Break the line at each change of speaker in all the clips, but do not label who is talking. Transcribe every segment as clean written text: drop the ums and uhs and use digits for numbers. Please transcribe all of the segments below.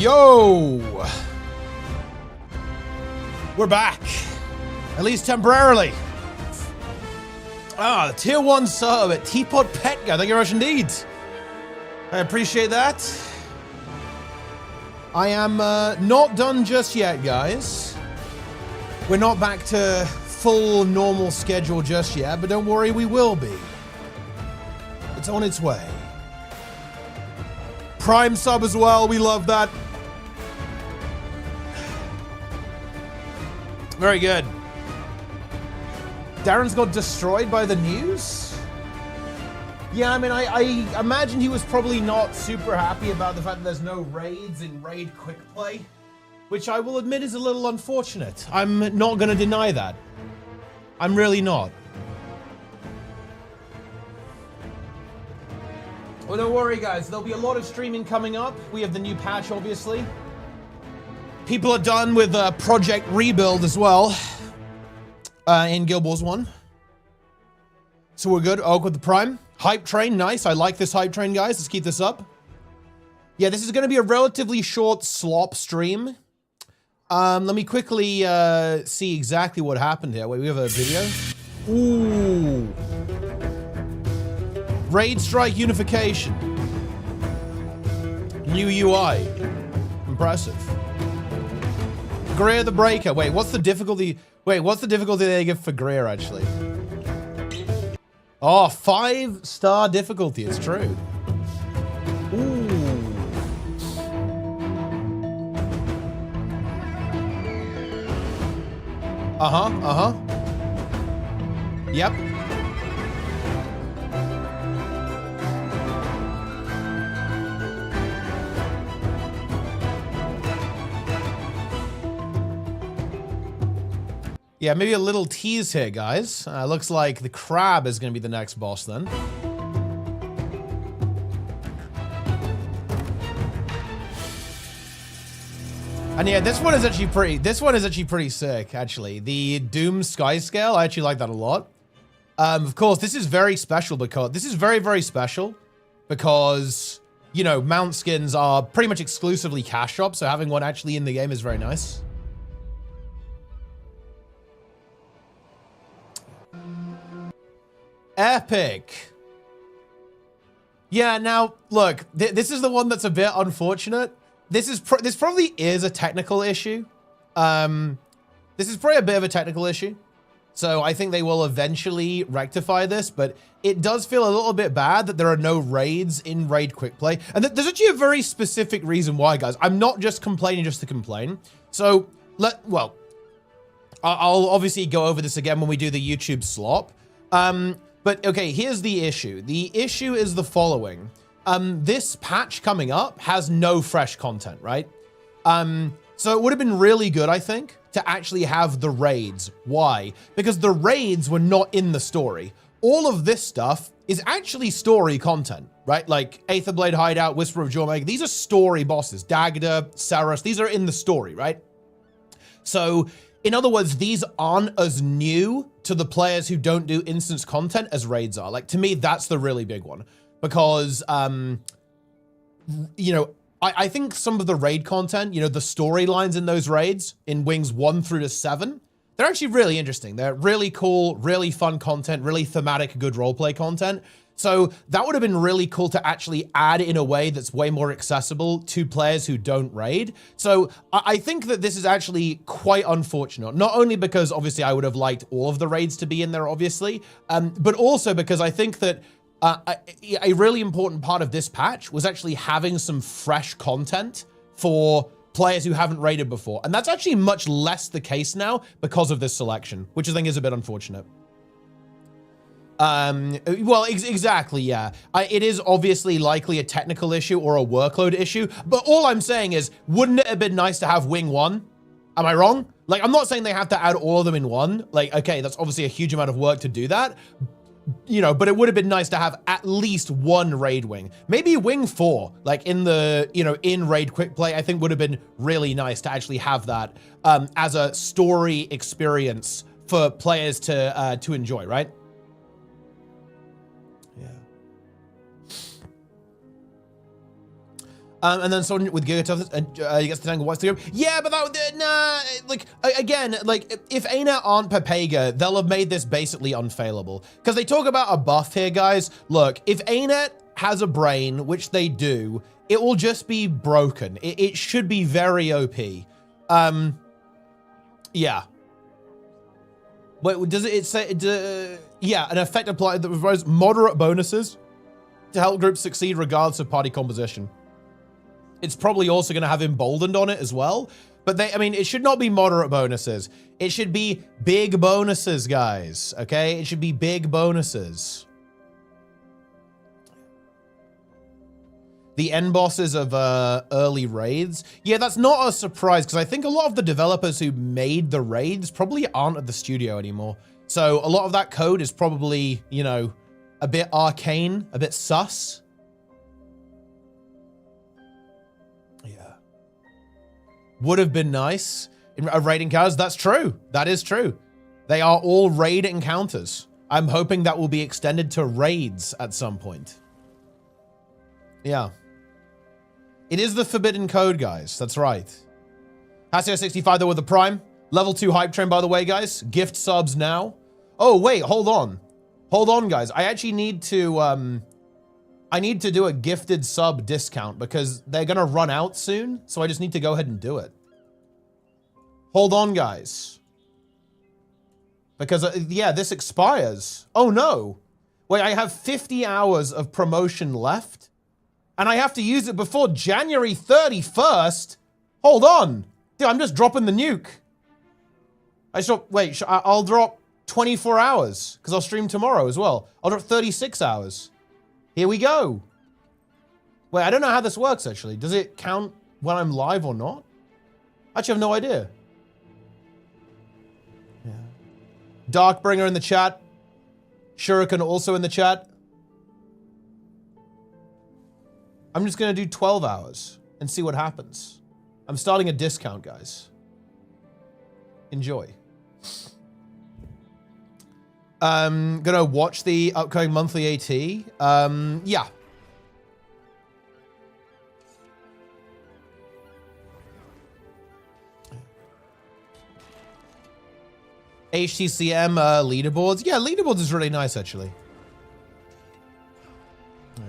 Yo! We're back. At least temporarily. Ah, the tier 1 sub at Teapot Pet Guy. Thank you very much indeed. I appreciate that. I am not done just yet, guys. We're not back to full normal schedule just yet, but don't worry, we will be. It's on its way. Prime sub as well, we love that. Very good. Darren's got destroyed by the news? Yeah, I mean, I imagine he was probably not super happy about the fact that there's no raids in Raid Quick Play, which I will admit is a little unfortunate. I'm not going to deny that. I'm really not. Well, don't worry, guys. There'll be a lot of streaming coming up. We have the new patch, obviously. People are done with Project Rebuild as well in Guild Wars 1. So we're good. Oh, with the Prime. Hype train, nice. I like this hype train, guys. Let's keep this up. Yeah, this is going to be a relatively short slop stream. Let me quickly see exactly what happened here. Wait, we have a video. Ooh. Raid Strike Unification. New UI. Impressive. Greer the Breaker. Wait, what's the difficulty? Wait, what's the difficulty they give for Greer, actually? Oh, 5-star difficulty. It's true. Ooh. Yep. Yeah, maybe a little tease here, guys. Looks like the crab is going to be the next boss then. And yeah, this one is actually pretty sick, actually. The Doom Sky Scale, I actually like that a lot. Of course, this is very special because this is very, very special because, you know, mount skins are pretty much exclusively cash shops, so having one actually in the game is very nice. Epic. Yeah, now, look, this is the one that's a bit unfortunate. This probably is a technical issue. This is probably a bit of a technical issue. So I think they will eventually rectify this, but it does feel a little bit bad that there are no raids in Raid Quick Play. And there's actually a very specific reason why, guys. I'm not just complaining just to complain. So, well, I'll obviously go over this again when we do the YouTube slop. But okay, here's the issue. The issue is the following. This patch coming up has no fresh content, right? So it would have been really good, I think, to actually have the raids. Why? Because the raids were not in the story. All of this stuff is actually story content, right? Like Aetherblade Hideout, Whisper of Jawmaker, these are story bosses. Dagda, Saros, these are in the story, right? So, in other words, these aren't as new to the players who don't do instance content as raids are. Like, to me, that's the really big one. Because, you know, I think some of the raid content, you know, the storylines in those raids, in Wings 1 through to 7, they're actually really interesting. They're really cool, really fun content, really thematic, good roleplay content. So that would have been really cool to actually add in a way that's way more accessible to players who don't raid. So I think that this is actually quite unfortunate, not only because obviously I would have liked all of the raids to be in there, obviously, but also because I think that a really important part of this patch was actually having some fresh content for players who haven't raided before. And that's actually much less the case now because of this selection, which I think is a bit unfortunate. Well, exactly, yeah. It is obviously likely a technical issue or a workload issue, but all I'm saying is, wouldn't it have been nice to have Wing 1? Am I wrong? Like, I'm not saying they have to add all of them in one. Like, okay, that's obviously a huge amount of work to do that, you know, but it would have been nice to have at least one raid wing. Maybe Wing 4, like in the, you know, in Raid Quick Play, I think would have been really nice to actually have that as a story experience for players to enjoy, right? And then someone with gw2 gets to tangle what's the game. Yeah, but that nah. Like again, like if ArenaNet aren't Pepega, they'll have made this basically unfailable. Because they talk about a buff here, guys. Look, if ArenaNet has a brain, which they do, it will just be broken. It should be very OP. Yeah. Wait, does it say? Yeah, an effect applied that provides moderate bonuses to help groups succeed regardless of party composition. It's probably also going to have emboldened on it as well. But I mean, it should not be moderate bonuses. It should be big bonuses, guys. Okay? It should be big bonuses. The end bosses of early raids. Yeah, that's not a surprise because I think a lot of the developers who made the raids probably aren't at the studio anymore. So a lot of that code is probably, you know, a bit arcane, a bit sus. Would have been nice in raid encounters. That's true. That is true. They are all raid encounters. I'm hoping that will be extended to raids at some point. Yeah. It is the forbidden code, guys. That's right. Hasio65 though with the Prime. Level 2 hype train, by the way, guys. Gift subs now. Oh, wait, hold on. Hold on, guys. I actually need to, I need to do a gifted sub discount because they're going to run out soon. So I just need to go ahead and do it. Hold on, guys. Because, yeah, this expires. Oh, no. Wait, I have 50 hours of promotion left. And I have to use it before January 31st. Hold on. Dude, I'm just dropping the nuke. Wait, I'll drop 24 hours because I'll stream tomorrow as well. I'll drop 36 hours. Here we go. Wait, I don't know how this works, actually. Does it count when I'm live or not? Actually, I have no idea. Yeah. Darkbringer in the chat. Shuriken also in the chat. I'm just going to do 12 hours and see what happens. I'm starting a discount, guys. Enjoy. Gonna watch the upcoming monthly AT. Yeah. HTCM leaderboards. Yeah, leaderboards is really nice, actually. Yeah.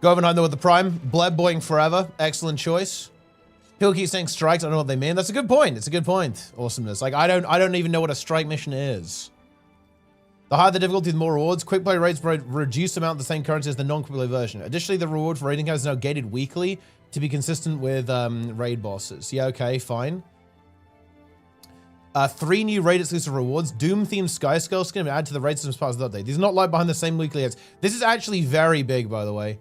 Govenheim though with the Prime. Bleb boying forever. Excellent choice. People keep saying strikes. I don't know what they mean. That's a good point. It's a good point. Awesomeness. Like I don't even know what a strike mission is. The higher the difficulty, the more rewards. Quick play rates provide reduced amount of the same currency as the non-quick play version. Additionally, the reward for raiding cards is now gated weekly to be consistent with raid bosses. Yeah, okay, fine. 3 new raid exclusive rewards. Doom themed Sky Skull skin added to the raid system as part of the update. These are not live behind the same weekly ads. This is actually very big, by the way.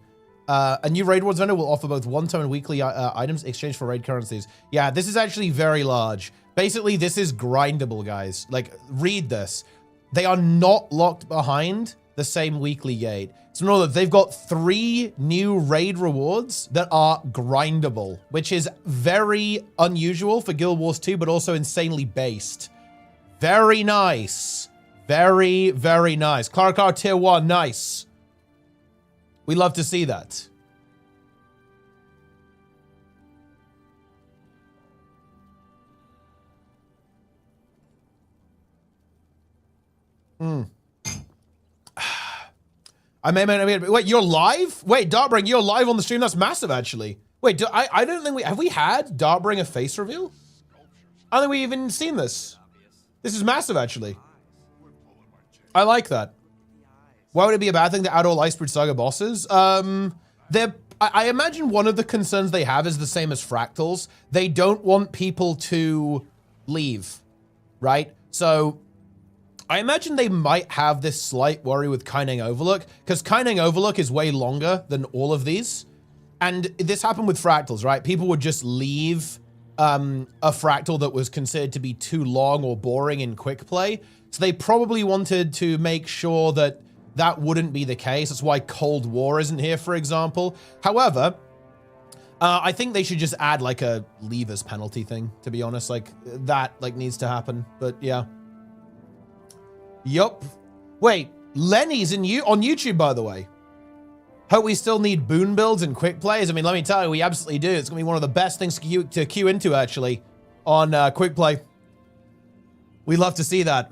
A new raid rewards vendor will offer both one-time and weekly items in exchange for raid currencies. Yeah, this is actually very large. Basically, this is grindable, guys. Like, read this. They are not locked behind the same weekly gate. So know that they've got 3 new raid rewards that are grindable, which is very unusual for Guild Wars 2, but also insanely based. Very nice. Very, very nice. Clarkar Tier 1, nice. We love to see that. I may not be. Wait, you're live? Wait, Dartbring, you're live on the stream? That's massive, actually. Wait, I don't think have we had Dartbring a face reveal? I don't think we even seen this. This is massive, actually. I like that. Why would it be a bad thing to add all Icebrood Saga bosses? I imagine one of the concerns they have is the same as Fractals. They don't want people to leave, right? So I imagine they might have this slight worry with Kaineng Overlook, because Kaineng Overlook is way longer than all of these. And this happened with Fractals, right? People would just leave a Fractal that was considered to be too long or boring in quick play. So they probably wanted to make sure that that wouldn't be the case. That's why Cold War isn't here, for example. However, I think they should just add like a leavers penalty thing, to be honest. Like that like needs to happen, but yeah. Yup. Wait, Lenny's on YouTube, by the way. Hope we still need boon builds and quick plays. I mean, let me tell you, we absolutely do. It's going to be one of the best things to queue into, actually, on quick play. We love to see that.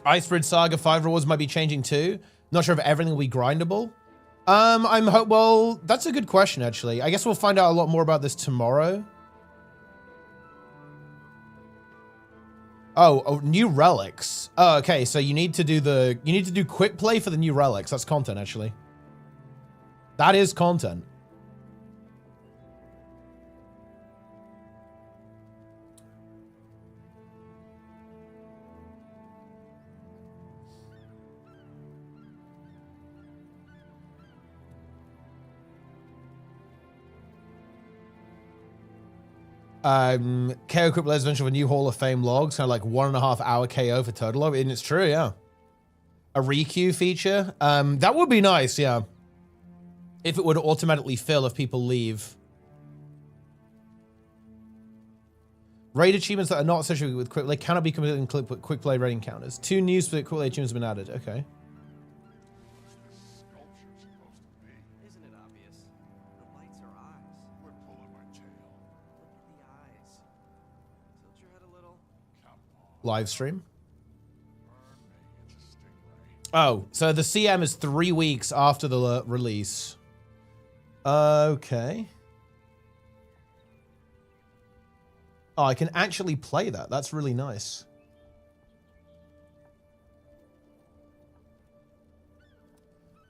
Icebridge Saga 5 rewards might be changing too. Not sure if everything will be grindable. Well, that's a good question, actually. I guess we'll find out a lot more about this tomorrow. Oh, new relics. Oh, okay. So you need to do quick play for the new relics. That's content, actually. That is content. KO Quick Players eventually with a new Hall of Fame logs, kind of like 1.5 hour KO for total log, and it's true, yeah. A requeue feature, that would be nice, yeah. If it would automatically fill if people leave. Raid achievements that are not associated with quick play cannot be completed in quick play raid encounters. 2 new split quick play achievements have been added. Okay. Live stream. Oh, so the CM is 3 weeks after the release. Okay. Oh, I can actually play that. That's really nice.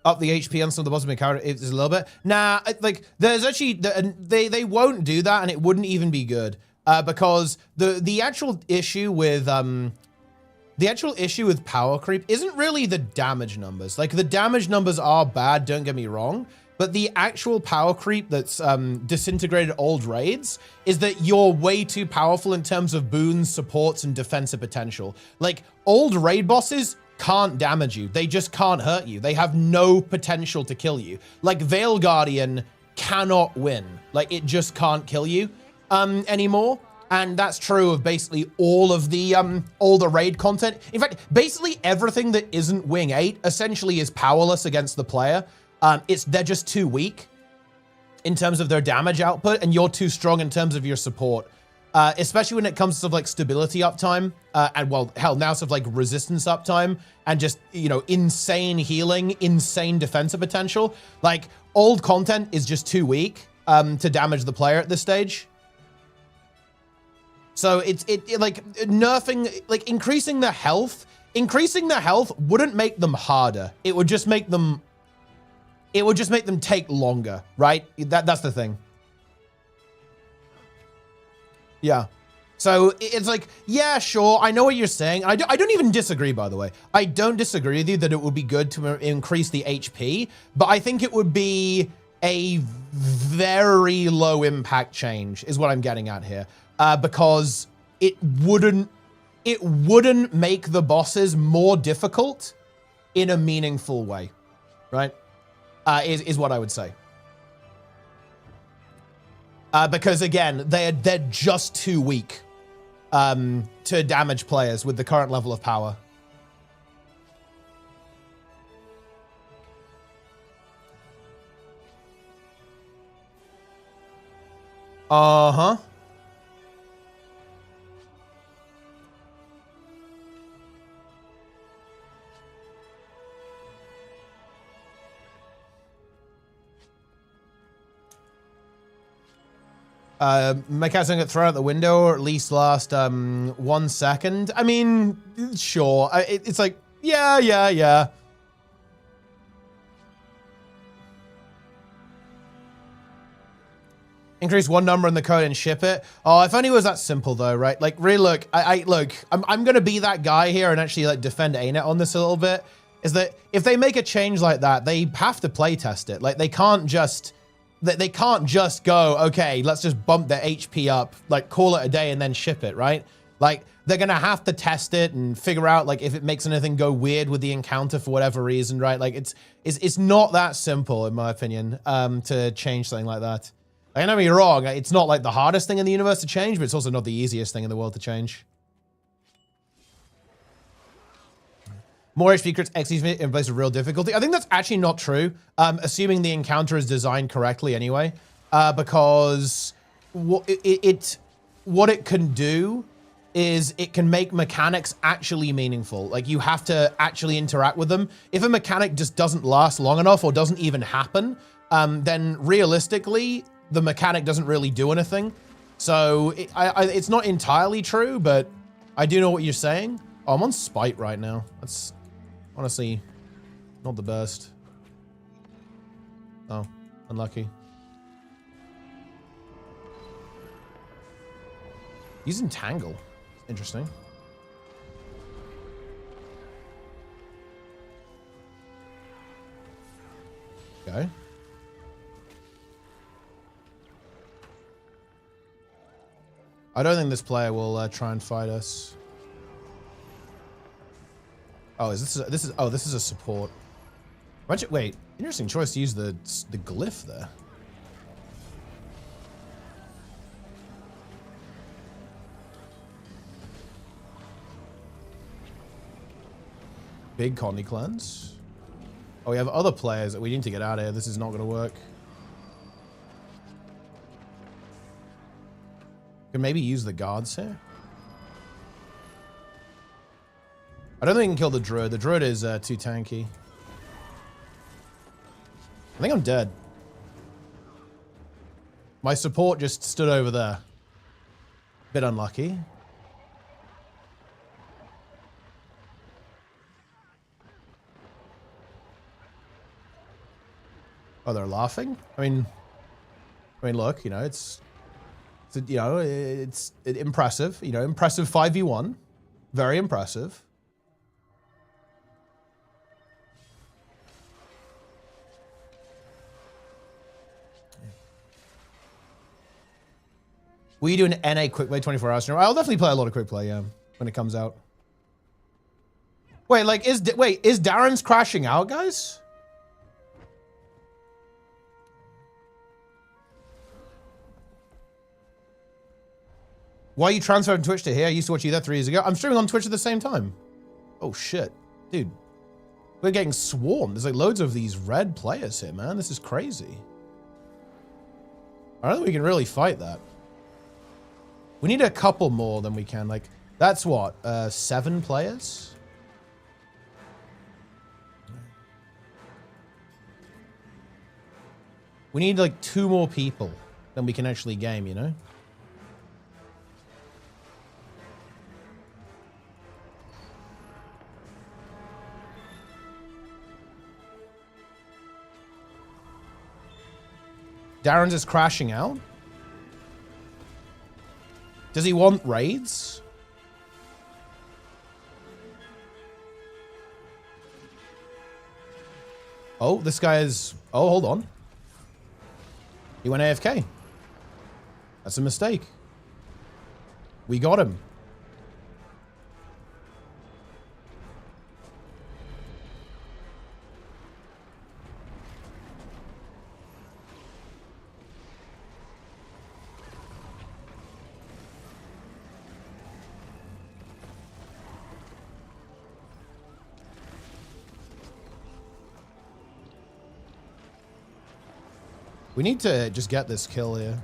Up the HP on some of the bottom of the character is a little bit. Nah, like there's actually they won't do that, and it wouldn't even be good. Because the actual issue with power creep isn't really the damage numbers. Like the damage numbers are bad, don't get me wrong, but the actual power creep that's disintegrated old raids is that you're way too powerful in terms of boons, supports, and defensive potential. Like old raid bosses can't damage you. They just can't hurt you. They have no potential to kill you. Like Veil Guardian cannot win. Like it just can't kill you anymore. And that's true of basically all of the older raid content. In fact, basically everything that isn't Wing 8 essentially is powerless against the player. They're just too weak in terms of their damage output, and you're too strong in terms of your support. Especially when it comes to like stability uptime, and well, hell, now stuff like resistance uptime, and just, you know, insane healing, insane defensive potential. Like old content is just too weak to damage the player at this stage. So it like nerfing, like increasing the health wouldn't make them harder. It would just make them take longer, right? That's the thing. Yeah. So it's like, yeah, sure, I know what you're saying. I don't even disagree, by the way. I don't disagree with you that it would be good to increase the HP, but I think it would be a very low impact change is what I'm getting at here. Because it wouldn't make the bosses more difficult in a meaningful way, right? Is what I would say. Because again, they're just too weak to damage players with the current level of power. Uh-huh. My cat's gonna get thrown out the window, or at least last 1 second. I mean, sure. It's like, yeah. Increase one number in the code and ship it. Oh, if only it was that simple though, right? Like, really, look, I'm gonna be that guy here and actually like defend ArenaNet on this a little bit. Is that if they make a change like that, they have to play test it. Like, they can't just go, okay, let's just bump the HP up, like call it a day and then ship it, right? Like, they're gonna have to test it and figure out like if it makes anything go weird with the encounter for whatever reason, right? Like it's not that simple, in my opinion, to change something like that. Like, don't get me wrong, it's not like the hardest thing in the universe to change, but it's also not the easiest thing in the world to change. More HP crits XP in place of real difficulty. I think that's actually not true, assuming the encounter is designed correctly anyway, because what it can do is it can make mechanics actually meaningful. Like, you have to actually interact with them. If a mechanic just doesn't last long enough or doesn't even happen, then realistically, the mechanic doesn't really do anything. So it's not entirely true, but I do know what you're saying. Oh, I'm on Spite right now. That's honestly not the best. Oh, unlucky. Using Tangle. Interesting. Okay. I don't think this player will try and fight us. Oh, this is a support. Wait, interesting choice to use the glyph there. Big Condy cleanse. Oh, we have other players that we need to get out of here. This is not going to work. Can maybe use the guards here. I don't think we can kill the druid. The druid is too tanky. I think I'm dead. My support just stood over there. Bit unlucky. Oh, they're laughing? I mean, look, you know, it's impressive. You know, impressive 5v1. Very impressive. Will you do an NA quick play 24 hours? I'll definitely play a lot of quick play, yeah, when it comes out. Wait, like, is Darren's crashing out, guys? Why are you transferring Twitch to here? I used to watch you there 3 years ago. I'm streaming on Twitch at the same time. Oh, shit. Dude. We're getting swarmed. There's like loads of these red players here, man. This is crazy. I don't think we can really fight that. We need a couple more than we can. Like, that's what? 7 players? We need like 2 more people than we can actually game, you know? Darren's is crashing out. Does he want raids? Oh, this guy is... Oh, hold on. He went AFK. That's a mistake. We got him. We need to just get this kill here.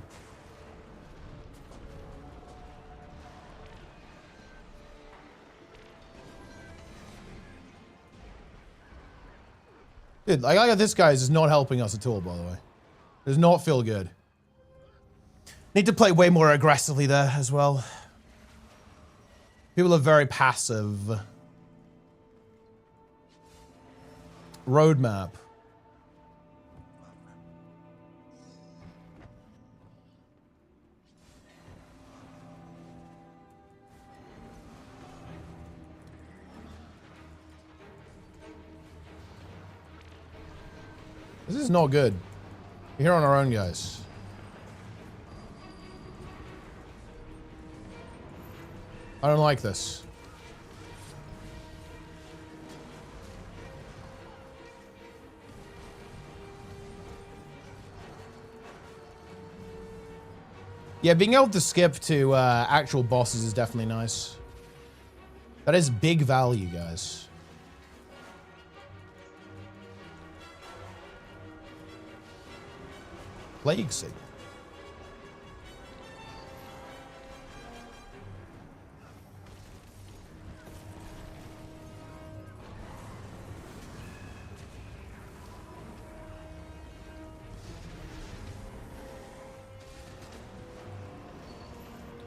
Dude, I got this guy is not helping us at all, by the way. Does not feel good. Need to play way more aggressively there as well. People are very passive. Roadmap. This is not good. We're here on our own, guys. I don't like this. Yeah, being able to skip to actual bosses is definitely nice. That is big value, guys. Plague Seed.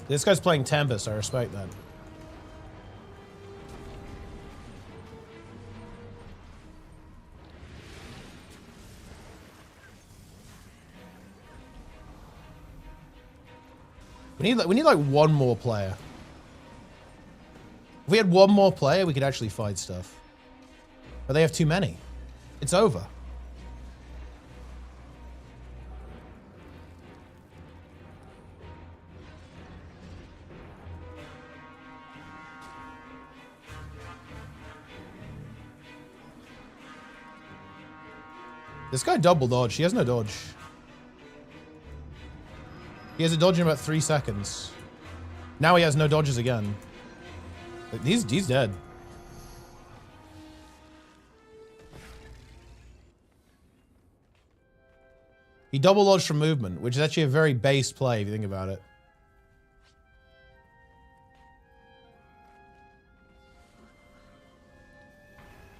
This guy's playing Tempest. I respect that. We need like one more player. If we had one more player, we could actually fight stuff. But they have too many. It's over. This guy double dodge. He has no dodge. He has a dodge in about 3 seconds. Now he has no dodges again. He's dead. He double dodged from movement, which is actually a very base play if you think about it.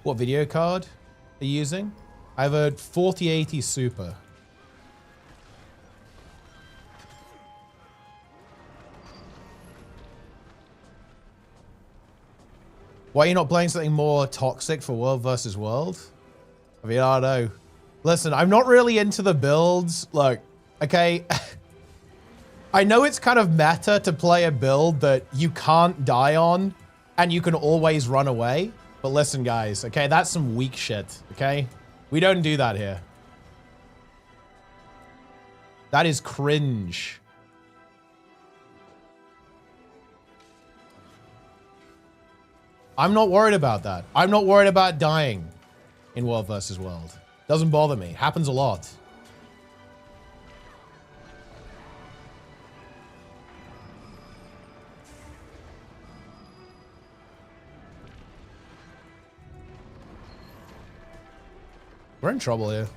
What video card are you using? I have a 4080 Super. Why are you not playing something more toxic for World versus World? I mean, I don't know. Listen, I'm not really into the builds. Look, okay. I know it's kind of meta to play a build that you can't die on and you can always run away. But listen, guys, okay, that's some weak shit, okay? We don't do that here. That is cringe. I'm not worried about that. I'm not worried about dying in World versus World. Doesn't bother me. Happens a lot. We're in trouble here.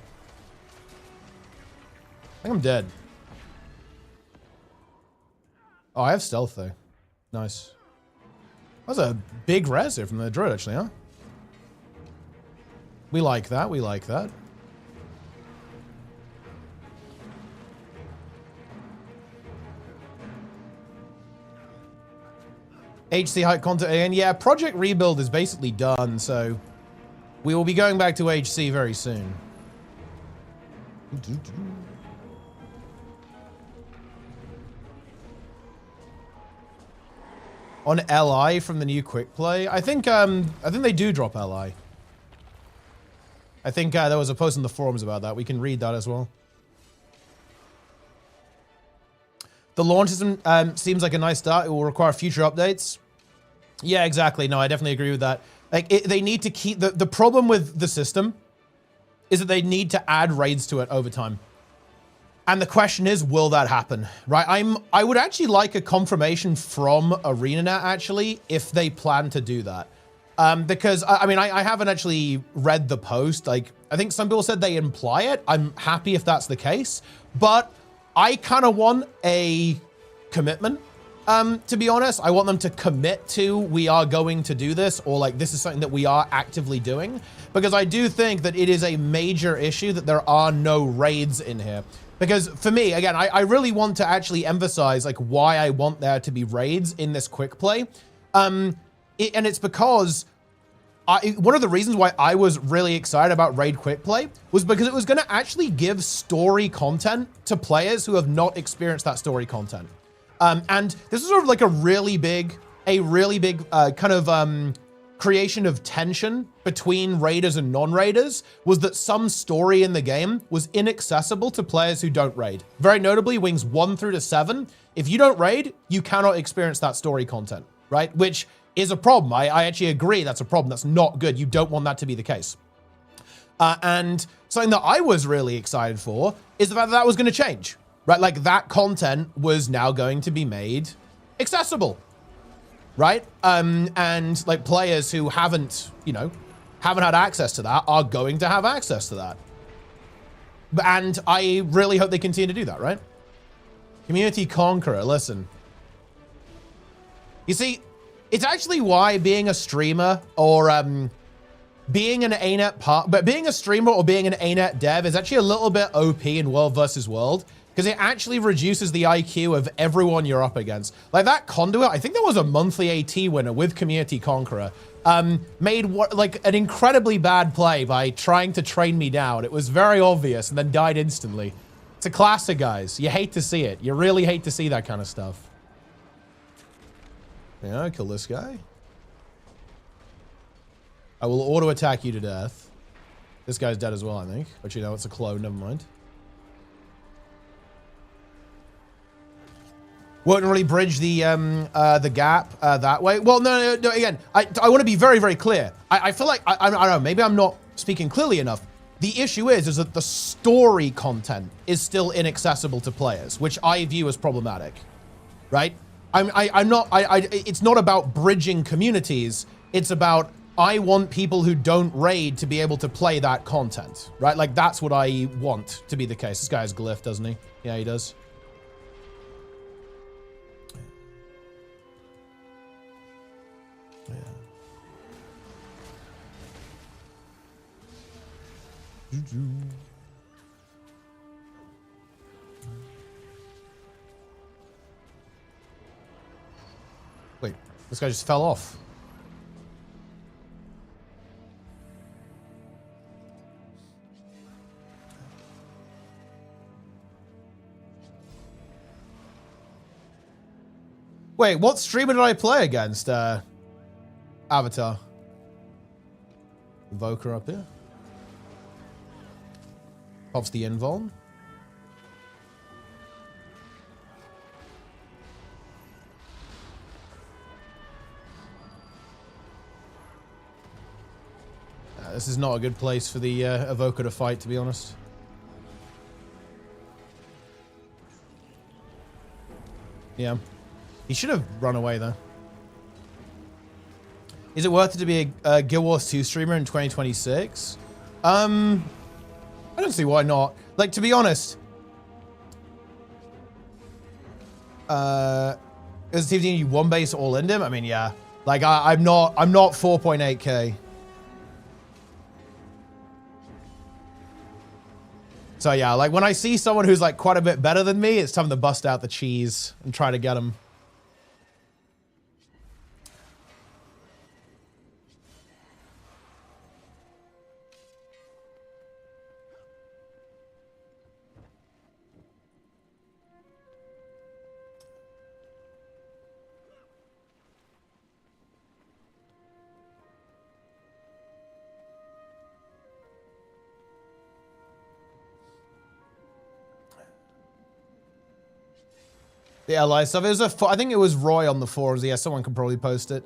I think I'm dead. Oh, I have stealth though. Nice. That was a big res here from the druid actually, huh? We like that, we like that. HC height content again. Yeah, Project Rebuild is basically done, so we will be going back to HC very soon. On LI from the new quick play, I think they do drop LI. I think there was a post on the forums about that. We can read that as well. The launch system seems like a nice start. It will require future updates. Yeah, exactly. No, I definitely agree with that. Like, they need to keep... The problem with the system is that they need to add raids to it over time. And the question is, will that happen? Right? I would actually like a confirmation from ArenaNet, actually, if they plan to do that. Because, I mean, I haven't actually read the post. Like, I think some people said they imply it. I'm happy if that's the case. But I kind of want a commitment. To be honest, I want them to commit to, we are going to do this, or like, this is something that we are actively doing. Because I do think that it is a major issue that there are no raids in here. Because for me, again, I really want to actually emphasize like why I want there to be raids in this quick play. And it's because one of the reasons why I was really excited about Raid Quick Play was because it was going to actually give story content to players who have not experienced that story content. And this is sort of like a really big kind of creation of tension between raiders and non-raiders, was that some story in the game was inaccessible to players who don't raid. Very notably, wings 1 through to 7. If you don't raid, you cannot experience that story content, right? Which is a problem. I actually agree that's a problem. That's not good. You don't want that to be the case. And something that I was really excited for is the fact that that was going to change. right? Like that content was now going to be made accessible, right? And like players who haven't, you know, haven't had access to that are going to have access to that. And I really hope they continue to do that, right? Community conqueror, listen. You see, it's actually why being a streamer or being an ArenaNet but being a streamer or being an ArenaNet dev is actually a little bit OP in World versus World, because it actually reduces the IQ of everyone you're up against. Like that Conduit, I think there was a monthly AT winner with Community Conqueror, made what, like an incredibly bad play by trying to train me down. It was very obvious and then died instantly. It's a classic, guys. You hate to see it. You really hate to see that kind of stuff. Yeah, kill this guy. I will auto attack you to death. This guy's dead as well, I think. But you know, it's a clone, never mind. Won't really bridge the gap that way. Well, no, again, I want to be very, very clear. I feel like, I don't know, maybe I'm not speaking clearly enough. The issue is that the story content is still inaccessible to players, which I view as problematic, right? It's not about bridging communities. It's about, I want people who don't raid to be able to play that content, right? Like that's what I want to be the case. This guy has glyph, doesn't he? Yeah, he does. Wait, this guy just fell off. Wait, what streamer did I play against? Avatar. Invoker up here. Pops the invuln. This is not a good place for the Evoker to fight, to be honest. Yeah. He should have run away, though. Is it worth it to be a Guild Wars 2 streamer in 2026? I don't see why not. Like, to be honest, is the team you one base all in him? I mean, yeah. Like, I'm not 4.8k. So yeah, like when I see someone who's like quite a bit better than me, it's time to bust out the cheese and try to get him. The ally stuff. It was I think it was Roy on the forums. Yeah, someone could probably post it.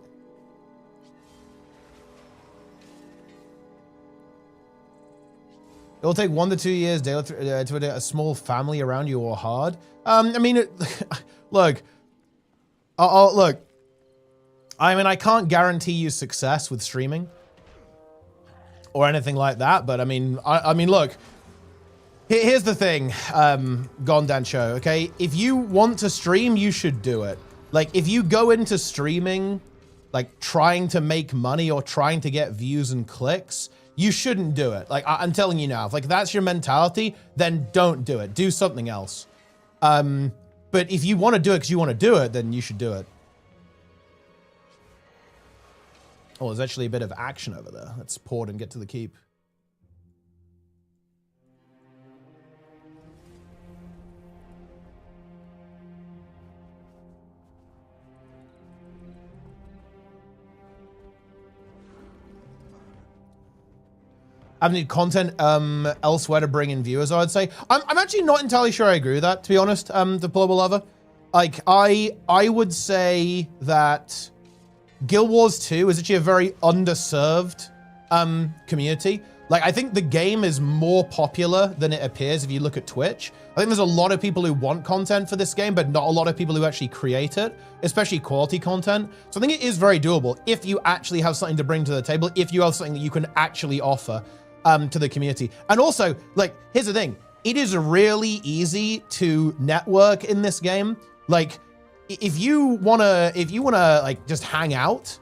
It will take 1 to 2 years to get a small family around you or hard. I mean, look. Look. I mean, I can't guarantee you success with streaming or anything like that. But I mean, look. Here's the thing, Gondan Show, okay? If you want to stream, you should do it. Like, if you go into streaming, like, trying to make money or trying to get views and clicks, you shouldn't do it. Like, I'm telling you now, if, like, that's your mentality, then don't do it. Do something else. But if you want to do it because you want to do it, then you should do it. Oh, there's actually a bit of action over there. Let's port and get to the keep. I need content elsewhere to bring in viewers, I would say. I'm actually not entirely sure I agree with that, to be honest, the Global Lover. Like, I would say that Guild Wars 2 is actually a very underserved community. Like, I think the game is more popular than it appears if you look at Twitch. I think there's a lot of people who want content for this game, but not a lot of people who actually create it, especially quality content. So I think it is very doable if you actually have something to bring to the table, if you have something that you can actually offer to the community. And also, like, here's the thing. It is really easy to network in this game. Like, if you wanna like just hang out,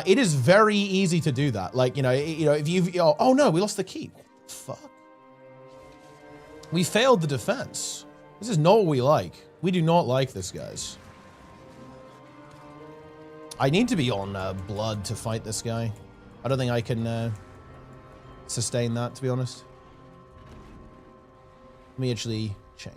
it is very easy to do that. Like, if you've, oh no, we lost the key. Fuck. We failed the defense. This is not what we like. We do not like this, guys. I need to be on blood to fight this guy. I don't think I can sustain that, to be honest. Let me actually change.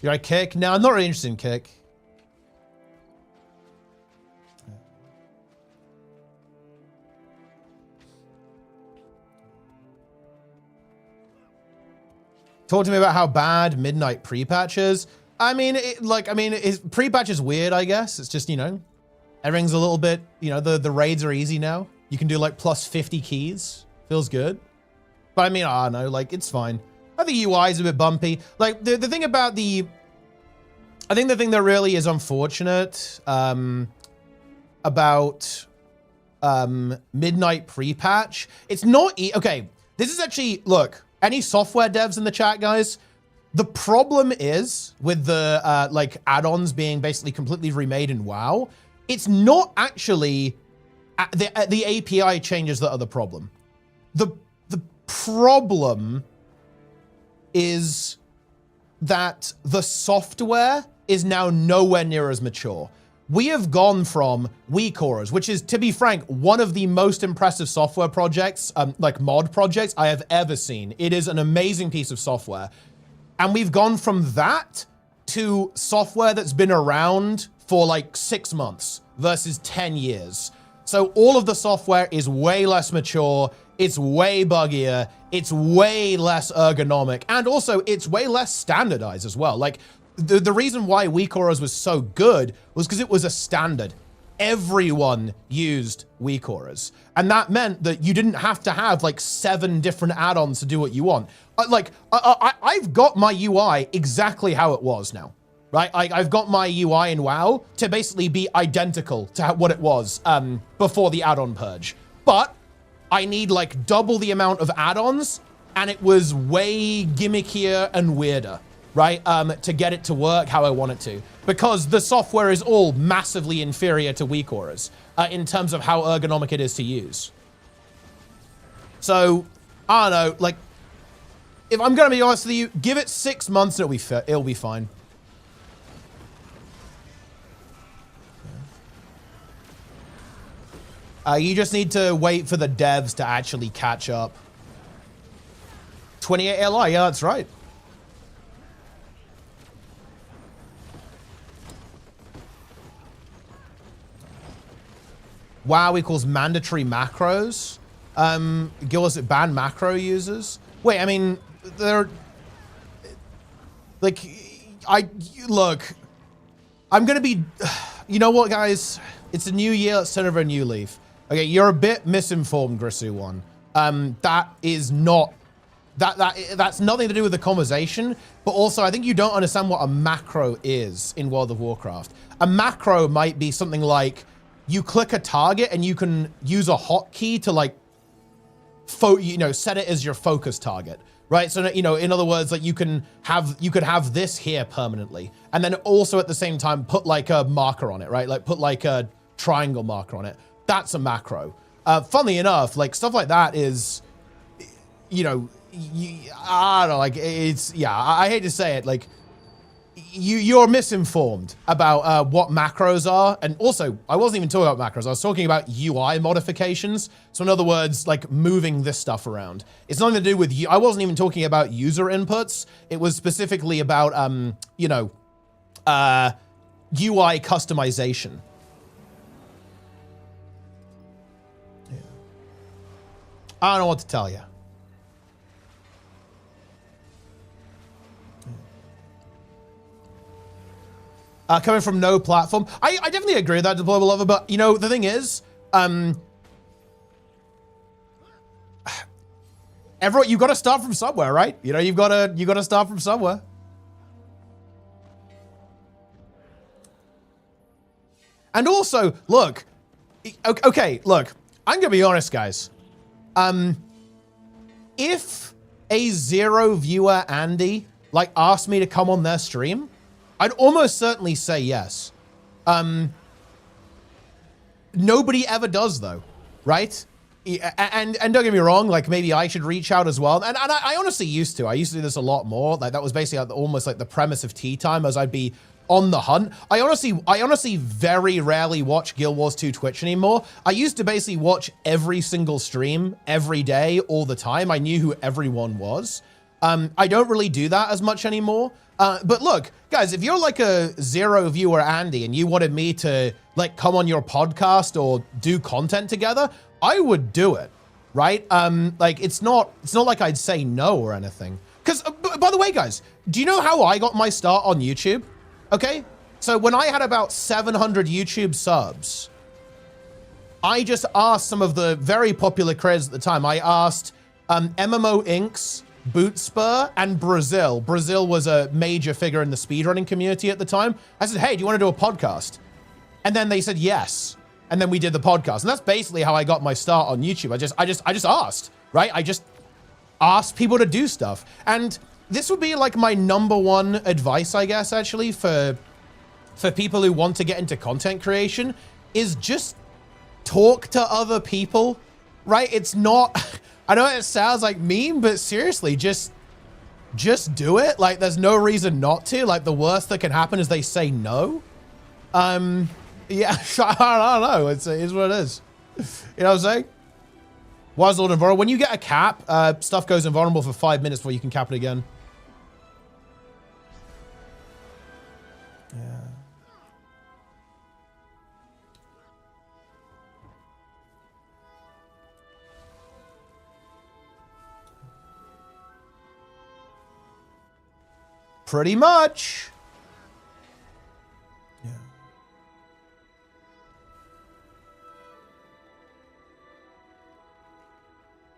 Should I kick? No, I'm not really interested in kick. Talk to me about how bad Midnight pre-patch is. I mean, pre-patch is weird, I guess. It's just, everything's a little bit, the raids are easy now. You can do like plus 50 keys. Feels good. But I mean, I don't know, like, it's fine. I think UI is a bit bumpy. Like, the thing about I think the thing that really is unfortunate about Midnight pre-patch, it's not, okay, this is actually, look, any software devs in the chat, guys, the problem is with the like add-ons being basically completely remade in WoW, it's not actually the API changes that are the problem. The problem is that the software is now nowhere near as mature. We have gone from WeakAuras, which is, to be frank, one of the most impressive software projects, like mod projects I have ever seen. It is an amazing piece of software. And we've gone from that to software that's been around for like 6 months versus 10 years. So all of the software is way less mature. It's way buggier. It's way less ergonomic. And also it's way less standardized as well. Like the reason why WeakAuras was so good was because it was a standard. Everyone used WeakAuras. And that meant that you didn't have to have like 7 different add-ons to do what you want. I've got my UI exactly how it was now, right? I've got my UI in WoW to basically be identical to what it was before the add-on purge. But I need like double the amount of add-ons, and it was way gimmickier and weirder, right? To get it to work how I want it to. Because the software is all massively inferior to WeakAuras in terms of how ergonomic it is to use. So, I don't know, like, if I'm gonna be honest with you, give it 6 months and it'll be fine. You just need to wait for the devs to actually catch up. 28 LI, yeah, that's right. WoW equals mandatory macros. Gillis, it ban macro users. Wait, I mean, they're like, look, I'm gonna be, you know what, guys? It's a new year. Let's turn over a new leaf. Okay, you're a bit misinformed, Grisoo1. That is not, that's nothing to do with the conversation, but also I think you don't understand what a macro is in World of Warcraft. A macro might be something like you click a target and you can use a hotkey to like, set it as your focus target, right? So, in other words, like you could have this here permanently, and then also at the same time put like a marker on it, right? Like put like a triangle marker on it. That's a macro. Funnily enough, like stuff like that is, I don't know, like it's, yeah, I hate to say it, like you're misinformed about what macros are. And also, I wasn't even talking about macros. I was talking about UI modifications. So in other words, like moving this stuff around. It's nothing to do with you. I wasn't even talking about user inputs. It was specifically about, UI customization. Yeah. I don't know what to tell you. coming from no platform. I definitely agree with that, Deployable Lover, but you know, the thing is, everyone, you got to start from somewhere, right? You know, you got to start from somewhere. And also, look, okay, look, I'm gonna be honest, guys. If a 0 viewer Andy like asked me to come on their stream, I'd almost certainly say yes. Nobody ever does though, right? And don't get me wrong, like maybe I should reach out as well. And I honestly used to. I used to do this a lot more. Like that was basically almost like the premise of Tea Time, as I'd be on the hunt. I honestly very rarely watch Guild Wars 2 Twitch anymore. I used to basically watch every single stream every day, all the time. I knew who everyone was. I don't really do that as much anymore. But look, guys, if you're like a 0 viewer Andy and you wanted me to like come on your podcast or do content together, I would do it, right? Like it's not like I'd say no or anything. Because by the way, guys, do you know how I got my start on YouTube? Okay, so when I had about 700 YouTube subs, I just asked some of the very popular creators at the time. I asked MMO Inks, Bootspur, and Brazil. Brazil was a major figure in the speedrunning community at the time. I said, hey, do you want to do a podcast? And then they said yes. And then we did the podcast. And that's basically how I got my start on YouTube. I just asked, right? I just asked people to do stuff. And this would be like my #1 advice, I guess, actually, for people who want to get into content creation, is just talk to other people, right? It's not, I know it sounds like mean, but seriously, just do it. Like, there's no reason not to. Like, the worst that can happen is they say no. Yeah, I don't know. It is what it is. You know what I'm saying? Wise Lord Invulnerable. When you get a cap, stuff goes invulnerable for 5 minutes before you can cap it again. Yeah. Pretty much. Yeah.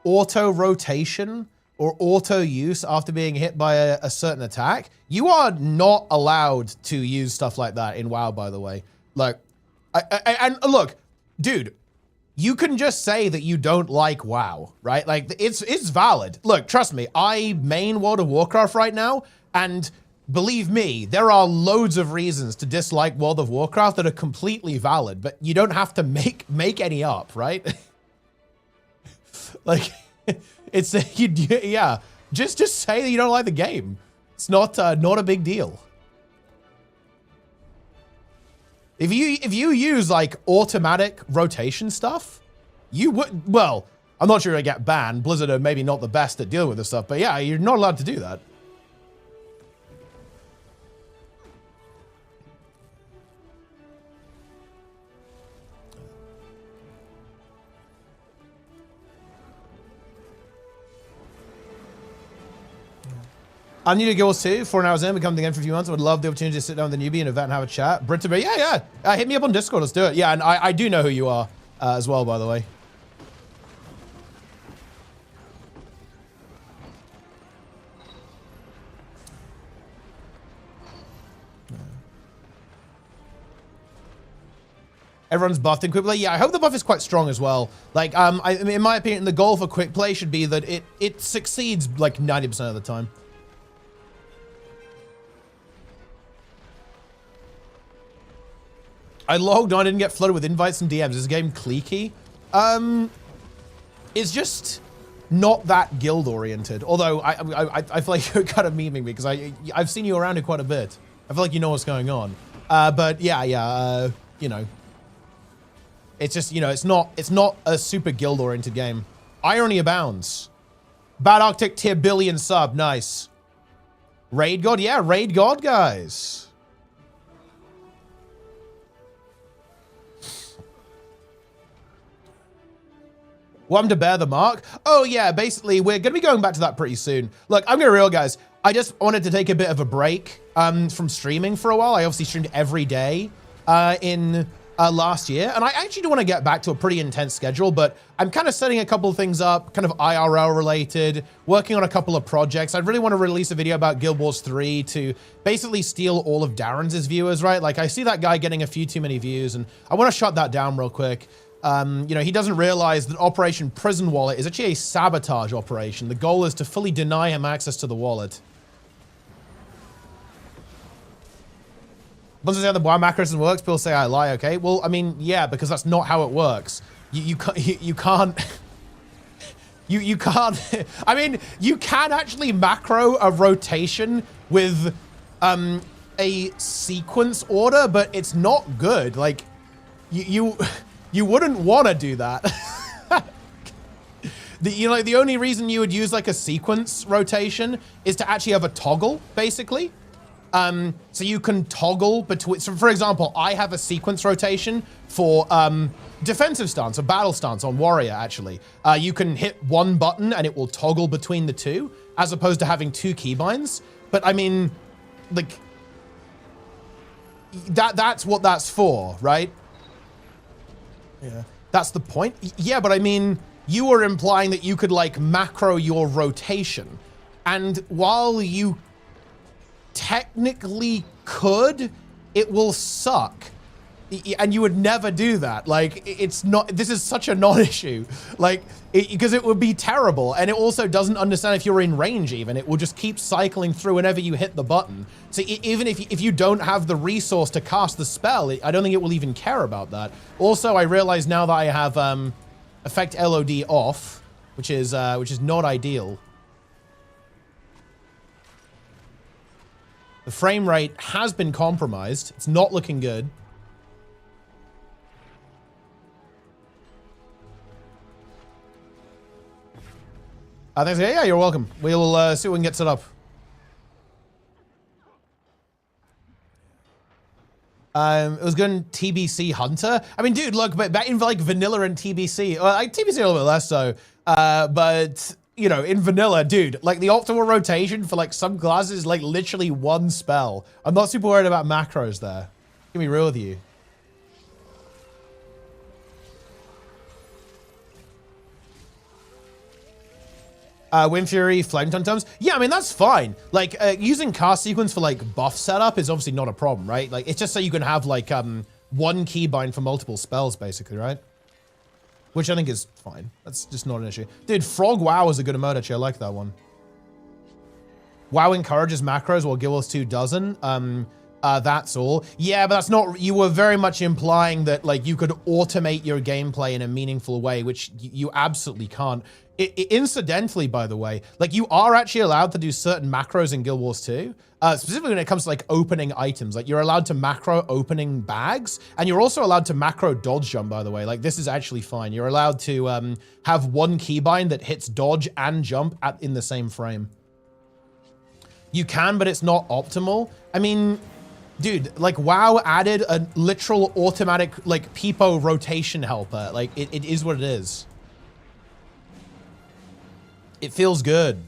Auto rotation or auto use after being hit by a certain attack. You are not allowed to use stuff like that in WoW, by the way. Like, and look, dude, you can just say that you don't like WoW, right? Like, it's valid. Look, trust me, I main World of Warcraft right now, and believe me, there are loads of reasons to dislike World of Warcraft that are completely valid, but you don't have to make any up, right? Like, it's yeah. Just say that you don't like the game. It's not a big deal. If you use like automatic rotation stuff, you would. Well, I'm not sure you'll get banned. Blizzard are maybe not the best at dealing with this stuff, but yeah, you're not allowed to do that. I'm new to Guild Wars 2, 4 hours in, become the game for a few months. I would love the opportunity to sit down with a newbie and event and have a chat. Britterberry, yeah. Hit me up on Discord, let's do it. Yeah, and I do know who you are as well, by the way. Everyone's buffed in QUICKPLAY. Yeah, I hope the buff is quite strong as well. Like, I mean, in my opinion, the goal for QUICKPLAY should be that it succeeds like 90% of the time. I logged on, I didn't get flooded with invites and DMs. Is this game cliquey? It's just not that guild oriented. Although I feel like you're kind of memeing me because I've seen you around it quite a bit. I feel like you know what's going on. But yeah, you know, it's just, you know, it's not a super guild oriented game. Irony abounds. Bad Arctic tier billion sub, nice. Raid God, yeah, Raid God, guys. Want to bear the mark? Oh yeah, basically we're gonna be going back to that pretty soon. Look, I'm gonna be real, guys. I just wanted to take a bit of a break from streaming for a while. I obviously streamed every day in last year, and I actually do want to get back to a pretty intense schedule, but I'm kind of setting a couple of things up, kind of IRL related, working on a couple of projects. I really want to release a video about Guild Wars 3 to basically steal all of Darren's viewers, right? Like, I see that guy getting a few too many views, and I want to shut that down real quick. You know, he doesn't realize that Operation Prison Wallet is actually a sabotage operation. The goal is to fully deny him access to the wallet. Once I say the why macros works, people say I lie. Okay, well, I mean, yeah, because that's not how it works. You can't. You can't. I mean, you can actually macro a rotation with a sequence order, but it's not good. Like, you wouldn't want to do that. The only reason you would use like a sequence rotation is to actually have a toggle, basically. So you can toggle between, so for example, I have a sequence rotation for defensive stance or battle stance on warrior, actually. You can hit one button and it will toggle between the two, as opposed to having two keybinds. But I mean, like, that's what that's for, right? Yeah, that's the point. Yeah, but I mean, you were implying that you could like macro your rotation. And while you technically could, it will suck. And you would never do that. Like, it's not, this is such a non-issue. Like, because it would be terrible. And it also doesn't understand if you're in range even. It will just keep cycling through whenever you hit the button. So even if you don't have the resource to cast the spell, I don't think it will even care about that. Also, I realize now that I have effect LOD off, which is not ideal. The frame rate has been compromised. It's not looking good. Thanks. Yeah, you're welcome. We'll see what we can get set up. It was good in TBC Hunter. I mean, dude, look, but back in like vanilla and TBC, well, like TBC a little bit less so, but you know, in vanilla, dude, like the optimal rotation for like some classes is like literally one spell. I'm not super worried about macros there. Give me real with you. Wind Fury, Flame Tongue. Yeah, I mean, that's fine. Like, using cast sequence for like buff setup is obviously not a problem, right? Like, it's just so you can have like one keybind for multiple spells, basically, right? Which I think is fine. That's just not an issue. Dude, Frog WoW is a good emote, actually. I like that one. WoW encourages macros while Guild Wars 2 doesn't. That's all. Yeah, but that's not, you were very much implying that like you could automate your gameplay in a meaningful way, which you absolutely can't. Incidentally, by the way, like you are actually allowed to do certain macros in Guild Wars 2, specifically when it comes to like opening items. Like you're allowed to macro opening bags, and you're also allowed to macro dodge jump, by the way. Like this is actually fine. You're allowed to have one keybind that hits dodge and jump in the same frame. You can, but it's not optimal. I mean, dude, like WoW added a literal automatic like Peepo rotation helper. Like it is what it is. It feels good.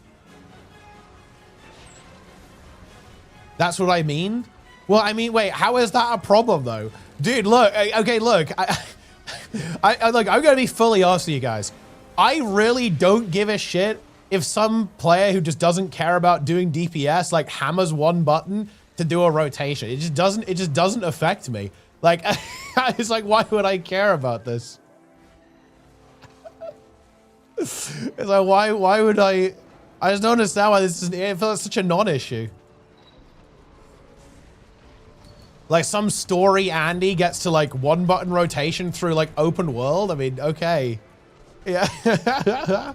That's what I mean. Well, I mean, wait, how is that a problem though? Dude, look, okay, look, look, I'm gonna be fully honest with you guys. I really don't give a shit if some player who just doesn't care about doing DPS like hammers one button to do a rotation. It just doesn't affect me. Like, it's like, why would I care about this? It's like, why would I just don't understand why this is, it feels like such a non-issue. Like some story Andy gets to like one button rotation through like open world. I mean, okay. Yeah.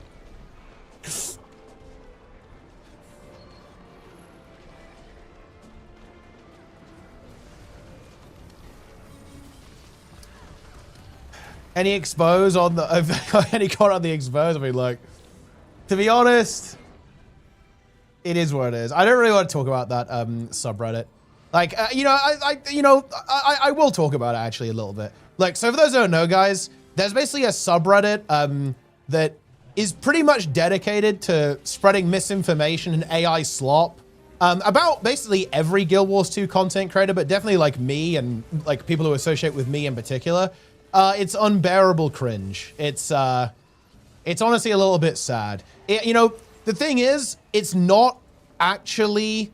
Any expose on the, any comment on the expose? I mean, like, to be honest, it is what it is. I don't really want to talk about that subreddit. Like, you know, I will talk about it actually a little bit. Like, so for those who don't know, guys, there's basically a subreddit that is pretty much dedicated to spreading misinformation and AI slop about basically every Guild Wars 2 content creator, but definitely like me and like people who associate with me in particular. It's unbearable cringe. It's honestly a little bit sad. You know, the thing is, it's not actually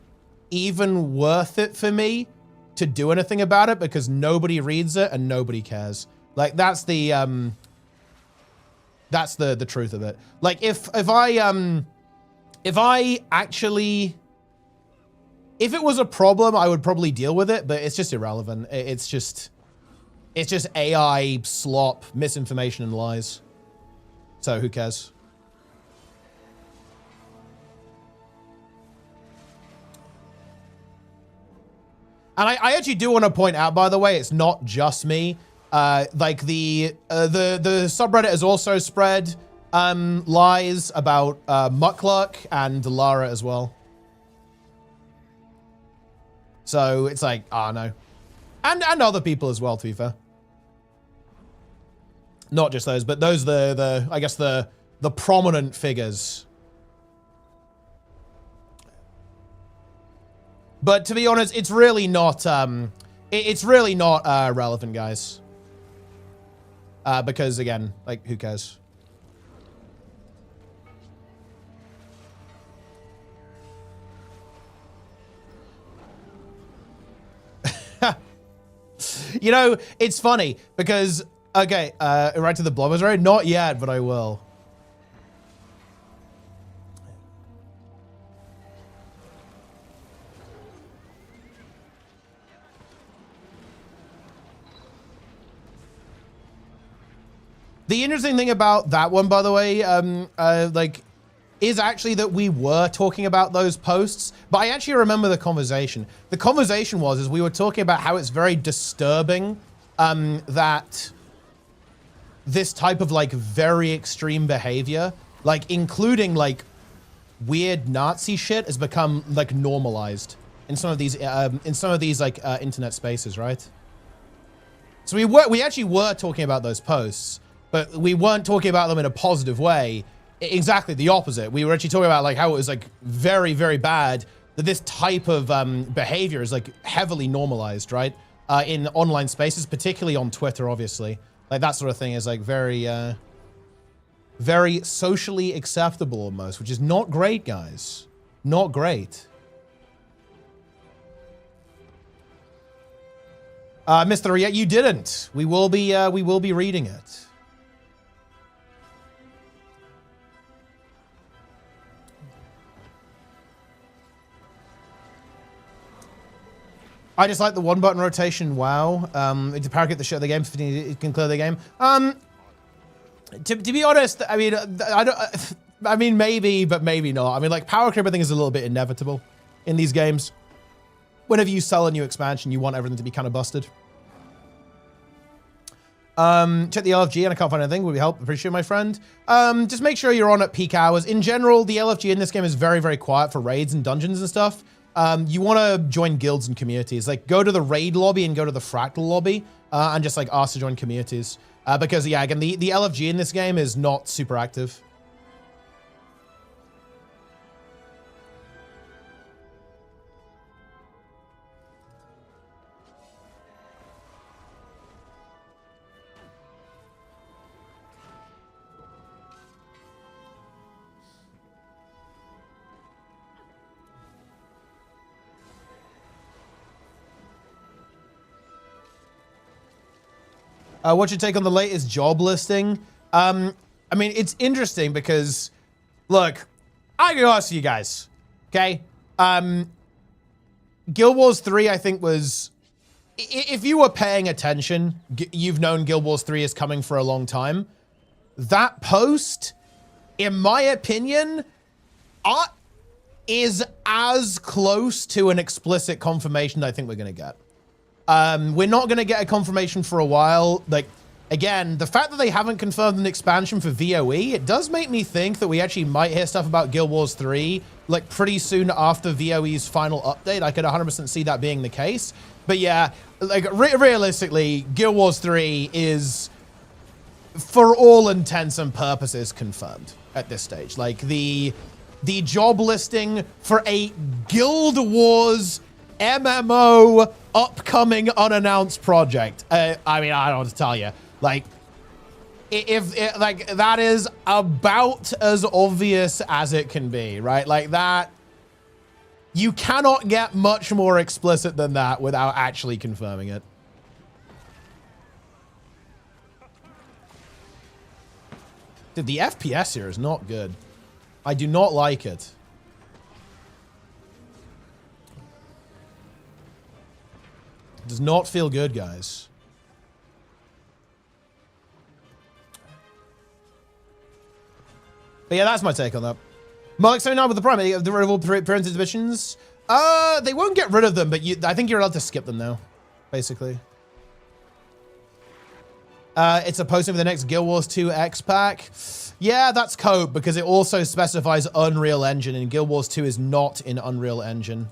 even worth it for me to do anything about it because nobody reads it and nobody cares. Like that's the truth of it. Like if it was a problem, I would probably deal with it, but it's just irrelevant. It's just AI slop, misinformation and lies. So who cares? And I actually do want to point out, by the way, it's not just me. Like the subreddit has also spread lies about Muckluck and Lara as well. So it's like, oh no. And other people as well, to be fair. Not just those, but those I guess the prominent figures. But to be honest, it's really not relevant, guys. Because again, like who cares? You know, it's funny because, okay, right to the Blobbers Road? Not yet, but I will. The interesting thing about that one, by the way, like, is actually that we were talking about those posts, but I actually remember the conversation. The conversation was we were talking about how it's very disturbing that this type of like very extreme behavior, like including like weird Nazi shit, has become like normalized in some of these like internet spaces, right? So we actually were talking about those posts, but we weren't talking about them in a positive way. Exactly the opposite. We were actually talking about like how it was like very, very bad that this type of behavior is like heavily normalized, right? In online spaces, particularly on Twitter, obviously. Like that sort of thing is like very, very socially acceptable almost, which is not great, guys. Not great. Mr. Yet you didn't. We will be reading it. I just like the one button rotation. Wow. To parakeet the shit of the game, it can clear the game. To be honest, I mean, I mean, maybe, but maybe not. I mean, like power creep, I think is a little bit inevitable in these games. Whenever you sell a new expansion, you want everything to be kind of busted. Check the LFG and I can't find anything. Would be help. Appreciate it, my friend. Just make sure you're on at peak hours. In general, the LFG in this game is very, very quiet for raids and dungeons and stuff. You want to join guilds and communities. Like go to the raid lobby and go to the fractal lobby and just like ask to join communities. Because yeah, again, the LFG in this game is not super active. What's your take on the latest job listing? I mean, it's interesting because, look, I can ask you guys, okay? Guild Wars 3, I think, was... If you were paying attention, you've known Guild Wars 3 is coming for a long time. That post, in my opinion, is as close to an explicit confirmation I think we're going to get. We're not going to get a confirmation for a while. Like, again, the fact that they haven't confirmed an expansion for VOE, it does make me think that we actually might hear stuff about Guild Wars 3, like, pretty soon after VOE's final update. I could 100% see that being the case. But yeah, like, realistically, Guild Wars 3 is, for all intents and purposes, confirmed at this stage. Like, the the job listing for a Guild Wars MMO upcoming unannounced project. I mean, I don't know what to tell you. Like, like that is about as obvious as it can be, right? Like that, you cannot get much more explicit than that without actually confirming it. Dude, the FPS here is not good. I do not like it. It does not feel good, guys. But yeah, that's my take on that. Mark 79 with the Prime, the rid of all parent exhibitions. They won't get rid of them, but I think you're allowed to skip them now, basically. It's a posting for the next Guild Wars 2 X pack. Yeah, that's code because it also specifies Unreal Engine, and Guild Wars 2 is not in Unreal Engine.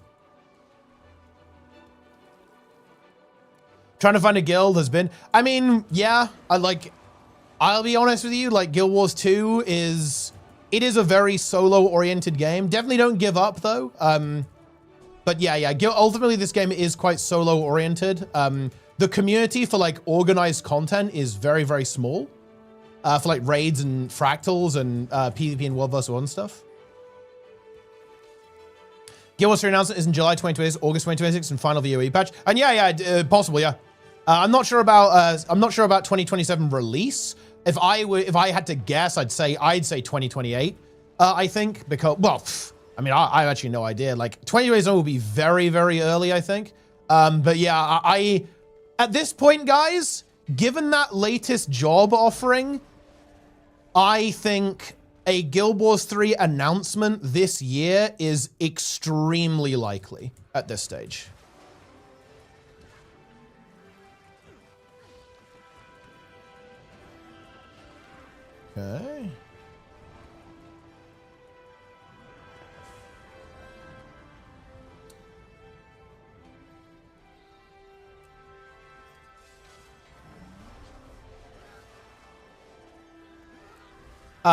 Trying to find a guild has been, I mean, yeah, I'll be honest with you, like Guild Wars 2 is, it is a very solo-oriented game. Definitely don't give up though. But yeah, ultimately this game is quite solo-oriented. The community for like organized content is very, very small. For like raids and fractals and PvP and World vs. 1 stuff. Guild Wars 3 announcement is in July 2026, August 2026, and final VOE patch. And yeah, possible, yeah. I'm not sure about 2027 release. If I had to guess, I'd say 2028. I think because, well, I mean, I have actually no idea. Like 2027 will be very, very early, I think. But yeah, at this point, guys, given that latest job offering, I think a Guild Wars 3 announcement this year is extremely likely at this stage. Okay.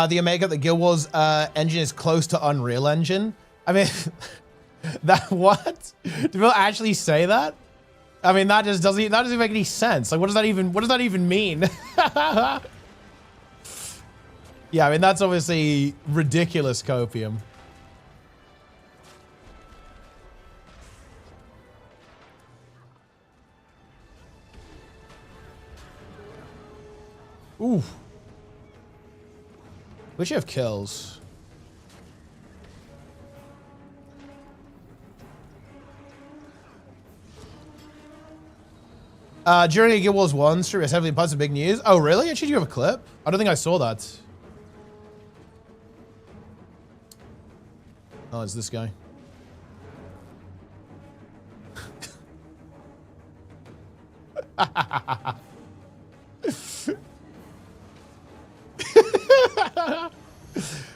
The Omega, the Guild Wars engine is close to Unreal Engine. I mean, that what? Do people actually say that? I mean, that doesn't make any sense. Like, what does that even mean? Yeah, I mean, that's obviously ridiculous copium. Ooh. We should have kills. During a Guild Wars 1 stream, it's heavily posted big news. Oh, really? Actually, you have a clip? I don't think I saw that. Oh, it's this guy.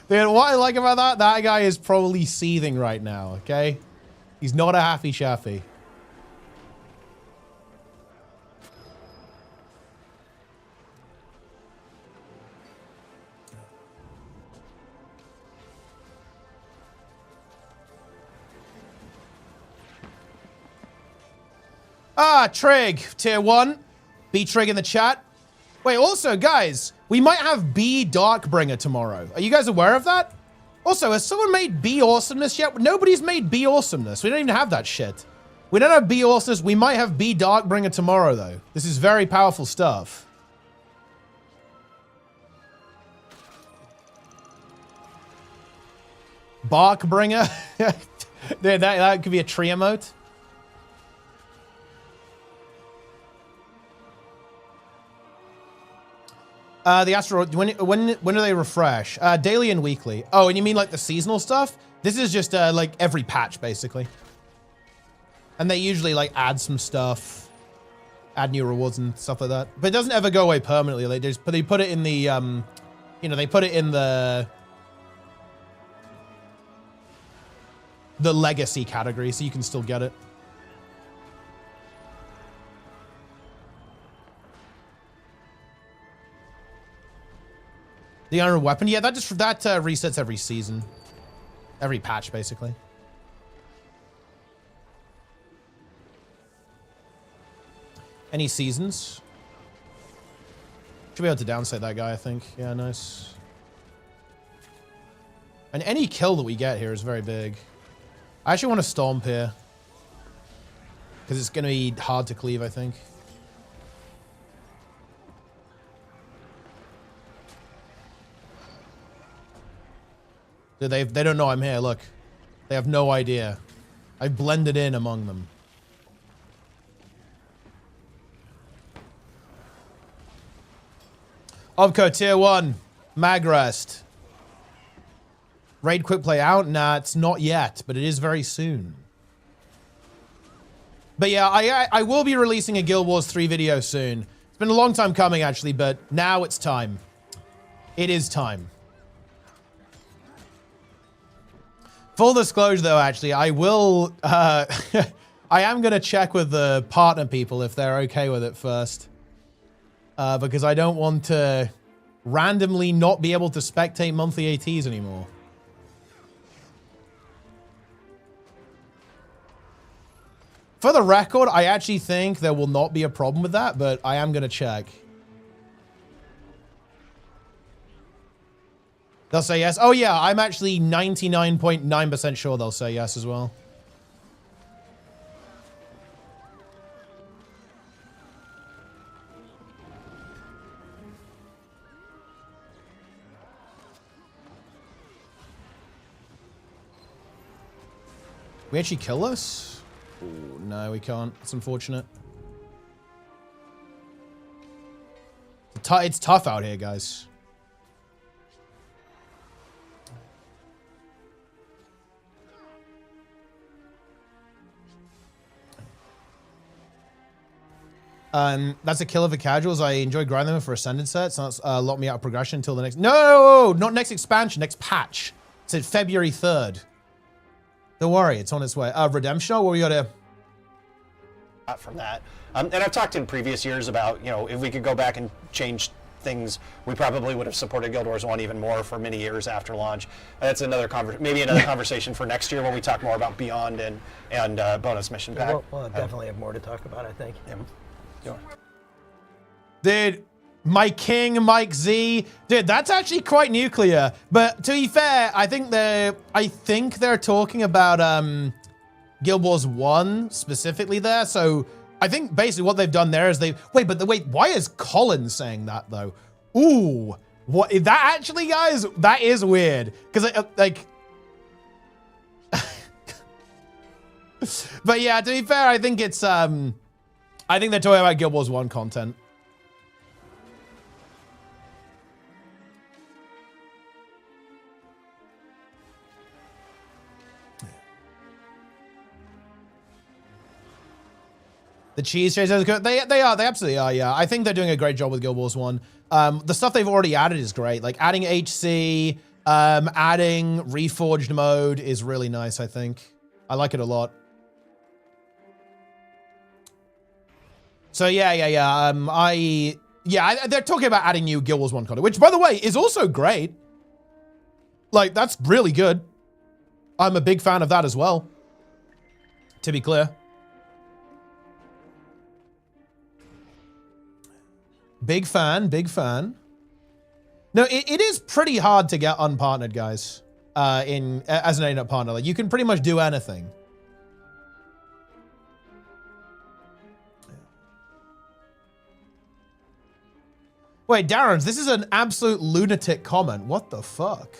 Dude, what I like about that guy is probably seething right now, okay? He's not a happy chappy. Trig, tier 1. B Trig in the chat. Wait, also, guys, we might have B Darkbringer tomorrow. Are you guys aware of that? Also, has someone made B Awesomeness yet? Nobody's made B Awesomeness. We don't even have that shit. We don't have B Awesomeness. We might have B Darkbringer tomorrow, though. This is very powerful stuff. Barkbringer? Dude, that could be a tree emote. The asteroid, when do they refresh? Daily and weekly. Oh, and you mean like the seasonal stuff? This is just like every patch basically. And they usually like add some stuff, add new rewards and stuff like that. But it doesn't ever go away permanently. They put it in the, you know, they put it in the legacy category, so you can still get it. The iron weapon, yeah, that resets every season. Every patch, basically. Any seasons? Should be able to downside that guy, I think. Yeah, nice. And any kill that we get here is very big. I actually want to stomp here. Because it's going to be hard to cleave, I think. Dude, they don't know I'm here, look. They have no idea. I blended in among them. Obco, tier 1. Magrest. Raid quick play out? Nah, it's not yet, but it is very soon. But yeah, I will be releasing a Guild Wars 3 video soon. It's been a long time coming, actually, but now it's time. It is time. Full disclosure, though, actually, I will... I am going to check with the partner people if they're okay with it first. Because I don't want to randomly not be able to spectate monthly ATs anymore. For the record, I actually think there will not be a problem with that, but I am going to check. They'll say yes. Oh, yeah, I'm actually 99.9% sure they'll say yes as well. We actually kill us? Ooh, no, we can't. It's unfortunate. It's tough out here, guys. That's a killer for casuals. I enjoy grinding them for Ascended sets. So that's lock me out of progression until the next... No! Not next expansion, next patch. It's at February 3rd. Don't worry, it's on its way. Redemption, what we got here?
From that. And I've talked in previous years about, you know, if we could go back and change things, we probably would have supported Guild Wars 1 even more for many years after launch. That's another maybe another conversation for next year when we talk more about Beyond and bonus mission pack.
We'll definitely have more to talk about, I think.
Yeah.
Dude, my king, Mike Z. Dude, that's actually quite nuclear. But to be fair, I think they're talking about Guild Wars 1 specifically there. So I think basically what they've done there is wait, why is Colin saying that though? Ooh, what is that actually, guys? That is weird. Because like but yeah, to be fair, I think it's I think they're talking about Guild Wars 1 content. The cheese chasers, they absolutely are, yeah. I think they're doing a great job with Guild Wars 1. The stuff they've already added is great. Like adding HC, adding Reforged mode is really nice, I think. I like it a lot. So yeah. They're talking about adding new Guild Wars 1 content, which by the way is also great. Like that's really good. I'm a big fan of that as well, to be clear. Big fan, big fan. No, it is pretty hard to get unpartnered, guys, as an ArenaNet partner. Like, you can pretty much do anything. Wait, Darren's, this is an absolute lunatic comment. What the fuck?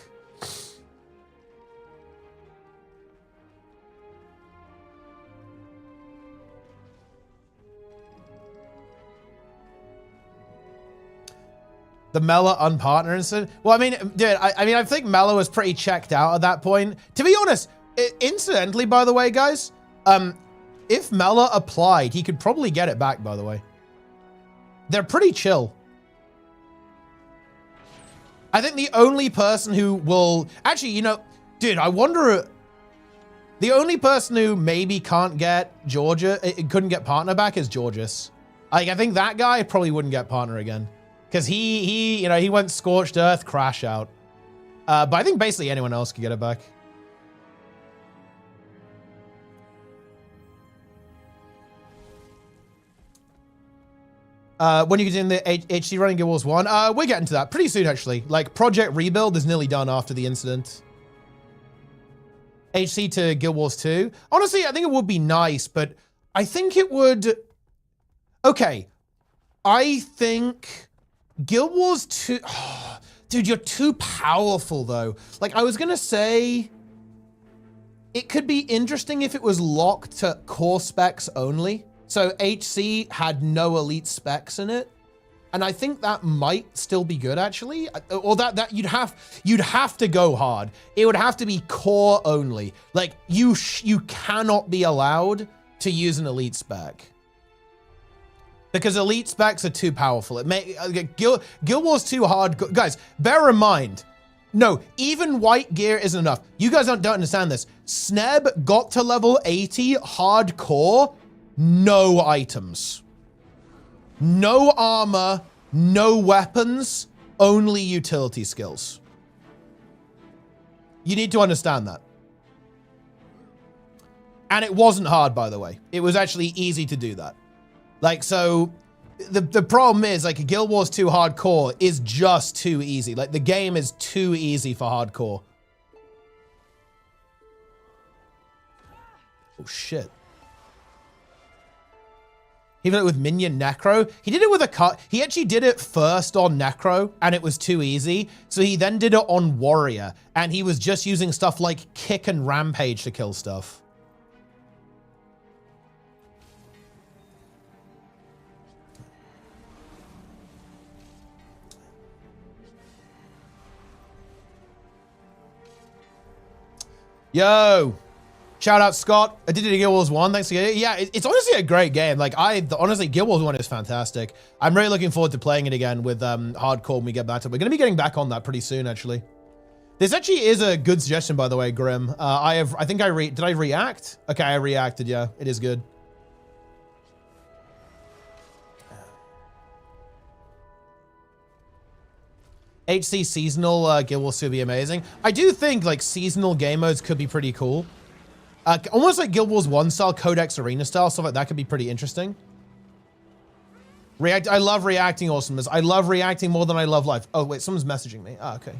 The Mela unpartner incident. Well, I mean, dude, I think Mela was pretty checked out at that point. To be honest, incidentally, by the way, guys, if Mela applied, he could probably get it back, by the way. They're pretty chill. I think the only person who will... Actually, you know, dude, I wonder... The only person who maybe can't get Georgia, couldn't get partner back is Georges. Like, I think that guy probably wouldn't get partner again. Because he went scorched earth, crash out. But I think basically anyone else could get it back. When you get in the HD running Guild Wars 1, we're getting to that pretty soon, actually. Like, Project Rebuild is nearly done after the incident. HC to Guild Wars 2. Honestly, I think it would be nice, but I think it would... Okay. I think Guild Wars 2... Oh, dude, you're too powerful, though. Like, I was going to say... It could be interesting if it was locked to core specs only. So HC had no elite specs in it. And I think that might still be good, actually. Or that you'd have to go hard. It would have to be core only. Like, you cannot be allowed to use an elite spec. Because elite specs are too powerful. It may Guild Wars 2 hard. Guys, bear in mind, no, even white gear isn't enough. You guys don't understand this. Sneb got to level 80 hardcore, no items. No armor, no weapons, only utility skills. You need to understand that. And it wasn't hard, by the way. It was actually easy to do that. Like, so the problem is, like, Guild Wars 2 hardcore is just too easy. Like, the game is too easy for hardcore. Oh, shit. He did it with Minion Necro. He did it with a cut. He actually did it first on Necro, and it was too easy. So he then did it on Warrior, and he was just using stuff like Kick and Rampage to kill stuff. Yo, shout out Scott. I did it in Guild Wars 1. Thanks again. Yeah, it's honestly a great game. Like, honestly, Guild Wars 1 is fantastic. I'm really looking forward to playing it again with hardcore when we get back to it. We're going to be getting back on that pretty soon, actually. This actually is a good suggestion, by the way, Grim. did I react? Okay, I reacted. Yeah, it is good. HC seasonal Guild Wars 2 would be amazing. I do think like seasonal game modes could be pretty cool. Almost like Guild Wars 1 style, Codex Arena style, stuff like that could be pretty interesting. I love reacting awesomeness. I love reacting more than I love live. Oh, wait, someone's messaging me. Ah, okay.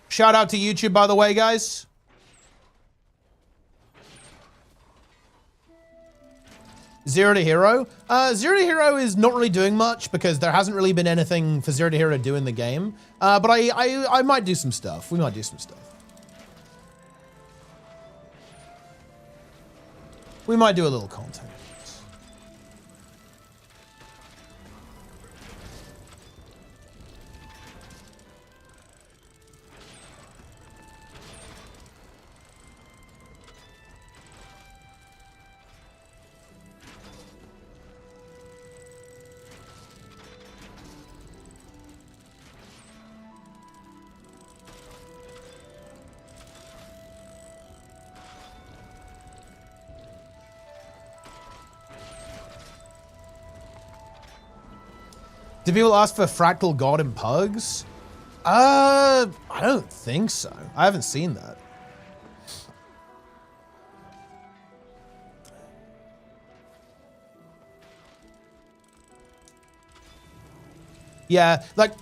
Shout out to YouTube, by the way, guys. Zero to Hero. Zero to Hero is not really doing much because there hasn't really been anything for Zero to Hero to do in the game. But I might do some stuff. We might do some stuff. We might do a little content. Do people ask for Fractal God and Pugs? I don't think so. I haven't seen that. Yeah, like,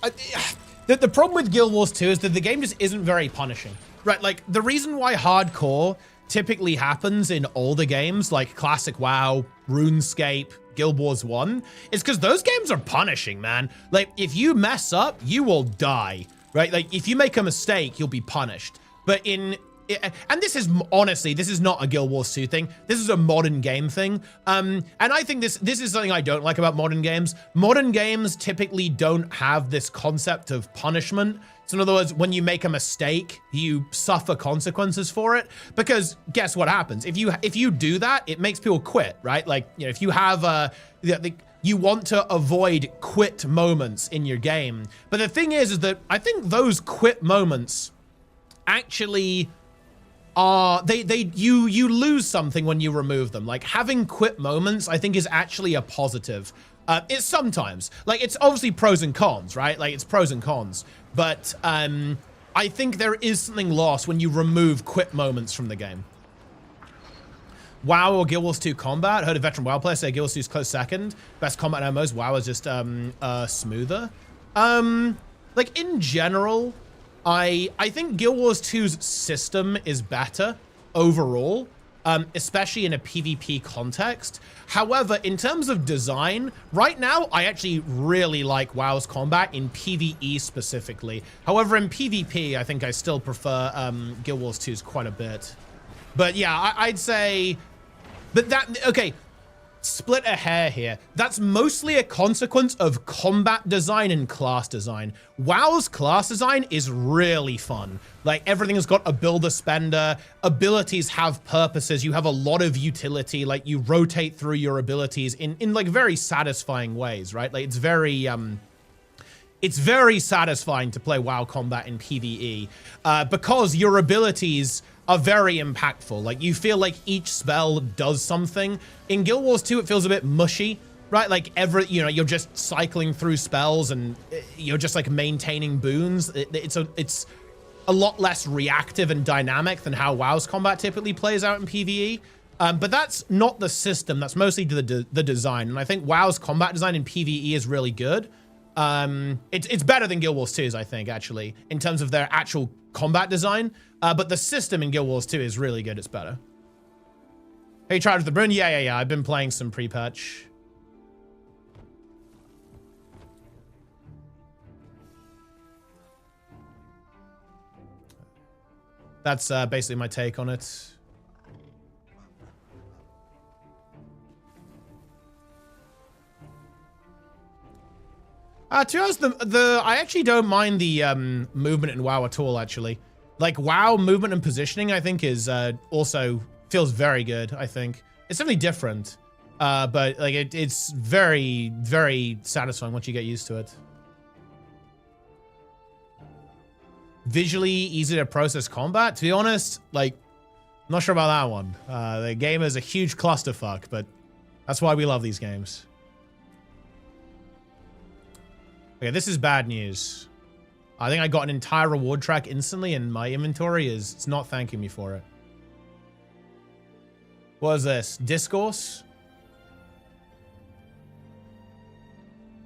the problem with Guild Wars 2 is that the game just isn't very punishing. Right, like, the reason why hardcore typically happens in older games like Classic WoW, RuneScape, Guild Wars 1 is because those games are punishing, man. Like, if you mess up, you will die, right? Like, if you make a mistake, you'll be punished. But and this is, honestly, this is not a Guild Wars 2 thing. This is a modern game thing. And I think this is something I don't like about modern games. Modern games typically don't have this concept of punishment. So in other words, when you make a mistake, you suffer consequences for it. Because guess what happens? If you do that, it makes people quit, right? Like, you know, if you have you want to avoid quit moments in your game. But the thing is that I think those quit moments actually are you lose something when you remove them. Like, having quit moments, I think, is actually a positive. It's sometimes, like, it's obviously pros and cons, right? Like, it's pros and cons. But I think there is something lost when you remove quit moments from the game. WoW or Guild Wars 2 combat. Heard a veteran WoW player say Guild Wars 2 is close second. Best combat MMOs. WoW is just smoother. Like in general, I think Guild Wars 2's system is better overall, especially in a PvP context. However, in terms of design, right now, I actually really like WoW's combat in PvE specifically. However, in PvP, I think I still prefer Guild Wars 2's quite a bit. But yeah, I'd say, but that, okay, split a hair here. That's mostly a consequence of combat design and class design. WoW's class design is really fun. Like everything has got a builder spender, abilities have purposes, you have a lot of utility, like you rotate through your abilities in like very satisfying ways, right? Like it's very satisfying to play WoW combat in PvE because your abilities are very impactful. Like you feel like each spell does something. In Guild Wars 2, it feels a bit mushy, right? Like you're just cycling through spells and you're just like maintaining boons. It's a lot less reactive and dynamic than how WoW's combat typically plays out in PvE. But that's not the system. That's mostly the design. And I think WoW's combat design in PvE is really good. It's better than Guild Wars 2's, I think, actually, in terms of their actual combat design. But the system in Guild Wars 2 is really good. It's better. Hey, tried with the Brune? Yeah. I've been playing some pre-patch. That's basically my take on it. To be honest, I actually don't mind the movement in WoW at all, actually. Like, WoW movement and positioning, I think, is also feels very good, I think. It's definitely different, but like it's very, very satisfying once you get used to it. Visually easy to process combat. To be honest, like, I'm not sure about that one. The game is a huge clusterfuck, but that's why we love these games. Okay, this is bad news. I think I got an entire reward track instantly and my inventory it's not thanking me for it. What is this? Discourse?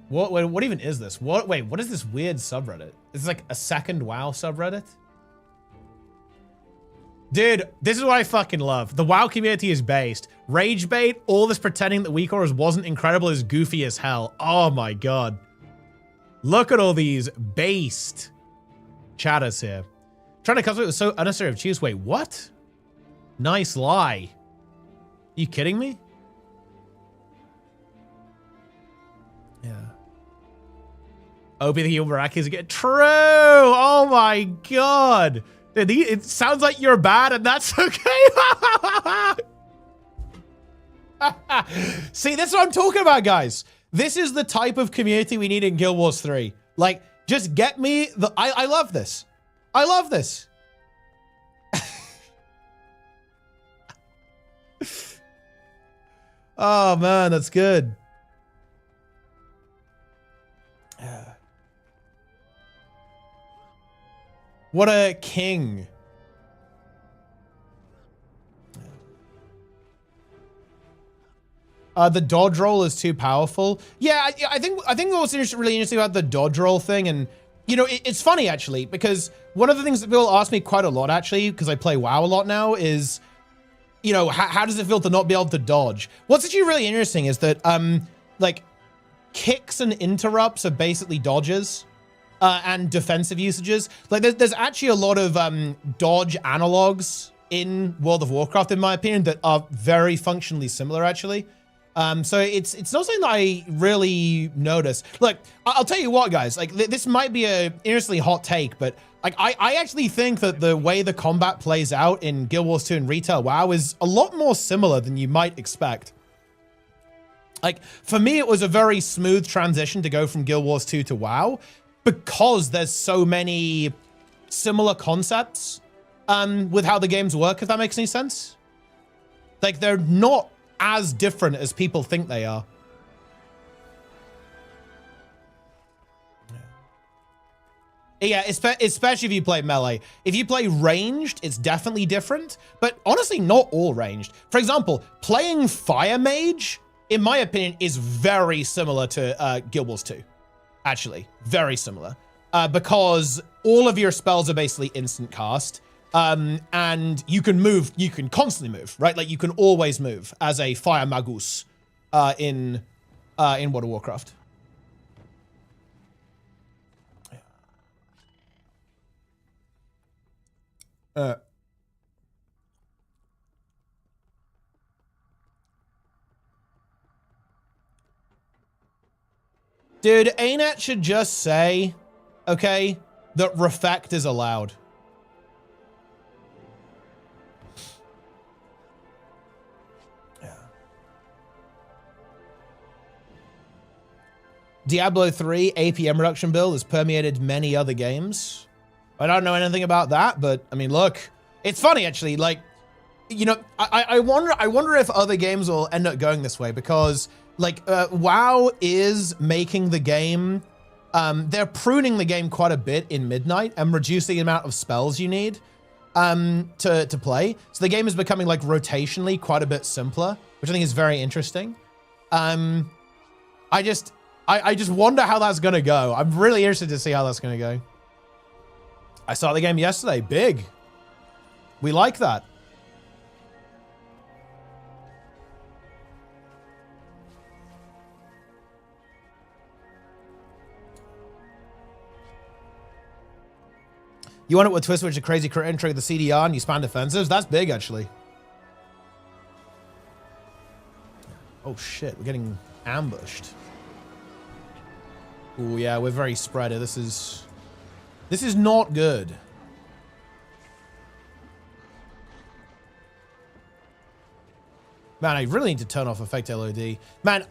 What even is this? Wait, what is this weird subreddit? This is like a second WoW subreddit? Dude, this is what I fucking love. The WoW community is based. Rage bait, all this pretending that WeakAuras wasn't incredible is goofy as hell. Oh my god. Look at all these based chatters here. Trying to cover it was so unnecessary of choose. Wait, what? Nice lie. Are you kidding me? Yeah. Opie the Uberaki is again. True! Oh my god! Dude, it sounds like you're bad and that's okay. See, that's what I'm talking about, guys. This is the type of community we need in Guild Wars 3. Like, just get me the... I love this. I love this. Oh, man, that's good. What a king. The dodge roll is too powerful. Yeah, I think what's really interesting about the dodge roll thing, and you know, it's funny actually, because one of the things that people ask me quite a lot actually, because I play WoW a lot now, is, you know, how does it feel to not be able to dodge? What's actually really interesting is that like kicks and interrupts are basically dodges and defensive usages. Like there's actually a lot of dodge analogs in World of Warcraft, in my opinion, that are very functionally similar actually. So it's not something that I really notice. Look, I'll tell you what, guys, like this might be a interestingly hot take, but like I actually think that the way the combat plays out in Guild Wars 2 and Retail WoW is a lot more similar than you might expect. Like for me, it was a very smooth transition to go from Guild Wars 2 to WoW because there's so many similar concepts with how the games work, if that makes any sense. Like they're not as different as people think they are. Yeah, especially if you play melee. If you play ranged, it's definitely different, but honestly, not all ranged. For example, playing Fire Mage, in my opinion, is very similar to Guild Wars 2. Actually, very similar. Because all of your spells are basically instant cast, and you can move, you can constantly move, right? Like, you can always move as a Fire Magus in World of Warcraft. Dude, ArenaNet should just say, okay, that Refect is allowed. Yeah. Diablo 3 APM reduction build has permeated many other games. I don't know anything about that, but I mean, look, it's funny actually. Like, you know, I wonder if other games will end up going this way because, like, WoW is making the game. They're pruning the game quite a bit in Midnight and reducing the amount of spells you need to play. So the game is becoming like rotationally quite a bit simpler, which I think is very interesting. I just wonder how that's gonna go. I'm really interested to see how that's gonna go. I saw the game yesterday. Big. We like that. You want it with Twist, which is a crazy crit and trigger the CDR and you span defensives? That's big, actually. Oh, shit. We're getting ambushed. Oh, yeah. We're very spreader. This is not good. Man, I really need to turn off effect LOD. Man,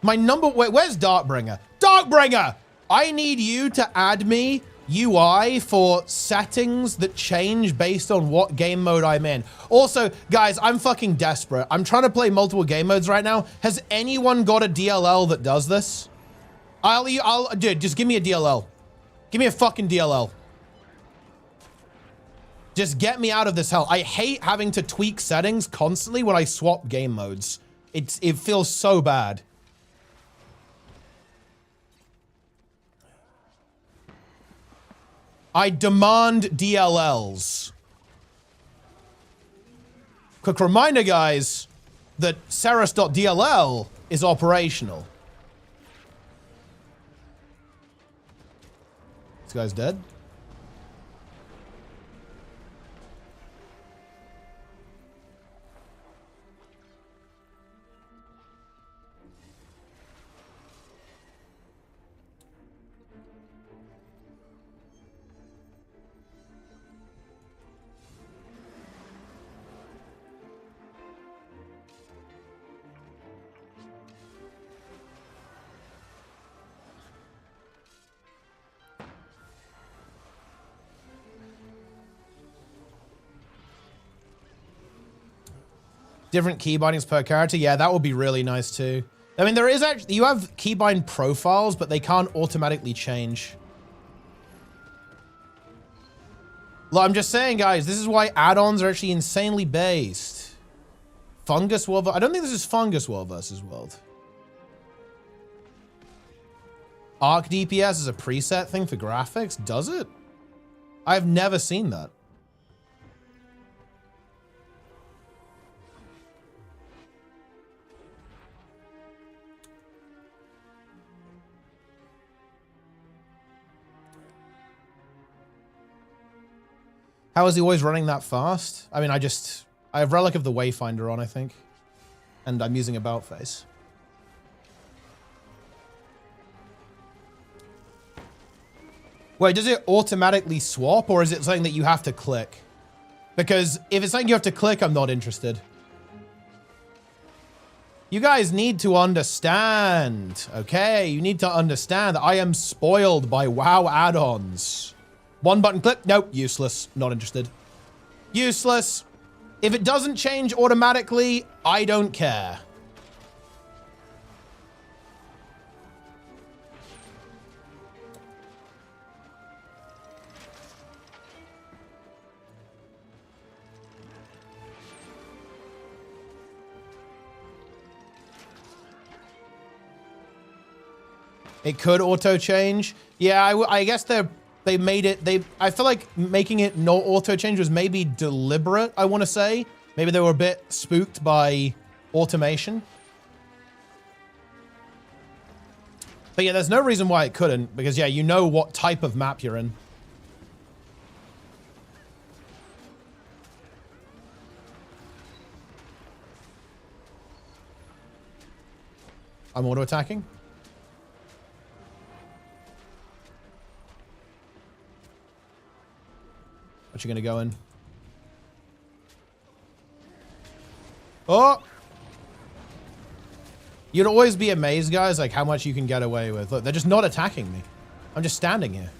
where's Darkbringer? Darkbringer! I need you to add me UI for settings that change based on what game mode I'm in. Also, guys, I'm fucking desperate. I'm trying to play multiple game modes right now. Has anyone got a DLL that does this? Dude, just give me a DLL. Give me a fucking DLL. Just get me out of this hell. I hate having to tweak settings constantly when I swap game modes. It feels so bad. I demand DLLs. Quick reminder, guys, that Ceres.dll is operational. This guy's dead. Different key bindings per character. Yeah, that would be really nice too. I mean, there is actually, you have keybind profiles, but they can't automatically change. Look, I'm just saying, guys, this is why add-ons are actually insanely based. Fungus World. I don't think this is Fungus World versus World. Arc DPS is a preset thing for graphics. Does it? I've never seen that. How is he always running that fast? I mean, I have Relic of the Wayfinder on, I think. And I'm using About Face. Wait, does it automatically swap or is it something that you have to click? Because if it's something you have to click, I'm not interested. You guys need to understand, okay? You need to understand that I am spoiled by WoW add-ons. One button click, nope, useless, not interested. Useless. If it doesn't change automatically, I don't care. It could auto change. Yeah, I guess they made it. I feel like making it no auto change was maybe deliberate. I want to say maybe they were a bit spooked by automation. But yeah, there's no reason why it couldn't, because yeah, you know what type of map you're in. I'm auto attacking. What you gonna go in? Oh! You'd always be amazed, guys, like how much you can get away with. Look, they're just not attacking me. I'm just standing here.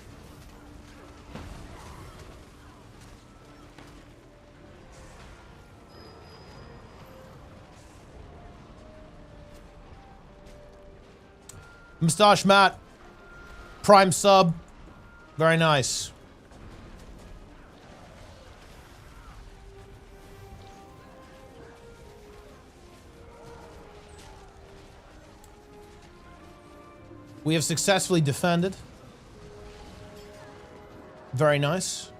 Mustache Matt. Prime sub. Very nice. We have successfully defended. Very nice.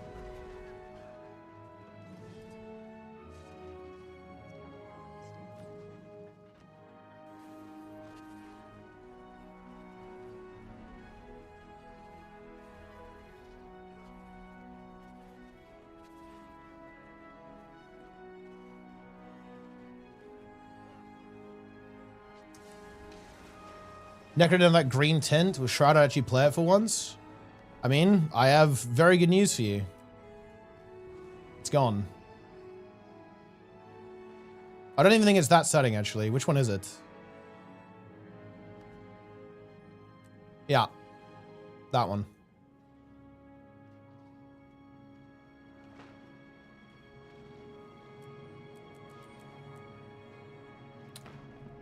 Necro did that green tint. Was Shroud actually play it for once? I mean, I have very good news for you. It's gone. I don't even think it's that setting, actually. Which one is it? Yeah. That one.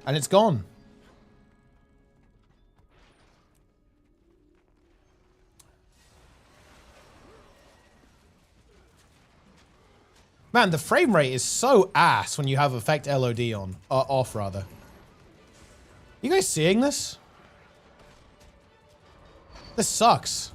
And it's gone. Man, the frame rate is so ass when you have effect LOD on. Off, rather. You guys seeing this? This sucks.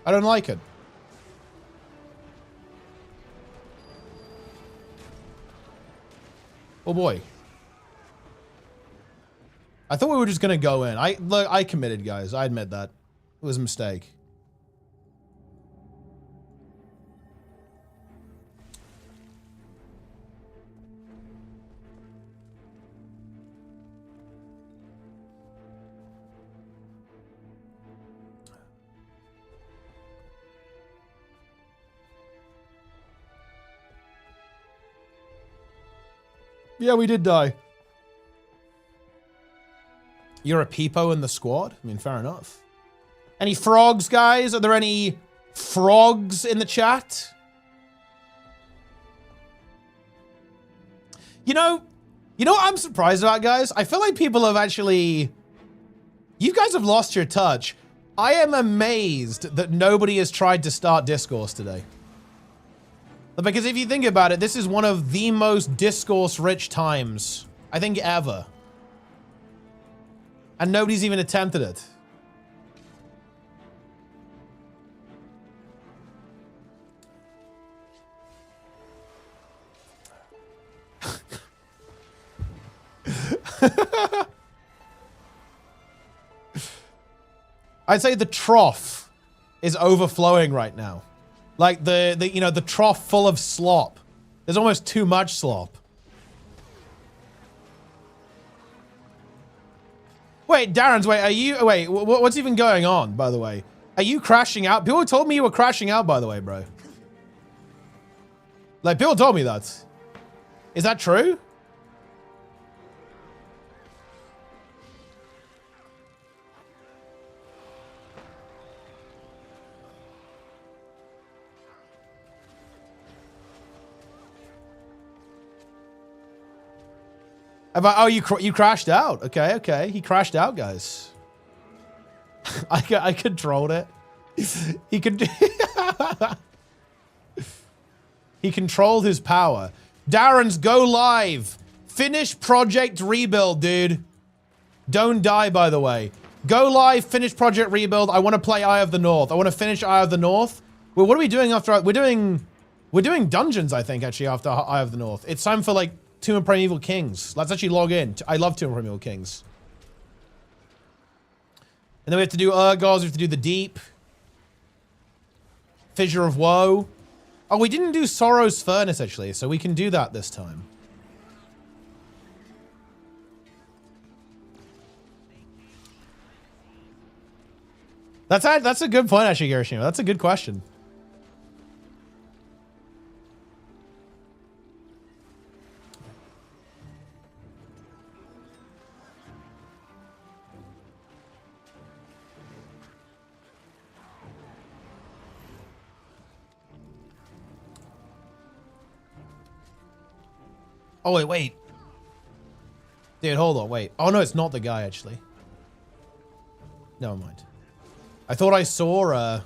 I don't like it. Oh boy. I thought we were just gonna go in. I committed, guys. I admit that. It was a mistake. Yeah, we did die. You're a peepo in the squad? I mean, fair enough. Any frogs, guys? Are there any frogs in the chat? You know what I'm surprised about, guys? I feel like people have actually... You guys have lost your touch. I am amazed that nobody has tried to start discourse today. Because if you think about it, this is one of the most discourse-rich times, I think, ever. And nobody's even attempted it. I'd say the trough is overflowing right now. Like the trough full of slop. There's almost too much slop. Wait, Darren's, what's even going on, by the way? Are you crashing out? People told me you were crashing out, by the way, bro. Like, people told me that. Is that true? Oh, you crashed out. Okay, okay. He crashed out, guys. I controlled it. He could. He controlled his power. Darren's go live. Finish project rebuild, dude. Don't die, by the way. Go live, finish project rebuild. I want to play Eye of the North. I want to finish Eye of the North. Well, what are we doing after? We're doing dungeons, I think, actually, after Eye of the North. It's time for, like, Tomb of Primeval Kings. Let's actually log in. I love Tomb of Primeval Kings. And then we have to do Urgos. We have to do the Deep. Fissure of Woe. Oh, we didn't do Sorrow's Furnace, actually, so we can do that this time. That's a good point, actually, Hiroshima. That's a good question. Oh, wait. Dude, hold on, wait. Oh, no, it's not the guy, actually. Never mind. I thought I saw a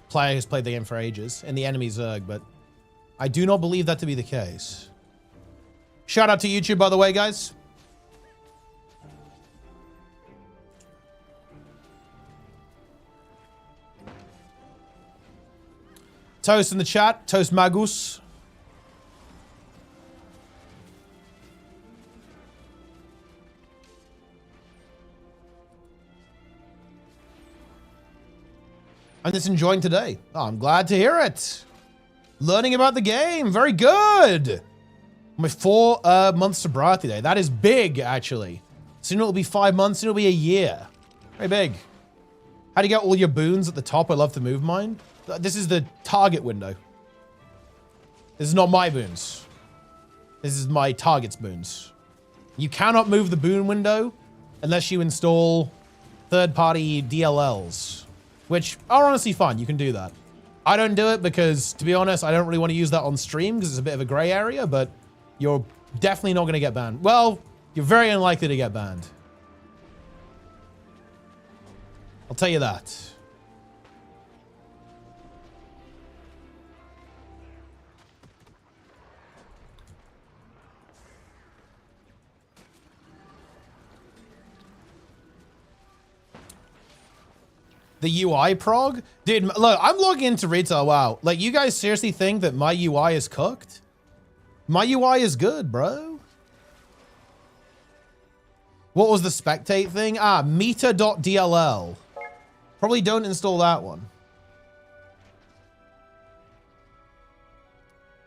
player who's played the game for ages in the enemy Zerg, but I do not believe that to be the case. Shout out to YouTube, by the way, guys. Toast in the chat. Toast Magus. I'm just enjoying today. Oh, I'm glad to hear it. Learning about the game. Very good. My 4 month sobriety day. That is big, actually. Soon it'll be 5 months. Soon it'll be a year. Very big. How do you get all your boons at the top? I love to move mine. This is the target window. This is not my boons. This is my target's boons. You cannot move the boon window unless you install third-party DLLs. Which are honestly fun. You can do that. I don't do it because, to be honest, I don't really want to use that on stream because it's a bit of a gray area, but you're definitely not going to get banned. Well, you're very unlikely to get banned. I'll tell you that. The UI prog? Dude, look, I'm logging into retail. Wow. Like, you guys seriously think that my UI is cooked? My UI is good, bro. What was the spectate thing? Ah, meta.dll. Probably don't install that one.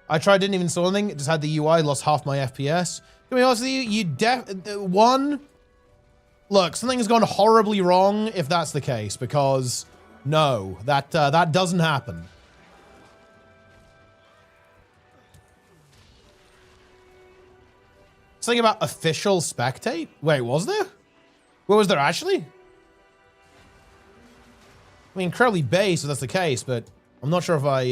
I tried, didn't even install anything. It just had the UI, lost half my FPS. To be honest with you, look, something has gone horribly wrong if that's the case, because no, that doesn't happen. Something about official spectate? Wait, was there? What was there actually? I mean, incredibly base if that's the case, but I'm not sure if I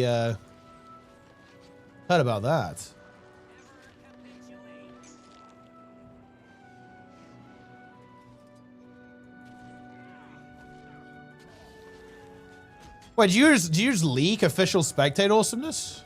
heard about that. Wait, do you just leak official spectate awesomeness?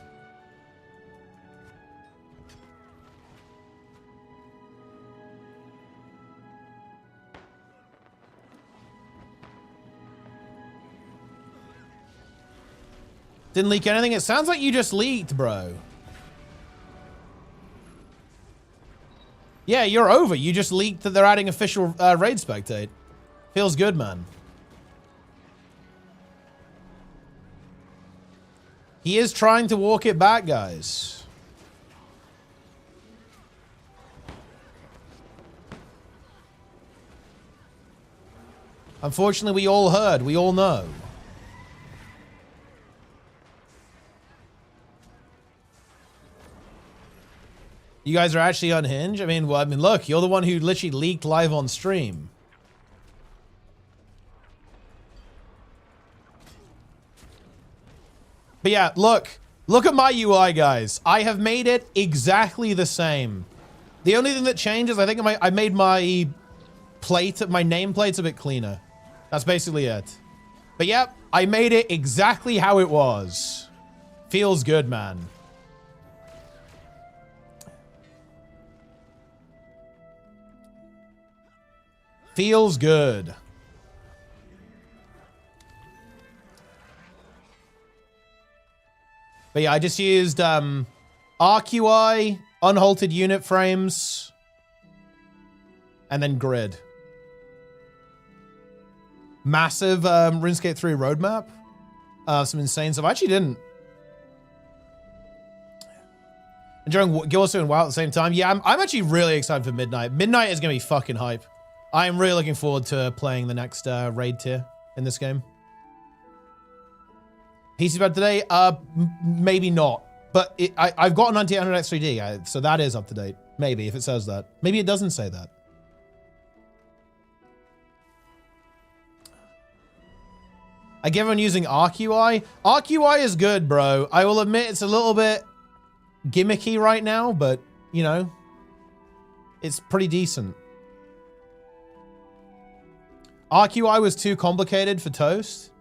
Didn't leak anything? It sounds like you just leaked, bro. Yeah, you're over. You just leaked that they're adding official raid spectate. Feels good, man. He is trying to walk it back, guys. Unfortunately, we all heard. We all know. You guys are actually unhinged? I mean, look, you're the one who literally leaked live on stream. But yeah, look at my UI, guys. I have made it exactly the same The only thing that changes, I think I made my nameplates a bit cleaner. That's basically it. But yep, I made it exactly how it was. Feels good, man. Feels good. But yeah, I just used RQI, unhalted unit frames, and then grid. Massive RuneScape 3 roadmap. Some insane stuff. I actually didn't. Enjoying Guild2 and WoW at the same time. Yeah, I'm actually really excited for Midnight. Midnight is going to be fucking hype. I am really looking forward to playing the next raid tier in this game. PC bad today? Maybe not. But I've got a 9800X 3D, so that is up to date. Maybe, if it says that. Maybe it doesn't say that. I give on using RQI. RQI is good, bro. I will admit it's a little bit gimmicky right now, but, you know, it's pretty decent. RQI was too complicated for Toast.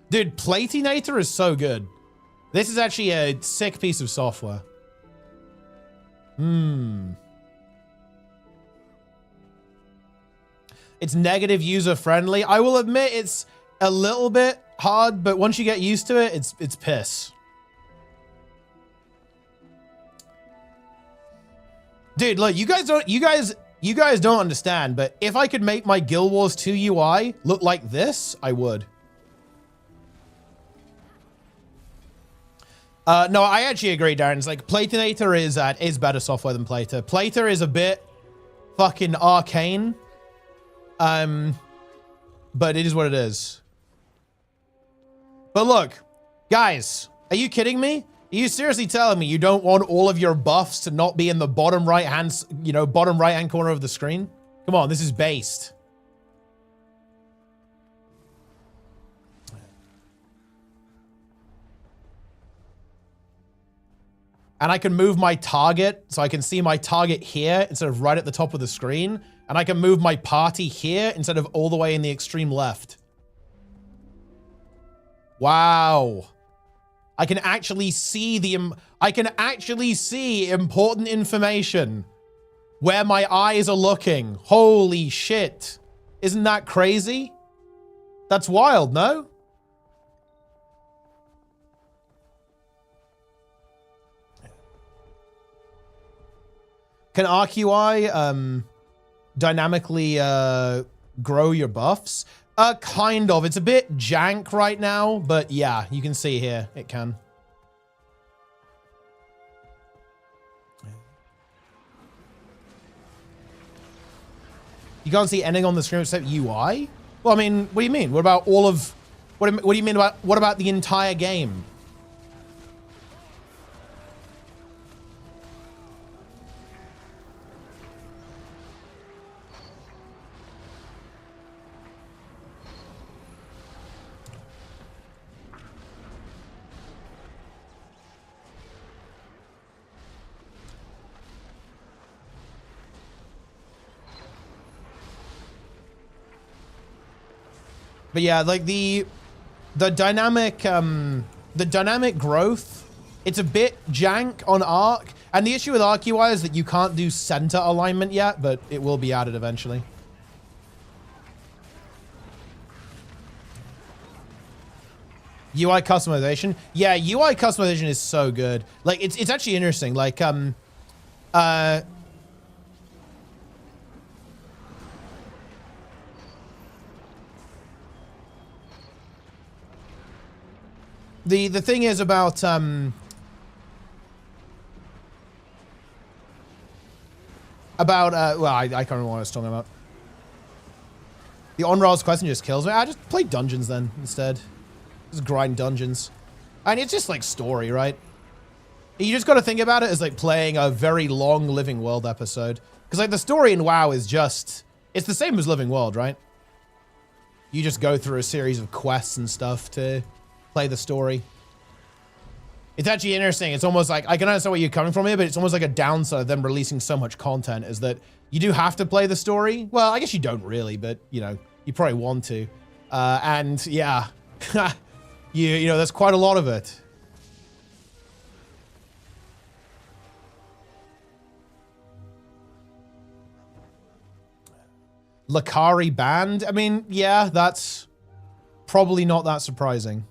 Dude, Platinator is so good. This is actually a sick piece of software. It's negative user friendly. I will admit it's a little bit hard, but once you get used to it, it's piss. Dude, look, you guys don't understand, but if I could make my Guild Wars 2 UI look like this, I would. No, I actually agree, Darren. It's like Platinator is better software than Plater. Plater is a bit fucking arcane. But it is what it is. But look, guys, are you kidding me? Are you seriously telling me you don't want all of your buffs to not be in the bottom right-hand corner of the screen? Come on, this is based. And I can move my target, so I can see my target here instead of right at the top of the screen. And I can move my party here instead of all the way in the extreme left. Wow. I can actually see important information where my eyes are looking. Holy shit. Isn't that crazy? That's wild, no? Can RQI dynamically grow your buffs? Kind of. It's a bit jank right now, but yeah, you can see here it can. You can't see anything on the screen except UI? Well, I mean, what do you mean? What about all of... What do you mean about... What about the entire game? But yeah, like the dynamic growth, it's a bit jank on Arc. And the issue with RQI is that you can't do center alignment yet, but it will be added eventually. UI customization. Yeah, UI customization is so good. Like it's actually interesting. Like The thing is about well, I can't remember what I was talking about. The on-rails question just kills me. I just play dungeons then instead. Just grind dungeons. And it's just like story, right? You just got to think about it as like playing a very long Living World episode. Because like the story in WoW is just, it's the same as Living World, right? You just go through a series of quests and stuff to play the story. It's actually interesting. It's almost like, I can understand where you're coming from here, but it's almost like a downside of them releasing so much content is that you do have to play the story. Well, I guess you don't really, but you know, you probably want to. And yeah, you know, there's quite a lot of it. Lakari banned. I mean, yeah, that's probably not that surprising.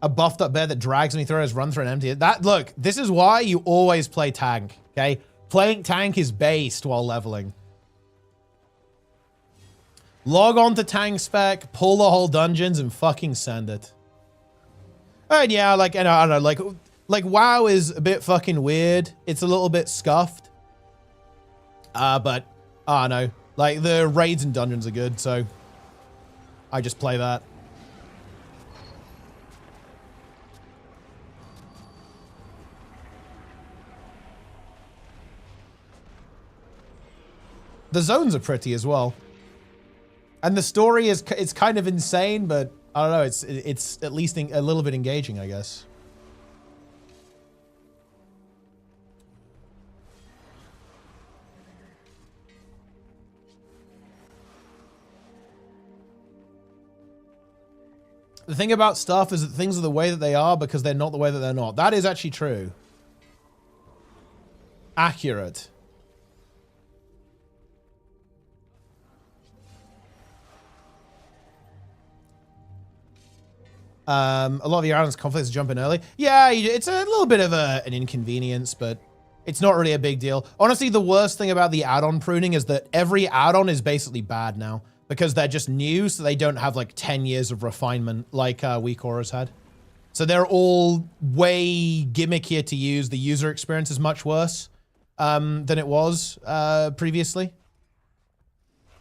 A buffed up bear that drags me through his run through an empty. Look, this is why you always play tank, okay? Playing tank is based while leveling. Log on to tank spec, pull the whole dungeons, and fucking send it. And yeah, like, I don't know, like WoW is a bit fucking weird. It's a little bit scuffed. But, I don't know. Like, the raids and dungeons are good, so I just play that. The zones are pretty as well. And the story is, it's kind of insane, but I don't know, it's at least a little bit engaging, I guess. The thing about stuff is that things are the way that they are because they're not the way that they're not. That is actually true. Accurate. A lot of your Ireland's conflicts jump in early. Yeah, it's a little bit of an inconvenience, but it's not really a big deal. Honestly, the worst thing about the add-on pruning is that every add-on is basically bad now because they're just new, so they don't have like 10 years of refinement like Weak Aura's had. So they're all way gimmickier to use. The user experience is much worse than it was previously.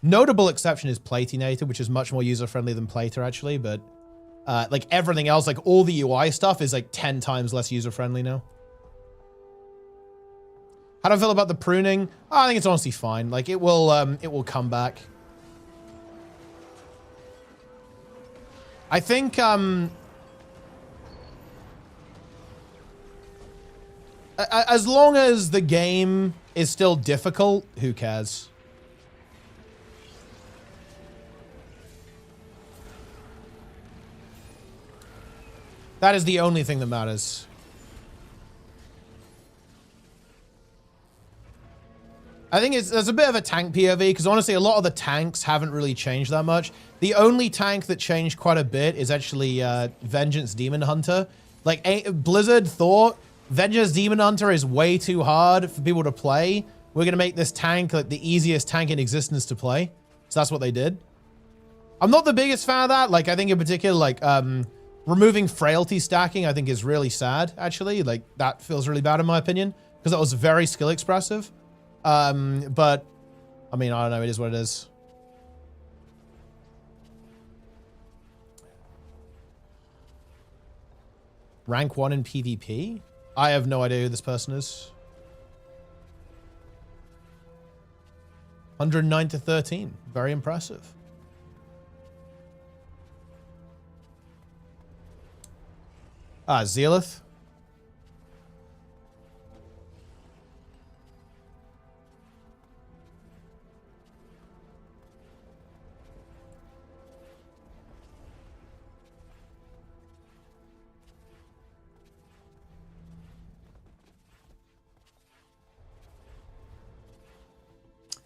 Notable exception is Platinator, which is much more user-friendly than Plater, actually, but like everything else, like all the UI stuff is like 10 times less user-friendly now. How do I feel about the pruning? Oh, I think it's honestly fine. Like it will come back. I think as long as the game is still difficult, who cares? That is the only thing that matters. I think there's a bit of a tank POV because honestly, a lot of the tanks haven't really changed that much. The only tank that changed quite a bit is actually Vengeance Demon Hunter. Like Blizzard thought Vengeance Demon Hunter is way too hard for people to play. We're gonna make this tank like the easiest tank in existence to play. So that's what they did. I'm not the biggest fan of that. Like I think in particular, like removing frailty stacking, I think is really sad, actually. Like, that feels really bad in my opinion, because that was very skill expressive. But, I mean, I don't know, it is what it is. Rank 1 in PvP? I have no idea who this person is. 109 to 13. Very impressive. Zealoth.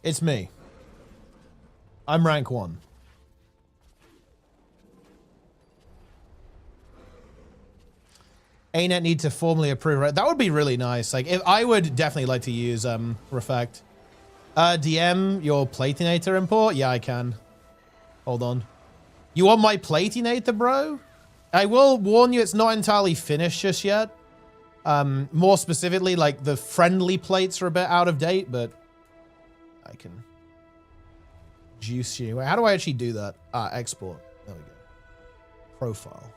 It's me. I'm rank 1. ArenaNet need to formally approve, right? That would be really nice. Like, if I would definitely like to use Reflect. DM your Platinator import? Yeah, I can. Hold on. You want my Platinator, bro? I will warn you, it's not entirely finished just yet. More specifically, like, the friendly plates are a bit out of date, but I can juice you. Wait, how do I actually do that? Export. There we go. Profile.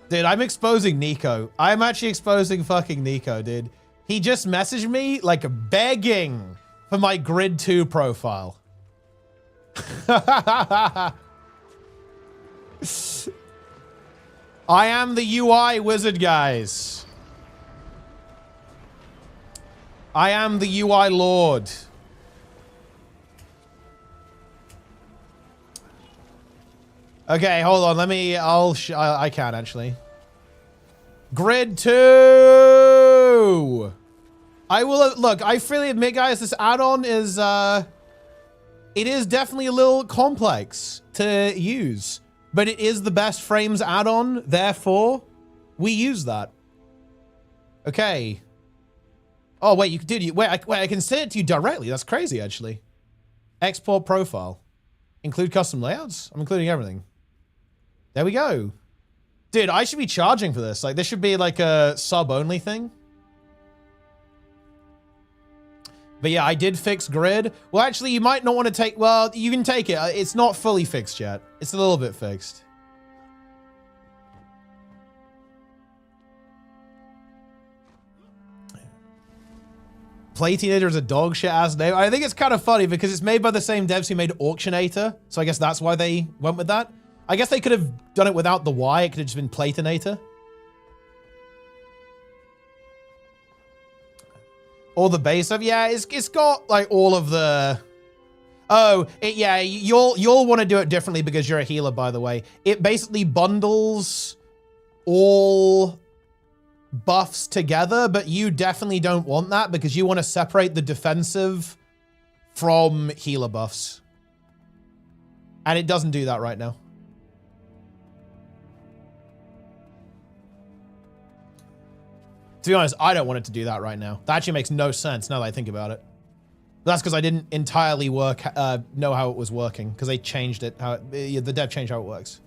Dude, I'm exposing Nico. I'm actually exposing fucking Nico, dude. He just messaged me like begging for my Grid 2 profile. I am the UI wizard, guys. I am the UI lord. Okay, hold on. Let me. I can actually. Grid 2. I will look. I freely admit, guys, this add-on is it is definitely a little complex to use, but it is the best frames add-on. Therefore, we use that. Okay. Oh wait, wait. I can send it to you directly. That's crazy, actually. Export profile. Include custom layouts. I'm including everything. There we go. Dude, I should be charging for this. Like, this should be like a sub-only thing. But yeah, I did fix grid. Well, actually, you might not want to take... Well, you can take it. It's not fully fixed yet. It's a little bit fixed. Playtinator is a dog shit ass name. I think it's kind of funny because it's made by the same devs who made Auctionator. So I guess that's why they went with that. I guess they could have done it without the Y. It could have just been Playtinator. All the base stuff. Yeah, it's got like all of the... Oh, yeah, you'll want to do it differently because you're a healer, by the way. It basically bundles all buffs together, but you definitely don't want that because you want to separate the defensive from healer buffs. And it doesn't do that right now. To be honest, I don't want it to do that right now. That actually makes no sense now that I think about it. But that's because I didn't entirely know how it was working because they changed it. The dev changed how it works.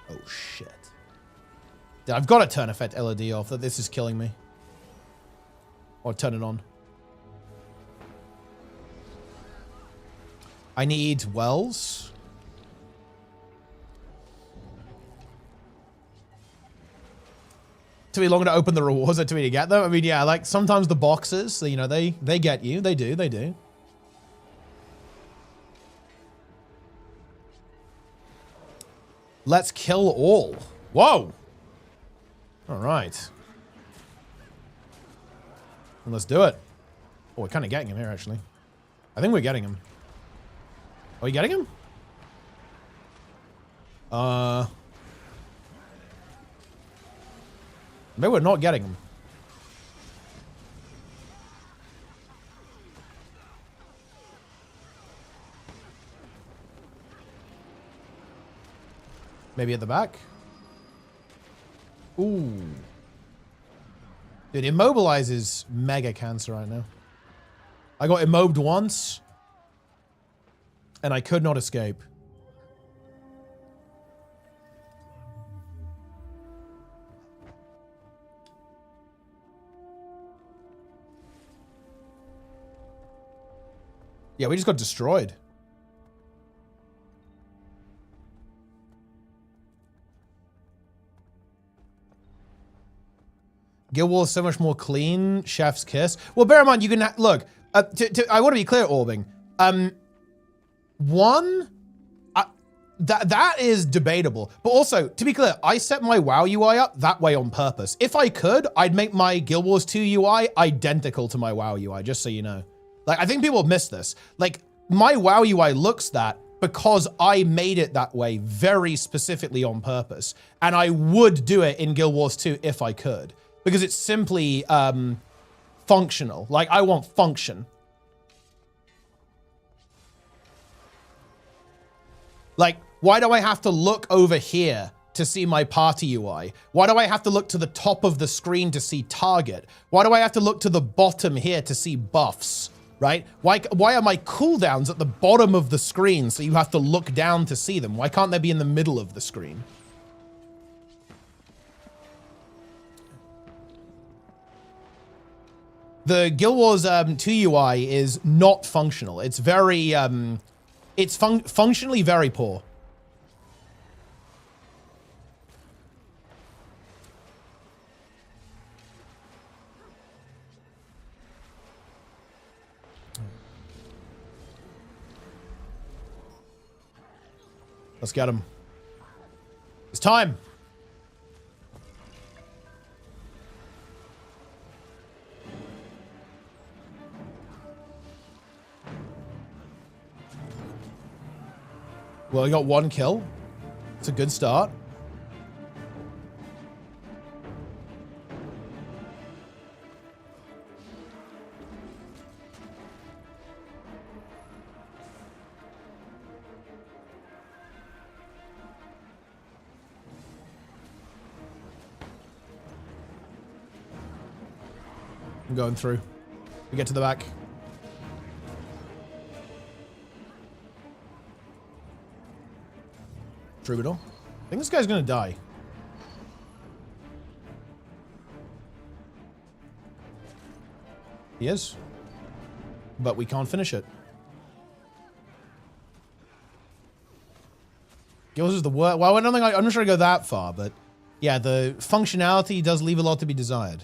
Oh shit! Dude, I've got to turn effect LED off. That this is killing me. Or turn it on. I need wells. Took me longer to open the rewards than to me to get them. I mean, yeah, like sometimes the boxes, you know, they get you. They do. Let's kill all. Whoa. All right. And let's do it. Oh, we're kind of getting him here, actually. I think we're getting him. Are you getting him? Maybe we're not getting him. Maybe at the back? Ooh. Dude, Immobilize is mega cancer right now. I got immobed once. And I could not escape. Yeah, we just got destroyed. Guild Wall is so much more clean. Chef's kiss. Well, bear in mind, you can look. I want to be clear, Orbing. That is debatable. But also, to be clear, I set my WoW UI up that way on purpose. If I could, I'd make my Guild Wars 2 UI identical to my WoW UI, just so you know. Like, I think people miss this. Like, my WoW UI looks that because I made it that way very specifically on purpose. And I would do it in Guild Wars 2 if I could. Because it's simply functional. Like, I want function. Like, why do I have to look over here to see my party UI? Why do I have to look to the top of the screen to see target? Why do I have to look to the bottom here to see buffs, right? Why are my cooldowns at the bottom of the screen so you have to look down to see them? Why can't they be in the middle of the screen? The Guild Wars 2 UI is not functional. It's very, it's functionally very poor. Let's get him. It's time. Well, he got 1 kill. It's a good start. I'm going through. We get to the back. Troubadour. I think this guy's gonna die. He is. But we can't finish it. Gills is the worst. Well, I don't think I'm not sure I go that far, but yeah, the functionality does leave a lot to be desired.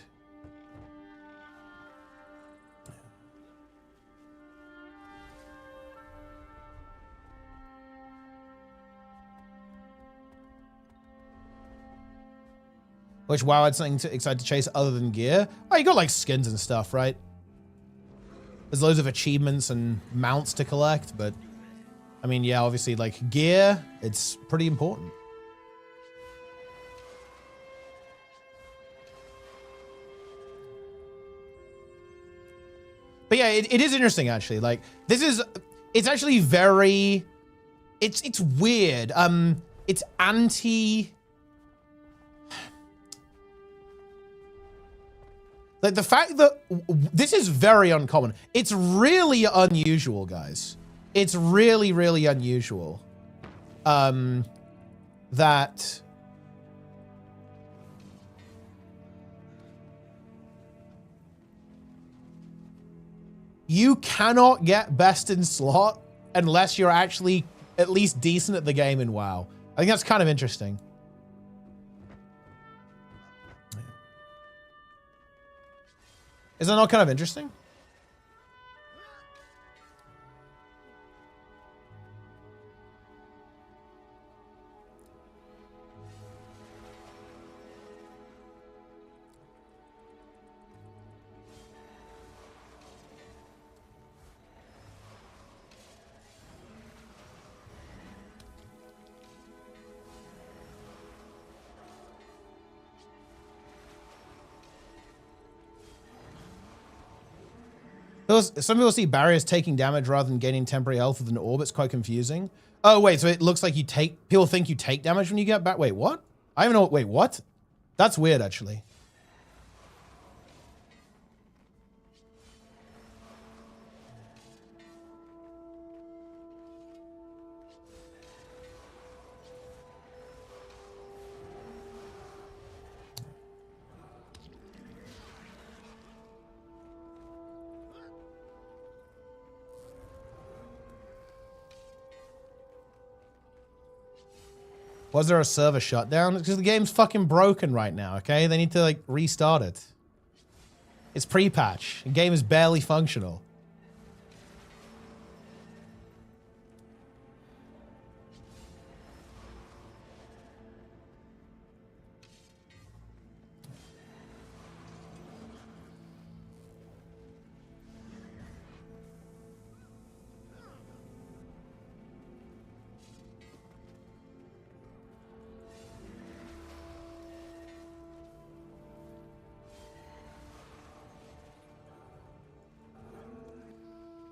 Which, wow, it's something excited to chase other than gear. Oh, you got like skins and stuff, right? There's loads of achievements and mounts to collect, but I mean, yeah, obviously like gear, it's pretty important. But yeah, it is interesting actually. Like this is, it's actually very, it's weird. It's anti, like the fact that this is very uncommon. It's really unusual, guys. It's really, really unusual. That you cannot get best in slot unless you're actually at least decent at the game in WoW. I think that's kind of interesting. Is that not kind of interesting? Some people see barriers taking damage rather than gaining temporary health with an orb. It's quite confusing. Oh, wait, so it looks like you take... People think you take damage when you get back. Wait, what? I don't even know. Wait, what? That's weird, actually. Was there a server shutdown? Because the game's fucking broken right now, okay? They need to, like, restart it. It's pre-patch. The game is barely functional.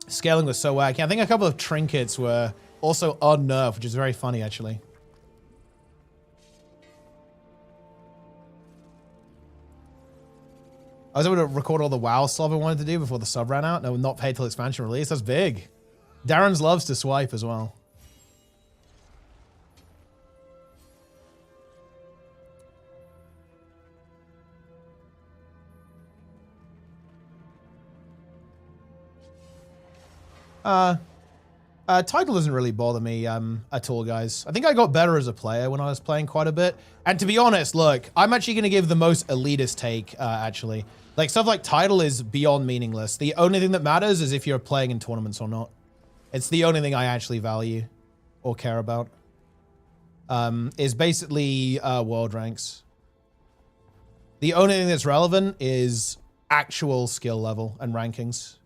Scaling was so wacky. I think a couple of trinkets were also unnerfed, which is very funny, actually. I was able to record all the WoW stuff I wanted to do before the sub ran out. No, not paid till expansion release. That's big. Darren's loves to swipe as well. Title doesn't really bother me at all, guys. I think I got better as a player when I was playing quite a bit. And to be honest, look, I'm actually going to give the most elitist take, actually. Like, stuff like title is beyond meaningless. The only thing that matters is if you're playing in tournaments or not. It's the only thing I actually value or care about. Is basically world ranks. The only thing that's relevant is actual skill level and rankings.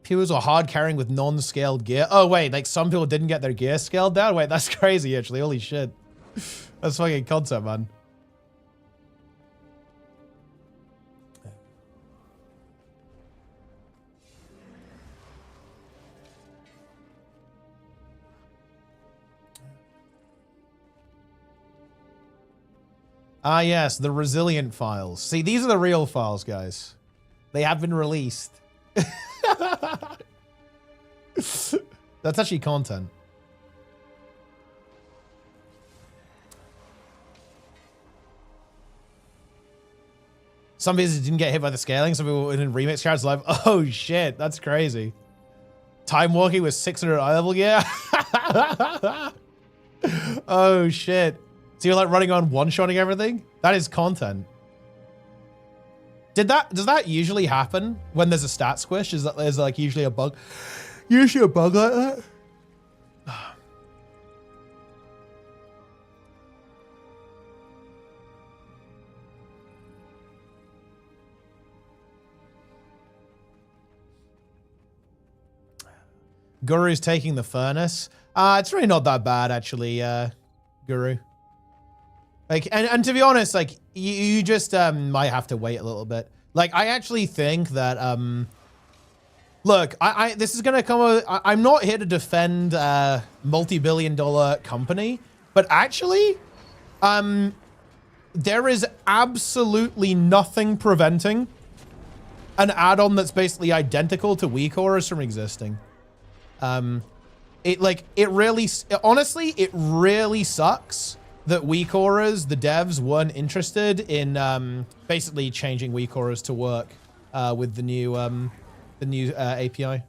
People are hard carrying with non-scaled gear. Oh, wait, like some people didn't get their gear scaled down? Wait, that's crazy, actually. Holy shit. That's fucking concept, man. Ah, yes, the resilient files. See, these are the real files, guys. They have been released. That's actually content. Some people didn't get hit by the scaling. Some people in remix charts live. Oh shit, that's crazy. Time walking with 600 eye level gear. Oh shit. So you're like running on one-shotting everything? That is content. Does that usually happen when there's a stat squish? Is that there's like usually a bug? Usually a bug like that? Guru's taking the furnace. It's really not that bad, actually, Guru. Like, and to be honest, like, you just might have to wait a little bit. Like, I actually think that, look, this is gonna come. I'm not here to defend multi-billion-dollar company, but actually, there is absolutely nothing preventing an add-on that's basically identical to WeakAuras from existing. Honestly, it really sucks that WeakAuras, the devs, weren't interested in basically changing WeakAuras to work with the new API.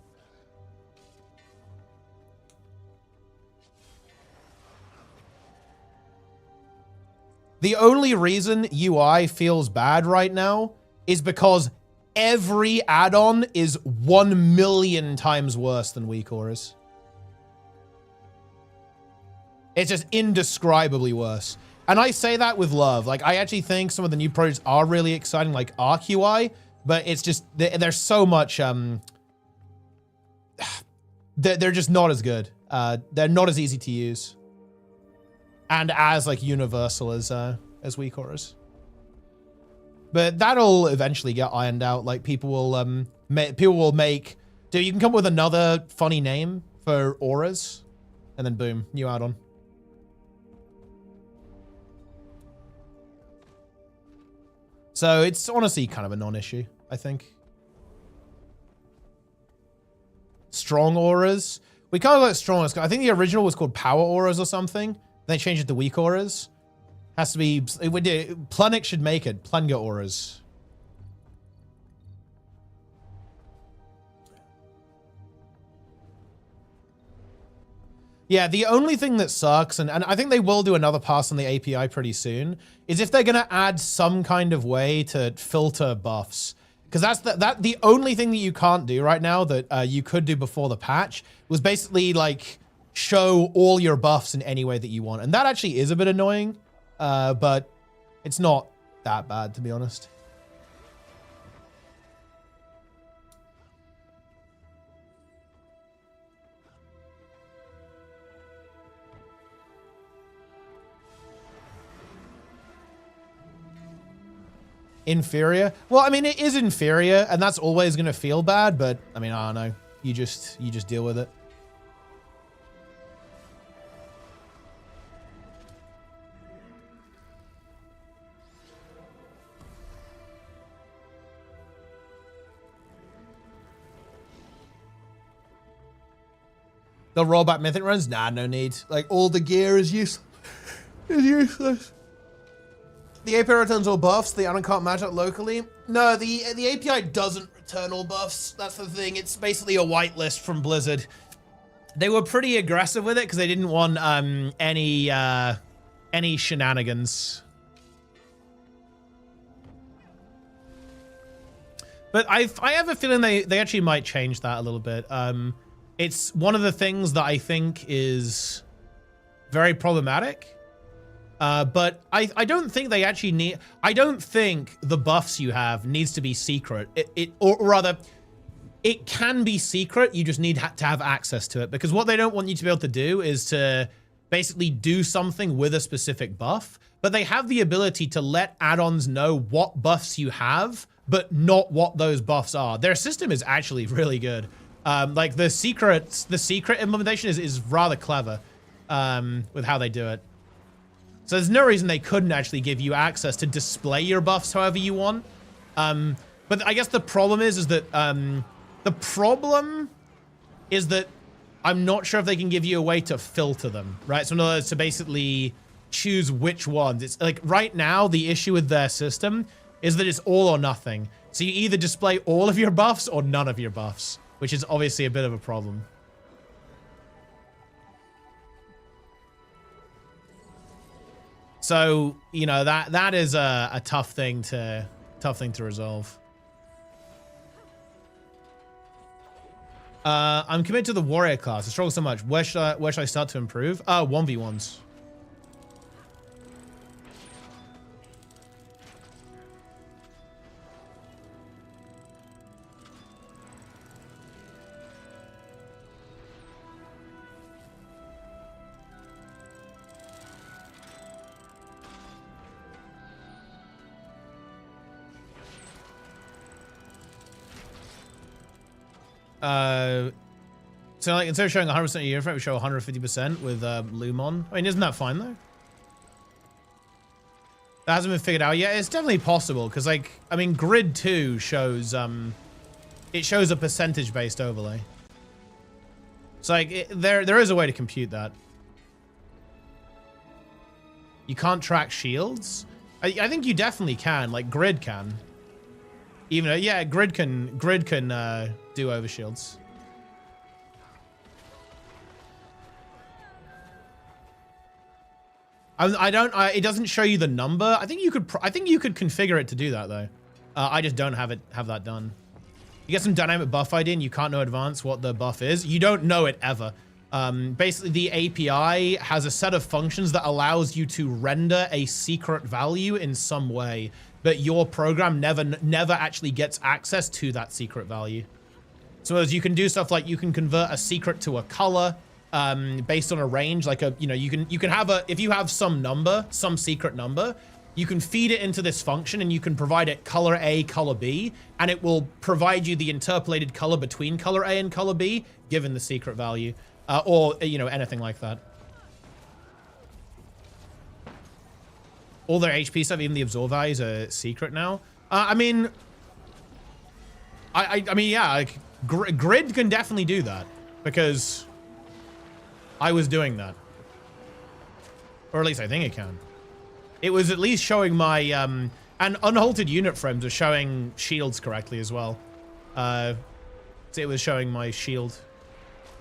The only reason UI feels bad right now is because every add-on is 1 million times worse than WeakAuras. It's just indescribably worse. And I say that with love. Like, I actually think some of the new projects are really exciting, like ArcUI, but it's just, there's so much, they're just not as good. They're not as easy to use. And as, like, universal as WeakAuras. But that'll eventually get ironed out. Like, people will make, dude, you can come up with another funny name for auras, and then boom, new add-on. So it's honestly kind of a non-issue, I think. Strong auras. We can't go strong auras. I think the original was called power auras or something. They changed it to weak auras. Has to be, Plenic should make it. Plenger auras. Yeah, the only thing that sucks, and I think they will do another pass on the API pretty soon, is if they're going to add some kind of way to filter buffs. Because that's the only thing that you can't do right now that you could do before the patch was basically like show all your buffs in any way that you want. And that actually is a bit annoying, but it's not that bad, to be honest. Inferior? Well, I mean, it is inferior, and that's always going to feel bad, but, I mean, I don't know. You just deal with it. The rollback mythic runs? Nah, no need. Like, all the gear is useless. It's useless. The API returns all buffs. The add-on can't match up locally. No, the API doesn't return all buffs. That's the thing. It's basically a whitelist from Blizzard. They were pretty aggressive with it because they didn't want any shenanigans. But I have a feeling they actually might change that a little bit. It's one of the things that I think is very problematic. But I don't think they actually need... I don't think the buffs you have needs to be secret. Or rather, it can be secret. You just need to have access to it. Because what they don't want you to be able to do is to basically do something with a specific buff. But they have the ability to let add-ons know what buffs you have, but not what those buffs are. Their system is actually really good. Like the secret implementation is rather clever with how they do it. So there's no reason they couldn't actually give you access to display your buffs however you want. But I guess the problem is that I'm not sure if they can give you a way to filter them, right? So in other words, to basically choose which ones. It's like right now, the issue with their system is that it's all or nothing. So you either display all of your buffs or none of your buffs, which is obviously a bit of a problem. So, you know, that is a tough thing to resolve. I'm committed to the warrior class. I struggle so much. Where should I start to improve? 1v1s. So like instead of showing 100% of your unit rate, we show 150% with Lumon. I mean, isn't that fine though? That hasn't been figured out yet. It's definitely possible because, like, I mean, Grid 2 shows it shows a percentage-based overlay. So like, there is a way to compute that. You can't track shields. I think you definitely can. Like Grid can. Even though, yeah, Grid can do overshields. It doesn't show you the number. I think you could configure it to do that though. I just don't have that done. You get some dynamic buff ID and you can't know in advance what the buff is. You don't know it ever. Basically the API has a set of functions that allows you to render a secret value in some way, but your program never actually gets access to that secret value. So as you can do stuff like you can convert a secret to a color, based on a range, like you can have if you have some secret number, you can feed it into this function and you can provide it color A, color B, and it will provide you the interpolated color between color A and color B, given the secret value, or, you know, anything like that. All their HP stuff, even the absorb values are secret now. I mean, yeah, like, Grid can definitely do that because I was doing that. Or at least I think it can. It was at least showing my, and unhalted unit frames are showing shields correctly as well. So it was showing my shield.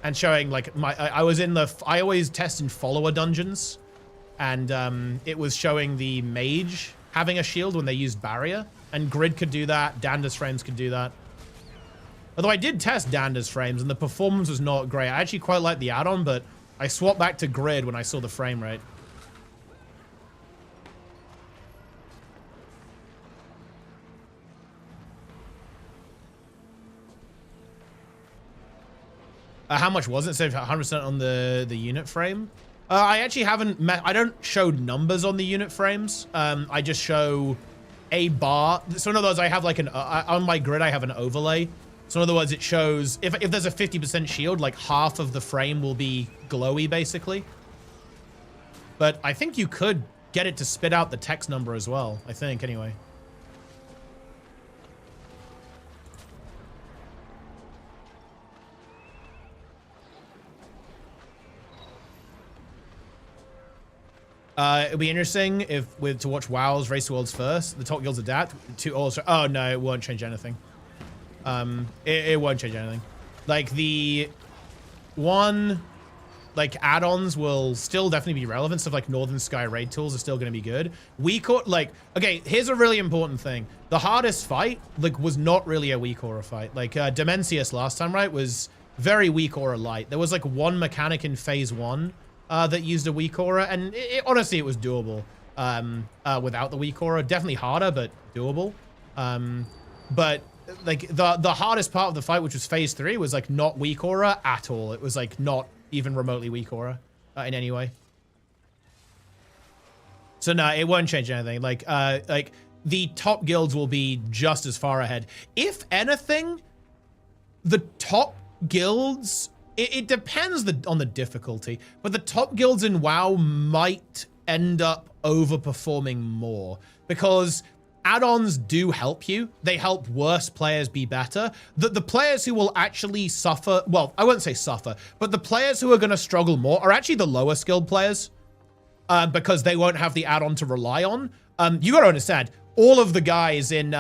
And showing, like, I always test in follower dungeons. And it was showing the mage having a shield when they used barrier. And Grid could do that, Danda's frames could do that. Although I did test Danda's frames and the performance was not great. I actually quite like the add-on, but I swapped back to Grid when I saw the frame rate. How much was it? So 100% on the unit frame? I actually haven't I don't show numbers on the unit frames. I just show a bar. So in other words, I have like on my grid, I have an overlay. So in other words, it shows if there's a 50% shield, like half of the frame will be glowy basically. But I think you could get it to spit out the text number as well. I think anyway. It'll be interesting to watch WoW's Race to Worlds first. The top guilds adapt to also. Oh no, it won't change anything. It won't change anything. Like the one, like add-ons will still definitely be relevant. Stuff like Northern Sky raid tools are still going to be good. Weak aura, like, okay, here's a really important thing. The hardest fight, like, was not really a weak aura fight. Like, Demencius last time, right, was very weak aura light. There was like one mechanic in phase 1 that used a weak aura, and honestly, it was doable without the weak aura. Definitely harder, but doable. But like the hardest part of the fight, which was phase 3, was like not weak aura at all. It was like not even remotely weak aura in any way. So no, it won't change anything. Like the top guilds will be just as far ahead. If anything, the top guilds, it depends on the difficulty, but the top guilds in WoW might end up overperforming more because add-ons do help you. They help worse players be better. The players who will actually suffer, well, I won't say suffer, but the players who are going to struggle more are actually the lower skilled players because they won't have the add-on to rely on. You got to understand, all of the guys in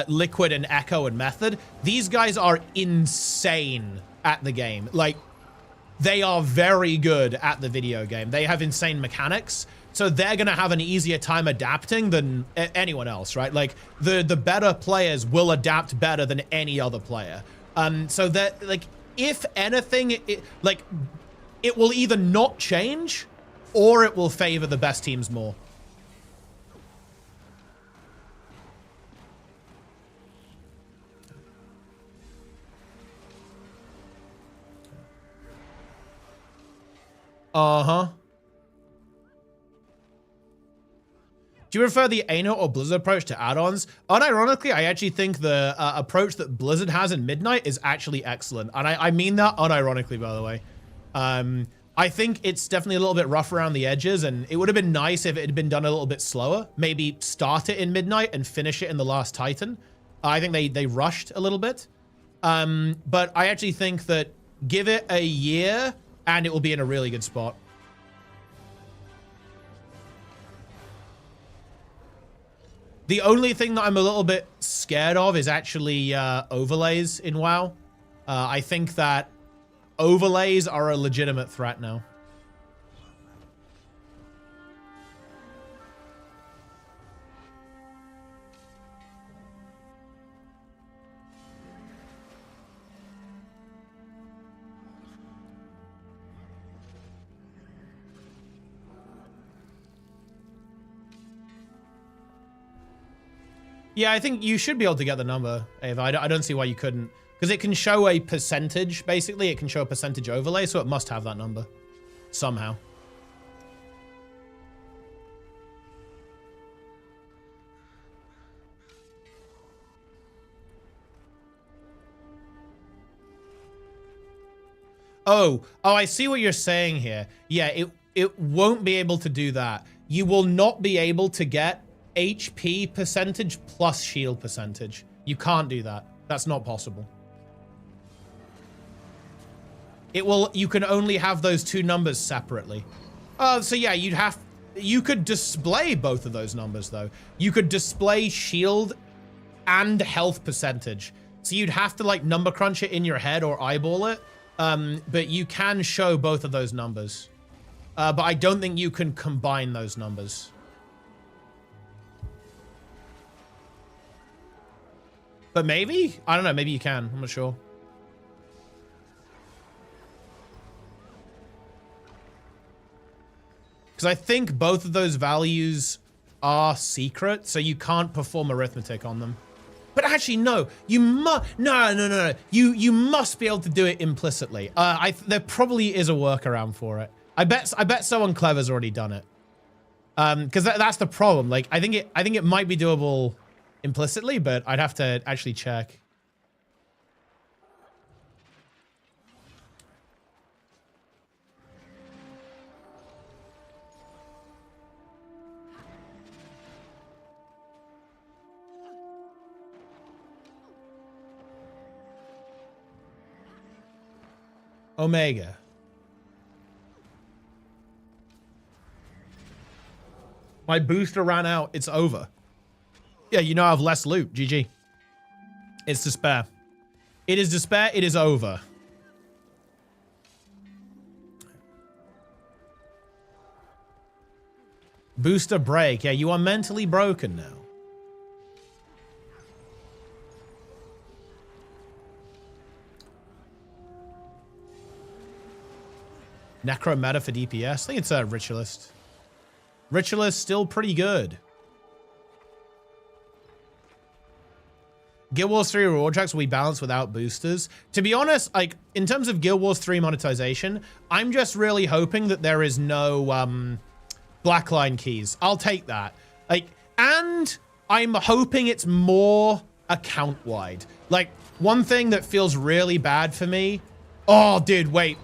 Liquid and Echo and Method, these guys are insane at the game. Like, they are very good at the video game. They have insane mechanics. So they're going to have an easier time adapting than anyone else, right? Like the better players will adapt better than any other player. So that, like, if anything, it will either not change or it will favor the best teams more. Uh-huh. Do you prefer the Anno or Blizzard approach to add-ons? Unironically, I actually think the approach that Blizzard has in Midnight is actually excellent. And I mean that unironically, by the way. I think it's definitely a little bit rough around the edges, and it would have been nice if it had been done a little bit slower. Maybe start it in Midnight and finish it in the Last Titan. I think they rushed a little bit. But I actually think that give it a year, and it will be in a really good spot. The only thing that I'm a little bit scared of is actually overlays in WoW. I think that overlays are a legitimate threat now. Yeah, I think you should be able to get the number, Ava. I don't see why you couldn't. Because it can show a percentage, basically. It can show a percentage overlay, so it must have that number. Somehow. Oh, I see what you're saying here. Yeah, it won't be able to do that. You will not be able to get HP percentage plus shield percentage. You can't do that. That's not possible. You can only have those two numbers separately. So yeah, you could display both of those numbers though. You could display shield and health percentage. So you'd have to like number crunch it in your head or eyeball it. But you can show both of those numbers. But I don't think you can combine those numbers. But maybe? I don't know. Maybe you can. I'm not sure. Because I think both of those values are secret, so you can't perform arithmetic on them. But actually, no. You must... No. You must be able to do it implicitly. There probably is a workaround for it. I bet someone clever's already done it. Because that's the problem. Like, I think it might be doable implicitly, but I'd have to actually check. Omega. My booster ran out. It's over. Yeah, you know I have less loot. GG. It's despair. It is despair. It is over. Booster break. Yeah, you are mentally broken now. Necro meta for DPS. I think it's a Ritualist. Ritualist still pretty good. Guild Wars 3 reward tracks will be balanced without boosters. To be honest, like, in terms of Guild Wars 3 monetization, I'm just really hoping that there is no blackline keys. I'll take that. Like, and I'm hoping it's more account-wide. Like, one thing that feels really bad for me. Oh, dude, wait.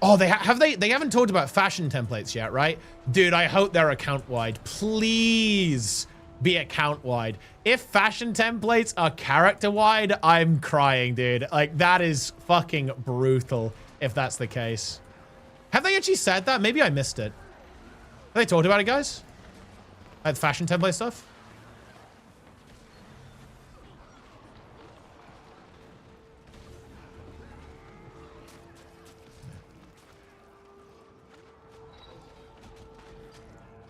Oh, they haven't talked about fashion templates yet, right? Dude, I hope they're account-wide. Please be account-wide. If fashion templates are character-wide, I'm crying, dude. Like, that is fucking brutal if that's the case. Have they actually said that? Maybe I missed it. Have they talked about it, guys? Like fashion template stuff?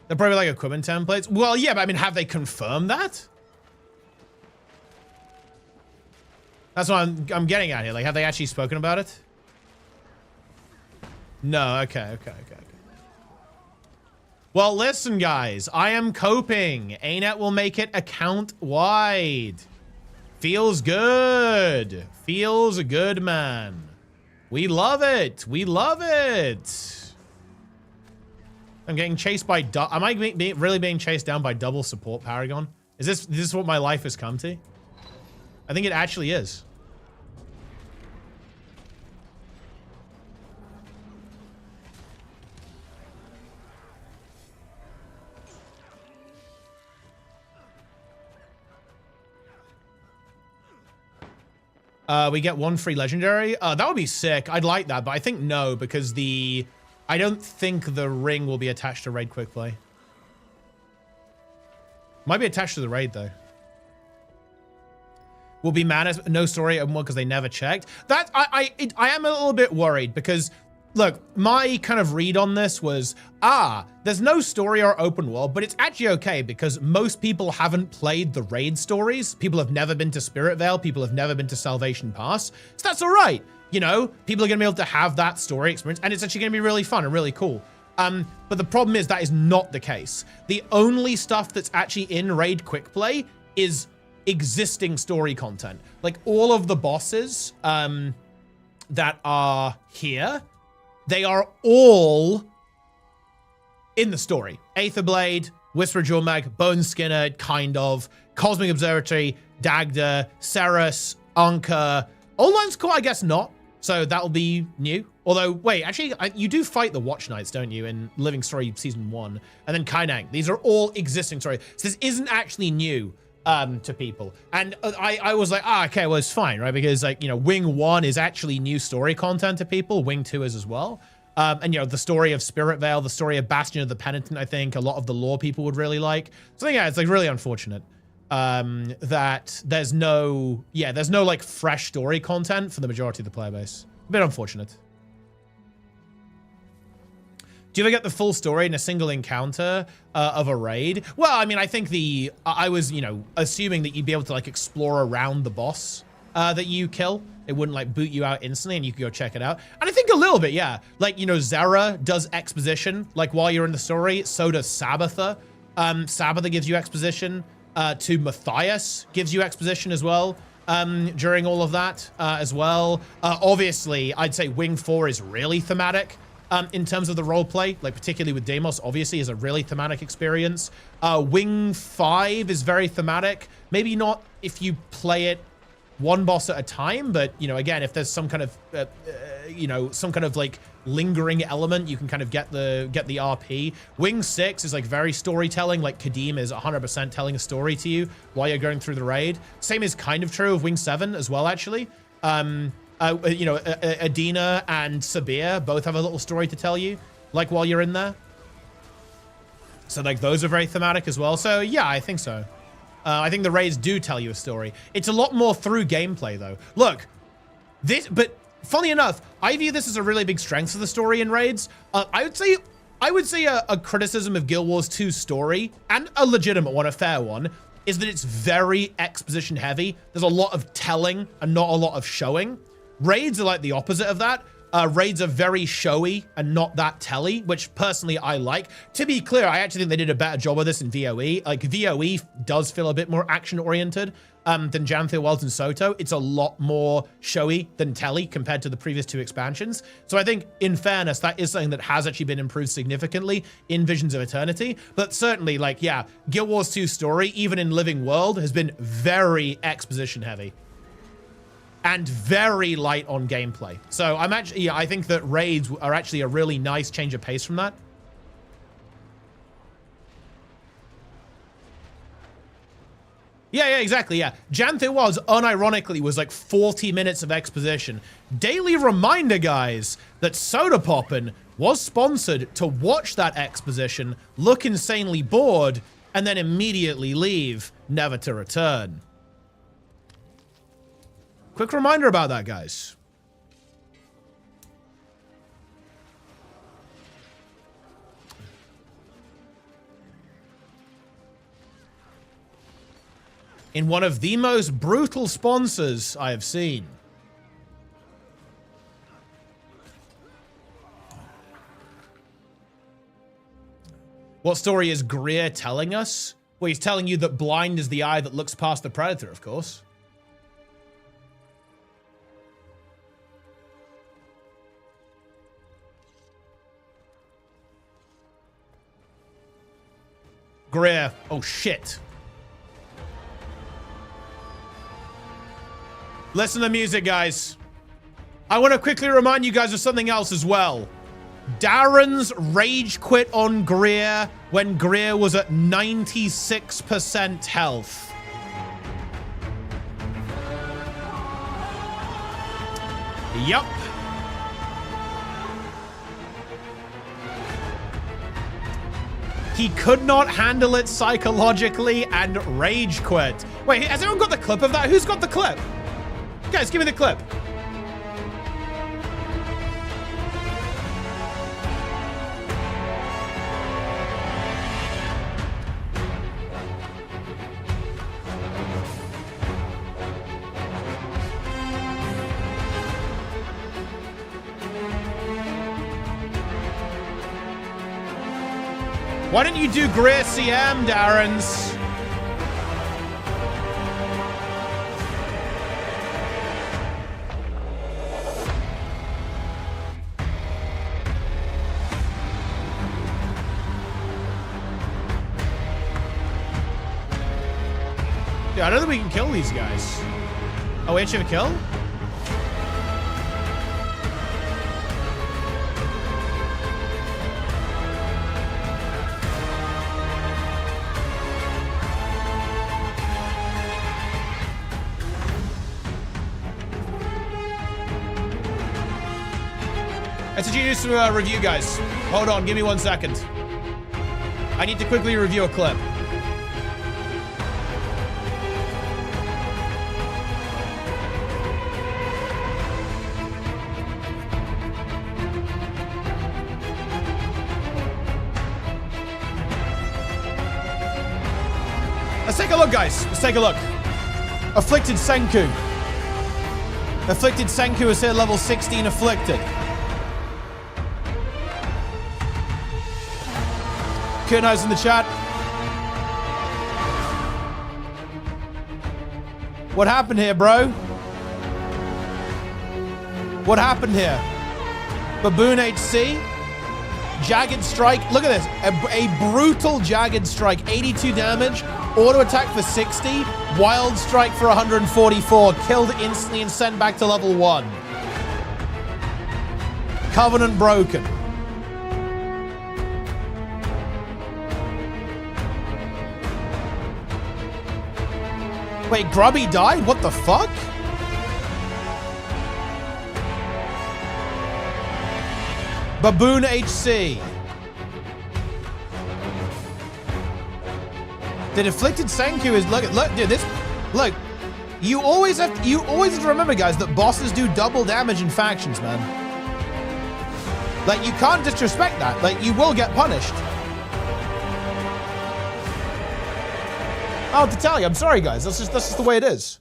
They're probably like equipment templates. Well, yeah, but I mean, have they confirmed that? That's what I'm getting at here. Like, have they actually spoken about it? No, okay. Well, listen, guys. I am coping. ArenaNet will make it account-wide. Feels good. Feels good, man. We love it. We love it. I'm getting chased by... Am I really being chased down by double support Paragon? Is this what my life has come to? I think it actually is. We get one free legendary. That would be sick. I'd like that, but I think no, because I don't think the ring will be attached to raid quick play. Might be attached to the raid though. Will be mad as no story open world because they never checked. That I am a little bit worried because look, my kind of read on this was, there's no story or open world, but it's actually okay because most people haven't played the raid stories. People have never been to Spirit Vale. People have never been to Salvation Pass. So that's all right. You know, people are going to be able to have that story experience and it's actually going to be really fun and really cool. But the problem is that is not the case. The only stuff that's actually in raid quick play is existing story content. Like all of the bosses that are here, they are all in the story. Aetherblade, Whisper Jawmag, Bone Skinner, kind of, Cosmic Observatory, Dagda, Ceres, Anka. Old Line's Court, I guess not. So that'll be new. Although, wait, actually, you do fight the Watch Knights, don't you, in Living Story Season 1. And then Kainang. These are all existing stories. So this isn't actually new to people. And I was like, okay, well, it's fine, right? Because, like, you know, Wing 1 is actually new story content to people. Wing 2 is as well. And, you know, the story of Spirit Vale, the story of Bastion of the Penitent, I think a lot of the lore people would really like. So, yeah, it's, like, really unfortunate that there's no like fresh story content for the majority of the player base. A bit unfortunate. Do you ever get the full story in a single encounter of a raid? Well, I mean, I think I was, you know, assuming that you'd be able to like explore around the boss that you kill. It wouldn't like boot you out instantly and you could go check it out. And I think a little bit, yeah. Like, you know, Zera does exposition like while you're in the story. So does Sabatha. Sabatha gives you exposition. To Matthias gives you exposition as well during all of that as well. Obviously, I'd say Wing 4 is really thematic in terms of the roleplay, like particularly with Deimos, obviously is a really thematic experience. Wing 5 is very thematic. Maybe not if you play it one boss at a time, but, you know, again, if there's some kind of, you know, some kind of like lingering element, you can kind of get the RP. Wing 6 is like very storytelling, like Kadim is 100% telling a story to you while you're going through the raid. Same is kind of true of Wing 7 as well, actually. You know, Adina and Sabir both have a little story to tell you, like while you're in there. So like those are very thematic as well. So yeah, I think so. I think the raids do tell you a story. It's a lot more through gameplay though. Look, but funny enough, I view this as a really big strength of the story in raids. I would say a criticism of Guild Wars 2's story, and a legitimate one, a fair one, is that it's very exposition heavy. There's a lot of telling and not a lot of showing. Raids are like the opposite of that. Raids are very showy and not that telly, which personally I like. To be clear, I actually think they did a better job of this in VOE. Like VOE does feel a bit more action oriented than Janthir Wells and Soto. It's a lot more showy than telly compared to the previous 2 expansions. So I think in fairness, that is something that has actually been improved significantly in Visions of Eternity. But certainly like, yeah, Guild Wars 2 story, even in Living World, has been very exposition heavy. And very light on gameplay. So I'm actually, yeah, I think that raids are actually a really nice change of pace from that. Yeah, exactly, yeah. Janthir Wilds, unironically, was like 40 minutes of exposition. Daily reminder, guys, that Soda Poppin' was sponsored to watch that exposition, look insanely bored, and then immediately leave, never to return. Quick reminder about that, guys. In one of the most brutal sponsors I have seen. What story is Greer telling us? Well, he's telling you that blind is the eye that looks past the predator, of course. Greer. Oh, shit. Listen to the music, guys. I want to quickly remind you guys of something else as well. Darren's rage quit on Greer when Greer was at 96% health. Yup. He could not handle it psychologically and rage quit. Wait, has anyone got the clip of that? Who's got the clip? Guys, give me the clip. Why don't you do Greer CM, Darren's? Yeah, I don't think we can kill these guys. Oh, we actually have a kill? I suggest you do some review, guys. Hold on, give me 1 second. I need to quickly review a clip. Let's take a look, guys. Let's take a look. Afflicted Senku. Afflicted Senku is here, level 16 Afflicted. Kurno's in the chat. What happened here, bro? What happened here? Baboon HC? Jagged Strike. Look at this. A brutal Jagged Strike. 82 damage. Auto attack for 60. Wild Strike for 144. Killed instantly and sent back to level 1. Covenant broken. Wait, Grubby died? What the fuck? Baboon HC. The deflected Senku is look, dude, this look. You always have to remember, guys, that bosses do double damage in factions, man. Like, you can't disrespect that. Like, you will get punished. I have to tell you, I'm sorry, guys. That's just the way it is.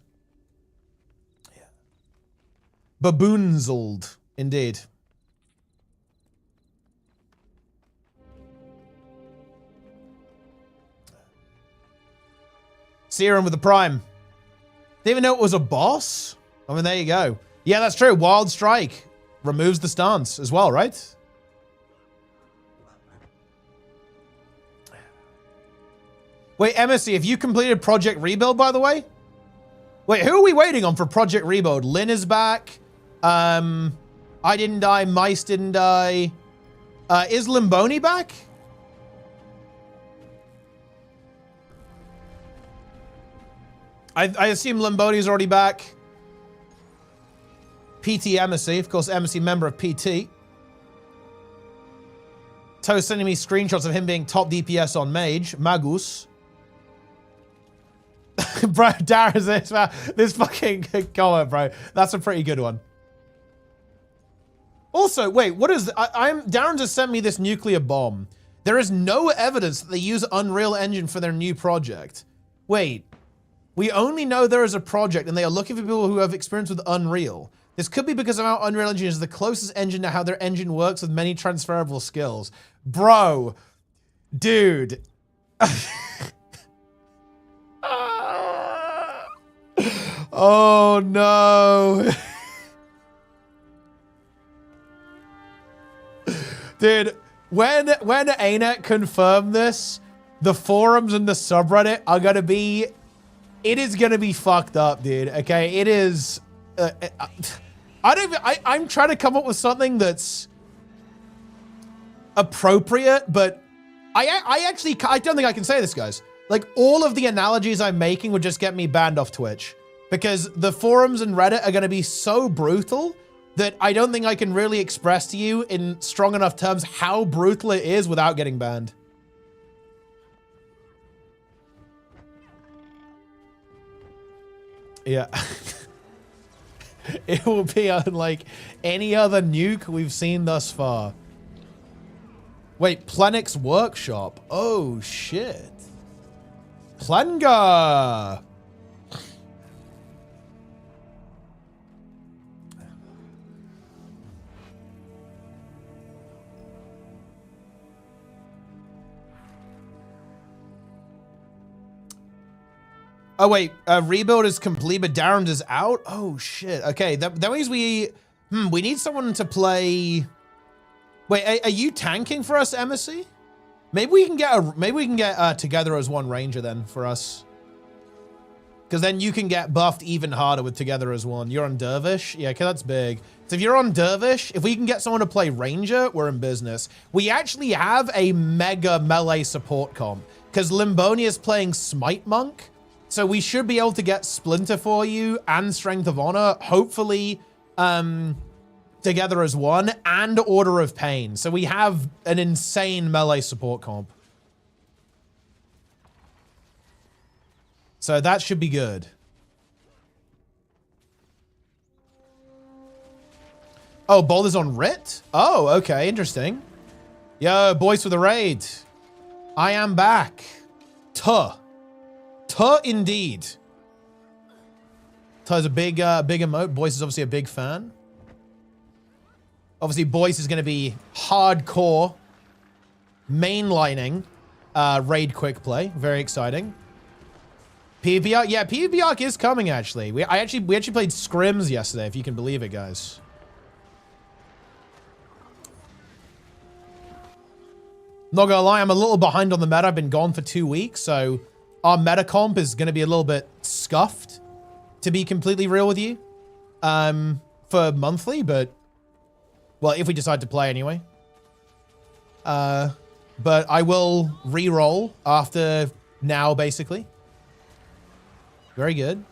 Yeah. Baboonzled, indeed. Serum with the Prime. Didn't even know it was a boss? I mean, there you go. Yeah, that's true. Wild Strike removes the stance as well, right? Wait, MSC, have you completed Project Rebuild, by the way? Wait, who are we waiting on for Project Rebuild? Lynn is back. I didn't die. Mice didn't die. Is Limboni back? I assume Limboni's already back. PT MSC, of course, MSC member of PT. Toast sending me screenshots of him being top DPS on Mage. Magus. Bro, Darren, this fucking comment, bro. That's a pretty good one. Also, wait, what is... Darren just sent me this nuclear bomb. There is no evidence that they use Unreal Engine for their new project. Wait. We only know there is a project and they are looking for people who have experience with Unreal. This could be because of how Unreal Engine is the closest engine to how their engine works with many transferable skills. Bro. Dude. Oh, no. Dude, when ArenaNet confirmed this, the forums and the subreddit are going to be... It is going to be fucked up, dude. Okay, it is... I'm trying to come up with something that's appropriate, but I don't think I can say this, guys. Like, all of the analogies I'm making would just get me banned off Twitch because the forums and Reddit are going to be so brutal that I don't think I can really express to you in strong enough terms how brutal it is without getting banned. Yeah. It will be unlike any other nuke we've seen thus far. Wait, Plenix Workshop. Oh, shit. Plenga. Oh, wait. Rebuild is complete, but Darren's is out? Oh, shit. Okay, that means we need someone to play... Wait, are you tanking for us, MSC? Maybe we can get Together as One Ranger then for us. Because then you can get buffed even harder with Together as One. You're on Dervish? Yeah, okay, that's big. So if you're on Dervish, if we can get someone to play Ranger, we're in business. We actually have a mega melee support comp. Because Limboni is playing Smite Monk. So we should be able to get Splinter for you and Strength of Honor. Hopefully, Together as One and Order of Pain. So we have an insane melee support comp. So that should be good. Oh, Boulder's on Rit? Oh, okay, interesting. Yo, boys for the raid. I am back. Tuh indeed. Tuh's a big emote. Boyce is obviously a big fan. Obviously, Boyce is going to be hardcore mainlining raid quick play. Very exciting. PvP Arc, yeah, PvP Arc is coming actually. We actually played scrims yesterday, if you can believe it, guys. Not gonna lie, I'm a little behind on the meta. I've been gone for 2 weeks, so our meta comp is gonna be a little bit scuffed, to be completely real with you, for monthly, but well, if we decide to play anyway. But I will re-roll after now, basically. Very good.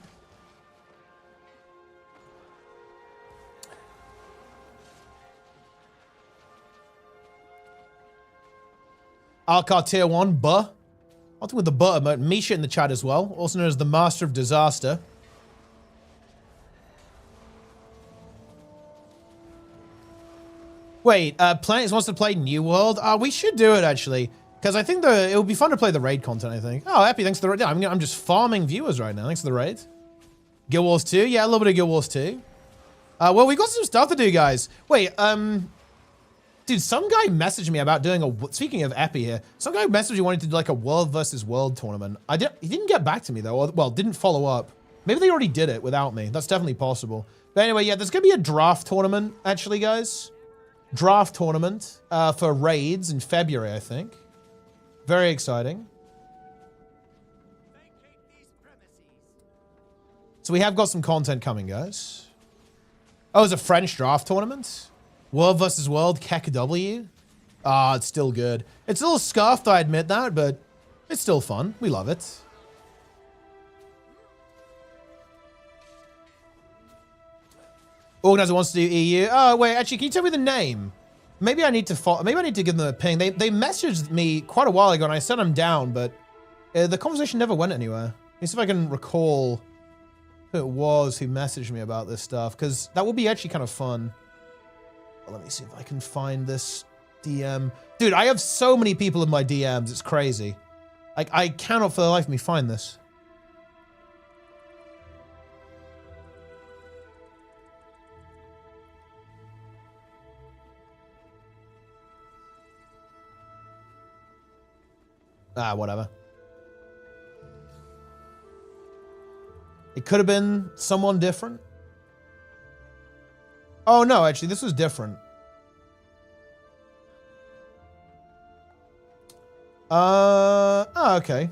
Alcar tier 1, buh. Ultimate with the butter emote. Misha in the chat as well, also known as the Master of Disaster. Wait, Planet wants to play New World? We should do it, actually. Because I think it would be fun to play the raid content, I think. Oh, Epi, thanks for the raid. Yeah, I'm just farming viewers right now. Thanks for the raid. Guild Wars 2? Yeah, a little bit of Guild Wars 2. Well, we got some stuff to do, guys. Wait, dude, some guy messaged me about doing a... Speaking of Epi here, some guy messaged me wanting to do like a world versus world tournament. He didn't get back to me, though. Well, didn't follow up. Maybe they already did it without me. That's definitely possible. But anyway, yeah, there's going to be a draft tournament, actually, guys. Draft tournament for raids in February, I think. Very exciting. So we have got some content coming, guys. Oh, it's a French draft tournament? World versus World, KEKW. Ah, it's still good. It's a little scuffed, I admit that, but it's still fun. We love it. Organizer wants to do EU. Oh, wait, actually, can you tell me the name? Maybe I need to follow, maybe I need to give them a ping. They messaged me quite a while ago and I sent them down, but the conversation never went anywhere. Let me see if I can recall who it was who messaged me about this stuff, because that would be actually kind of fun. Well, let me see if I can find this DM. Dude, I have so many people in my DMs. It's crazy. Like, I cannot for the life of me find this. Ah, whatever. It could have been someone different. Oh, no, actually, this was different. Oh, okay.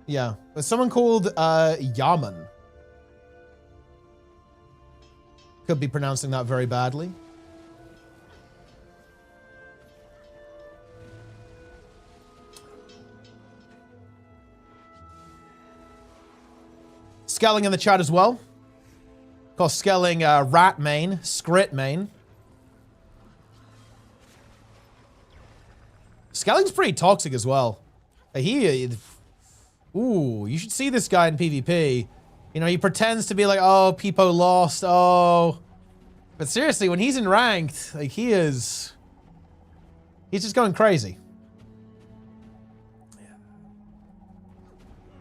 Yeah. There's someone called Yaman. Could be pronouncing that very badly. Skelling in the chat as well. Of course, Skelling, rat main, Scrit main. Skelling's pretty toxic as well. Ooh, you should see this guy in PvP. You know, he pretends to be like, oh, Peepo lost, oh. But seriously, when he's in ranked, like, he's just going crazy.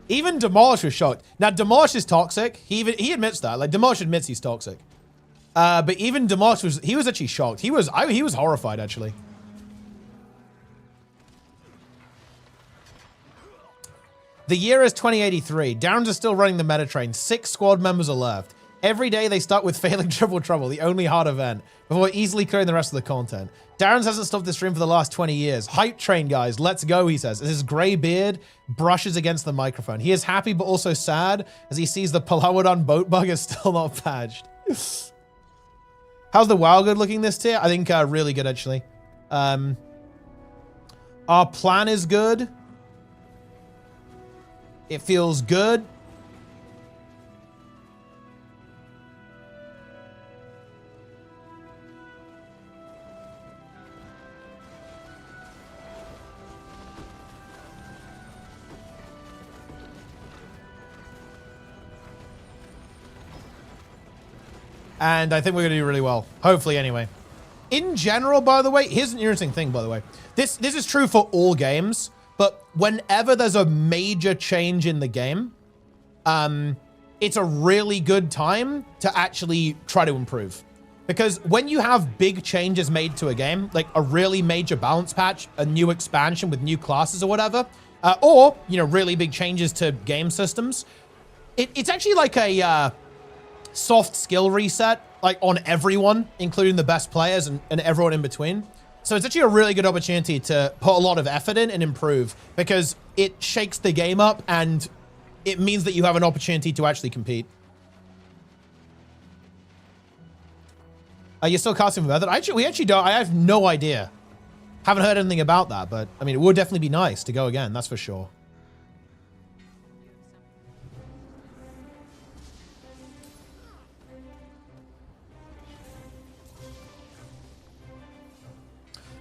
Even Demolish was shocked. Now, Demolish is toxic. He admits that. Like, Demolish admits he's toxic. But even Demolish he was actually shocked. He was horrified, actually. The year is 2083. Downs are still running the meta train. 6 squad members are left. Every day they start with failing Triple Trouble, the only hard event, before easily clearing the rest of the content. Darren hasn't stopped the stream for the last 20 years. Hype train, guys. Let's go, he says, as his gray beard brushes against the microphone. He is happy but also sad as he sees the Palauodon boat bug is still not patched. How's the WoW good looking this tier? I think really good, actually. Our plan is good. It feels good. And I think we're going to do really well. Hopefully, anyway. In general, by the way, here's an interesting thing, by the way. This is true for all games, but whenever there's a major change in the game, it's a really good time to actually try to improve. Because when you have big changes made to a game, like a really major balance patch, a new expansion with new classes or whatever, or, you know, really big changes to game systems, it's actually like a... soft skill reset, like on everyone, including the best players and everyone in between. So it's actually a really good opportunity to put a lot of effort in and improve, because it shakes the game up and it means that you have an opportunity to actually compete. Are you still casting for method? We actually don't. I have no idea. Haven't heard anything about that, but I mean, it would definitely be nice to go again. That's for sure.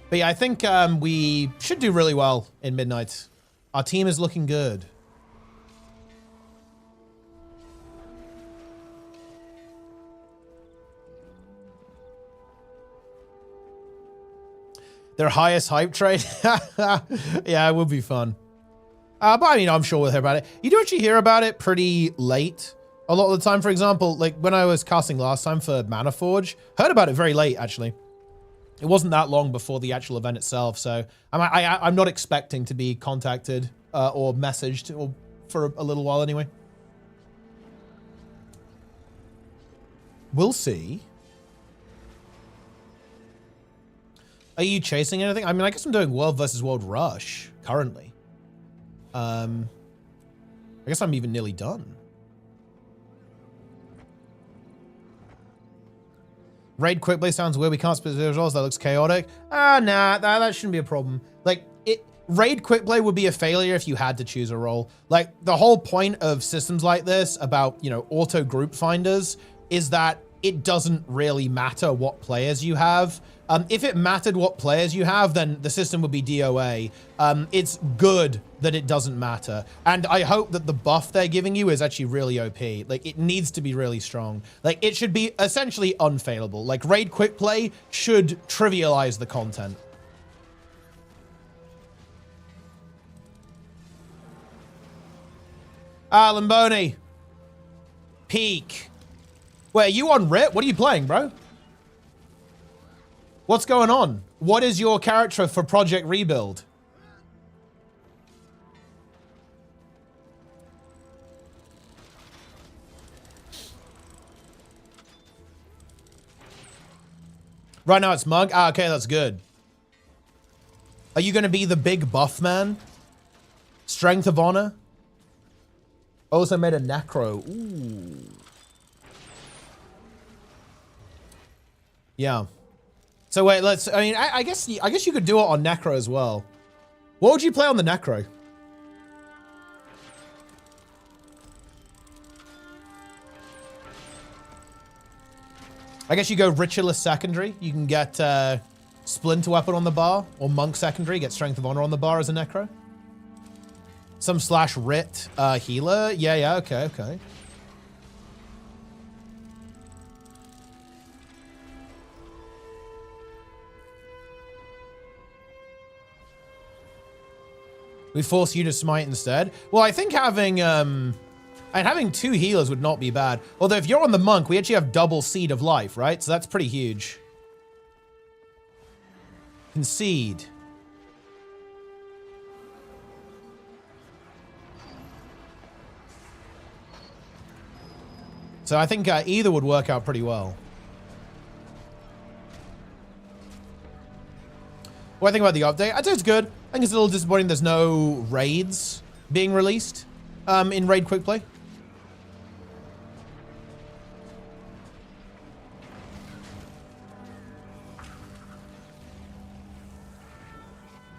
But yeah, I think we should do really well in Midnight. Our team is looking good. Their highest hype trade? Yeah, it would be fun. But I mean, I'm sure we'll hear about it. You do actually hear about it pretty late. A lot of the time, for example, like when I was casting last time for Mana Forge, heard about it very late, actually. It wasn't that long before the actual event itself, so I'm not expecting to be contacted or messaged or for a little while anyway. We'll see. Are you chasing anything? I mean, I guess I'm doing World versus World Rush currently. I guess I'm even nearly done. Raid QUICKPLAY sounds weird. We can't split visuals. That looks chaotic. Nah, that shouldn't be a problem. Like, Raid QUICKPLAY would be a failure if you had to choose a role. Like, the whole point of systems like this about, you know, auto group finders is that it doesn't really matter what players you have. If it mattered what players you have, then the system would be DOA. It's good that it doesn't matter. And I hope that the buff they're giving you is actually really OP. Like, it needs to be really strong. Like, it should be essentially unfailable. Like, Raid QUICKPLAY should trivialize the content. Lamboni. Peak. Wait, are you on RIP? What are you playing, bro? What's going on? What is your character for Project Rebuild? Right now it's Mug. Ah, okay, that's good. Are you going to be the big buff man? Strength of Honor? Also made a Necro. Ooh. Yeah. So wait, I guess you could do it on Necro as well. What would you play on the Necro? I guess you go Ritualist Secondary. You can get Splinter Weapon on the bar, or Monk Secondary, get Strength of Honor on the bar as a Necro. Some / Rit healer. Yeah, okay. We force you to smite instead. Well, I think having two healers would not be bad. Although if you're on the monk, we actually have double Seed of Life, right? So that's pretty huge. Concede. So I think either would work out pretty well. What do I think about the update? I think it's good. I think it's a little disappointing there's no raids being released in Raid QUICKPLAY.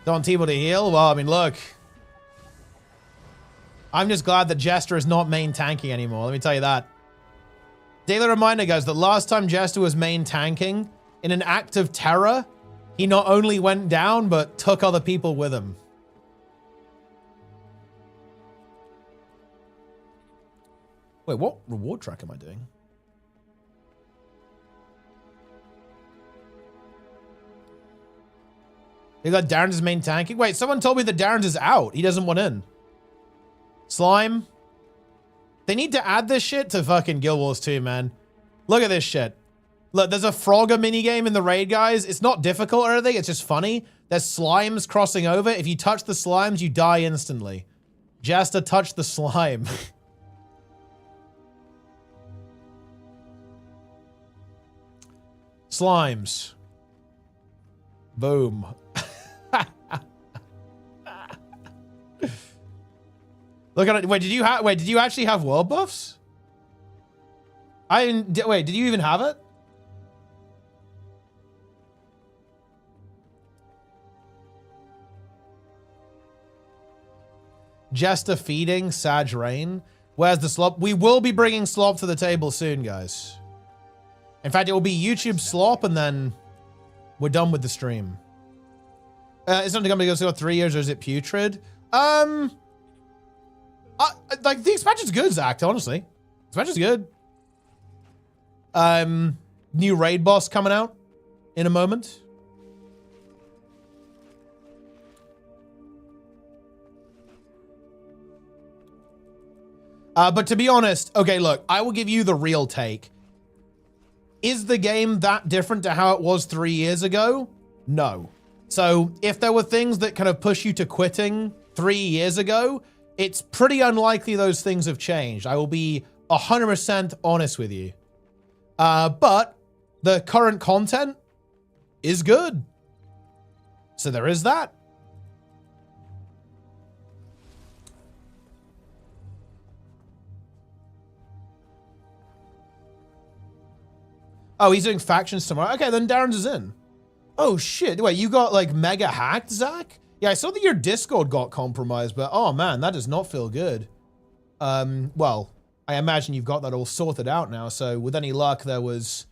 Don't Teapot to heal? Well, I mean, look. I'm just glad that Jester is not main tanking anymore. Let me tell you that. Daily reminder, guys, that last time Jester was main tanking, in an act of terror, he not only went down, but took other people with him. Wait, what reward track am I doing? You got Darren's is main tanking? Wait, someone told me that Darren's is out. He doesn't want in. Slime. They need to add this shit to fucking Guild Wars 2, man. Look at this shit. Look, there's a Frogger minigame in the raid, guys. It's not difficult or anything. It's just funny. There's slimes crossing over. If you touch the slimes, you die instantly. Jester touched the slime. Slimes. Boom. Look at it. Wait, did you actually have world buffs? Wait, did you even have it? Jester feeding Sag Rain. Where's the slop? We will be bringing slop to the table soon, guys. In fact, it will be YouTube slop and then we're done with the stream. Is something going to go 3 years or is it putrid? Like the expansion's good, Zach, honestly. Expansion's good. New raid boss coming out in a moment. But to be honest, okay, look, I will give you the real take. Is the game that different to how it was 3 years ago? No. So if there were things that kind of push you to quitting 3 years ago, it's pretty unlikely those things have changed. I will be 100% honest with you. But the current content is good. So there is that. Oh, he's doing factions tomorrow. Okay, then Darren's is in. Oh shit, wait, you got like mega hacked, Zach? Yeah, I saw that your Discord got compromised, but oh man, that does not feel good. Well, I imagine you've got that all sorted out now, so with any luck, there was,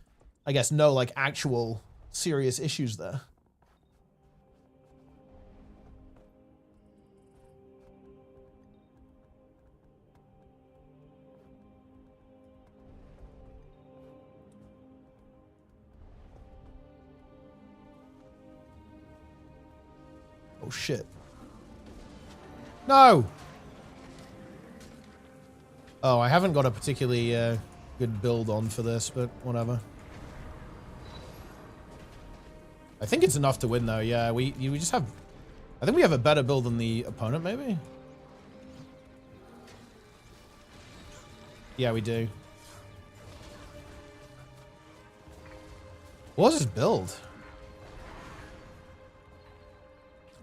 I guess, no like actual serious issues there. Oh shit. No! Oh, I haven't got a particularly good build on for this, but whatever. I think it's enough to win though, yeah. We just have... I think we have a better build than the opponent, maybe? Yeah, we do. What was his build?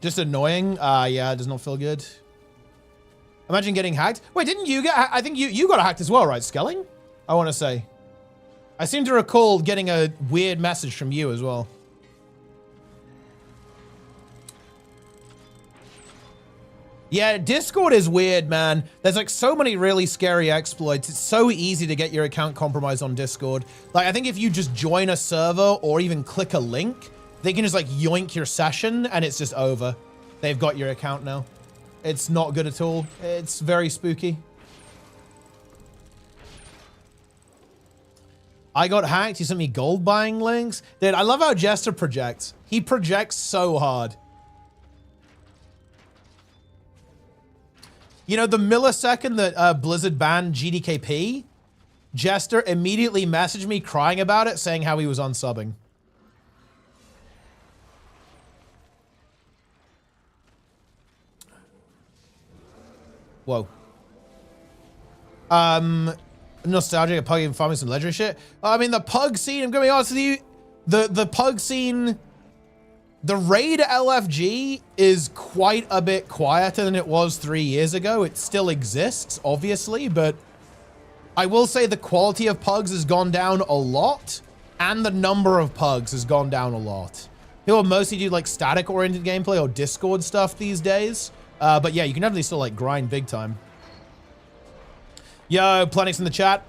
Just annoying? Yeah, it does not feel good. Imagine getting hacked. Wait, didn't you get... I think you got hacked as well, right, Skelling? I want to say. I seem to recall getting a weird message from you as well. Yeah, Discord is weird, man. There's like so many really scary exploits. It's so easy to get your account compromised on Discord. Like, I think if you just join a server or even click a link, they can just like yoink your session and it's just over. They've got your account now. It's not good at all. It's very spooky. I got hacked. You sent me gold buying links. Dude, I love how Jester projects. He projects so hard. You know, the millisecond that Blizzard banned GDKP, Jester immediately messaged me crying about it, saying how he was unsubbing. Whoa. Nostalgic of Pug and farming some legendary shit. I mean, the Pug scene, I'm gonna be honest with you, the Pug scene, the raid LFG is quite a bit quieter than it was 3 years ago. It still exists, obviously, but I will say the quality of Pugs has gone down a lot, and the number of Pugs has gone down a lot. People mostly do like static-oriented gameplay or Discord stuff these days. But yeah, you can definitely still like grind big time. Yo, Planix in the chat.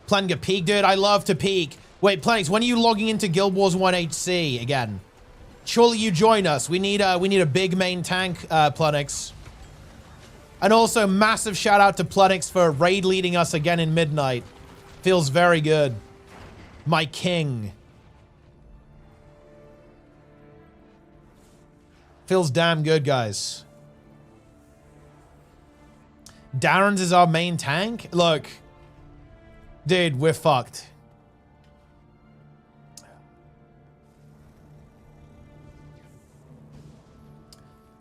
Plan to peak, dude. I love to peak. Wait, Planix, when are you logging into Guild Wars 1 HC again? Surely you join us. We need a big main tank, Planix. And also massive shout out to Planix for raid leading us again in Midnight. Feels very good. My king. Feels damn good, guys. Darren's is our main tank? Look. Dude, we're fucked.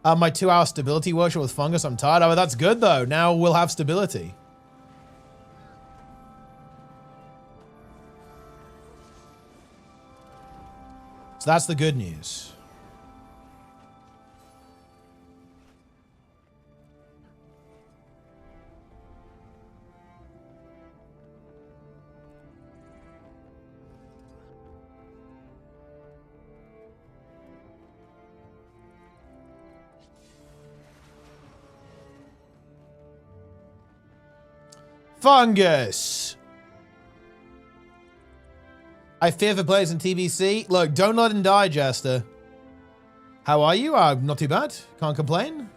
My 2-hour stability workshop with fungus. I'm tired. Oh, that's good, though. Now we'll have stability. So that's the good news. Fungus. I fear for players in TBC. Look, don't let him die, Jester. How are you? Not too bad. Can't complain.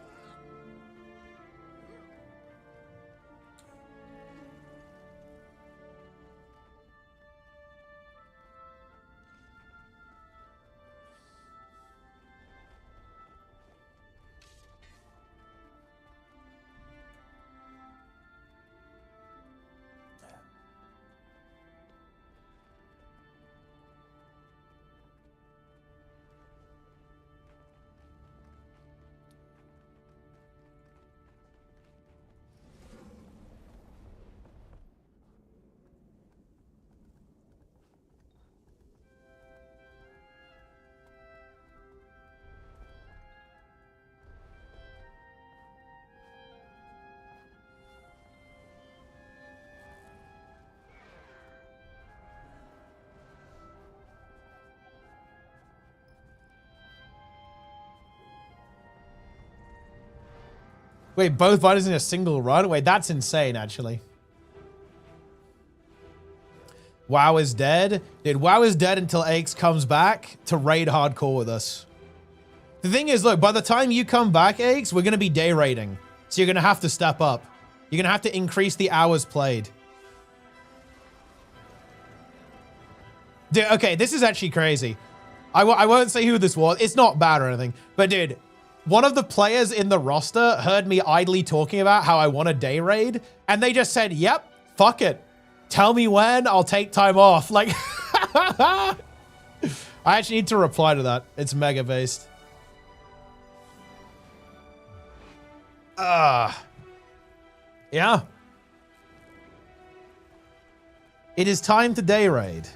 Wait, both fighters in a single run? Wait, that's insane, actually. WoW is dead? Dude, WoW is dead until Aches comes back to raid hardcore with us. The thing is, look, by the time you come back, Aches, we're going to be day raiding. So you're going to have to step up. You're going to have to increase the hours played. Dude, okay, this is actually crazy. I won't say who this was. It's not bad or anything. But dude, one of the players in the roster heard me idly talking about how I want a day raid. And they just said, yep, fuck it. Tell me when, I'll take time off. Like, I actually need to reply to that. It's mega based. Yeah. It is time to day raid.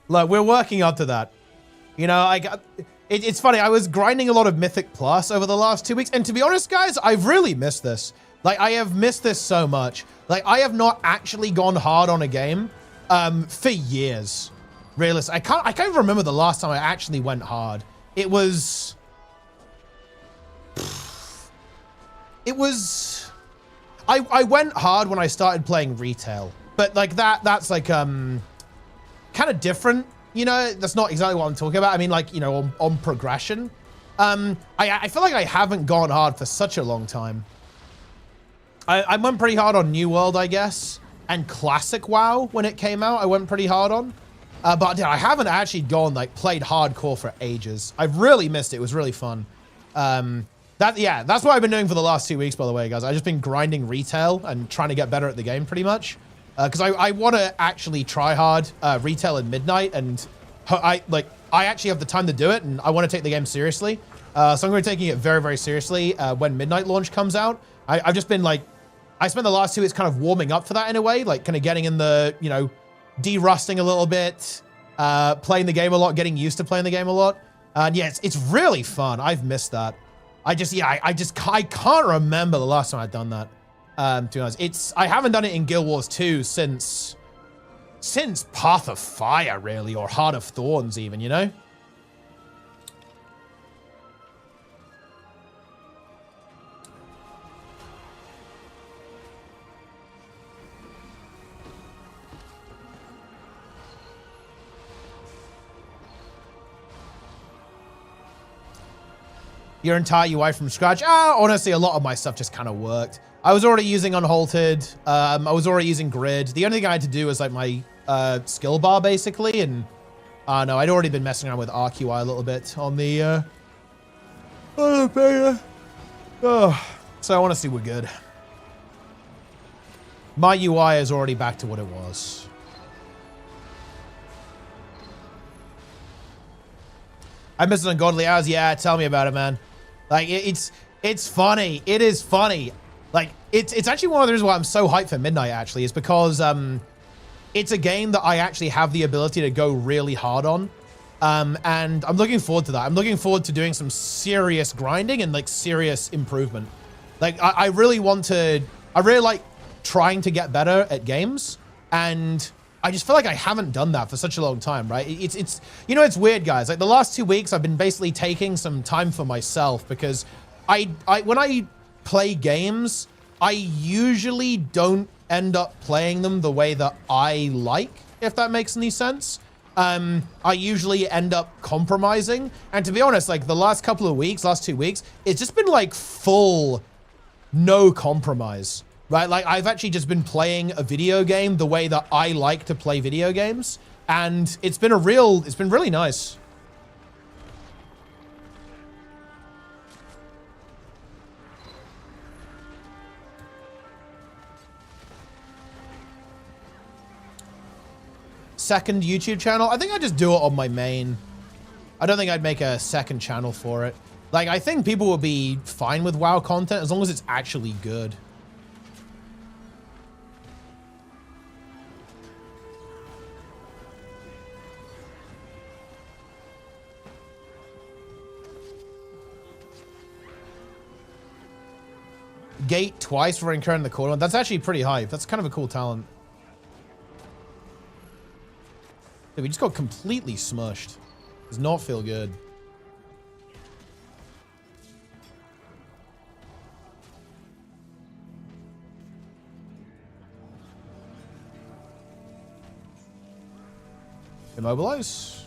Look, we're working up to that. You know, it's funny. I was grinding a lot of Mythic Plus over the last 2 weeks. And to be honest, guys, I've really missed this. Like, I have missed this so much. Like, I have not actually gone hard on a game for years. Realistic. I can't remember the last time I actually went hard. It was... I went hard when I started playing retail. But, like, that's like, kind of different. You know, that's not exactly what I'm talking about. I mean, like, you know, on progression. I feel like I haven't gone hard for such a long time. I went pretty hard on New World, I guess. And Classic WoW, when it came out, I went pretty hard on. But dude, I haven't actually gone, like, played hardcore for ages. I've really missed it. It was really fun. Yeah, that's what I've been doing for the last 2 weeks, by the way, guys. I've just been grinding retail and trying to get better at the game, pretty much. Because I want to actually try hard retail in Midnight, and I actually have the time to do it, and I want to take the game seriously. So I'm going to be taking it very, very seriously when Midnight launch comes out. I've just been like, I spent the last 2 weeks kind of warming up for that in a way, like kind of getting in the, you know, de-rusting a little bit, playing the game a lot, getting used to playing the game a lot. And yeah, it's really fun. I've missed that. I can't remember the last time I'd done that. To be honest, I haven't done it in Guild Wars 2 since Path of Fire, really, or Heart of Thorns even, you know? Your entire UI from scratch? Honestly, a lot of my stuff just kind of worked. I was already using Unhalted. I was already using Grid. The only thing I had to do was like my skill bar, basically. And no, I'd already been messing around with RQI a little bit on the so honestly, we're good. My UI is already back to what it was. I miss it Ungodly Hours. Yeah, tell me about it, man. Like, it's funny. It is funny. Like, it's actually one of the reasons why I'm so hyped for Midnight, actually, is because it's a game that I actually have the ability to go really hard on. And I'm looking forward to that. I'm looking forward to doing some serious grinding and, like, serious improvement. Like, I really like trying to get better at games. And I just feel like I haven't done that for such a long time, right? It's you know, it's weird, guys. Like, the last 2 weeks, I've been basically taking some time for myself because when I play games, I usually don't end up playing them the way that I like, if that makes any sense. I usually end up compromising. And to be honest, like the last couple of weeks, last 2 weeks, it's just been like full no compromise, right? Like I've actually just been playing a video game the way that I like to play video games. And it's been really nice. Second YouTube channel. I think I just do it on my main. I don't think I'd make a second channel for it. Like, I think people will be fine with WoW content as long as it's actually good. Gate twice for incurring the corner. That's actually pretty hype. That's kind of a cool talent. Dude, we just got completely smushed. Does not feel good. Immobilize.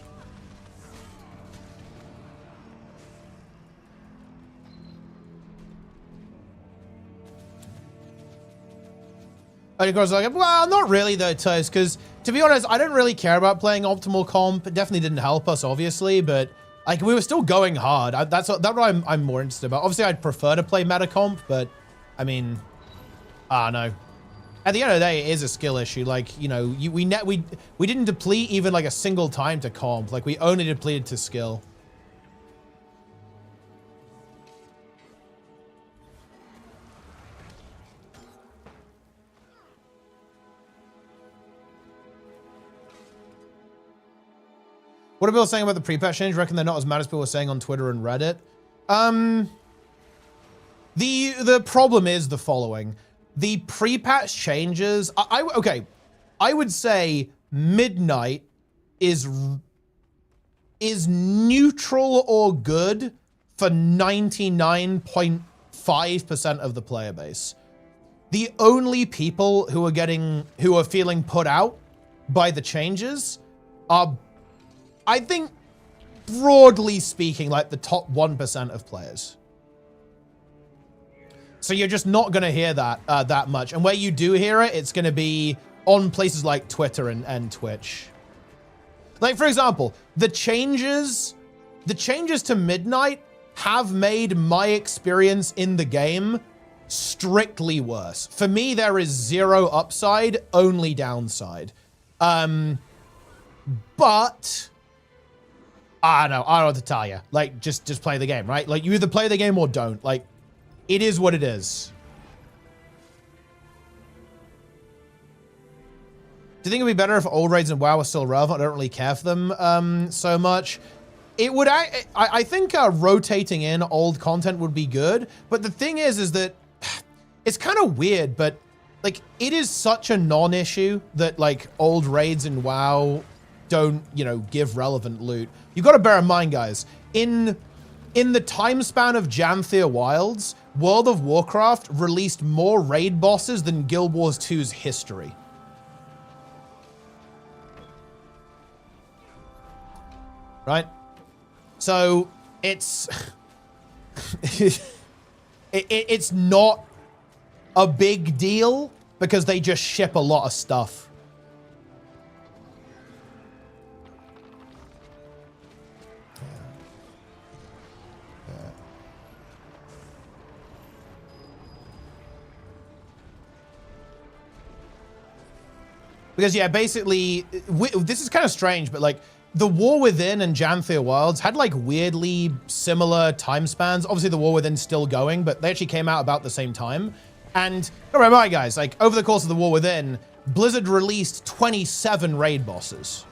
And of course, like, well, not really though, Toast, because to be honest, I don't really care about playing optimal comp. It definitely didn't help us, obviously, but like we were still going hard. That's what I'm more interested about. Obviously, I'd prefer to play meta comp, but I mean, I don't know. At the end of the day, it is a skill issue. Like, you know, we didn't deplete even like a single time to comp. Like we only depleted to skill. What are people saying about the pre-patch change? Reckon they're not as mad as people were saying on Twitter and Reddit. The problem is the following. The pre-patch changes, okay, I would say Midnight is neutral or good for 99.5% of the player base. The only people who are feeling put out by the changes are, I think, broadly speaking, like the top 1% of players. So you're just not going to hear that that much. And where you do hear it, it's going to be on places like Twitter and Twitch. Like, for example, the changes to Midnight have made my experience in the game strictly worse. For me, there is zero upside, only downside. But I don't know what to tell you. Like, just play the game, right? Like, you either play the game or don't. Like, it is what it is. Do you think it'd be better if old raids and WoW were still relevant? I don't really care for them so much. It would. I think rotating in old content would be good. But the thing is that it's kind of weird. But like, it is such a non-issue that like old raids in WoW don't, you know, give relevant loot. You got to bear in mind, guys, in the time span of Janthea Wilds, World of Warcraft released more raid bosses than Guild Wars 2's history. Right? So it's it's not a big deal because they just ship a lot of stuff. Because, yeah, basically, this is kind of strange, but, like, The War Within and Janthea Wilds had, like, weirdly similar time spans. Obviously, The War Within's still going, but they actually came out about the same time. And, don't remember, guys, like, over the course of The War Within, Blizzard released 27 raid bosses.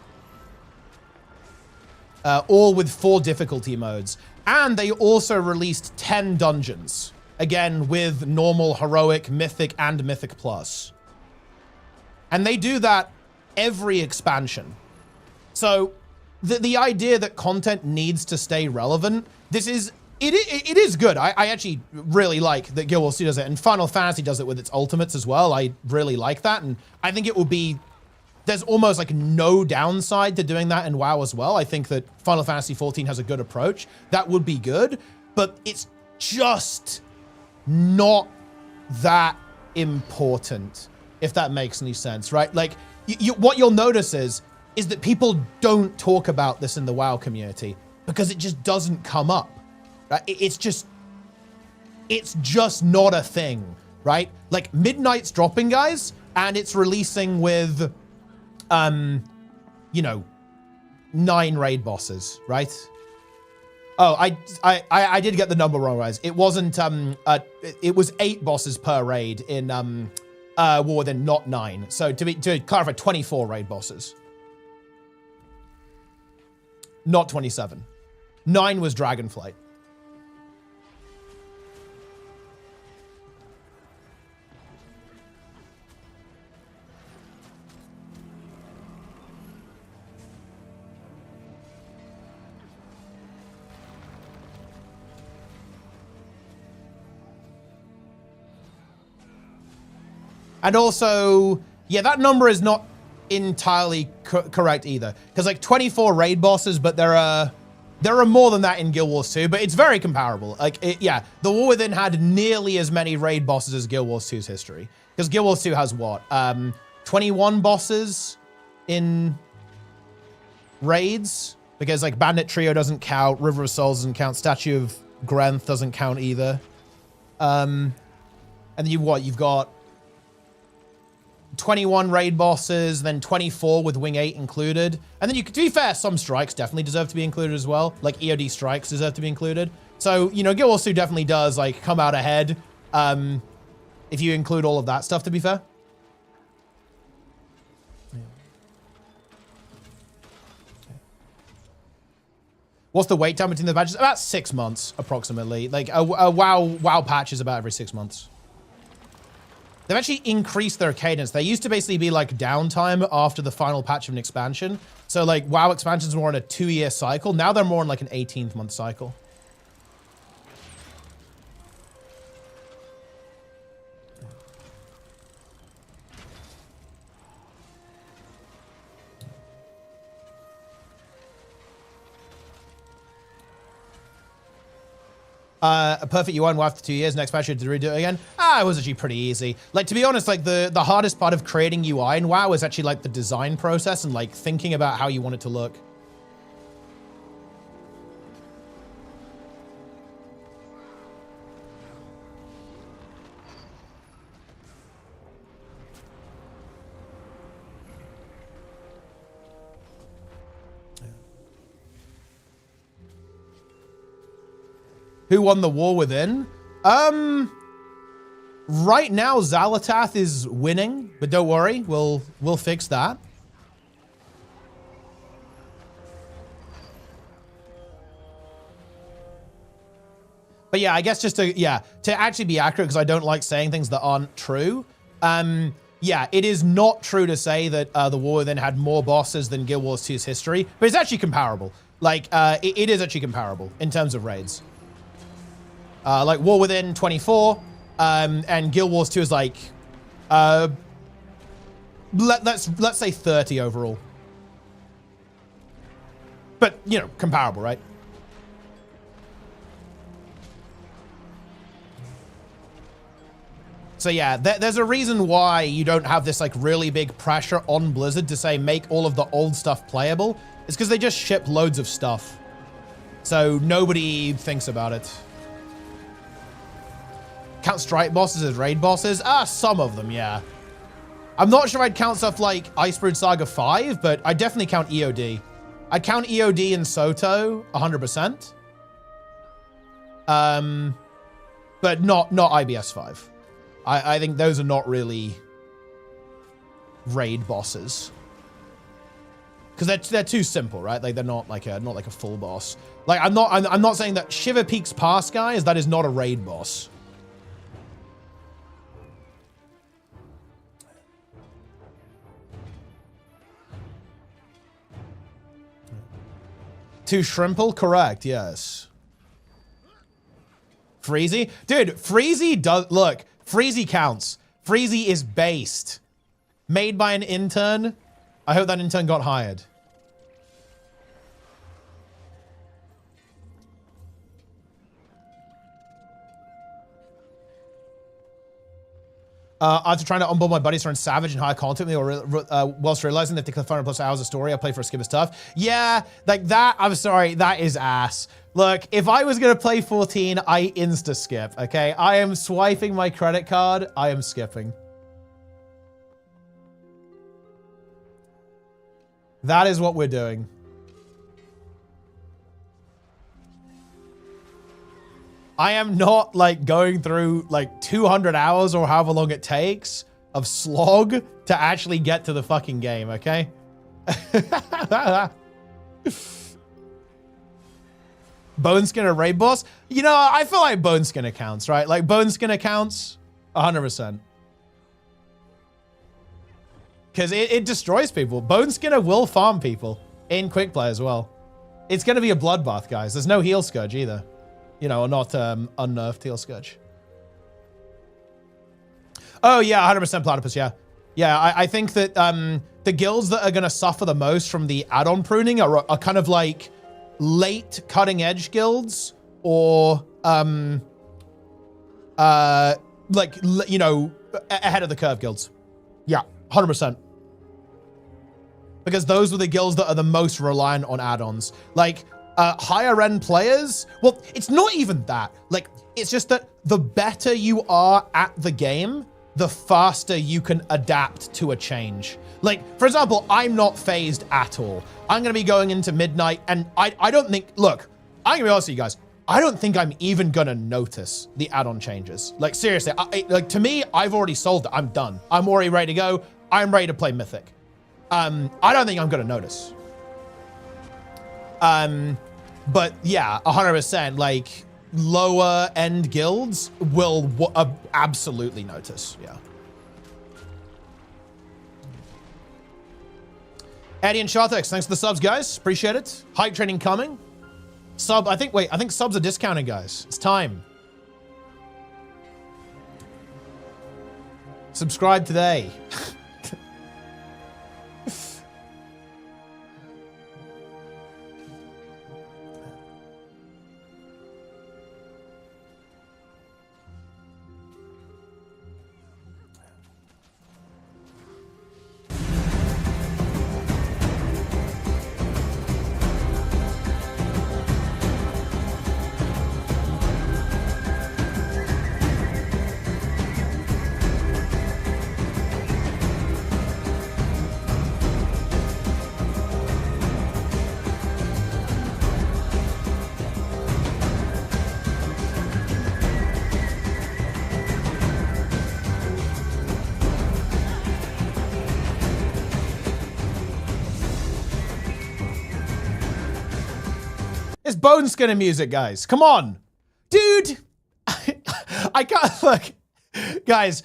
All with 4 difficulty modes. And they also released 10 dungeons. Again, with normal, heroic, mythic, and mythic plus. And they do that every expansion. So the idea that content needs to stay relevant, it is good. I actually really like that Guild Wars 2 does it, and Final Fantasy does it with its ultimates as well. I really like that, and I think it will be there's almost like no downside to doing that in WoW as well. I think that Final Fantasy XIV has a good approach. That would be good, but it's just not that important, if that makes any sense, right? Like, what you'll notice is that people don't talk about this in the WoW community because it just doesn't come up. Right? It's just not a thing, right? Like, Midnight's dropping, guys, and it's releasing with, you know, 9 raid bosses, right? Oh, I did get the number wrong, guys. It wasn't, it was 8 bosses per raid in, War Within, not 9. So to clarify, 24 raid bosses. Not 27. 9 was Dragonflight. And also, yeah, that number is not entirely correct either. Because like 24 raid bosses, but there are more than that in Guild Wars 2, but it's very comparable. Like, yeah, the War Within had nearly as many raid bosses as Guild Wars 2's history. Because Guild Wars 2 has what? 21 bosses in raids? Because like Bandit Trio doesn't count, River of Souls doesn't count, Statue of Grenth doesn't count either. And then you've got 21 raid bosses, then 24 with Wing 8 included. And then to be fair, some strikes definitely deserve to be included as well. Like EOD strikes deserve to be included. So, you know, Guild Wars 2 definitely does like come out ahead if you include all of that stuff, to be fair. What's the wait time between the patches? About 6 months, approximately. Like a WoW patch is about every 6 months. They've actually increased their cadence. They used to basically be like downtime after the final patch of an expansion. So like WoW expansions were on a 2-year cycle. Now they're more on like an 18-month cycle. A perfect UI after 2 years, next patch you had to redo it again. It was actually pretty easy. Like, to be honest, like the hardest part of creating UI in WoW is actually like the design process and like thinking about how you want it to look. Who won the War Within? Right now, Xalatath is winning, but don't worry, we'll fix that. But yeah, I guess just to actually be accurate, because I don't like saying things that aren't true. Yeah, it is not true to say that the War Within had more bosses than Guild Wars 2's history, but it's actually comparable. Like, it is actually comparable in terms of raids. Like War Within 24, and Guild Wars 2 is like, let's say 30 overall. But, you know, comparable, right? So yeah, there's a reason why you don't have this like really big pressure on Blizzard to say make all of the old stuff playable. It's because they just ship loads of stuff. So nobody thinks about it. Count strike bosses as raid bosses? Some of them, yeah. I'm not sure I'd count stuff like Icebrood Saga 5, but I definitely count EOD. I'd count EOD and Soto 100%. But not IBS 5. I think those are not really raid bosses. Because they're too simple, right? Like they're not like a full boss. Like I'm not saying that Shiver Peaks Pass, guys, that is not a raid boss. To Shrimple? Correct, yes. Freezy? Dude, Freezy does... Look, Freezy counts. Freezy is based. Made by an intern. I hope that intern got hired. After trying to onboard my buddies around Savage and higher content, whilst realizing that the 500+ hours of story I play for a skip is tough. Yeah, like that, I'm sorry, that is ass. Look, if I was gonna play 14, I insta-skip, okay? I am swiping my credit card, I am skipping. That is what we're doing. I am not like going through like 200 hours or however long it takes of slog to actually get to the fucking game, okay? Bone Skinner raid boss? You know, I feel like Bone Skinner counts, right? Like Bone Skinner counts 100%. Because it destroys people. Bone Skinner will farm people in quick play as well. It's going to be a bloodbath, guys. There's no heal scourge either. You know, or not unnerfed heal scourge. Oh, yeah, 100% platypus, yeah. Yeah, I think that the guilds that are going to suffer the most from the add-on pruning are kind of like late cutting-edge guilds or, like, you know, ahead of the curve guilds. Yeah, 100%. Because those are the guilds that are the most reliant on add-ons. Like, higher end players, well, it's not even that. Like, it's just that the better you are at the game, the faster you can adapt to a change. Like, for example, I'm not phased at all. I'm going to be going into midnight, and I don't think, look, I'm going to be honest with you guys, I don't think I'm even going to notice the add-on changes. Like, seriously, like, to me, I've already solved it. I'm done. I'm already ready to go. I'm ready to play Mythic. I don't think I'm going to notice. But yeah, 100%, like, lower end guilds will absolutely notice, yeah. Eddie and Shartex, thanks for the subs, guys. Appreciate it. Hype training coming. Sub, I think subs are discounted, guys. It's time. Subscribe today. It's Bone Skinner music, guys. Come on. Dude, I can't, look. Guys,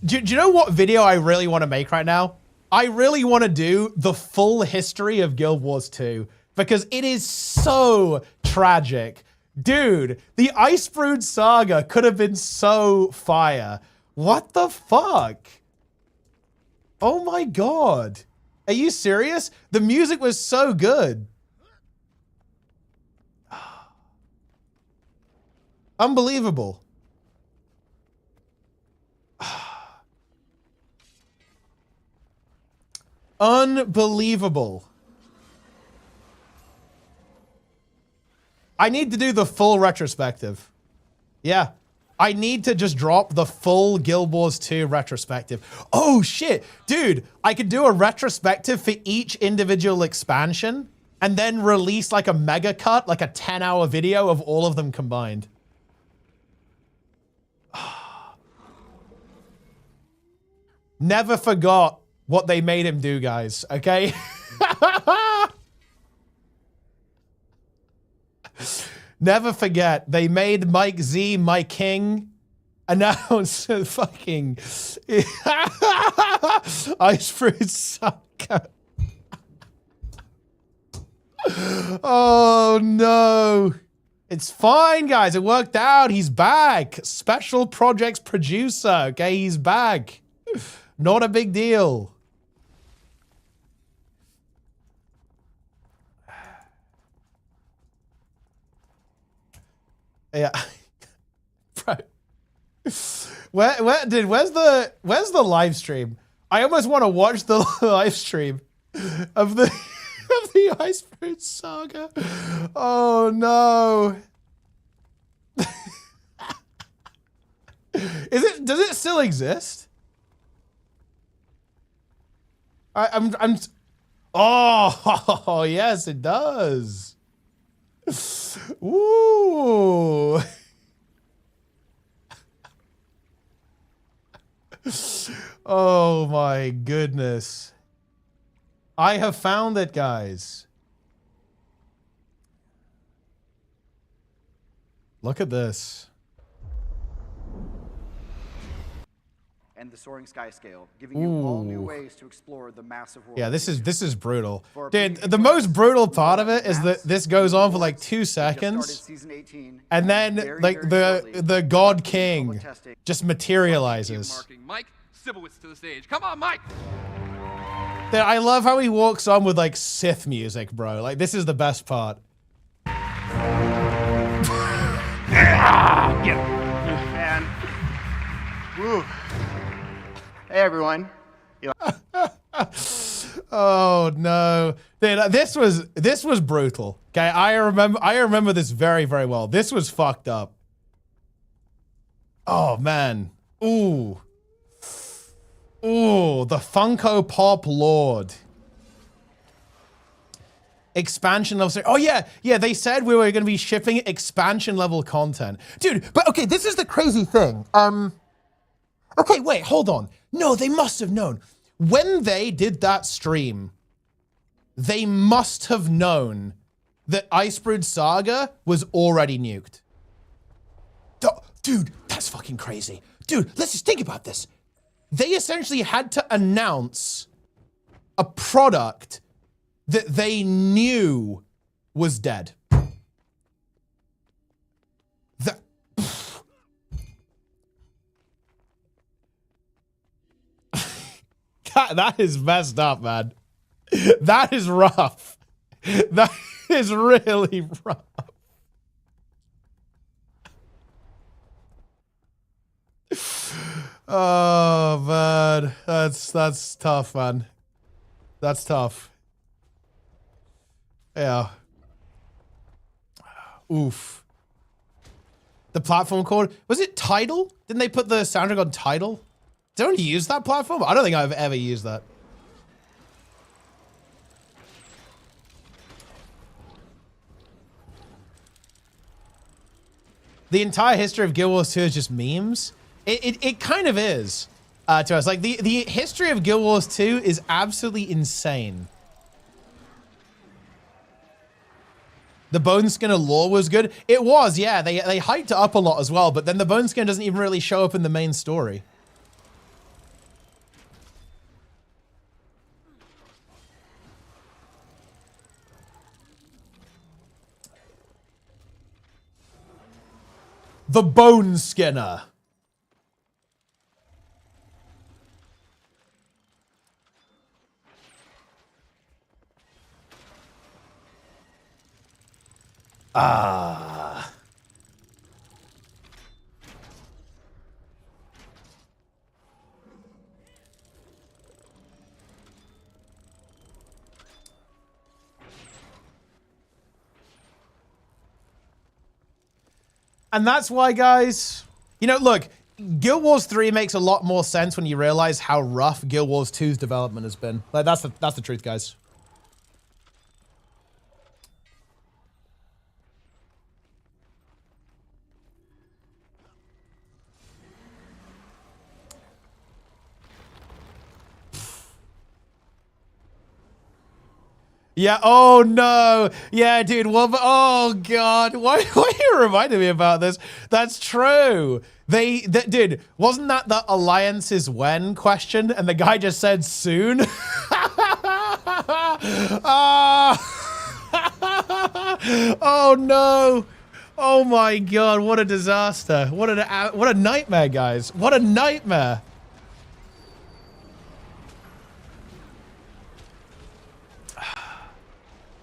do you know what video I really want to make right now? I really want to do the full history of Guild Wars 2 because it is so tragic. Dude, the Icebrood saga could have been so fire. What the fuck? Oh my God. Are you serious? The music was so good. Unbelievable. Unbelievable. I need to do the full retrospective. Yeah. I need to just drop the full Guild Wars 2 retrospective. Oh shit. Dude, I could do a retrospective for each individual expansion and then release like a mega cut, like a 10-hour video of all of them combined. Never forgot what they made him do, guys, okay? Never forget, they made Mike Z my king. Announce fucking Ice Fruit Sucker. Oh no. It's fine, guys. It worked out. He's back. Special projects producer. Okay, he's back. Not a big deal. Yeah. Bro. Where's the live stream? I almost want to watch the live stream of the Iceberg Saga. Oh no. Does it still exist? Oh, yes, it does. Ooh. Oh my goodness. I have found it, guys. Look at this.
And the soaring sky scale, giving you all new ways to explore the massive world.
Yeah, this is brutal. Dude, the most brutal part of it is that this goes on for like 2 seconds. And then like the God King just materializes.
Mike, Sibowitz to the stage. Come on, Mike.
Dude, I love how he walks on with like Sith music, bro. Like this is the best part.
And woo. Hey everyone.
Oh no. Dude, this was brutal. Okay, I remember this very, very well. This was fucked up. Oh man. Ooh. Ooh, the Funko Pop Lord. Expansion level. Oh yeah, they said we were going to be shipping expansion level content. Dude, but okay, this is the crazy thing. Okay, wait, hold on. No, they must have known. When they did that stream, they must have known that Icebrood Saga was already nuked. Dude, that's fucking crazy. Dude, let's just think about this. They essentially had to announce a product that they knew was dead. That is messed up, man. That is rough. That is really rough. Oh man, that's tough, man. That's tough. Yeah. Oof. The platform called, was it Tidal? Didn't they put the soundtrack on Tidal? Did anyone use that platform? I don't think I've ever used that. The entire history of Guild Wars 2 is just memes. It kind of is to us. Like the history of Guild Wars 2 is absolutely insane. The Bone Skinner lore was good. It was, yeah. They hyped it up a lot as well, but then the Bone Skinner doesn't even really show up in the main story. The Bone Skinner. Ah. And that's why, guys, you know, look, Guild Wars 3 makes a lot more sense when you realize how rough Guild Wars 2's development has been. Like, that's the truth, guys. Yeah, oh no. Yeah, dude, well, oh god. Why you reminding me about this? That's true. Dude, wasn't that the alliance is when question? And the guy just said soon? Oh no. Oh my god, what a disaster. What a nightmare, guys. What a nightmare.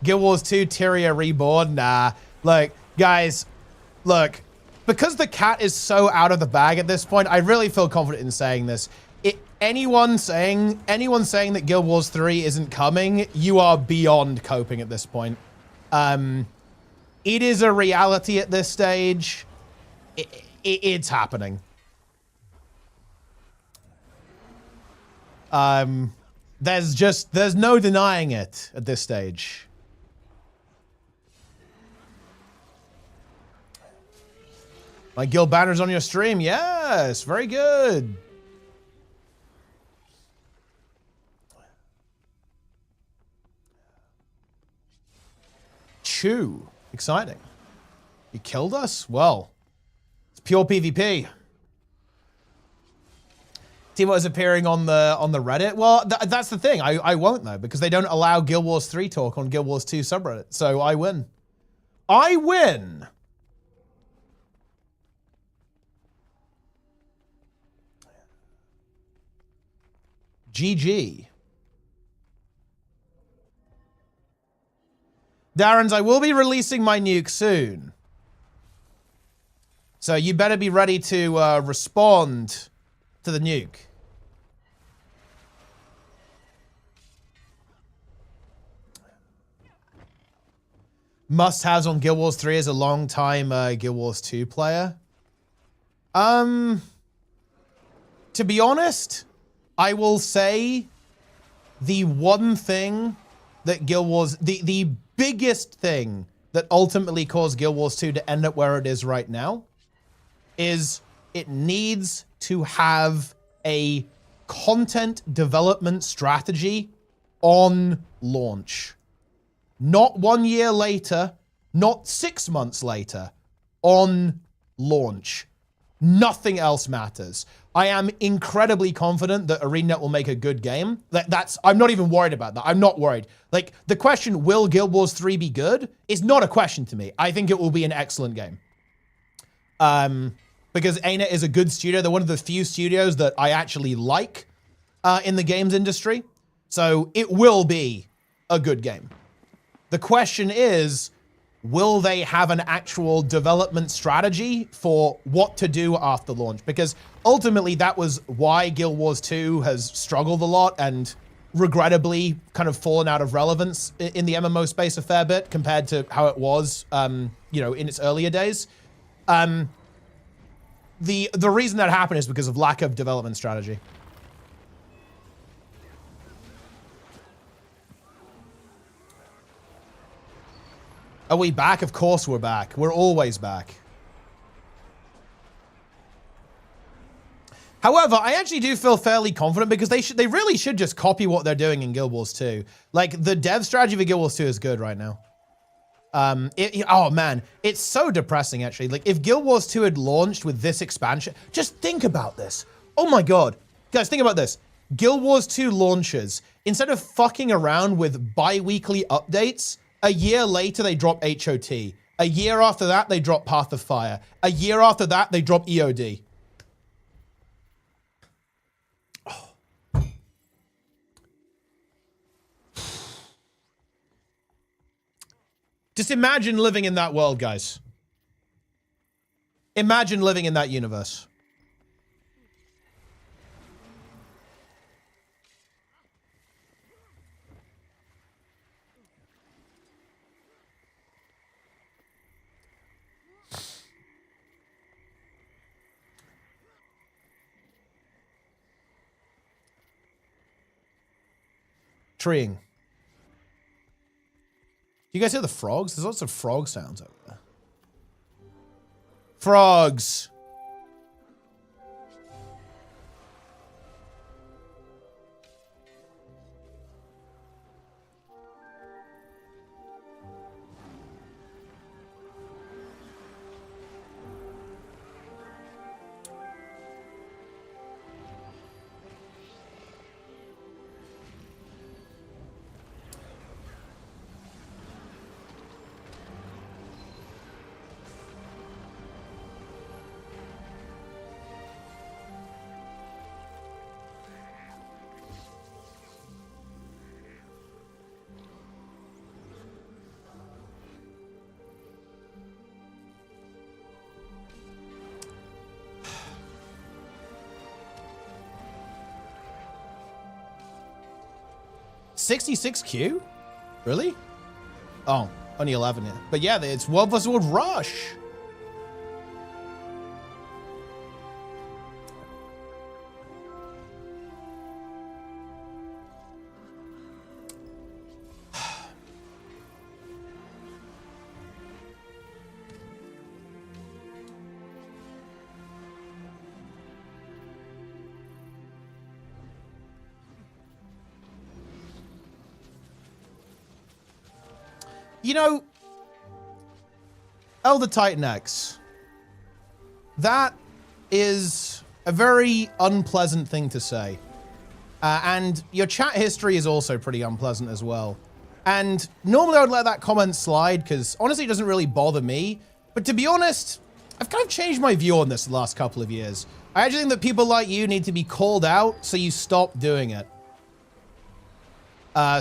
Guild Wars 2 Tyria Reborn? Nah. Look, guys, look, because the cat is so out of the bag at this point, I really feel confident in saying this. Anyone saying that Guild Wars 3 isn't coming, you are beyond coping at this point. It is a reality at this stage. It's happening. There's no denying it at this stage. My guild banner's on your stream. Yes, very good. Chew. Exciting. You killed us? Well, it's pure PvP. Teapot is appearing on the Reddit. Well, that's the thing. I won't though, because they don't allow Guild Wars 3 talk on Guild Wars 2 subreddit. So I win. I win. GG. Darren's, I will be releasing my nuke soon. So you better be ready to respond to the nuke. Must-haves on Guild Wars 3 as a long-time Guild Wars 2 player. To be honest, I will say the one thing that Guild Wars, the biggest thing that ultimately caused Guild Wars 2 to end up where it is right now is it needs to have a content development strategy on launch. Not 1 year later, not 6 months later, on launch. Nothing else matters. I am incredibly confident that ArenaNet will make a good game. I'm not even worried about that. I'm not worried. Like, the question, will Guild Wars 3 be good, is not a question to me. I think it will be an excellent game. Because ArenaNet is a good studio. They're one of the few studios that I actually like in the games industry. So it will be a good game. The question is, will they have an actual development strategy for what to do after launch? Because ultimately that was why Guild Wars 2 has struggled a lot and regrettably kind of fallen out of relevance in the MMO space a fair bit compared to how it was, you know, in its earlier days. The reason that happened is because of lack of development strategy. Are we back? Of course we're back. We're always back. However, I actually do feel fairly confident because they really should just copy what they're doing in Guild Wars 2. Like, the dev strategy for Guild Wars 2 is good right now. Oh man, it's so depressing actually. Like, if Guild Wars 2 had launched with this expansion, just think about this. Oh my God. Guys, think about this. Guild Wars 2 launches, instead of fucking around with bi-weekly updates, a year later, they drop HOT. A year after that, they drop Path of Fire. A year after that, they drop EOD. Oh. Just imagine living in that world, guys. Imagine living in that universe. Treeing. Do you guys hear the frogs? There's lots of frog sounds over there. Frogs. 66Q? Really? Oh, only 11 here. But yeah, it's World vs. World Rush. You know, Elder Titan X, that is a very unpleasant thing to say. And your chat history is also pretty unpleasant as well. And normally I would let that comment slide because honestly it doesn't really bother me. But to be honest, I've kind of changed my view on this the last couple of years. I actually think that people like you need to be called out so you stop doing it.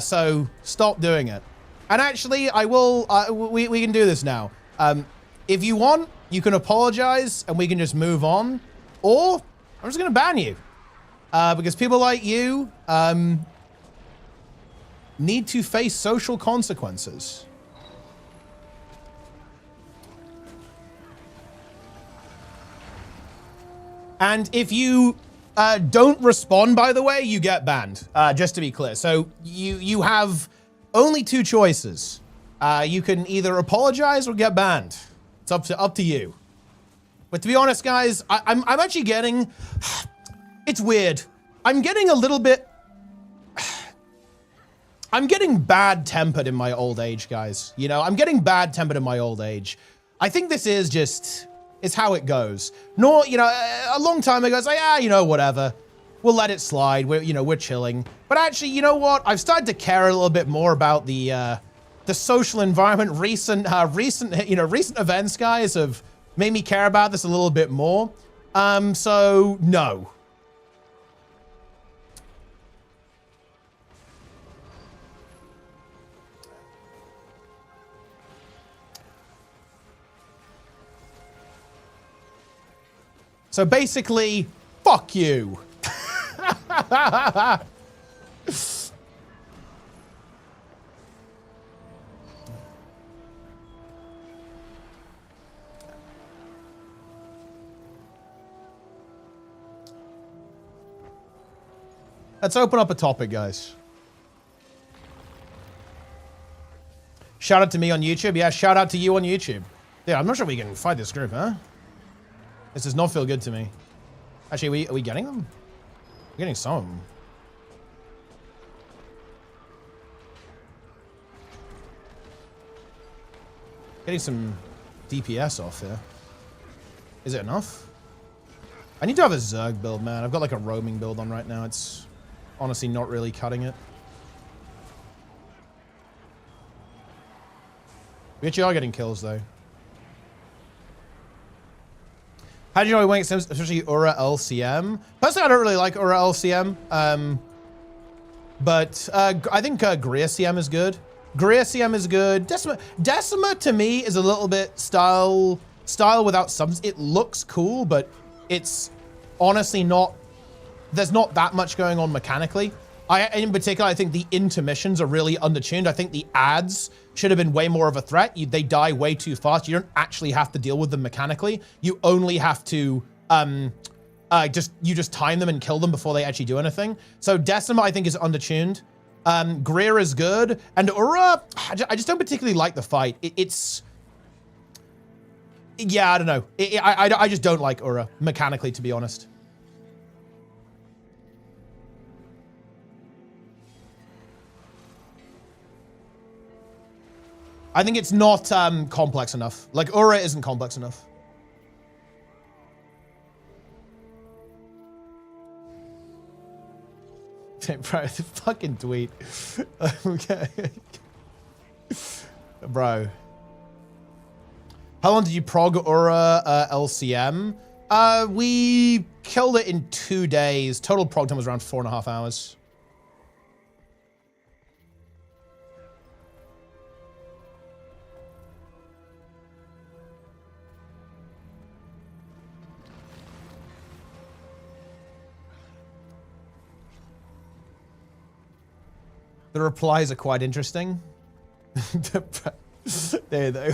So stop doing it. And actually, I will, we can do this now. If you want, you can apologize and we can just move on. Or I'm just going to ban you. Because people like you need to face social consequences. And if you don't respond, by the way, you get banned, just to be clear. So you have only two choices. You can either apologize or get banned. It's up to you. But to be honest, guys, I'm actually getting, it's weird. I'm getting a little bit, I'm getting bad-tempered in my old age, guys. You know, I'm getting bad-tempered in my old age. I think this is just, it's how it goes. Nor, you know, a long time ago, I was like, you know, whatever. We'll let it slide. We're chilling. But actually, you know what? I've started to care a little bit more about the social environment. Recent events, guys, have made me care about this a little bit more. So no. So basically, fuck you. Let's open up a topic, guys. Shout out to me on YouTube. Yeah, shout out to you on YouTube. Yeah, I'm not sure we can fight this group, huh? This does not feel good to me. Actually, are we getting them? We're getting some of them. Getting some DPS off here. Is it enough? I need to have a Zerg build, man. I've got like a roaming build on right now. It's honestly not really cutting it. We actually are getting kills, though. How do you know Wing Sims, especially Aura LCM? Personally, I don't really like Aura LCM. But I think Greer CM is good. Greer CM is good. Decima to me is a little bit style without substance. It looks cool, but it's honestly not, there's not that much going on mechanically. In particular, I think the intermissions are really undertuned. I think the ads should have been way more of a threat. They die way too fast. You don't actually have to deal with them mechanically. You only have to just time them and kill them before they actually do anything. So Decima, I think, is undertuned. Greer is good. And Ura, I just don't particularly like the fight. Yeah, I don't know. I just don't like Ura mechanically, to be honest. I think it's not complex enough. Like, Ura isn't complex enough. Bro, the fucking tweet. Okay. Bro. How long did you prog Ura LCM? We killed it in 2 days. Total prog time was around 4.5 hours. The replies are quite interesting. There you go.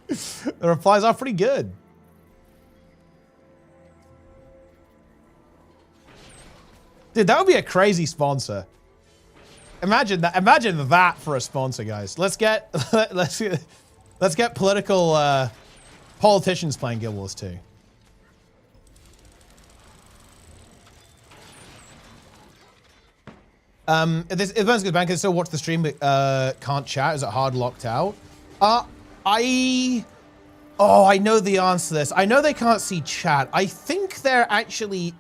The replies are pretty good. Dude, that would be a crazy sponsor. Imagine that. Imagine that for a sponsor, guys. Let's get political politicians playing Guild Wars 2. If Burns goes back, can still watch the stream but can't chat. Is it hard locked out? I know the answer to this. I know they can't see chat. I think they're actually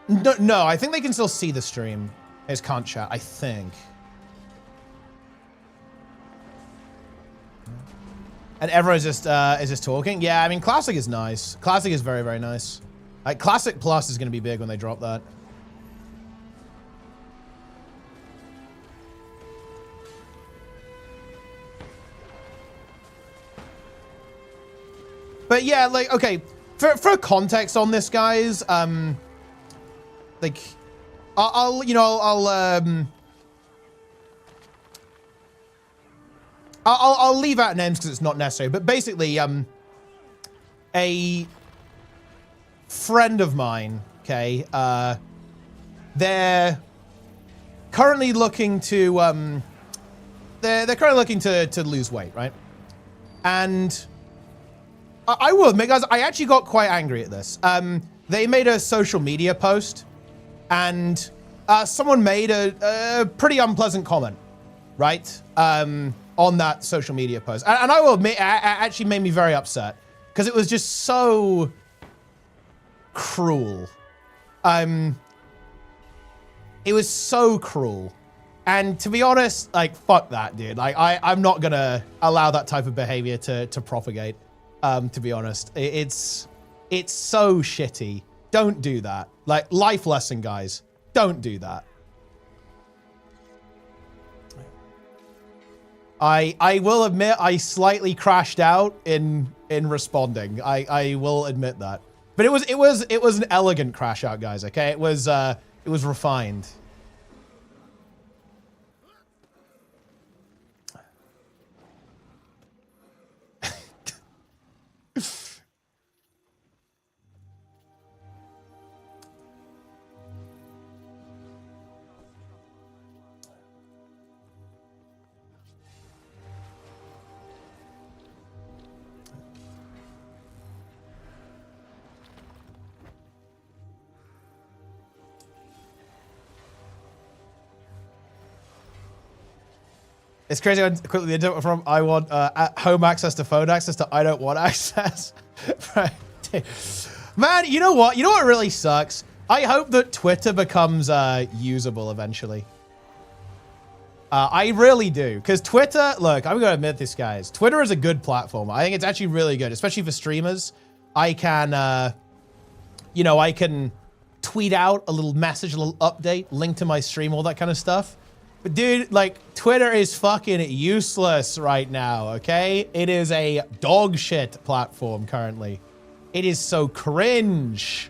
no, I think they can still see the stream. They just can't chat, I think. And everyone's just is just talking. Yeah, I mean, Classic is nice. Classic is very, very nice. Like, Classic Plus is going to be big when they drop that. But yeah, like, okay, for context on this, guys, like, I'll leave out names because it's not necessary, but basically, a friend of mine, okay, they're currently looking to, they're currently looking to lose weight, right? And I will admit, guys, I actually got quite angry at this. They made a social media post, and someone made a pretty unpleasant comment, right? On that social media post. And I will admit, it actually made me very upset, because it was just so cruel. It was so cruel. And to be honest, like, fuck that, dude. Like, I'm not gonna allow that type of behavior to propagate. To be honest, it's so shitty. Don't do that. Like, life lesson, guys. Don't do that. I will admit I slightly crashed out in responding. I will admit that. But it was an elegant crash out, guys. Okay, it was refined. It's crazy how quickly they do it from I want home access to phone access to I don't want access. Right. Man, you know what? You know what really sucks? I hope that Twitter becomes usable eventually. I really do. Because Twitter, look, I'm going to admit this, guys. Twitter is a good platform. I think it's actually really good, especially for streamers. I can, you know, I can tweet out a little message, a little update, link to my stream, all that kind of stuff. But dude, like, Twitter is fucking useless right now, okay? It is a dog shit platform currently. It is so cringe.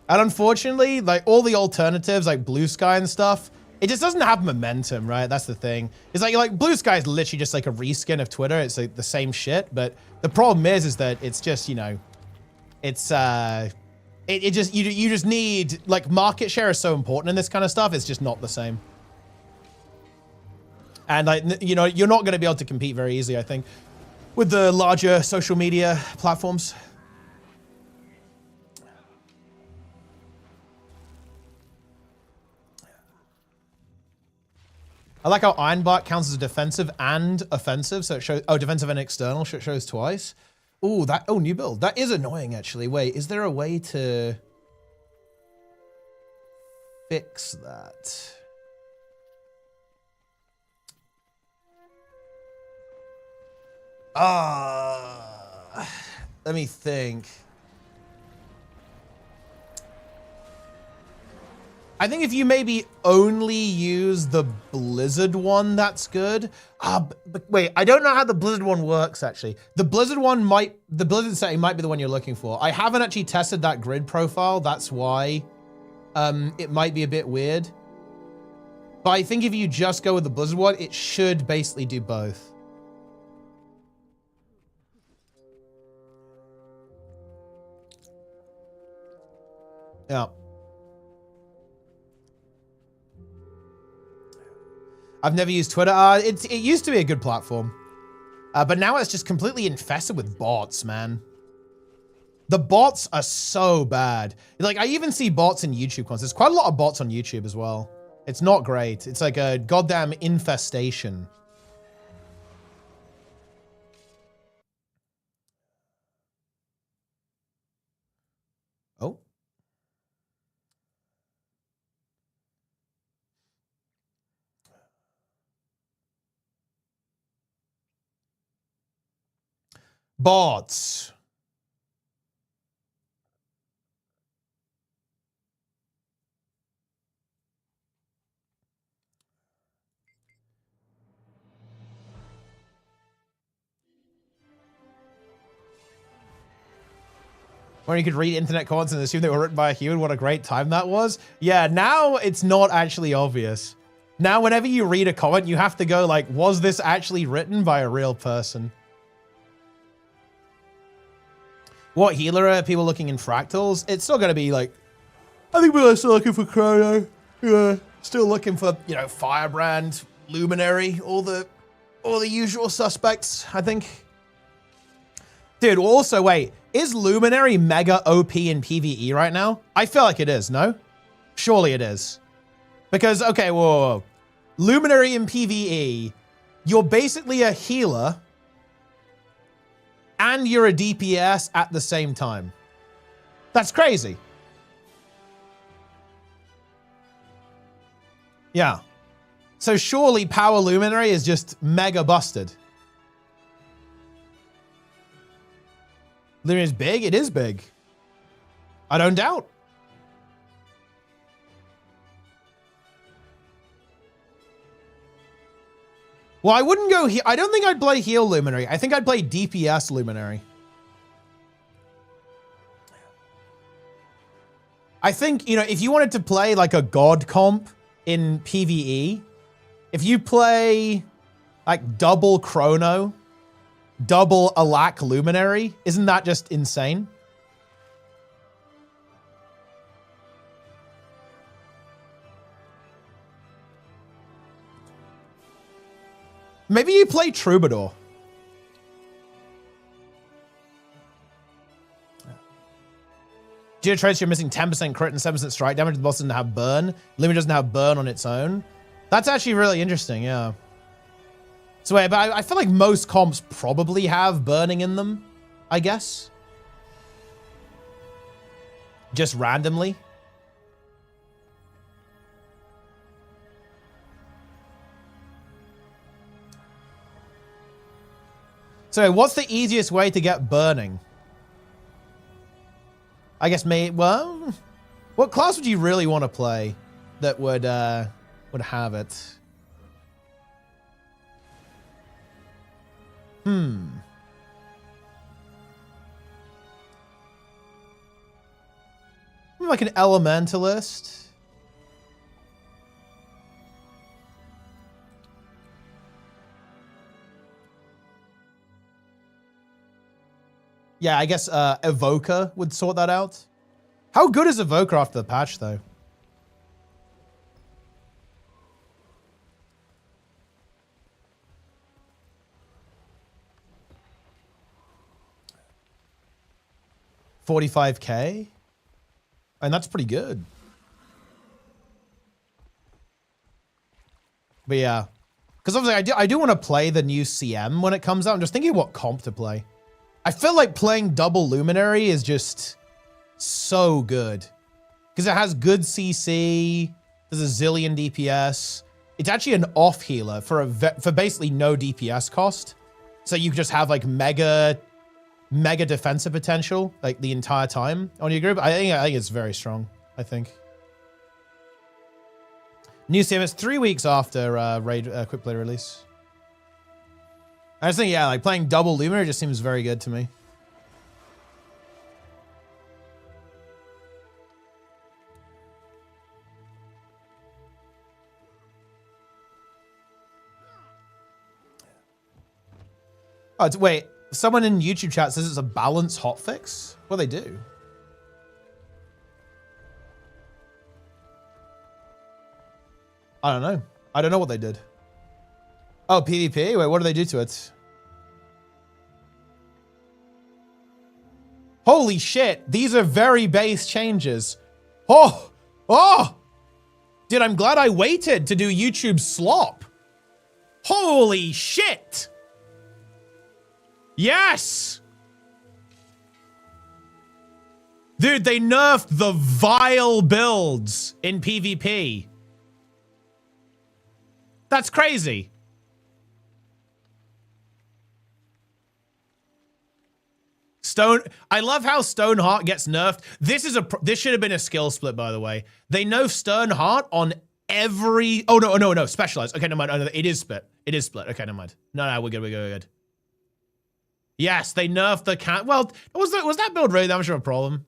And unfortunately, like, all the alternatives, like Blue Sky and stuff, it just doesn't have momentum, right? That's the thing. It's like Blue Sky is literally just like a reskin of Twitter. It's like the same shit, but the problem is that it's just, you know, it's you just need, like, market share is so important in this kind of stuff. It's just not the same. And, like, you know, you're not going to be able to compete very easily, I think, with the larger social media platforms. I like how Ironbark counts as defensive and offensive, so it shows, oh, defensive and external, so it shows twice. Ooh, new build. That is annoying, actually. Wait, is there a way to fix that? Let me think. I think if you maybe only use the Blizzard one, that's good. But wait, I don't know how the Blizzard one works, actually. The Blizzard setting might be the one you're looking for. I haven't actually tested that grid profile. That's why it might be a bit weird. But I think if you just go with the Blizzard one, it should basically do both. Yeah. I've never used Twitter. It used to be a good platform. But now it's just completely infested with bots, man. The bots are so bad. Like, I even see bots in YouTube comments. There's quite a lot of bots on YouTube as well. It's not great. It's like a goddamn infestation. Oh. Bots. Or you could read internet comments and assume they were written by a human. What a great time that was. Yeah, now it's not actually obvious. Now, whenever you read a comment, you have to go like, was this actually written by a real person? What healer are people looking in fractals? It's still going to be like, I think we're still looking for Chrono. Yeah, still looking for, you know, Firebrand, Luminary, all the usual suspects, I think. Dude, also, wait, is Luminary mega OP in PvE right now? I feel like it is, no? Surely it is. Because, okay, whoa. Luminary in PvE, you're basically a healer and you're a DPS at the same time. That's crazy. Yeah. So surely Power Luminary is just mega busted. Luminary is big? It is big. I don't doubt. Well, I wouldn't go here. I don't think I'd play heal Luminary. I think I'd play DPS Luminary. I think, you know, if you wanted to play like a god comp in PvE, if you play like double Chrono, double Alak Luminary, isn't that just insane? Maybe you play Troubadour. Geotrace, you're missing 10% crit and 7% strike damage. The boss doesn't have burn. Luminary doesn't have burn on its own. That's actually really interesting, yeah. So wait, but I feel like most comps probably have burning in them, I guess. Just randomly. So what's the easiest way to get burning? I guess well, what class would you really want to play that would have it? Like an elementalist. Yeah, I guess Evoker would sort that out. How good is Evoker after the patch, though? $45K? And that's pretty good. But yeah. Because obviously I do want to play the new CM when it comes out. I'm just thinking what comp to play. I feel like playing double Luminary is just so good. Because it has good CC. There's a zillion DPS. It's actually an off healer for basically no DPS cost. So you just have like mega defensive potential like the entire time on your group. I think it's very strong, I think. New sim, it's 3 weeks after Quick Play release. I just think, yeah, like playing double Luminary just seems very good to me. Oh, wait, someone in YouTube chat says it's a balance hotfix? What do they do? I don't know. I don't know what they did. Oh, PvP? Wait, what do they do to it? Holy shit. These are very base changes. Oh! Oh! Dude, I'm glad I waited to do YouTube slop. Holy shit! Yes! Dude, they nerfed the vile builds in PvP. That's crazy. I love how Stoneheart gets nerfed. This should have been a skill split, by the way. They nerf Stoneheart on every... Oh, no. Specialized. Okay, never mind. Oh, no, it is split. It is split. Okay, never mind. No, we're good. Yes, they nerfed the cat. Well, was that build really that much of a problem?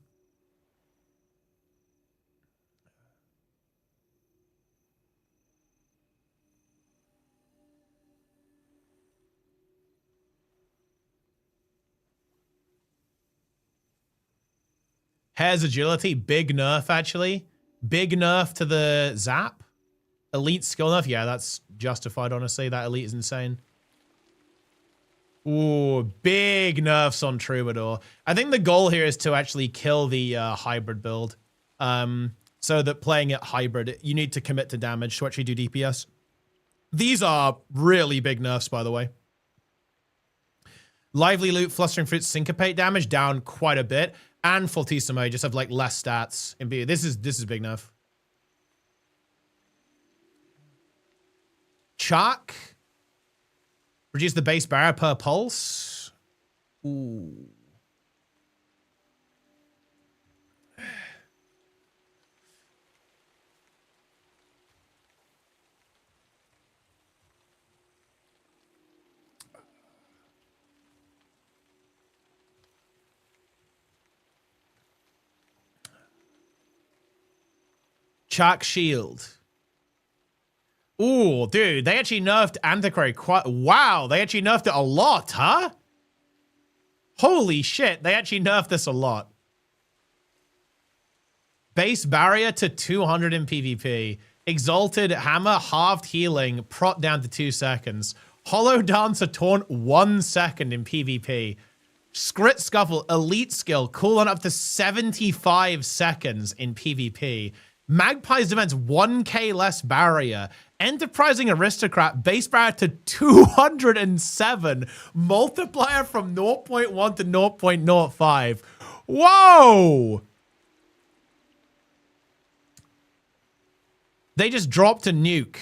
Hair's agility, big nerf, actually. Big nerf to the zap. Elite skill nerf. Yeah, that's justified, honestly. That elite is insane. Ooh, big nerfs on Troubadour. I think the goal here is to actually kill the hybrid build. So that playing it hybrid, you need to commit to damage to actually do DPS. These are really big nerfs, by the way. Lively Loot, Flustering Fruit, Syncopate damage down quite a bit. And Fortissimo just have like less stats in B. This is big nerf. Chalk. Reduce the base barrier per pulse. Ooh. Chalk Shield. Ooh, dude, they actually nerfed Antiquary quite... Wow, they actually nerfed it a lot, huh? Holy shit, they actually nerfed this a lot. Base barrier to 200 in PvP. Exalted Hammer, halved healing, prot down to 2 seconds. Hollow Dancer taunt 1 second in PvP. Scrit Scuffle, elite skill, cooldown up to 75 seconds in PvP. Magpie's Defense, 1k less barrier. Enterprising Aristocrat, base barrier to 207. Multiplier from 0.1 to 0.05. Whoa! They just dropped a nuke.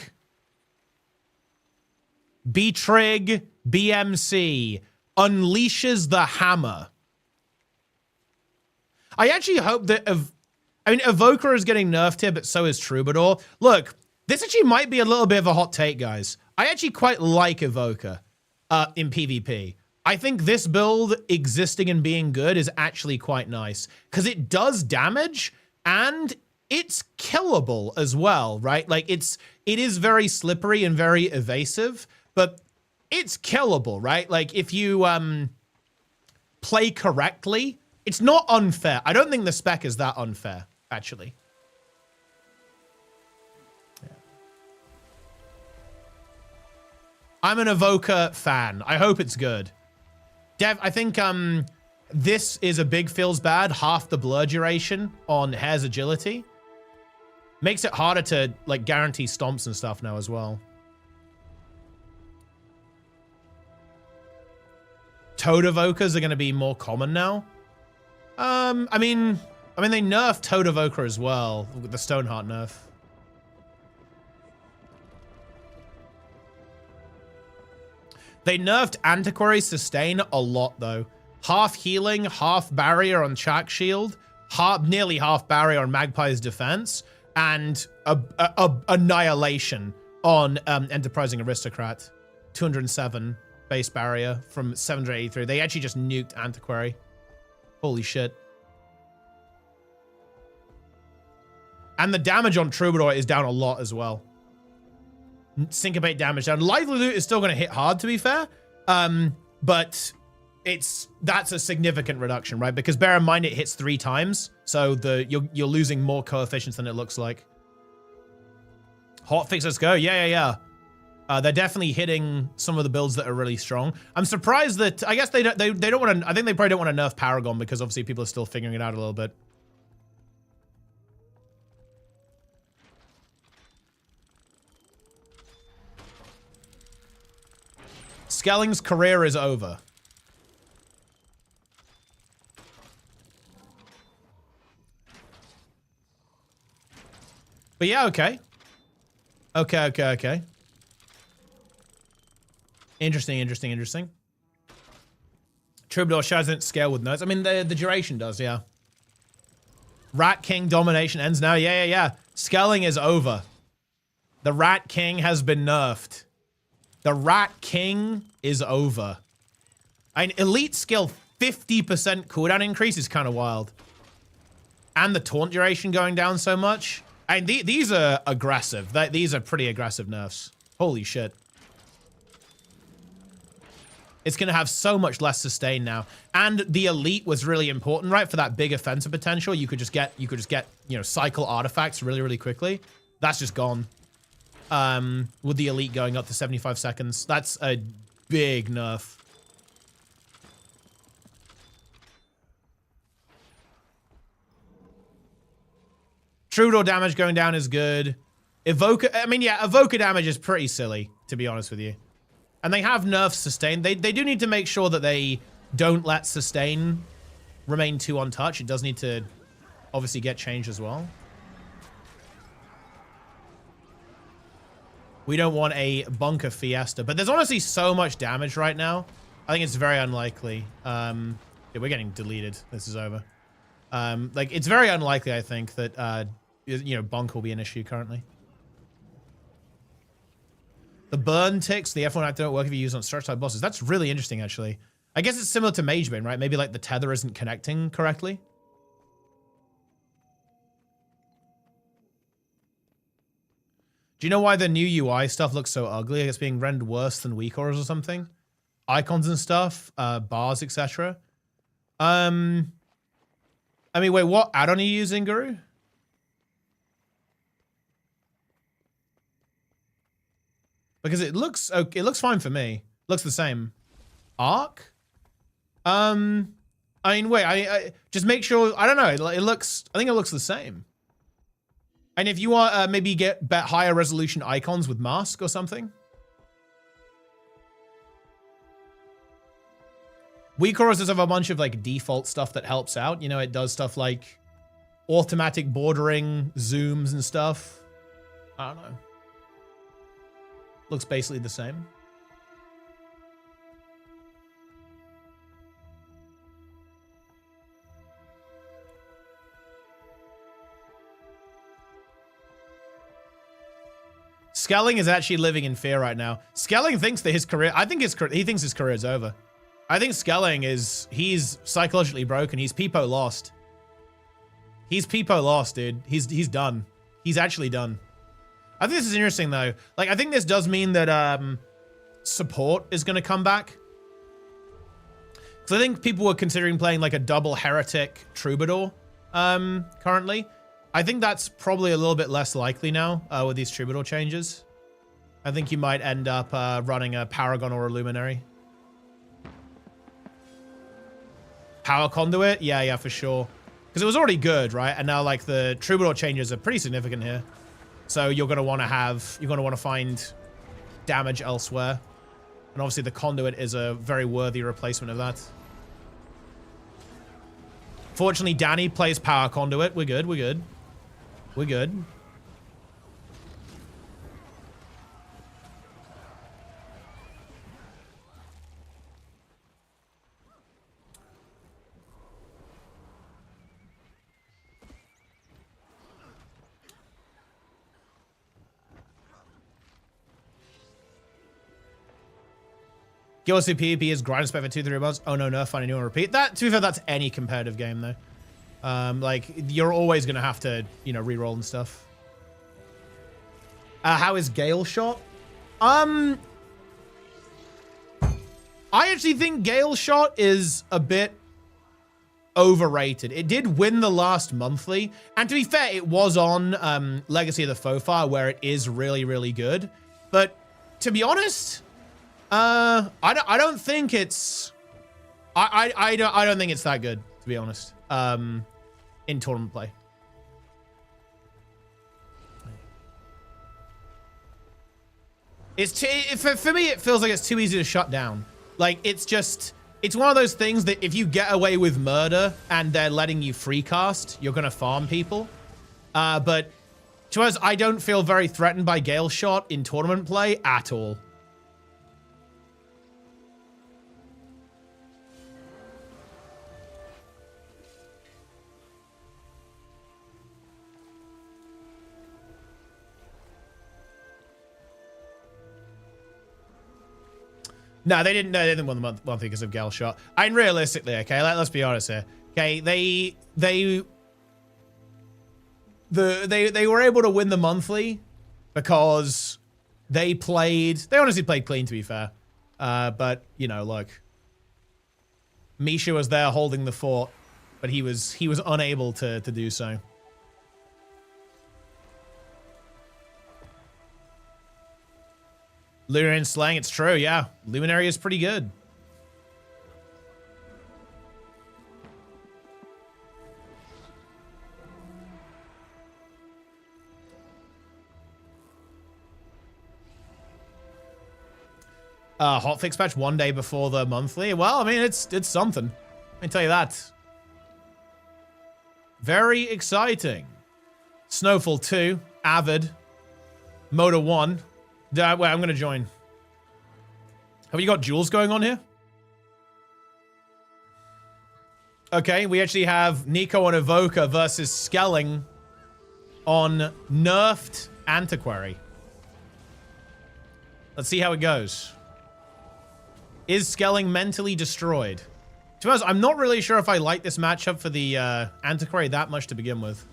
B-Trig, BMC, unleashes the hammer. I actually hope that... I mean, Evoker is getting nerfed here, but so is Troubadour. Look, this actually might be a little bit of a hot take, guys. I actually quite like Evoker in PvP. I think this build existing and being good is actually quite nice because it does damage and it's killable as well, right? Like it is very slippery and very evasive, but it's killable, right? Like if you play correctly, it's not unfair. I don't think the spec is that unfair, actually. Yeah. I'm an Evoker fan. I hope it's good. Dev, I think this is a big feels bad. Half the blur duration on Hair's agility. Makes it harder to like guarantee stomps and stuff now as well. Toad Evokers are going to be more common now. I mean, they nerfed Toad Evoker as well with the Stoneheart nerf. They nerfed Antiquary Sustain a lot though. Half healing, half barrier on Chalk Shield, nearly half barrier on Magpie's Defense, and a annihilation on Enterprising Aristocrat. 207 base barrier from 783. They actually just nuked Antiquary. Holy shit. And the damage on Troubadour is down a lot as well. Syncopate damage down. Lively Loot is still going to hit hard, to be fair. But that's a significant reduction, right? Because bear in mind it hits 3 times. So you're losing more coefficients than it looks like. Hotfix, let's go. Yeah. They're definitely hitting some of the builds that are really strong. I'm surprised that, I guess they don't want to, I think they probably don't want to nerf Paragon because obviously people are still figuring it out a little bit. Skelling's career is over. But yeah, okay. Okay. Interesting. Troubadour doesn't scale with nodes. I mean, the duration does, yeah. Rat King domination ends now. Yeah. Skelling is over. The Rat King has been nerfed. The Rat King is over. An elite skill 50% cooldown increase is kind of wild. And the taunt duration going down so much. And these are aggressive. These are pretty aggressive nerfs. Holy shit. It's going to have so much less sustain now. And the elite was really important, right? For that big offensive potential, you could just get, you know, cycle artifacts really, really quickly. That's just gone. With the elite going up to 75 seconds. That's a big nerf. Troubadour damage going down is good. Evoker, I mean, yeah, Evoker damage is pretty silly, to be honest with you. And they have nerfs sustain. They do need to make sure that they don't let sustain remain too untouched. It does need to obviously get changed as well. We don't want a bunker fiesta, but there's honestly so much damage right now. I think it's very unlikely. Yeah, we're getting deleted. This is over. Like, it's very unlikely, I think, that, you know, bunk will be an issue currently. The burn ticks, the F1 actor don't work if you use on search type bosses. That's really interesting, actually. I guess it's similar to Magebane, right? Maybe, like, the tether isn't connecting correctly. Do you know why the new UI stuff looks so ugly? It's being rendered worse than WeakAuras or something? Icons and stuff, bars, etc. I mean, wait, what add-on are you using, Guru? Because it looks okay, it looks fine for me. Looks the same. Arc? I mean, wait, I just make sure, I don't know, it looks, I think it looks the same. And if you want, maybe get higher resolution icons with mask or something. WeakAuras does have a bunch of like default stuff that helps out. You know, it does stuff like automatic bordering, zooms and stuff. I don't know. Looks basically the same. Skelling is actually living in fear right now. Skelling thinks that his career, he thinks his career is over. I think Skelling he's psychologically broken. He's Peepo lost. He's Peepo lost, dude. He's done. He's actually done. I think this is interesting though. Like, I think this does mean that support is going to come back. Because I think people were considering playing like a double Heretic Troubadour currently. I think that's probably a little bit less likely now with these Troubadour changes. I think you might end up running a Paragon or a Luminary. Power Conduit? Yeah, for sure. Because it was already good, right? And now like the Troubadour changes are pretty significant here. So you're going to want to find damage elsewhere. And obviously the Conduit is a very worthy replacement of that. Fortunately, Danny plays Power Conduit. We're good. We're good. Guild 2 PvP is grind spec for 2-3 months. Oh no, nerf, find a new one, repeat. That, to be fair, that's any competitive game though. Like, you're always gonna have to, you know, reroll and stuff. How is Gale shot? I actually think Gale shot is a bit overrated. It did win the last monthly, and to be fair, it was on Legacy of the Fofar, where it is really, really good. But to be honest, I don't think it's I don't think it's that good, to be honest. In tournament play. It's for me, it feels like it's too easy to shut down. Like, it's one of those things that if you get away with murder and they're letting you free cast, you're gonna farm people. But to us, I don't feel very threatened by Gale shot in tournament play at all. No, they didn't. No, they didn't win the monthly because of Gale shot. I mean, realistically, okay, let's be honest here. Okay, they were able to win the monthly because they honestly played clean, to be fair. But you know, look, Misha was there holding the fort, but he was unable to do so. Luminary slang, it's true, yeah. Luminary is pretty good. Hotfix patch 1 day before the monthly. Well, I mean, it's something. Let me tell you that. Very exciting. Snowfall 2, Avid, Motor 1. Wait, I'm going to join. Have you got duels going on here? Okay, we actually have Nico and Evoker versus Skelling on nerfed Antiquary. Let's see how it goes. Is Skelling mentally destroyed? To be honest, I'm not really sure if I like this matchup for the Antiquary that much to begin with.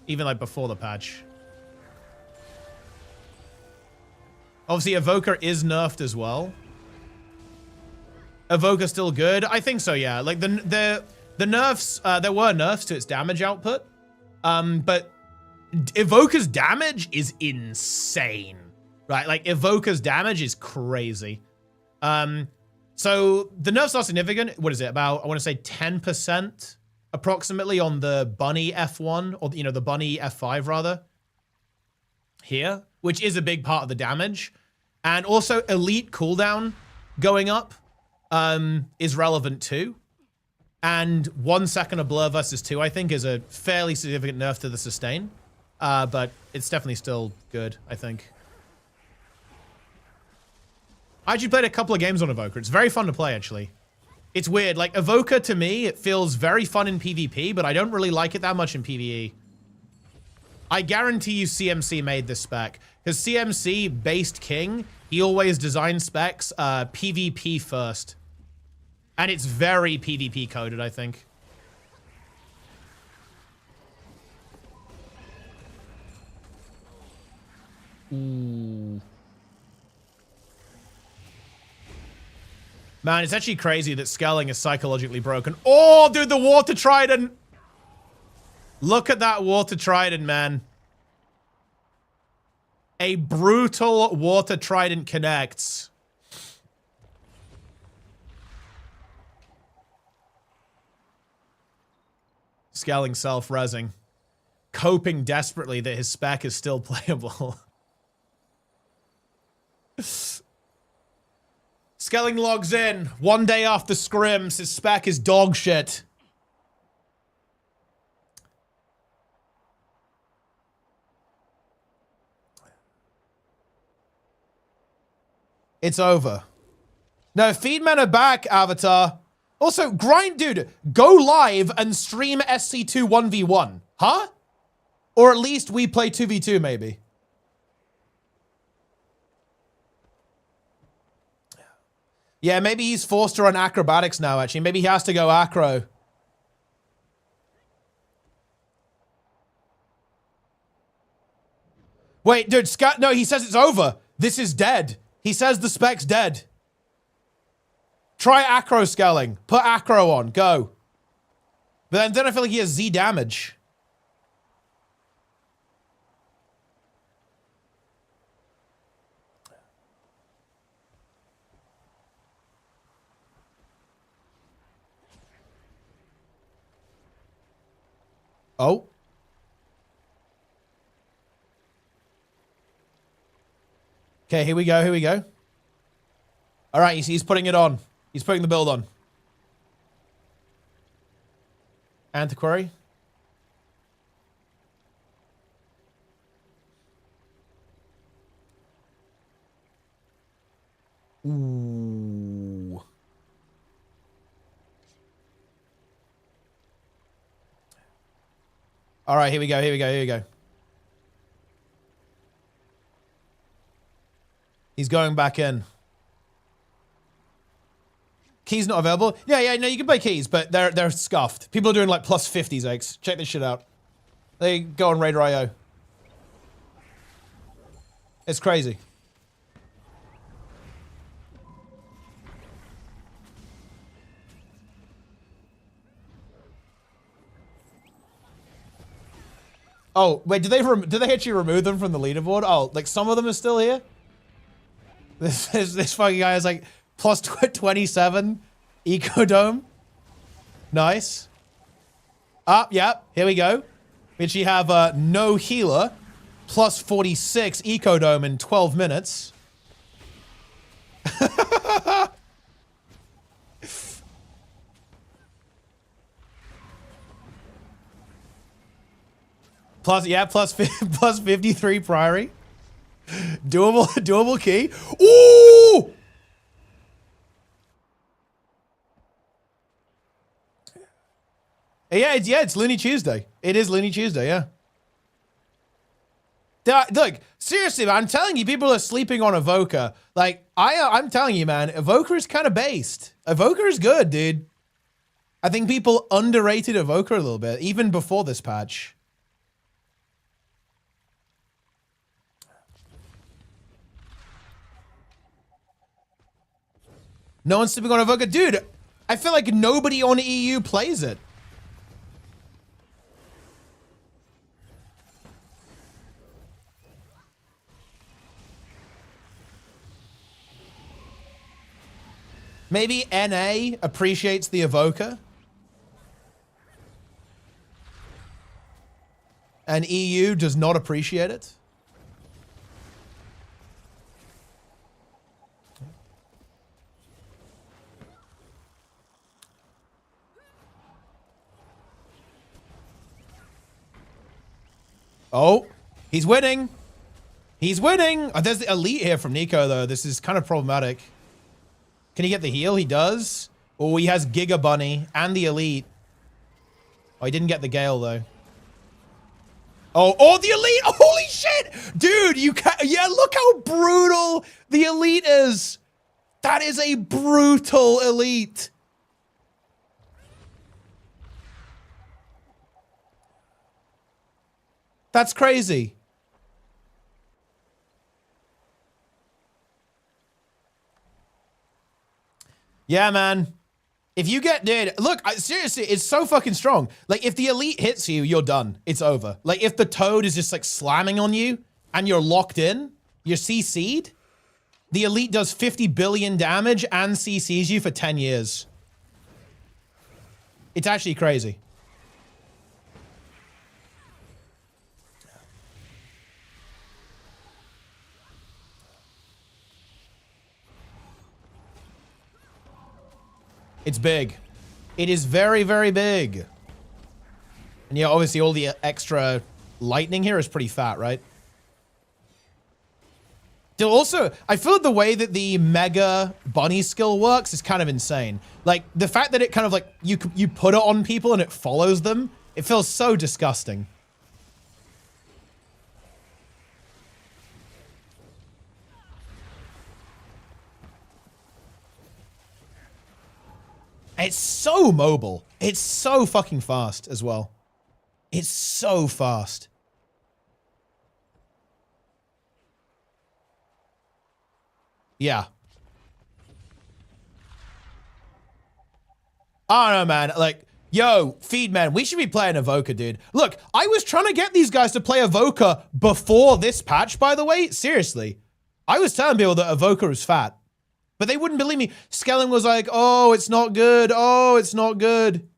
Even like before the patch. Obviously, Evoker is nerfed as well. Evoker's still good? I think so, yeah. Like, the nerfs, there were nerfs to its damage output. But Evoker's damage is insane, right? Like, Evoker's damage is crazy. So, the nerfs are significant. What is it? About, I want to say 10% approximately on the Bunny F1, or, you know, the Bunny F5, rather. Here, which is a big part of the damage. And also elite cooldown going up is relevant too. And 1 second of blur versus 2, I think, is a fairly significant nerf to the sustain. But it's definitely still good, I think. I actually played a couple of games on Evoker. It's very fun to play, actually. It's weird. Like, Evoker, to me, it feels very fun in PvP, but I don't really like it that much in PvE. I guarantee you CMC made this spec. Because CMC, based King, he always designs specs PvP first. And it's very PvP coded, I think. Ooh. Man, it's actually crazy that Skelling is psychologically broken. Oh, dude, the Water Trident! Look at that Water Trident, man. A brutal Water Trident connects. Skelling self-resing. Coping desperately that his spec is still playable. Skelling logs in. 1 day after scrims, his spec is dog shit. It's over. No, Feedmen are back, Avatar. Also, grind, dude, go live and stream SC2 1v1. Huh? Or at least we play 2v2, maybe. Yeah, maybe he's forced to run acrobatics now, actually. Maybe he has to go acro. Wait, dude, Scott, no, he says it's over. This is dead. He says the spec's dead. Try acro scaling. Put acro on. Go. But then I feel like he has Z damage. Oh. Okay, here we go, here we go. All right, he's putting it on. He's putting the build on. Antiquary. Ooh. All right, here we go, here we go, here we go. He's going back in. Keys not available? Yeah, no, you can buy keys, but they're scuffed. People are doing like plus 50s, X. Check this shit out. They go on Raider.io. It's crazy. Oh, wait, did they actually remove them from the leaderboard? Oh, like some of them are still here? This fucking guy is like plus 27 Ecodome. Nice. Yep, here we go. We actually have no healer, plus 46 Ecodome in 12 minutes. plus 53 Priory. Doable key. Ooh! Yeah, it's Looney Tuesday. It is Looney Tuesday, yeah. Look, seriously, man, I'm telling you, people are sleeping on Evoker. Like, I'm telling you, man, Evoker is kind of based. Evoker is good, dude. I think people underrated Evoker a little bit, even before this patch. No one's sleeping on Evoker. Dude, I feel like nobody on EU plays it. Maybe NA appreciates the Evoker. And EU does not appreciate it. Oh, he's winning. He's winning. Oh, there's the elite here from Nico, though. This is kind of problematic. Can he get the heal? He does. Oh, he has Giga Bunny and the elite. Oh, he didn't get the Gale, though. Oh, the elite. Oh, holy shit. Dude, you can't. Yeah, look how brutal the elite is. That is a brutal elite. That's crazy. Yeah, man. If you get, dude, look, seriously, it's so fucking strong. Like, if the elite hits you, you're done. It's over. Like, if the toad is just, like, slamming on you and you're locked in, you're CC'd, the elite does 50 billion damage and CCs you for 10 years. It's actually crazy. It's big. It is very, very big. And yeah, obviously all the extra lightning here is pretty fat, right? Also, I feel like the way that the Mega Bunny skill works is kind of insane. Like, the fact that it kind of like, you put it on people and it follows them, it feels so disgusting. It's so mobile. It's so fucking fast as well. It's so fast. Yeah. I don't know, man. Like, yo, Feedman, we should be playing Evoker, dude. Look, I was trying to get these guys to play Evoker before this patch, by the way. Seriously. I was telling people that Evoker was fat. But they wouldn't believe me. Skelling was like, oh, it's not good. Oh, it's not good.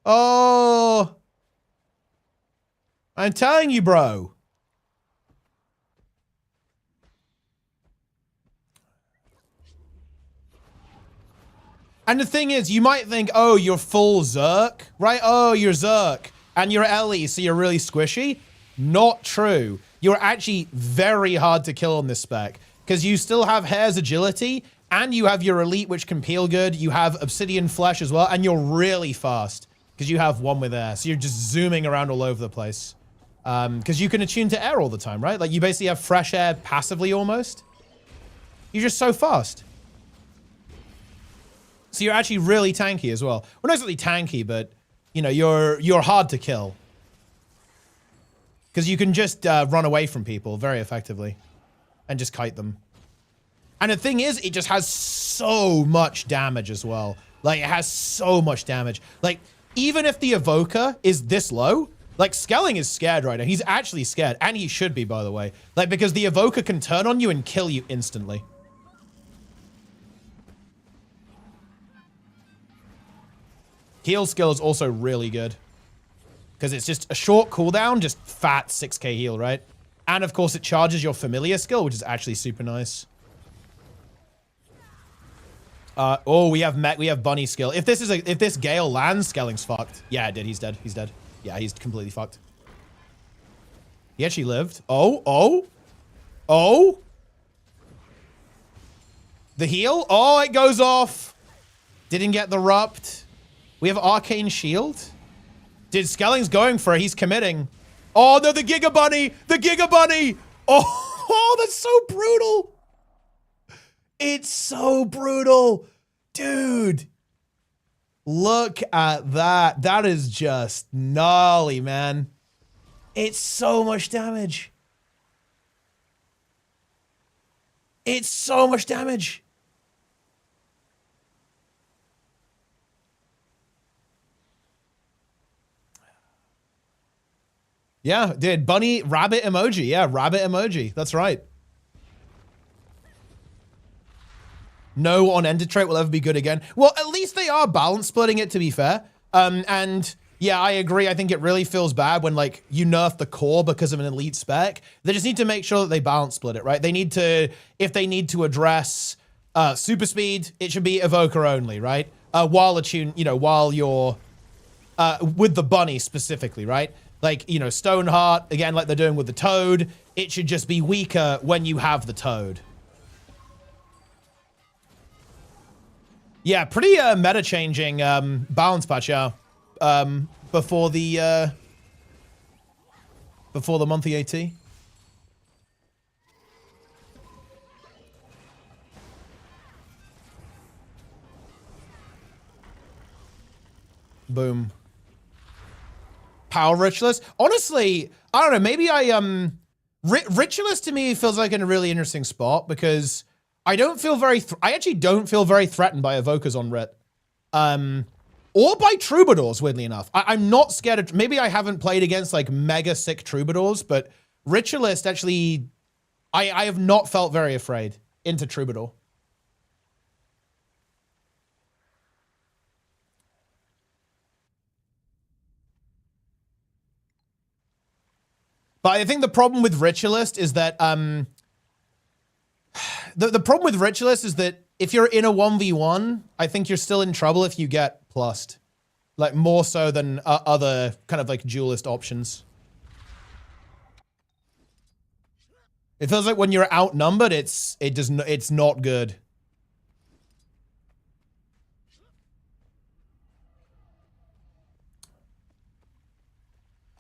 Oh. I'm telling you, bro. And the thing is, you might think, oh, you're full Zerk, right? Oh, you're Zerk. And you're Ellie, so you're really squishy. Not true. You're actually very hard to kill on this spec. Because you still have Hair's agility, and you have your elite, which can peel good. You have Obsidian Flesh as well, and you're really fast. Because you have one with air, so you're just zooming around all over the place. Because you can attune to air all the time, right? Like, you basically have fresh air passively almost. You're just so fast. So you're actually really tanky as well. Well, not exactly tanky, but, you know, you're hard to kill. Because you can just run away from people very effectively. And just kite them. And the thing is, it just has so much damage as well. Like, it has so much damage. Like, even if the Evoker is this low, like, Skelling is scared right now. He's actually scared. And he should be, by the way. Like, because the Evoker can turn on you and kill you instantly. Heal skill is also really good. Because it's just a short cooldown, just fat 6k heal, right? And of course it charges your familiar skill, which is actually super nice. Oh, we have bunny skill. If this Gale lands, Skelling's fucked. Yeah, it did. He's dead. He's dead. Yeah, he's completely fucked. He actually lived. Oh. The heal? Oh, it goes off. Didn't get the Rupt. We have Arcane Shield. Dude, Skelling's going for it. He's committing. Oh, no, the Giga Bunny! The Giga Bunny! Oh, that's so brutal! It's so brutal! Dude! Look at that. That is just gnarly, man. It's so much damage. It's so much damage. Yeah, dude, bunny, rabbit emoji. Yeah, rabbit emoji. That's right. No on Ender trait will ever be good again. Well, at least they are balance splitting it, to be fair. And yeah, I agree. I think it really feels bad when, like, you nerf the core because of an elite spec. They just need to make sure that they balance split it, right? They need to, if they need to address super speed, it should be Evoker only, right? While while you're with the bunny specifically, right? Like, you know, Stoneheart, again, like they're doing with the Toad, it should just be weaker when you have the Toad. Yeah, pretty meta-changing balance patch, yeah. Before the monthly AT. Boom. Power Ritualist. Honestly, I don't know. Maybe Ritualist to me feels like in a really interesting spot because I don't feel I actually don't feel very threatened by Evokers on Rit. Or by Troubadours, weirdly enough. I'm not scared of, maybe I haven't played against like mega sick Troubadours, but Ritualist actually, I have not felt very afraid into Troubadour. But I think the problem with Ritualist is that, the problem with Ritualist is that if you're in a 1v1, I think you're still in trouble if you get plussed. Like, more so than other kind of like duelist options. It feels like when you're outnumbered, it's not good.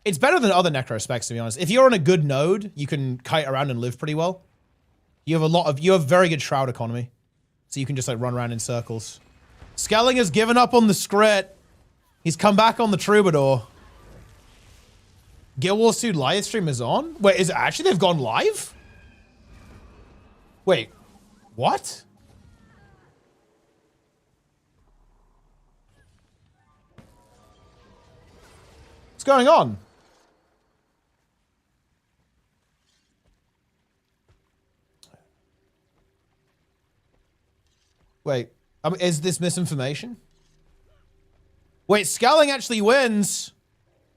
It's better than other Necro specs, to be honest. If you're on a good node, you can kite around and live pretty well. You have very good Shroud economy. So you can just like run around in circles. Skelling has given up on the Scrit. He's come back on the Troubadour. Guild Wars 2 live stream is on? Wait, is it actually they've gone live? Wait, what? What's going on? Wait, is this misinformation? Wait, Skelling actually wins.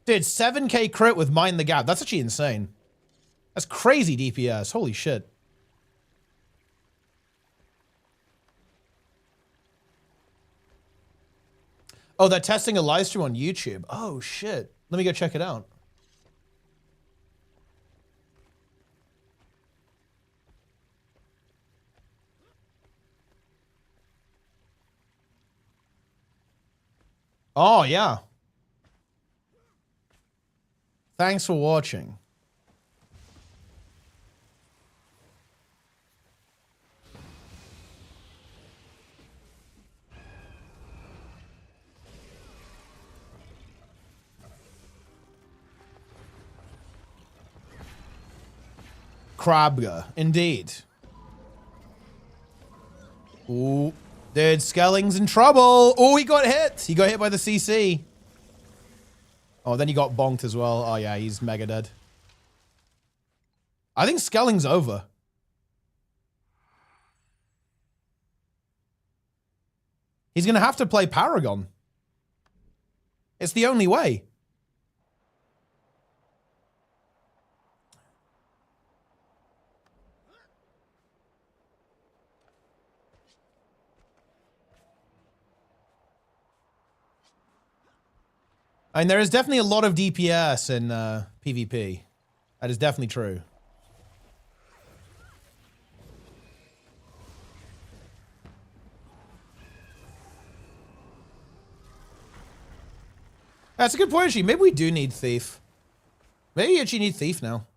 Dude, 7k crit with Mind the Gap. That's actually insane. That's crazy DPS. Holy shit. Oh, they're testing a live stream on YouTube. Oh, shit. Let me go check it out. Oh, yeah. Thanks for watching. Krabga, indeed. Ooh. Dude, Skelling's in trouble. Oh, he got hit. He got hit by the CC. Oh, then he got bonked as well. Oh, yeah, he's mega dead. I think Skelling's over. He's going to have to play Paragon. It's the only way. I mean, there is definitely a lot of DPS in PvP. That is definitely true. That's a good point, actually. Maybe we do need Thief. Maybe you actually need Thief now.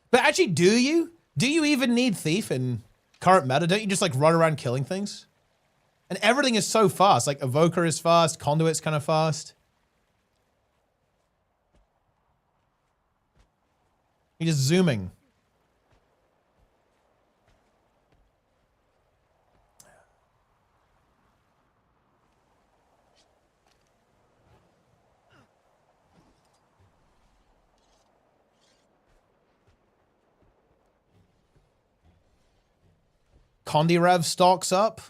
But actually, do you? Do you even need Thief in current meta? Don't you just, like, run around killing things? And everything is so fast. Like, Evoker is fast. Conduit's kind of fast. You're just zooming. Condirev stocks up.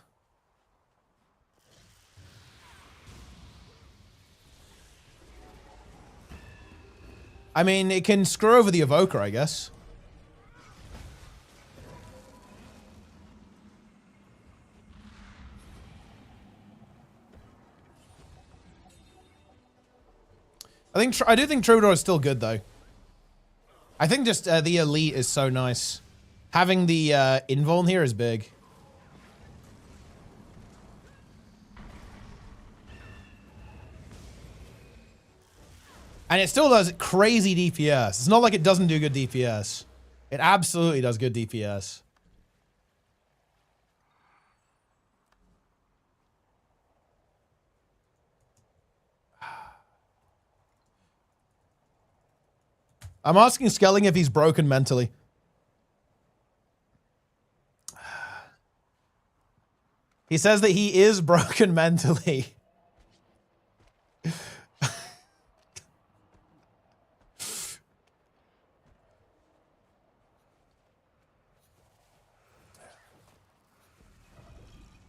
I mean, it can screw over the Evoker, I guess. I do think Troubadour is still good, though. I think just the Elite is so nice. Having the invuln here is big. And it still does crazy DPS. It's not like it doesn't do good DPS. It absolutely does good DPS. I'm asking Skelling if he's broken mentally. He says that he is broken mentally.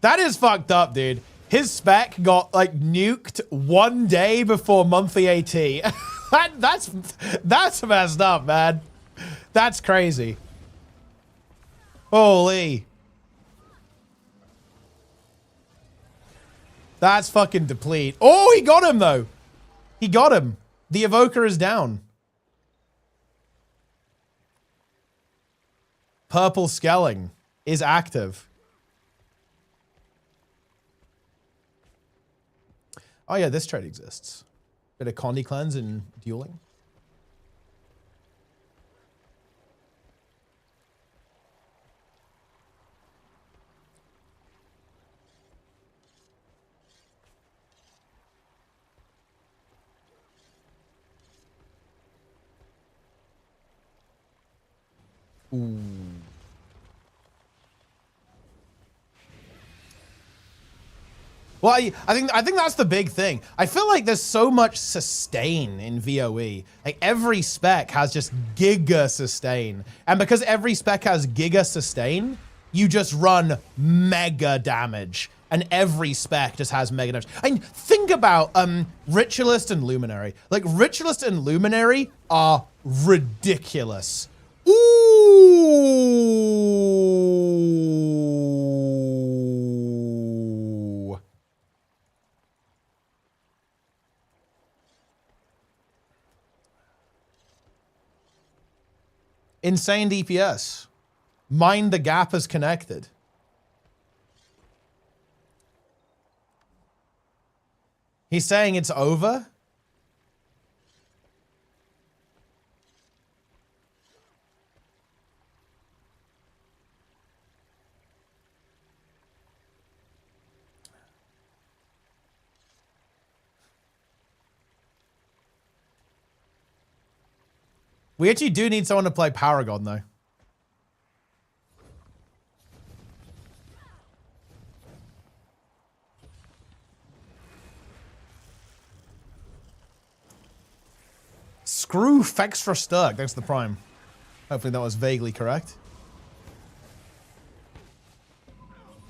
That is fucked up, dude. His spec got, like, nuked one day before monthly AT. That's messed up, man. That's crazy. Holy. That's fucking deplete. Oh, he got him, though. He got him. The Evoker is down. Purple Skelling is active. Oh yeah, this trade exists. Bit of Condi cleanse and dueling. Ooh. Well, I think that's the big thing. I feel like there's so much sustain in VOE. Like every spec has just giga sustain. And because every spec has giga sustain, you just run mega damage. And every spec just has mega damage. And think about Ritualist and Luminary. Like Ritualist and Luminary are ridiculous. Ooh. Insane DPS. Mind the gap is connected. He's saying it's over? We actually do need someone to play Paragon, though. Screw Fex for Sturk. Thanks for the prime. Hopefully that was vaguely correct.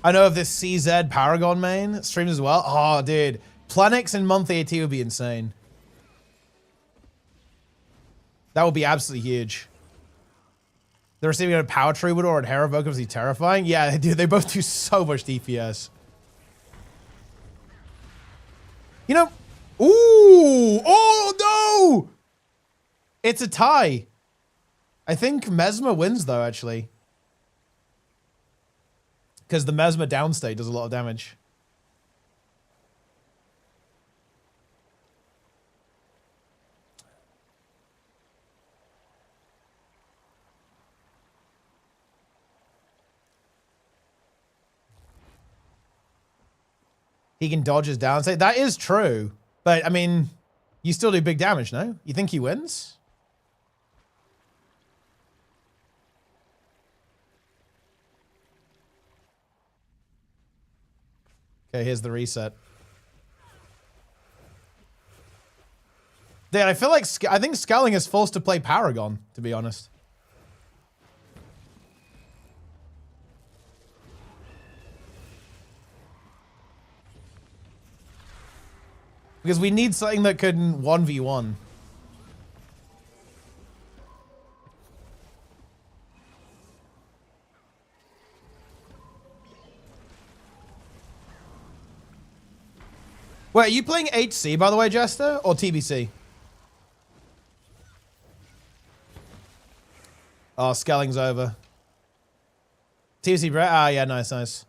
I know of this CZ Paragon main streams as well. Oh, dude. Planix in month 80 would be insane. That would be absolutely huge. They're receiving a Power Troubadour and Hero Evoker is terrifying. Yeah, dude, they both do so much DPS. You know, ooh, oh no! It's a tie. I think Mesmer wins though, actually. Because the Mesmer downstate does a lot of damage. He can dodge his downstate. That is true. But, I mean, you still do big damage, no? You think he wins? Okay, here's the reset. Dude, I feel like I think Skelling is forced to play Paragon, to be honest. Because we need something that can 1v1. Wait, are you playing HC, by the way, Jester? Or TBC? Oh, Skelling's over. TBC, Brett? Ah, yeah, nice, nice.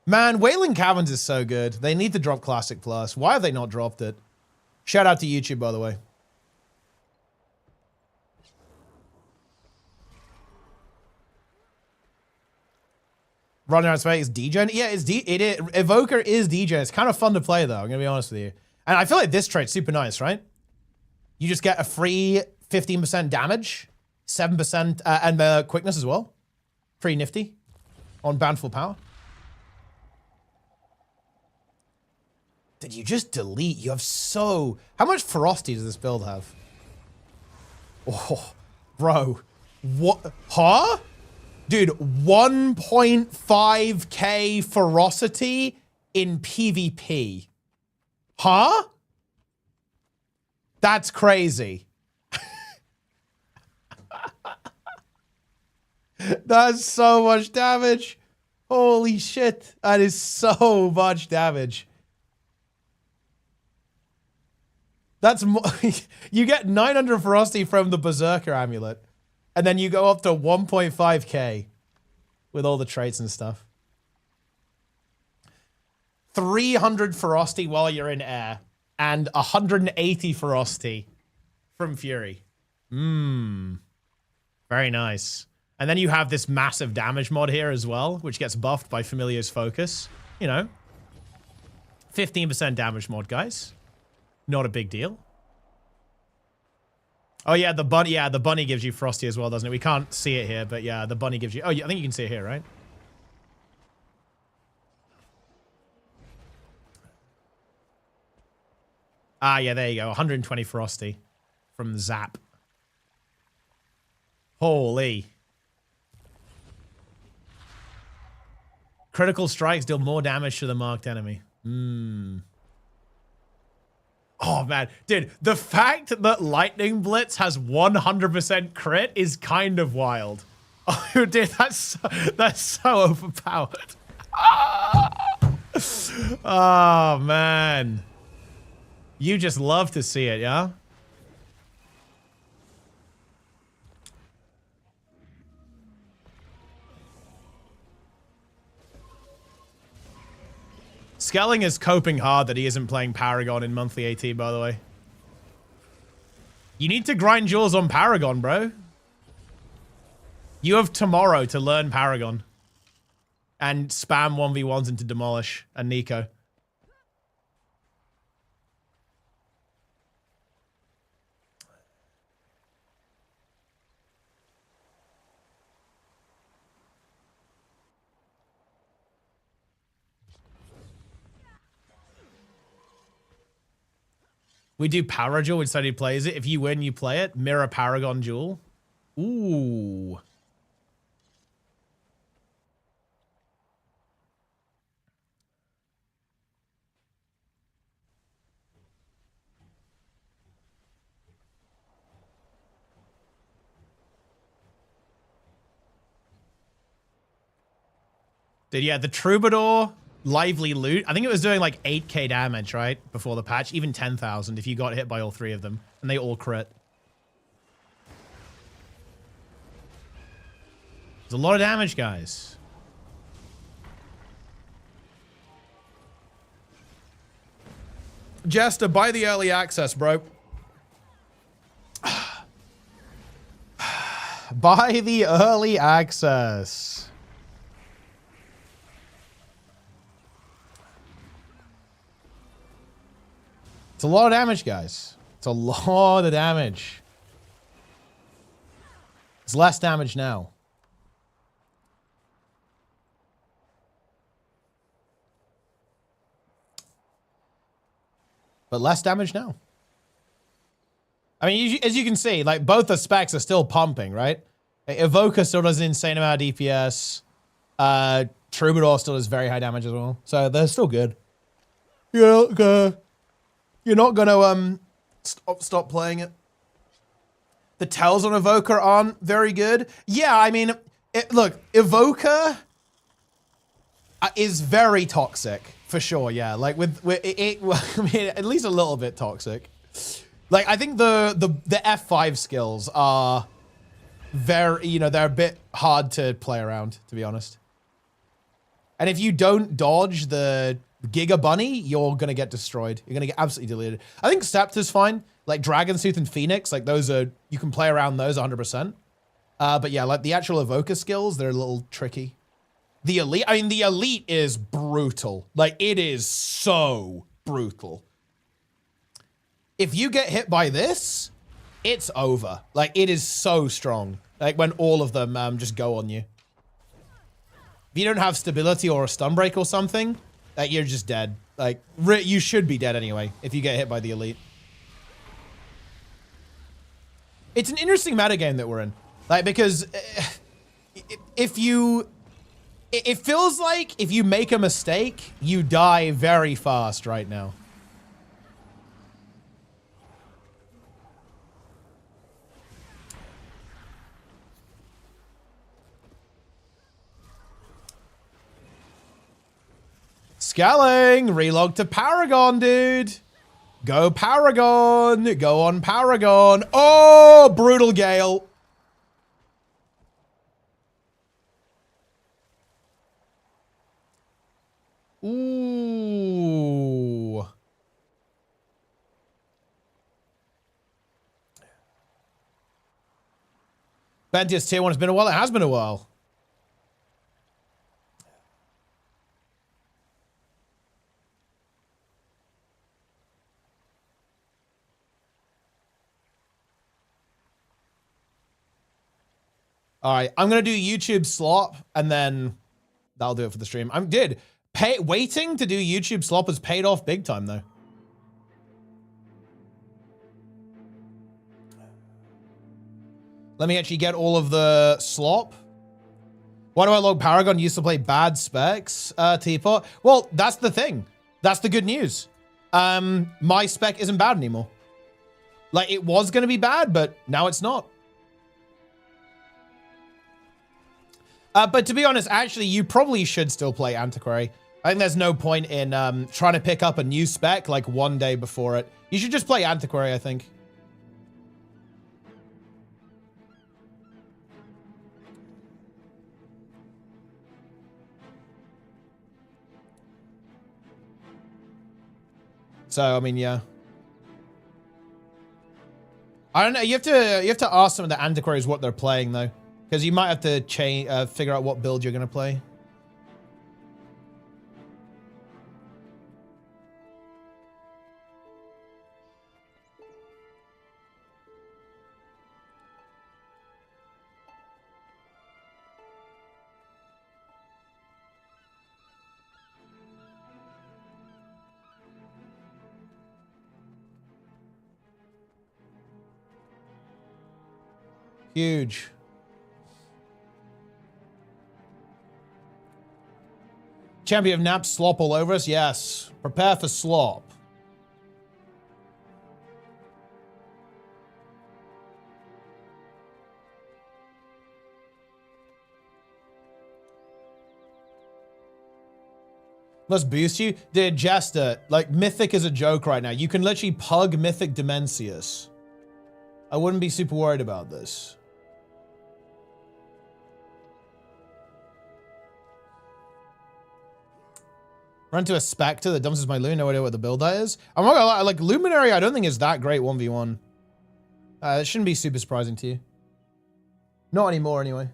Man, Wayland Caverns is so good. They need to drop Classic Plus. Why have they not dropped it? Shout out to YouTube, by the way. Running around space, DJ. Yeah, it's Evoker is DJ. It's kind of fun to play though. I'm gonna be honest with you. And I feel like this trait's super nice, right? You just get a free 15% damage, 7% and quickness as well. Pretty nifty on Bountiful Power. Did you just delete? You have so... How much ferocity does this build have? Oh, bro. What? Huh? Dude, 1.5k ferocity in PvP. Huh? That's crazy. That's so much damage. Holy shit. That is so much damage. That's more, you get 900 ferocity from the Berserker amulet, and then you go up to 1.5k with all the traits and stuff. 300 ferocity while you're in air, and 180 ferocity from Fury. Very nice. And then you have this massive damage mod here as well, which gets buffed by Familiar's Focus. You know, 15% damage mod, guys. Not a big deal. Oh yeah, the bunny. Yeah, the bunny gives you Frosty as well, doesn't it? We can't see it here, but yeah, the bunny gives you. Oh, I think you can see it here, right? Ah, yeah, there you go. 120 Frosty from Zap. Holy. Critical strikes deal more damage to the marked enemy. Oh, man. Dude, the fact that Lightning Blitz has 100% crit is kind of wild. Oh, dude, that's so overpowered. Oh, man. You just love to see it, yeah? Skelling is coping hard that he isn't playing Paragon in monthly AT, by the way. You need to grind yours on Paragon, bro. You have tomorrow to learn Paragon. And spam 1v1s into Demolish and Nico. We do Paraduel when somebody plays it. If you win, you play it. Mirror Paragon Duel. Ooh. Dude, yeah, the Troubadour lively loot. I think it was doing like 8k damage, right? Before the patch. Even 10,000 if you got hit by all three of them. And they all crit. It's a lot of damage, guys. Jester, buy the early access, bro. Buy the early access. It's a lot of damage, guys. It's a lot of damage. It's less damage now. But less damage now. I mean, as you can see, like, both the specs are still pumping, right? Evoker still does an insane amount of DPS. Troubadour still does very high damage as well. So they're still good. You're not gonna stop playing it. The tells on Evoker aren't very good. Yeah, I mean, look, Evoker is very toxic for sure. Yeah, like with it, I mean, at least a little bit toxic. Like, I think the F5 skills are very, you know, they're a bit hard to play around, to be honest. And if you don't dodge the Giga Bunny, you're gonna get destroyed. You're gonna get absolutely deleted. I think Scepter's fine. Like Dragonsooth and Phoenix, like those are, you can play around those 100%. But yeah, like the actual Evoker skills, they're a little tricky. The Elite, I mean, the Elite is brutal. Like, it is so brutal. If you get hit by this, it's over. Like, it is so strong. Like, when all of them just go on you. If you don't have stability or a stun break or something, like, you're just dead. Like, you should be dead anyway if you get hit by the Elite. It's an interesting metagame that we're in. Like, because if you... It feels like if you make a mistake, you die very fast right now. Scaling! Relog to Paragon, dude! Go Paragon! Go on Paragon! Oh! Brutal Gale! Ooh. Bentius tier 1 has been a while. It has been a while. All right, I'm gonna do YouTube slop, and then that'll do it for the stream. Waiting to do YouTube slop has paid off big time though. Let me actually get all of the slop. Why do I log Paragon? Used to play bad specs, Teapot. Well, that's the thing. That's the good news. My spec isn't bad anymore. Like, it was going to be bad, but now it's not. But to be honest, actually, you probably should still play Antiquary. I think there's no point in trying to pick up a new spec like one day before it. You should just play Antiquary, I think. So, I mean, yeah. I don't know. You have to ask some of the antiquaries what they're playing though, because you might have to change, figure out what build you're gonna play. Huge. Champion of Naps, slop all over us? Yes. Prepare for slop. Let's boost you. Dude, Jester, like, Mythic is a joke right now. You can literally pug Mythic Dimensius. I wouldn't be super worried about this. Run to a Spectre that dumps my loot. No idea what the build that is. I'm not gonna lie, like, Luminary, I don't think is that great 1v1. It shouldn't be super surprising to you. Not anymore, anyway.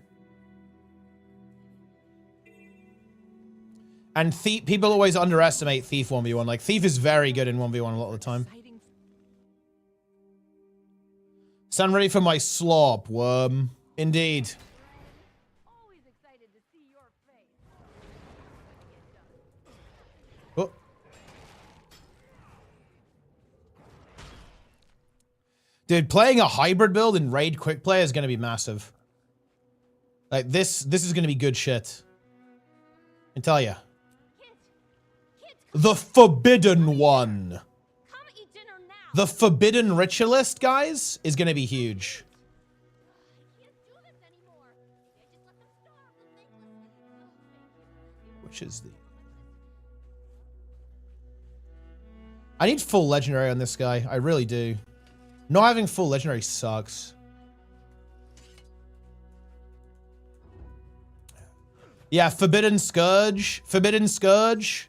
And Thief, people always underestimate Thief 1v1. Like, Thief is very good in 1v1 a lot of the time. Stand ready for my slop, worm. Indeed.
Always excited to see your face.
Oh. Dude, playing a hybrid build in Raid Quick Play is going to be massive. Like, this is going to be good shit. I can tell ya. The Forbidden One.
Come eat dinner now.
The Forbidden Ritualist, guys, is going to be huge.
I can't do this anymore. I just let them starve thanklessly.
Which is the... I need full legendary on this guy. I really do. Not having full legendary sucks. Yeah, Forbidden Scourge. Forbidden Scourge.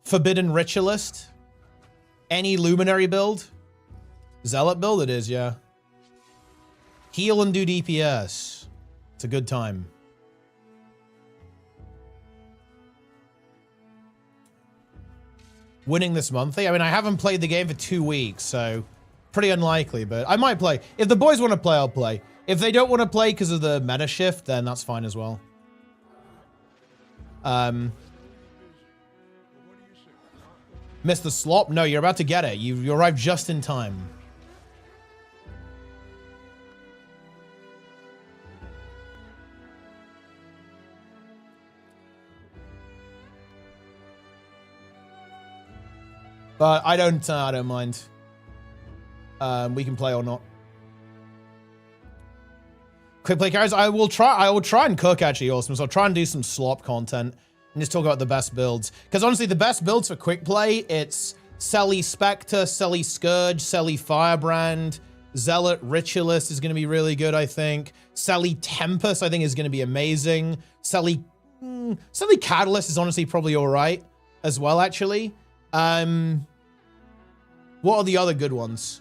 Forbidden Ritualist. Any Luminary build. Zealot build it is, yeah. Heal and do DPS. It's a good time. Winning this monthly? I mean, I haven't played the game for 2 weeks, so pretty unlikely, but I might play. If the boys want to play, I'll play. If they don't want to play because of the meta shift, then that's fine as well. Missed the slop? No, you're about to get it. You arrived just in time. But I don't mind. We can play or not. Quick play carries. I will try and cook actually, awesome. So I'll try and do some slop content and just talk about the best builds. Because honestly, the best builds for quick play, it's Selly Spectre, Selly Scourge, Selly Firebrand, Zealot Ritualist is going to be really good, I think. Selly Tempest, I think, is going to be amazing. Selly Catalyst is honestly probably all right as well, actually. What are the other good ones?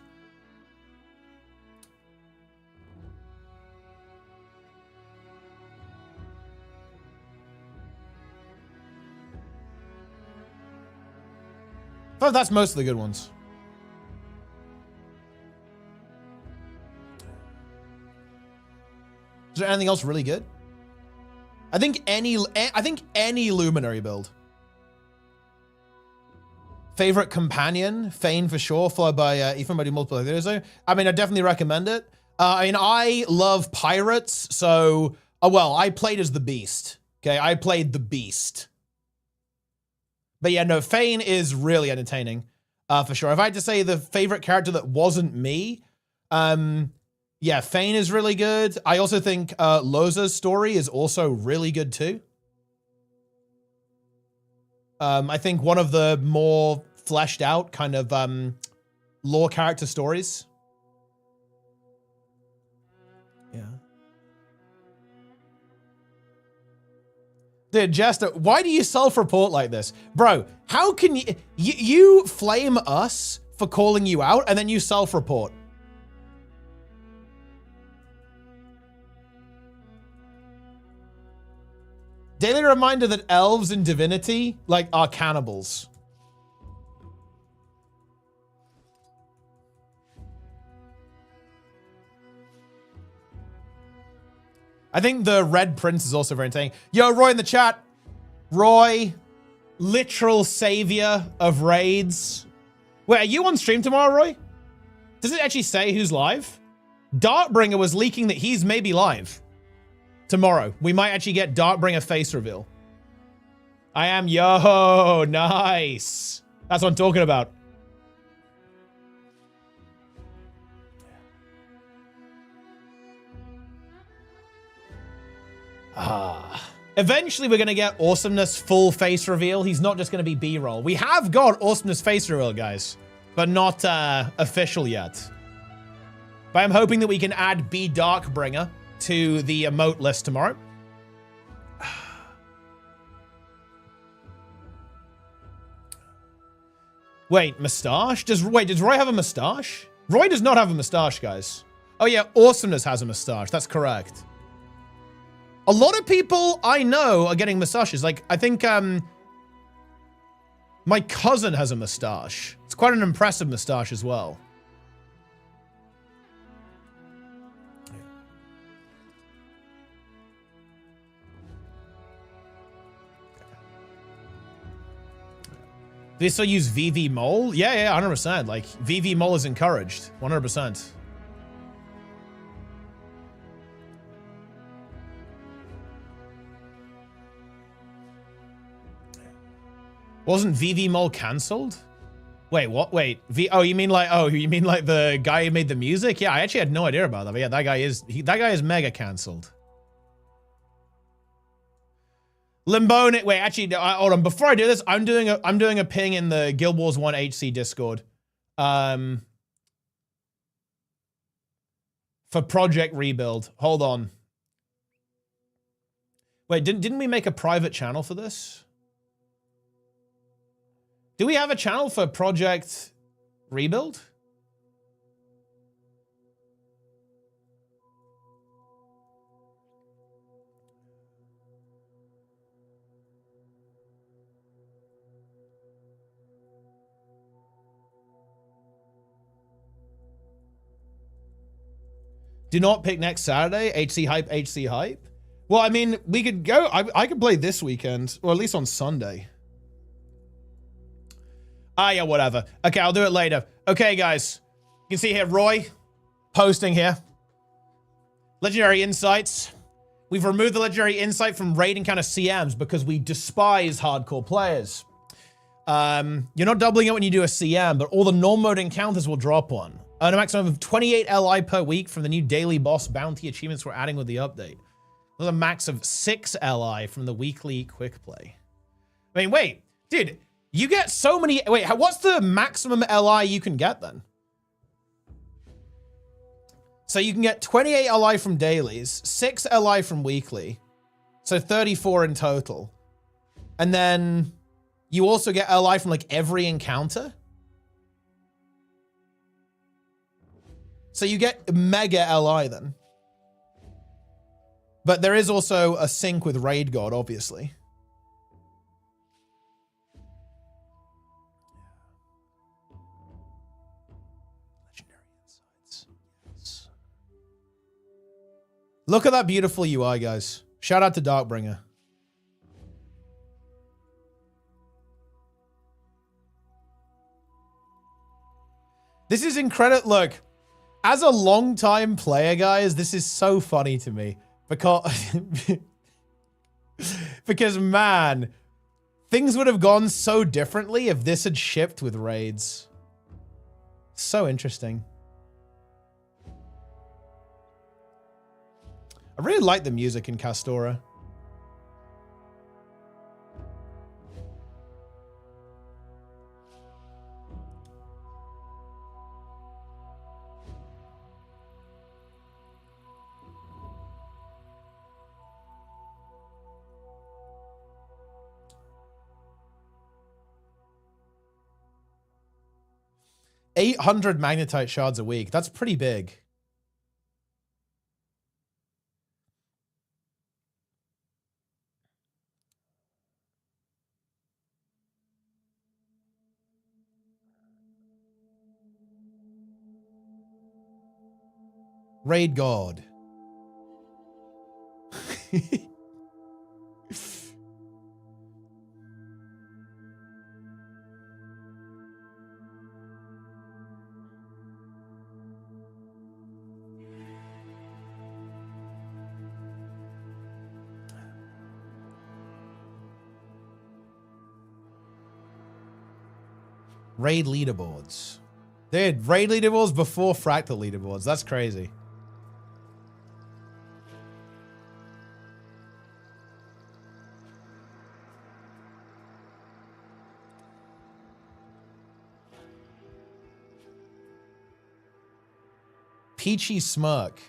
I thought that's most of the good ones. Is there anything else really good? I think any Luminary build. Favorite companion, Fane for sure, followed by Ethan by multiple videos. I mean, I definitely recommend it. I mean, I love pirates, so well, I played as the Beast. Okay, I played the Beast. But yeah, no, Fane is really entertaining, for sure. If I had to say the favorite character that wasn't me, yeah, Fane is really good. I also think Loza's story is also really good too. I think one of the more fleshed out kind of lore character stories. Yeah. Dude, Jester, why do you self-report like this? Bro, how can you flame us for calling you out and then you self-report? Daily reminder that elves in Divinity, like, are cannibals. I think the Red Prince is also very entertaining. Yo, Roy in the chat. Roy, literal savior of raids. Wait, are you on stream tomorrow, Roy? Does it actually say who's live? Darkbringer was leaking that he's maybe live. Tomorrow, we might actually get Darkbringer face reveal. I am, yo, nice. That's what I'm talking about. Eventually we're gonna get Awesomeness full face reveal. He's not just gonna be B-roll. We have got Awesomeness face reveal, guys, but not official yet. But I'm hoping that we can add B Darkbringer to the emote list tomorrow. Wait, mustache? Does Roy have a mustache? Roy does not have a mustache, guys. Oh yeah, Awesomeness has a mustache. That's correct. A lot of people I know are getting mustaches. Like, I think my cousin has a mustache. It's quite an impressive mustache as well. Do they still use VV Mole? Yeah, 100%. Like, VV Mole is encouraged. 100%. Wasn't VV Mole cancelled? Wait, what? Wait, oh, you mean like the guy who made the music? Yeah, I actually had no idea about that. But yeah, that guy is mega cancelled. Limbone, wait, actually, hold on. Before I do this, I'm doing a ping in the Guild Wars 1 HC Discord. For Project Rebuild. Hold on. Wait, didn't we make a private channel for this? Do we have a channel for Project Rebuild? Do not pick next Saturday. HC Hype, HC Hype. Well, I mean, we could go. I could play this weekend, or at least on Sunday. Ah, yeah, whatever. Okay, I'll do it later. Okay, guys. You can see here, Roy posting here. Legendary Insights. We've removed the Legendary Insight from raid encounter CMs because we despise hardcore players. You're not doubling it when you do a CM, but all the normal mode encounters will drop one. Earn a maximum of 28 LI per week from the new daily boss bounty achievements we're adding with the update. There's a max of 6 LI from the weekly quick play. I mean, wait, dude, you get so many. Wait, what's the maximum LI you can get then? So you can get 28 LI from dailies, 6 LI from weekly, so 34 in total. And then you also get LI from like every encounter. So you get mega LI then. But there is also a sync with Raid God, obviously. Legendary Insights. Yes. Look at that beautiful UI, guys. Shout out to Darkbringer. This is incredible. Look, as a long-time player, guys, this is so funny to me because, because man, things would have gone so differently if this had shipped with raids. So interesting. I really like the music in Castora. $800 magnetite shards a week. That's pretty big. Raid God. Raid leaderboards. Dude, raid leaderboards before fractal leaderboards. That's crazy. Peachy smirk.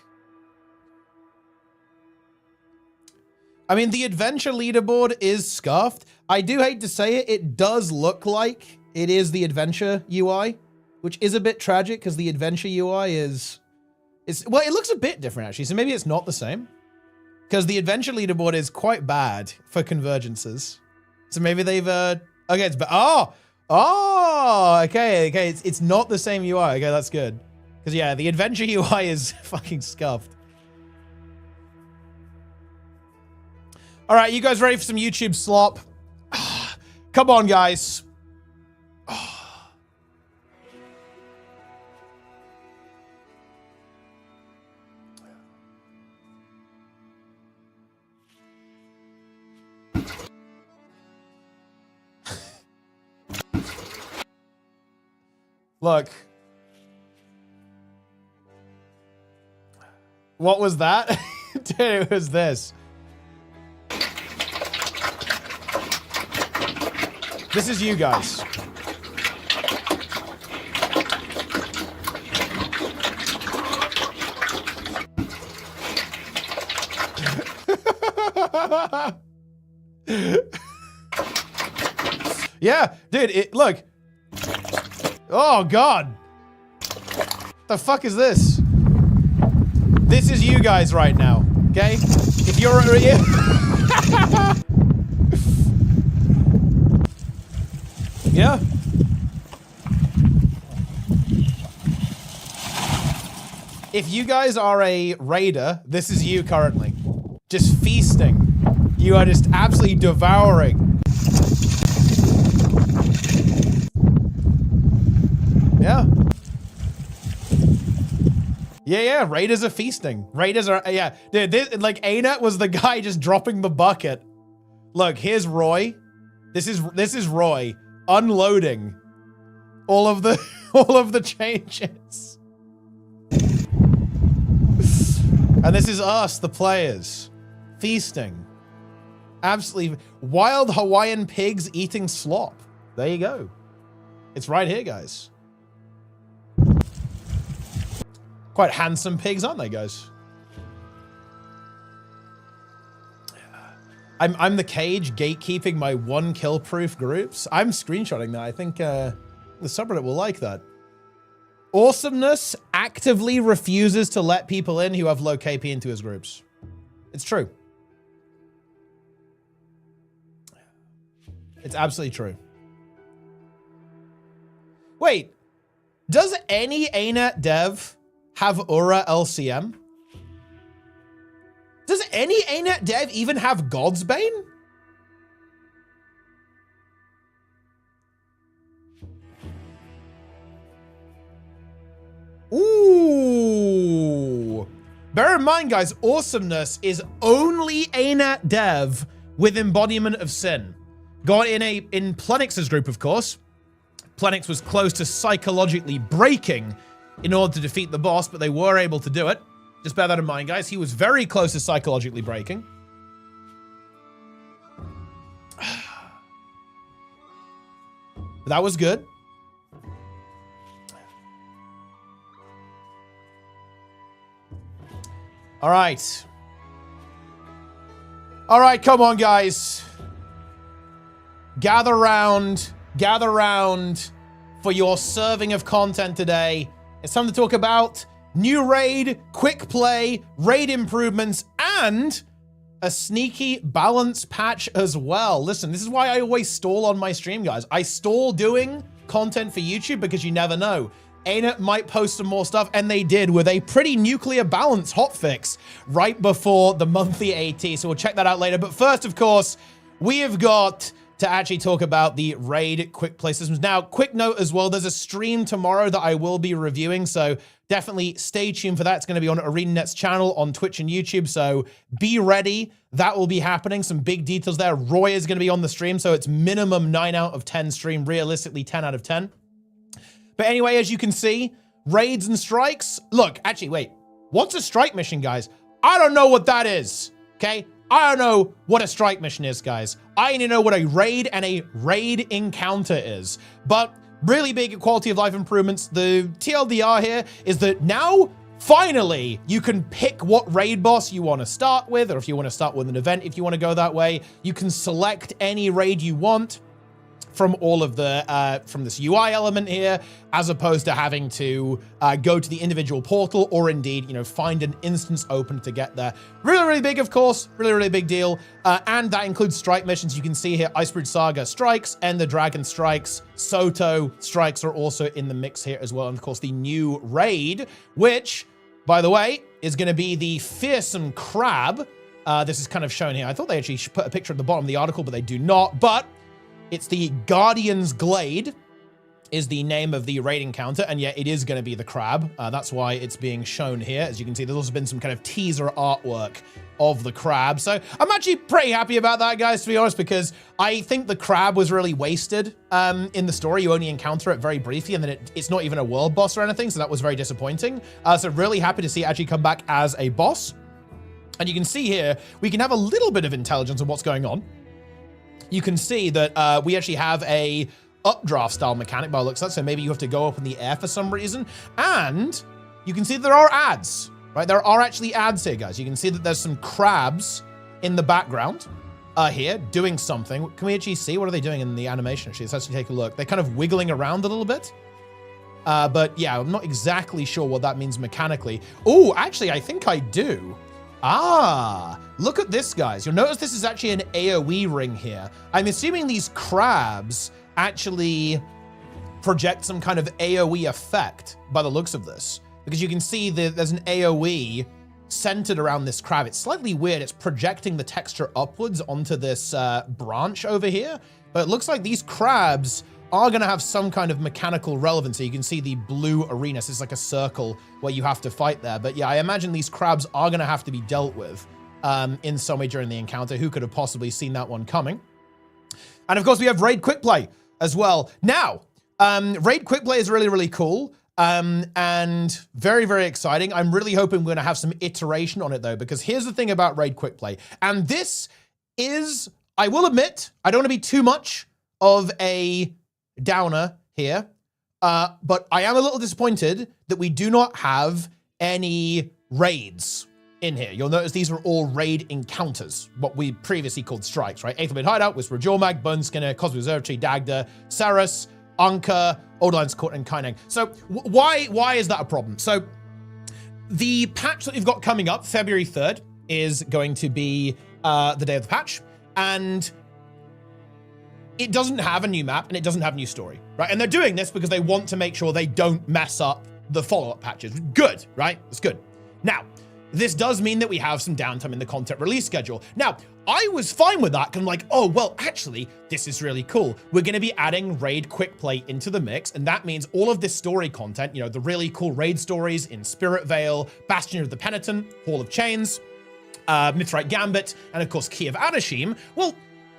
I mean, the adventure leaderboard is scuffed. I do hate to say it. It does look like it is the adventure UI, which is a bit tragic because the adventure UI is well, it looks a bit different actually. So maybe it's not the same because the adventure leaderboard is quite bad for convergences. So maybe they've okay, it's okay, it's not the same UI. Okay, that's good. Because yeah, the adventure UI is fucking scuffed. All right, you guys ready for some YouTube slop? Come on, guys. Look. What was that? Dude, it was this. This is you guys. Yeah, dude, look. Oh, God. The fuck is this? This is you guys right now, okay? If you're... Yeah. If you guys are a raider, this is you currently. Just feasting. You are just absolutely devouring. Yeah. Yeah, raiders are feasting. Raiders are, yeah. Dude, this, like, ArenaNet was the guy just dropping the bucket. Look, here's Roy. This is Roy unloading all of the changes. And this is us, the players, feasting. Absolutely wild Hawaiian pigs eating slop. There you go. It's right here, guys. Quite handsome pigs, aren't they, guys? I'm the cage gatekeeping my 1 kill proof groups. I'm screenshotting that. I think the subreddit will like that. Awesomeness actively refuses to let people in who have low KP into his groups. It's true. It's absolutely true. Wait, does any ArenaNet dev have Aura LCM? any ArenaNet dev even have God's Bane? Ooh. Bear in mind, guys, awesomeness is only ArenaNet dev with embodiment of sin. Got in Plenix's group, of course. Plenix was close to psychologically breaking in order to defeat the boss, but they were able to do it. Just bear that in mind, guys. He was very close to psychologically breaking. But that was good. All right. All right, come on, guys. Gather round for your serving of content today. It's time to talk about new raid, quick play, raid improvements, and a sneaky balance patch as well. Listen, this is why I always stall on my stream, guys. I stall doing content for YouTube because you never know. ArenaNet might post some more stuff, and they did with a pretty nuclear balance hotfix right before the monthly AT, so we'll check that out later. But first, of course, we have got to actually talk about the raid quick play systems. Now, quick note as well, there's a stream tomorrow that I will be reviewing, so definitely stay tuned for that. It's going to be on ArenaNet's channel on Twitch and YouTube, so be ready. That will be happening. Some big details there. Roy is going to be on the stream, so it's minimum 9 out of 10 stream, realistically 10 out of 10. But anyway, as you can see, raids and strikes. Look, actually, wait. What's a strike mission, guys? I don't know what that is, okay? I don't know what a strike mission is, guys. I need to know what a raid and a raid encounter is. But really big quality of life improvements. The TLDR here is that now, finally, you can pick what raid boss you want to start with, or if you want to start with an event, if you want to go that way. You can select any raid you want from all of the, from this UI element here, as opposed to having to go to the individual portal or indeed, you know, find an instance open to get there. Really, really big, of course, really big deal. And that includes strike missions. You can see here, Icebridge Saga strikes, Ender Dragon strikes, Soto strikes are also in the mix here as well. And of course, the new raid, which, by the way, is gonna be the Fearsome Crab. This is kind of shown here. I thought they actually put a picture at the bottom of the article, but they do not. But it's the Guardian's Glade is the name of the raid encounter, and yet it is going to be the crab. That's why it's being shown here. As you can see, there's also been some kind of teaser artwork of the crab. So I'm actually pretty happy about that, guys, to be honest, because I think the crab was really wasted in the story. You only encounter it very briefly, and then it's not even a world boss or anything, so that was very disappointing. So really happy to see it actually come back as a boss. And you can see here, we can have a little bit of intelligence on what's going on. You can see that we actually have a updraft style mechanic by the looks of that, so maybe you have to go up in the air for some reason. And you can see that there are ads, right? There are actually ads here, guys. You can see that there's some crabs in the background here doing something. Can we actually see? What are they doing in the animation? Actually, let's actually take a look. They're kind of wiggling around a little bit. But yeah, I'm not exactly sure what that means mechanically. Oh, actually, I think I do. Ah, look at this, guys. You'll notice this is actually an AoE ring here. I'm assuming these crabs actually project some kind of AoE effect by the looks of this, because you can see that there's an AoE centered around this crab. It's slightly weird. It's projecting the texture upwards onto this branch over here, but it looks like these crabs are going to have some kind of mechanical relevance. So you can see the blue arena. So it's like a circle where you have to fight there. But yeah, I imagine these crabs are going to have to be dealt with in some way during the encounter. Who could have possibly seen that one coming? And of course, we have Raid Quick Play as well. Now, Raid Quick Play is really cool and very exciting. I'm really hoping we're going to have some iteration on it, though, because here's the thing about Raid Quick Play. And this is, I will admit, I don't want to be too much of a downer here, but I am a little disappointed that we do not have any raids in here. You'll notice these are all raid encounters, what we previously called strikes, right? 8th Blade Hideout, Whisper of Jormag, Bone Skinner, Cosmic Observatory, Dagda, Saras, Anka, Old Lion's Court, and Kaineng. So why is that a problem? So the patch that we've got coming up, February 3rd, is going to be the day of the patch, and it doesn't have a new map and it doesn't have a new story, right? And they're doing this because they want to make sure they don't mess up the follow-up patches. Good, right? It's good. Now, this does mean that we have some downtime in the content release schedule. Now, I was fine with that, because I'm like, oh, well, actually, this is really cool. We're going to be adding Raid Quick Play into the mix, and that means all of this story content, you know, the really cool raid stories in Spirit Vale, Bastion of the Penitent, Hall of Chains, Mithrite Gambit, and of course, Key of Adashim. Well,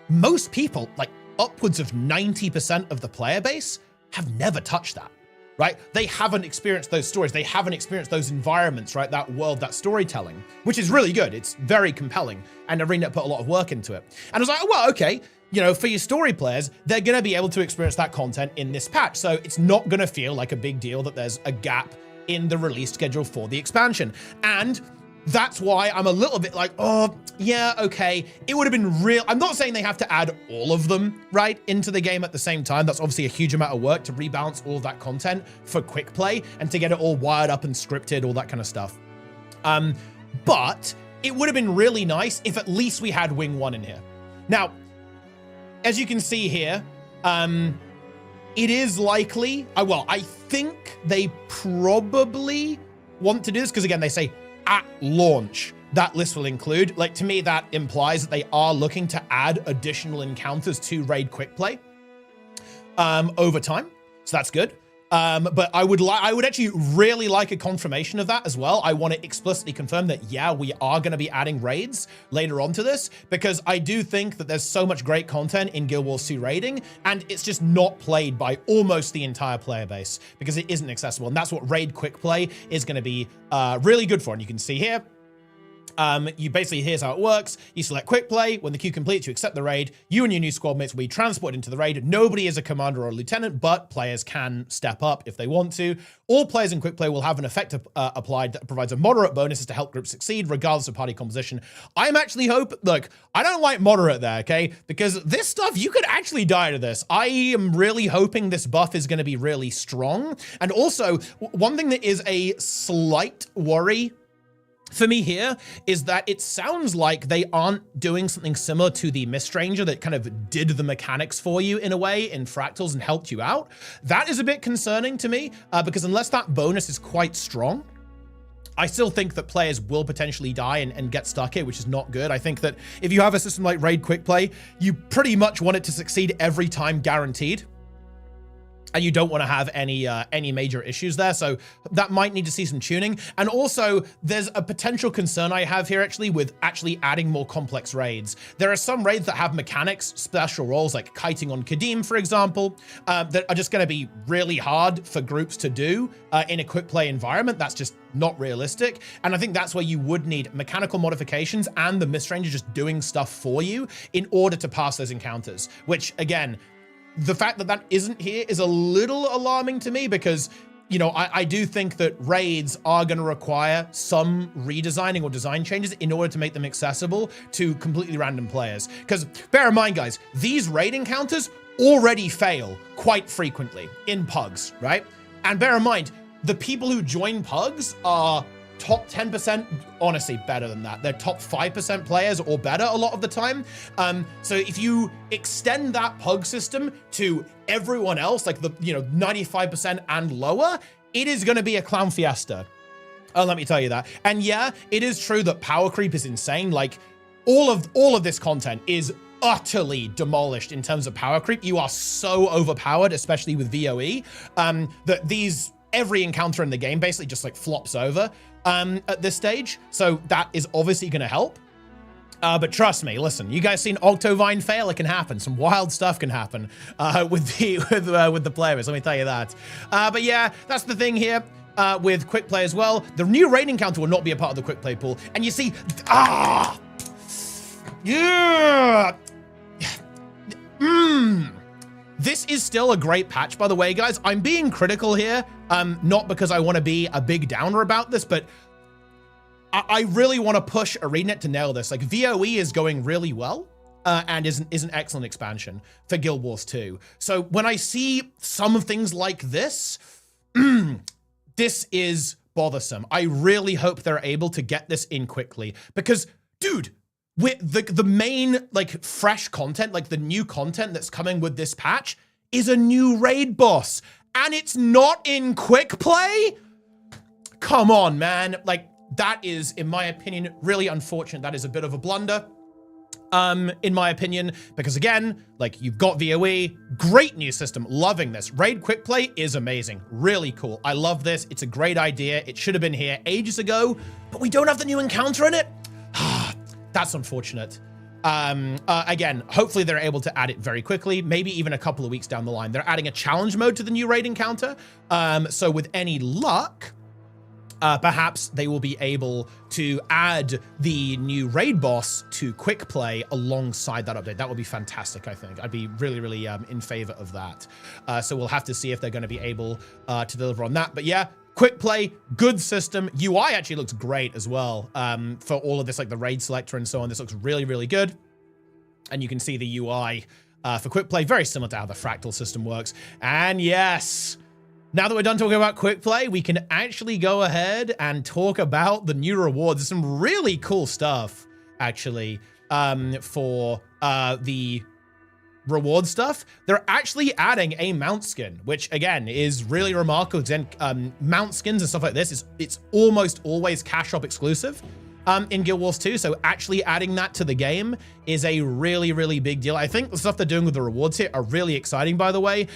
most people, like upwards of 90% of the player base, have never touched that. Right? They haven't experienced those stories. They haven't experienced those environments, right? That world, that storytelling, which is really good. It's very compelling. And ArenaNet put a lot of work into it. And I was like, oh, well, okay, you know, for your story players, they're going to be able to experience that content in this patch. So it's not going to feel like a big deal that there's a gap in the release schedule for the expansion. And that's why I'm a little bit like, oh, yeah, okay. It would have been real. I'm not saying they have to add all of them, right, into the game at the same time. That's obviously a huge amount of work to rebalance all of that content for quick play and to get it all wired up and scripted, all that kind of stuff. But it would have been really nice if at least we had Wing 1 in here. Now, as you can see here, it is likely, well, I think they probably want to do this because, again, they say at launch, that list will include, like, to me, that implies that they are looking to add additional encounters to Raid Quick Play over time. So that's good. But I would actually really like a confirmation of that as well. I want to explicitly confirm that, yeah, we are going to be adding raids later on to this, because I do think that there's so much great content in Guild Wars 2 raiding, and it's just not played by almost the entire player base because it isn't accessible. And that's what Raid Quick Play is going to be really good for. And you can see here, you basically, here's how it works. You select Quick Play. When the queue completes, you accept the raid. You and your new squad mates will be transported into the raid. Nobody is a commander or a lieutenant, but players can step up if they want to. All players in Quick Play will have an effect applied that provides a moderate bonuses to help groups succeed, regardless of party composition. I'm actually look, I don't like moderate there, okay? Because this stuff, you could actually die to this. I am really hoping this buff is going to be really strong. And also, one thing that is a slight worry for me here is that it sounds like they aren't doing something similar to the Mistranger that kind of did the mechanics for you in a way in Fractals and helped you out. That is a bit concerning to me because unless that bonus is quite strong, I still think that players will potentially die and get stuck here, which is not good. I think that if you have a system like Raid Quick Play, you pretty much want it to succeed every time guaranteed. And you don't want to have any major issues there. So that might need to see some tuning. And also, there's a potential concern I have here actually with actually adding more complex raids. There are some raids that have mechanics, special roles like kiting on Kadim, for example, that are just going to be really hard for groups to do in a quick play environment. That's just not realistic. And I think that's where you would need mechanical modifications and the Mistranger just doing stuff for you in order to pass those encounters, which again, the fact that that isn't here is a little alarming to me because, you know, I do think that raids are going to require some redesigning or design changes in order to make them accessible to completely random players. Because bear in mind, guys, these raid encounters already fail quite frequently in pugs, right? And bear in mind, the people who join pugs are top 10%, honestly, better than that. They're top 5% players or better a lot of the time. So if you extend that pug system to everyone else, like the 95% and lower, it is going to be a clown fiesta. Let me tell you that. And yeah, it is true that power creep is insane. Like all of this content is utterly demolished in terms of power creep. You are so overpowered, especially with VOE, that every encounter in the game basically just like flops over at this stage. So that is obviously going to help. But trust me, listen, you guys seen Octovine fail? It can happen. Some wild stuff can happen with the players. Let me tell you that. But yeah, that's the thing here with quick play as well. The new raid encounter will not be a part of the quick play pool. And you see, yeah. This is still a great patch, by the way, guys. I'm being critical here, not because I want to be a big downer about this, but I really want to push ArenaNet to nail this. Like, VOE is going really well, and is an excellent expansion for Guild Wars 2. So when I see some things like this, this is bothersome. I really hope they're able to get this in quickly because, dude, with the main, like, fresh content, like the new content that's coming with this patch is a new raid boss, and it's not in quick play? Come on, man. Like, that is, in my opinion, really unfortunate. That is a bit of a blunder. In my opinion, because again, like you've got VOE, great new system, loving this. Raid quick play is amazing, really cool. I love this, it's a great idea. It should have been here ages ago, but we don't have the new encounter in it. That's unfortunate. Again, hopefully they're able to add it very quickly, maybe even a couple of weeks down the line. They're adding a challenge mode to the new raid encounter. So with any luck, perhaps they will be able to add the new raid boss to quick play alongside that update. That would be fantastic, I think. I'd be really, really in favor of that. So we'll have to see if they're going to be able to deliver on that. But yeah, quick play, good system. UI actually looks great as well for all of this, like the raid selector and so on. This looks really, really good. And you can see the UI for quick play, very similar to how the Fractal system works. And yes, now that we're done talking about quick play, we can actually go ahead and talk about the new rewards. There's some really cool stuff, actually, for the reward stuff. They're actually adding a mount skin, which again is really remarkable. Mount skins and stuff like this, it's almost always cash shop exclusive in Guild Wars 2. So actually adding that to the game is a really, really big deal. I think the stuff they're doing with the rewards here are really exciting, by the way.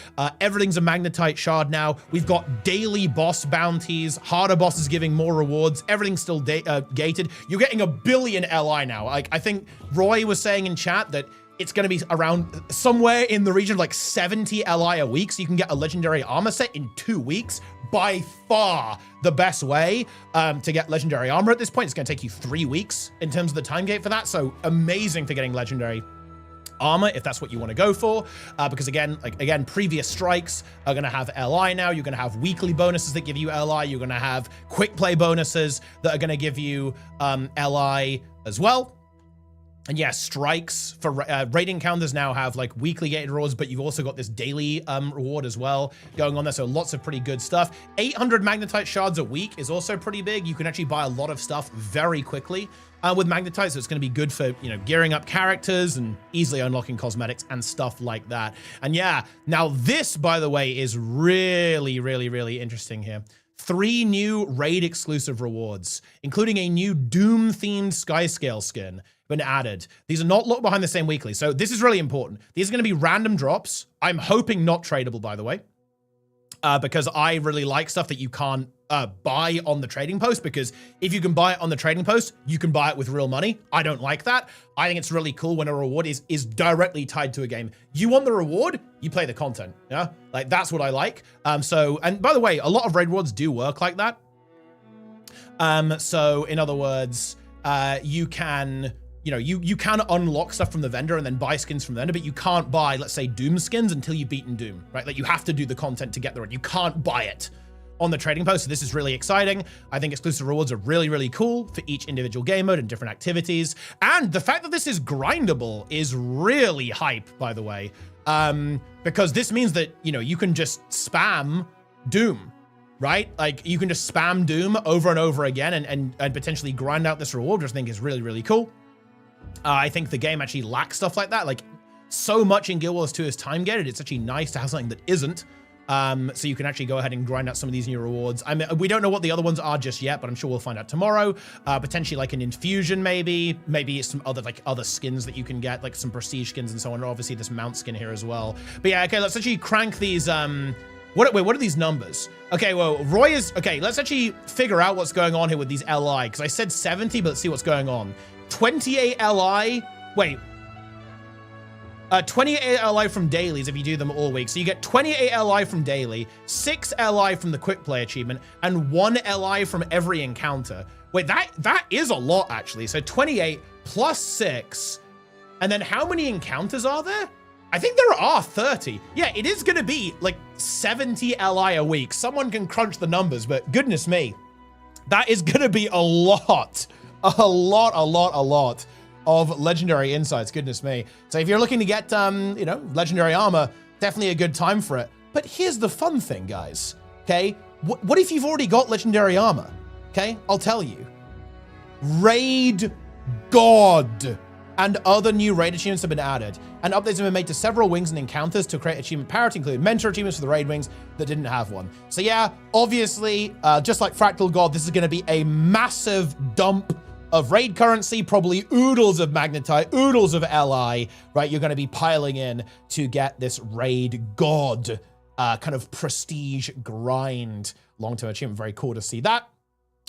Everything's a magnetite shard now. We've got daily boss bounties, harder bosses giving more rewards. Everything's still gated. You're getting 1 billion LI now. Like I think Roy was saying in chat that it's going to be around somewhere in the region of like 70 LI a week. So you can get a legendary armor set in 2 weeks. By far the best way to get legendary armor at this point. It's going to take you 3 weeks in terms of the time gate for that. So amazing for getting legendary armor if that's what you want to go for, because again, previous strikes are going to have LI now. You're going to have weekly bonuses that give you LI. You're going to have quick play bonuses that are going to give you LI as well. And yeah, strikes for raid encounters now have like weekly gated rewards, but you've also got this daily reward as well going on there. So lots of pretty good stuff. 800 magnetite shards a week is also pretty big. You can actually buy a lot of stuff very quickly with magnetite. So it's going to be good for, you know, gearing up characters and easily unlocking cosmetics and stuff like that. And yeah, now this, by the way, is really, really, really interesting here. 3 new raid exclusive rewards, including a new Doom themed Skyscale skin been added. These are not locked behind the same weekly. So this is really important. These are going to be random drops. I'm hoping not tradable, by the way, because I really like stuff that you can't buy on the trading post, because if you can buy it on the trading post, you can buy it with real money. I don't like that. I think it's really cool when a reward is directly tied to a game. You want the reward, you play the content. Yeah, like that's what I like. So, and by the way, a lot of raid rewards do work like that. So in other words, you can, you know, you can unlock stuff from the vendor and then buy skins from the vendor, but you can't buy, let's say, Doom skins until you've beaten Doom, right? Like you have to do the content to get the reward. You can't buy it on the trading post. So this is really exciting. I think exclusive rewards are really, really cool for each individual game mode and different activities. And the fact that this is grindable is really hype, by the way, because this means that, you know, you can just spam Doom, right? Like you can just spam Doom over and over again and potentially grind out this reward, which I think is really, really cool. I think the game actually lacks stuff like that. Like so much in Guild Wars 2 is time gated. It's actually nice to have something that isn't. So you can actually go ahead and grind out some of these new rewards. I mean, we don't know what the other ones are just yet, but I'm sure we'll find out tomorrow. Potentially like an infusion, maybe some other skins that you can get, like some prestige skins and so on. Obviously this mount skin here as well. But yeah, okay, let's actually crank these. What are these numbers? Okay, well, Roy is, okay, let's actually figure out what's going on here with these LI, because I said 70, but let's see what's going on. 28 LI, wait. 28 LI from dailies if you do them all week. So you get 28 LI from daily, 6 LI from the quick play achievement, and 1 LI from every encounter. Wait, that is a lot, actually. So 28 plus 6. And then how many encounters are there? I think there are 30. Yeah, it is going to be like 70 LI a week. Someone can crunch the numbers, but goodness me, that is going to be a lot of legendary insights. Goodness me. So if you're looking to get, you know, legendary armor, definitely a good time for it. But here's the fun thing, guys. Okay, what if you've already got legendary armor? Okay, I'll tell you. Raid God and other new raid achievements have been added. And updates have been made to several wings and encounters to create achievement parity, including mentor achievements for the raid wings that didn't have one. So yeah, obviously, just like Fractal God, this is going to be a massive dump of raid currency, probably oodles of magnetite, oodles of LI, right? You're going to be piling in to get this raid god kind of prestige grind long-term achievement. Very cool to see that.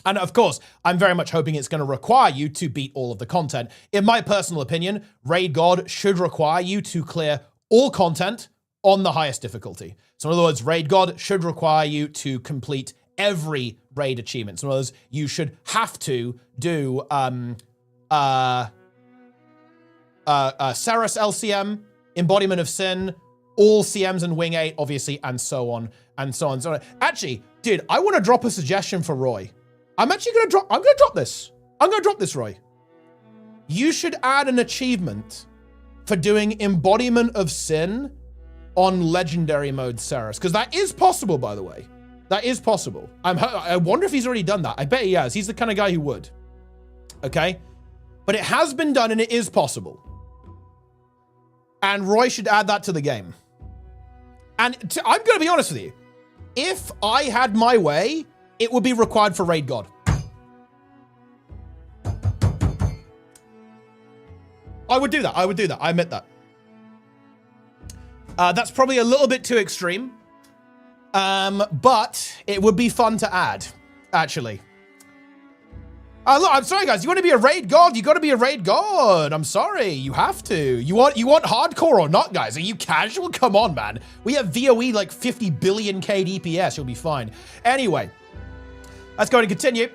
And of course, I'm very much hoping it's going to require you to beat all of the content. In my personal opinion, Raid God should require you to clear all content on the highest difficulty. So in other words, Raid God should require you to complete every raid achievement. So in other words, you should have to do Saras LCM, Embodiment of Sin, all CMs and Wing 8, obviously, and so on, and so on, and so on. Actually, dude, I want to drop a suggestion for Roy. I'm going to drop this. I'm going to drop this, Roy. You should add an achievement for doing Embodiment of Sin on Legendary Mode Saras, because that is possible, by the way. That is possible. I wonder if he's already done that. I bet he has. He's the kind of guy who would. Okay? But it has been done and it is possible. And Roy should add that to the game. And I'm going to be honest with you. If I had my way, it would be required for Raid God. I would do that. I would do that. I admit that. That's probably a little bit too extreme. But it would be fun to add, actually. Look, I'm sorry, guys. You want to be a raid god? You got to be a raid god. I'm sorry. You have to. You want hardcore or not, guys? Are you casual? Come on, man. We have VOE like 50 billion K DPS. You'll be fine. Anyway, let's go and continue.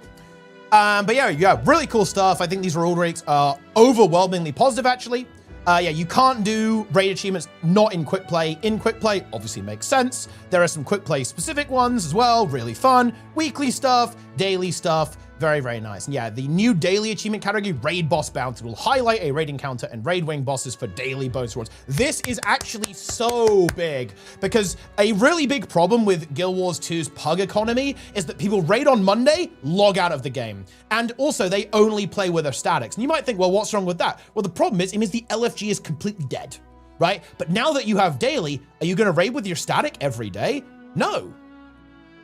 But yeah, really cool stuff. I think these reward rates are overwhelmingly positive, actually. Yeah, you can't do raid achievements not in quick play. In quick play, obviously makes sense. There are some quick play specific ones as well. Really fun. Weekly stuff, daily stuff. Very, very nice. And yeah, the new daily achievement category, Raid Boss Bounty, will highlight a raid encounter and raid wing bosses for daily bonus rewards. This is actually so big because a really big problem with Guild Wars 2's pug economy is that people raid on Monday, log out of the game. And also they only play with their statics. And you might think, well, what's wrong with that? Well, the problem is, it means the LFG is completely dead, right? But now that you have daily, are you going to raid with your static every day? No.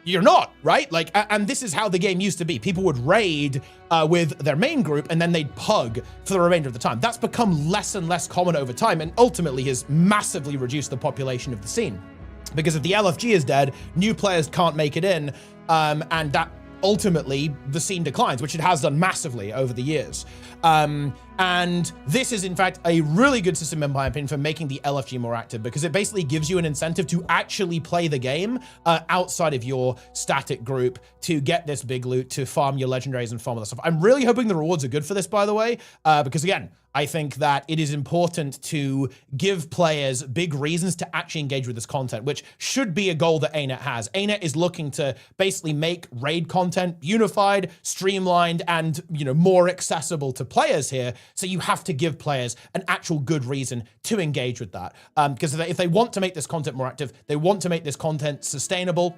You're not, right? Like, and this is how the game used to be. People would raid with their main group and then they'd pug for the remainder of the time. That's become less and less common over time and ultimately has massively reduced the population of the scene. Because if the LFG is dead, new players can't make it in, and that ultimately the scene declines, which it has done massively over the years. And this is in fact a really good system in my opinion for making the LFG more active because it basically gives you an incentive to actually play the game outside of your static group to get this big loot, to farm your legendaries and farm other stuff. I'm really hoping the rewards are good for this, by the way, because again, I think that it is important to give players big reasons to actually engage with this content, which should be a goal that ArenaNet has. ArenaNet is looking to basically make raid content unified, streamlined, and more accessible to players here. So you have to give players an actual good reason to engage with that. Because if they want to make this content more active, they want to make this content sustainable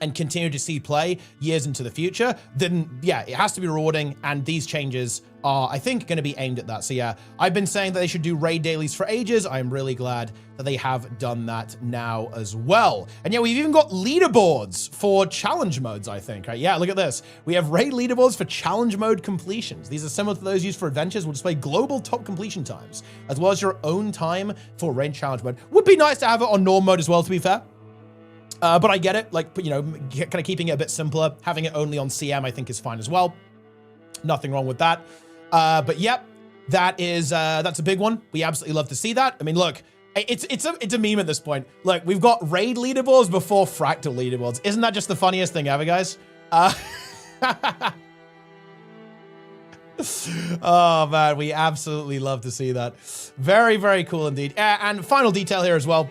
and continue to see play years into the future, then yeah, it has to be rewarding, and these changes are, I think, going to be aimed at that. So yeah, I've been saying that they should do raid dailies for ages. I'm really glad that they have done that now as well. And yeah, we've even got leaderboards for challenge modes, I think, right? Yeah, look at this. We have raid leaderboards for challenge mode completions. These are similar to those used for adventures. We'll display global top completion times, as well as your own time for raid challenge mode. Would be nice to have it on norm mode as well, to be fair. But I get it, like, kind of keeping it a bit simpler. Having it only on CM, I think, is fine as well. Nothing wrong with that. But yep, that's a big one. We absolutely love to see that. I mean, look, it's a meme at this point. Look, we've got raid leaderboards before fractal leaderboards. Isn't that just the funniest thing ever, guys? Oh man, we absolutely love to see that. Very, very cool indeed. And final detail here as well.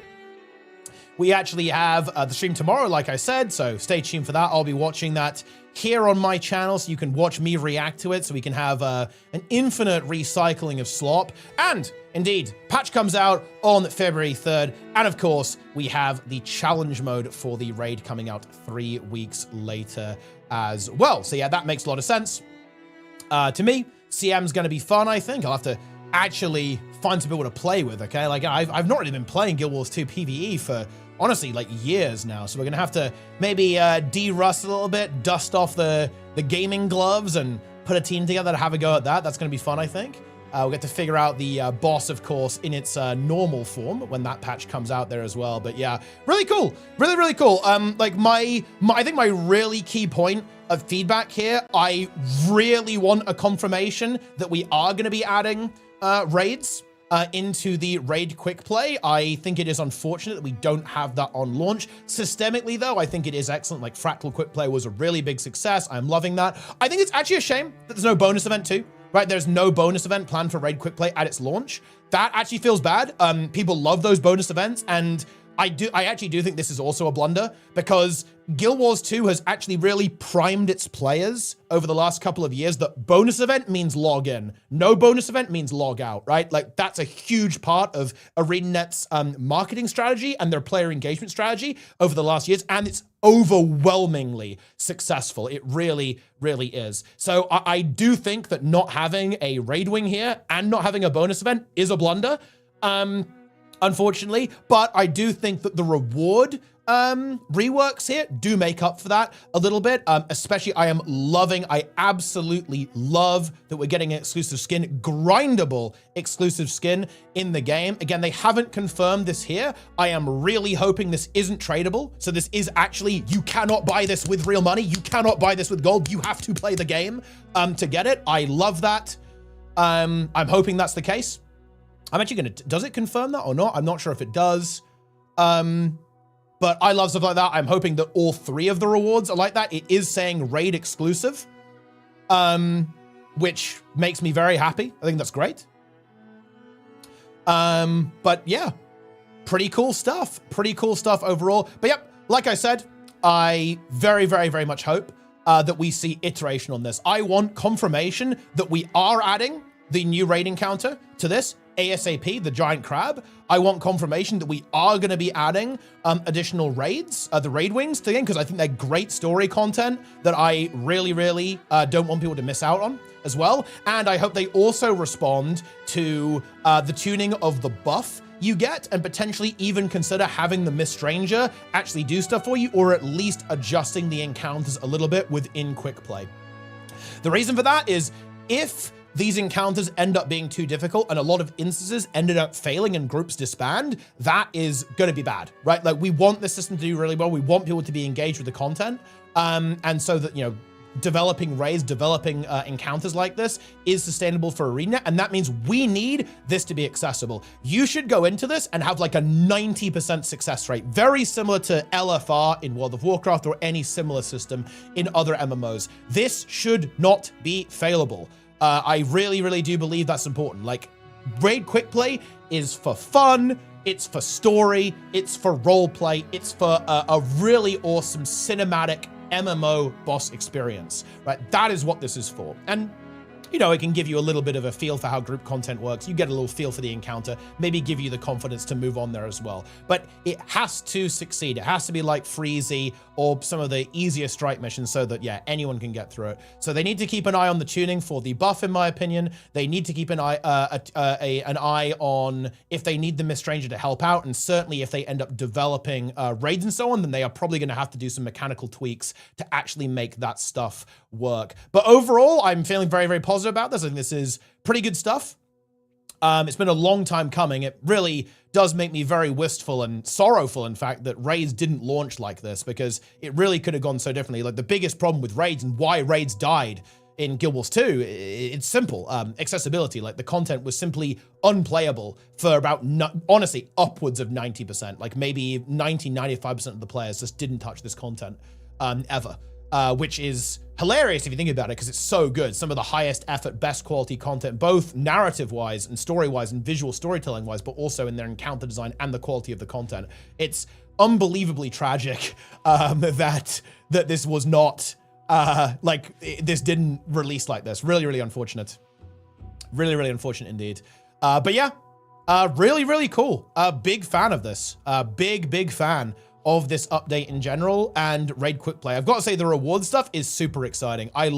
We actually have the stream tomorrow, like I said, so stay tuned for that. I'll be watching that here on my channel, so you can watch me react to it, so we can have an infinite recycling of slop. And indeed, patch comes out on February 3rd. And of course, we have the challenge mode for the raid coming out 3 weeks later as well. So yeah, that makes a lot of sense to me. CM's going to be fun, I think. I'll have to actually find some people to play with, okay? Like, I've not really been playing Guild Wars 2 PvE for, honestly, like years now. So we're gonna have to maybe de-rust a little bit, dust off the gaming gloves and put a team together to have a go at that. That's gonna be fun, I think. We'll get to figure out the boss, of course, in its normal form when that patch comes out there as well. But yeah, really cool. Really, really cool. Like I think my really key point of feedback here, I really want a confirmation that we are going to be adding raids into the raid quick play. I think it is unfortunate that we don't have that on launch. Systemically, though, I think it is excellent. Like, Fractal quick play was a really big success. I'm loving that. I think it's actually a shame that there's no bonus event too. Right, there's no bonus event planned for Raid Quick Play at its launch. That actually feels bad. People love those bonus events, and I actually do think this is also a blunder, because Guild Wars 2 has actually really primed its players over the last couple of years that bonus event means log in. No bonus event means log out, right? Like, that's a huge part of ArenaNet's marketing strategy and their player engagement strategy over the last years, and it's overwhelmingly successful. It really, really is. So I do think that not having a raid wing here and not having a bonus event is a blunder. Unfortunately, but I do think that the reward reworks here do make up for that a little bit. Especially, I absolutely love that we're getting an exclusive skin, grindable exclusive skin in the game. Again, they haven't confirmed this here. I am really hoping this isn't tradable. So this is actually, you cannot buy this with real money. You cannot buy this with gold. You have to play the game to get it. I love that. I'm hoping that's the case. I'm actually gonna, does it confirm that or not? I'm not sure if it does. But I love stuff like that. I'm hoping that all 3 of the rewards are like that. It is saying raid exclusive, which makes me very happy. I think that's great. But yeah, pretty cool stuff. Pretty cool stuff overall. But yep, like I said, I very, very, very much hope that we see iteration on this. I want confirmation that we are adding the new raid encounter to this. ASAP, the giant crab. I want confirmation that we are going to be adding additional raids, the raid wings to the game, because I think they're great story content that I really, really don't want people to miss out on as well. And I hope they also respond to the tuning of the buff you get, and potentially even consider having the Miss Stranger actually do stuff for you, or at least adjusting the encounters a little bit within quick play. The reason for that is if these encounters end up being too difficult and a lot of instances ended up failing and groups disband, that is going to be bad, right? Like, we want the system to do really well. We want people to be engaged with the content. And so that, you know, developing raids, developing encounters like this is sustainable for ArenaNet. And that means we need this to be accessible. You should go into this and have like a 90% success rate, very similar to LFR in World of Warcraft or any similar system in other MMOs. This should not be failable. I really, really do believe that's important. Like, raid quick play is for fun, it's for story, it's for role play, it's for a really awesome cinematic MMO boss experience, right? That is what this is for. And, you know, it can give you a little bit of a feel for how group content works. You get a little feel for the encounter, maybe give you the confidence to move on there as well. But it has to succeed. It has to be like Freezy or some of the easier strike missions so that, yeah, anyone can get through it. So they need to keep an eye on the tuning for the buff, in my opinion. They need to keep an eye on if they need the Miss Stranger to help out. And certainly if they end up developing raids and so on, then they are probably going to have to do some mechanical tweaks to actually make that stuff work. But overall, I'm feeling very, very positive about this. I think this is pretty good stuff. It's been a long time coming. It really does make me very wistful and sorrowful, in fact, that raids didn't launch like this, because it really could have gone so differently. Like, the biggest problem with raids and why raids died in Guild Wars 2, it's simple. Accessibility. Like, the content was simply unplayable for about, honestly, upwards of 90%. Like, maybe 90-95% of the players just didn't touch this content ever. Which is hilarious if you think about it, because it's so good. Some of the highest effort, best quality content, both narrative-wise and story-wise and visual storytelling-wise, but also in their encounter design and the quality of the content. It's unbelievably tragic that this was not, this didn't release like this. Really, really unfortunate. Really, really unfortunate indeed. But yeah, really, really cool. Big fan of this. Big fan of this update in general and raid quick play. I've got to say, the reward stuff is super exciting. I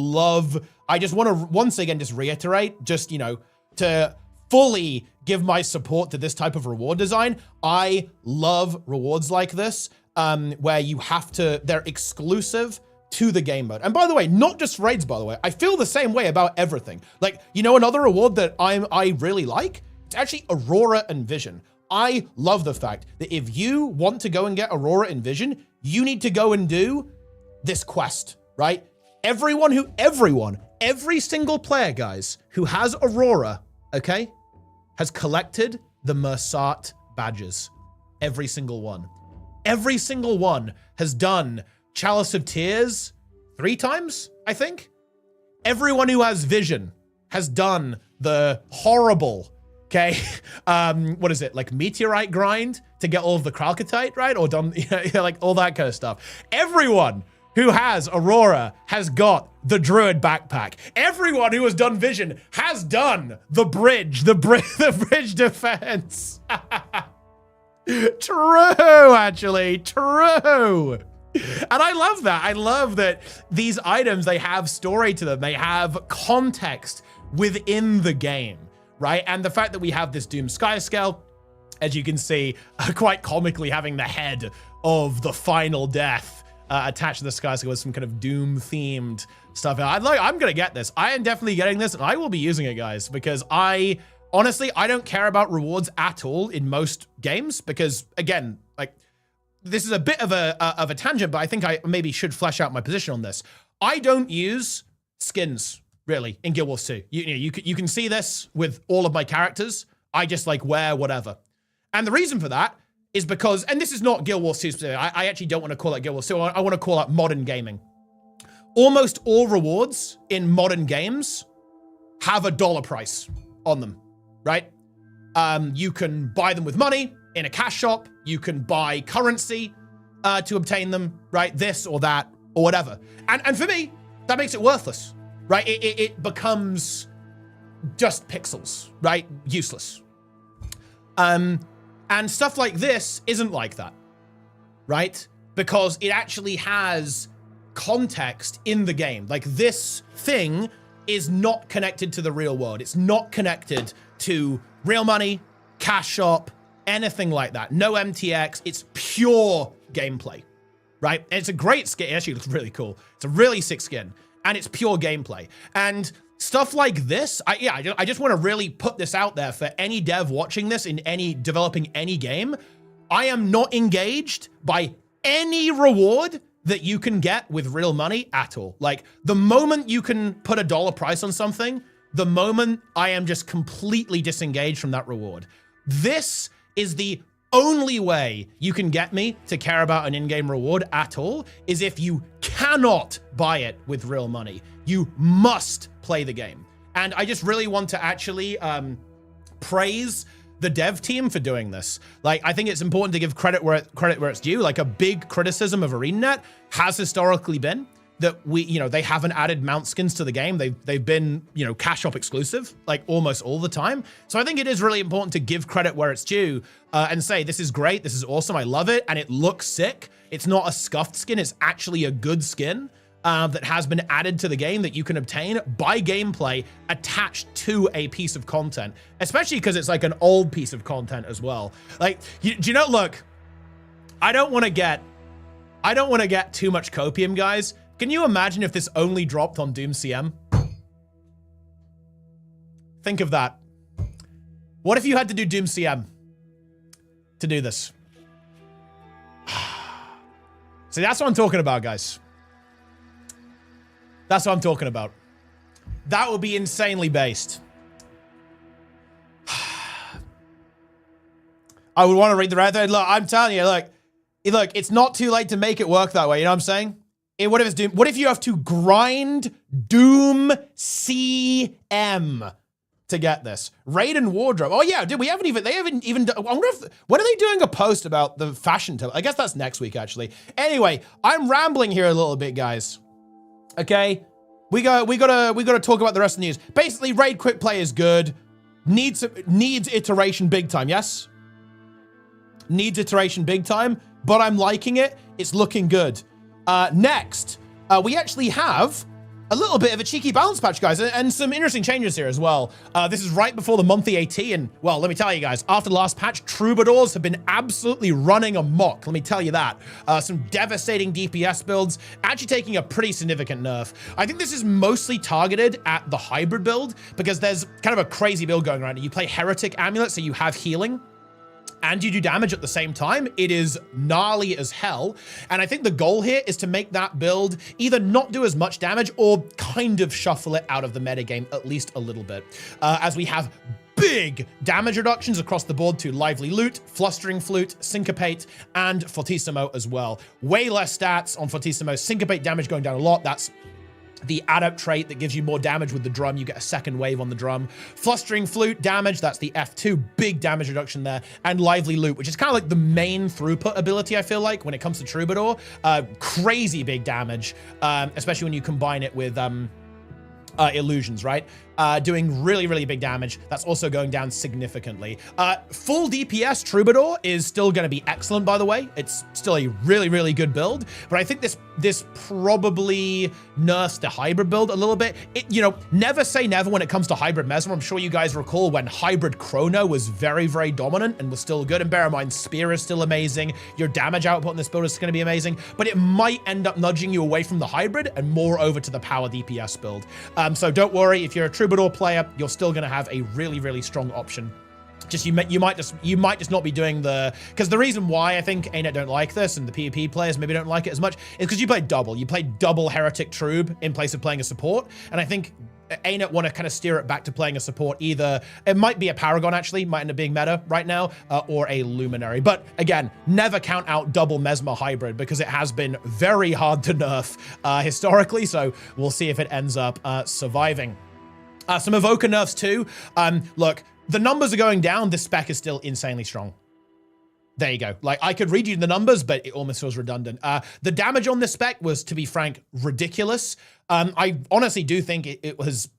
just want to once again just reiterate, just, you know, to fully give my support to this type of reward design. I love rewards like this, where you have to, they're exclusive to the game mode. And by the way, not just raids, by the way, I feel the same way about everything. Like, you know, another reward that I really like, it's actually Aurora and Vision. I love the fact that if you want to go and get Aurora and Vision, you need to go and do this quest, right? Every single player, guys, who has Aurora, okay, has collected the Mersat badges. Every single one. Every single one has done Chalice of Tears 3 times, I think. Everyone who has Vision has done the horrible, okay, what is it, like meteorite grind to get all of the Kralkatite, right? Or done, like all that kind of stuff. Everyone who has Aurora has got the Druid backpack. Everyone who has done Vision has done the bridge defense. True, actually, true. And I love that. I love that these items, they have story to them. They have context within the game, right? And the fact that we have this Doom Sky Scale, as you can see, quite comically having the head of the final death attached to the Sky Scale with some kind of Doom themed stuff. I'm gonna get this. I am definitely getting this, and I will be using it, guys, because honestly, I don't care about rewards at all in most games, because again, like, this is a bit of a tangent, but I think I maybe should flesh out my position on this. I don't use skins, really, in Guild Wars 2. You can see this with all of my characters. I just like wear whatever. And the reason for that is because, and this is not Guild Wars 2 specific, I actually don't want to call it Guild Wars 2, I want to call it modern gaming. Almost all rewards in modern games have a dollar price on them, right? You can buy them with money in a cash shop. You can buy currency to obtain them, right? This or that or whatever. And for me, that makes it worthless, right? It becomes just pixels, right? Useless. And stuff like this isn't like that, right? Because it actually has context in the game. Like, this thing is not connected to the real world. It's not connected to real money, cash shop, anything like that. No MTX. It's pure gameplay, right? And it's a great skin. It actually looks really cool. It's a really sick skin, and it's pure gameplay. And stuff like this, I just want to really put this out there for any dev watching this in developing any game. I am not engaged by any reward that you can get with real money at all. Like, the moment you can put a dollar price on something, the moment I am just completely disengaged from that reward. This is the only way you can get me to care about an in-game reward at all, is if you cannot buy it with real money. You must play the game. And I just really want to actually praise the dev team for doing this. Like, I think it's important to give credit where it's due. Like, a big criticism of ArenaNet has historically been that they haven't added mount skins to the game. They've been, cash shop exclusive, like, almost all the time. So I think it is really important to give credit where it's due and say, this is great, this is awesome, I love it, and it looks sick. It's not a scuffed skin, it's actually a good skin that has been added to the game that you can obtain by gameplay attached to a piece of content, especially because it's like an old piece of content as well. Like, look, I don't want to get too much copium, guys. Can you imagine if this only dropped on Doom CM? Think of that. What if you had to do Doom CM to do this? See, that's what I'm talking about, guys. That's what I'm talking about. That would be insanely based. I would want to read the right thing. Look, I'm telling you, look, it's not too late to make it work that way. You know what I'm saying? What if it's Doom? What if you have to grind Doom CM to get this? Raid and wardrobe. Oh yeah, dude, they haven't even done, I wonder when are they doing a post about the fashion table? I guess that's next week, actually. Anyway, I'm rambling here a little bit, guys. Okay, we gotta talk about the rest of the news. Basically, raid quick play is good. Needs iteration big time. Yes, needs iteration big time. But I'm liking it. It's looking good. Next, we actually have a little bit of a cheeky balance patch, guys, and some interesting changes here as well. This is right before the monthly AT, and, well, let me tell you guys, after the last patch, Troubadours have been absolutely running amok, let me tell you that. Some devastating DPS builds, actually taking a pretty significant nerf. I think this is mostly targeted at the hybrid build, because there's kind of a crazy build going around. You play Heretic Amulet, so you have healing, and you do damage at the same time. It is gnarly as hell. And I think the goal here is to make that build either not do as much damage or kind of shuffle it out of the metagame at least a little bit. As we have big damage reductions across the board to Lively Loot, Flustering Flute, Syncopate, and Fortissimo as well. Way less stats on Fortissimo. Syncopate damage going down a lot. That's the adept trait that gives you more damage with the drum. You get a second wave on the drum. Flustering Flute damage, that's the F2, big damage reduction there. And Lively Loot, which is kind of like the main throughput ability, I feel like, when it comes to Troubadour. Crazy big damage, especially when you combine it with illusions, right? Doing really, really big damage. That's also going down significantly. Full DPS Troubadour is still going to be excellent, by the way. It's still a really, really good build, but I think this probably nerfs the hybrid build a little bit. You know, never say never when it comes to hybrid Mesmer. I'm sure you guys recall when hybrid Chrono was very, very dominant and was still good. And bear in mind, Spear is still amazing. Your damage output in this build is going to be amazing, but it might end up nudging you away from the hybrid and more over to the power DPS build. So don't worry, if you're a Troubadour player, you're still going to have a really, really strong option. Just you might just not be doing the, because the reason why I think ArenaNet don't like this and the PvP players maybe don't like it as much is because you play double Heretic Trub in place of playing a support, and I think ArenaNet want to kind of steer it back to playing a support. Either it might be a Paragon, actually might end up being meta right now, or a Luminary. But again, never count out double Mesmer hybrid because it has been very hard to nerf historically. So we'll see if it ends up surviving. Some Evoker nerfs too. Look, the numbers are going down. This spec is still insanely strong. There you go. Like, I could read you the numbers, but it almost feels redundant. The damage on this spec was, to be frank, ridiculous. I honestly do think it was,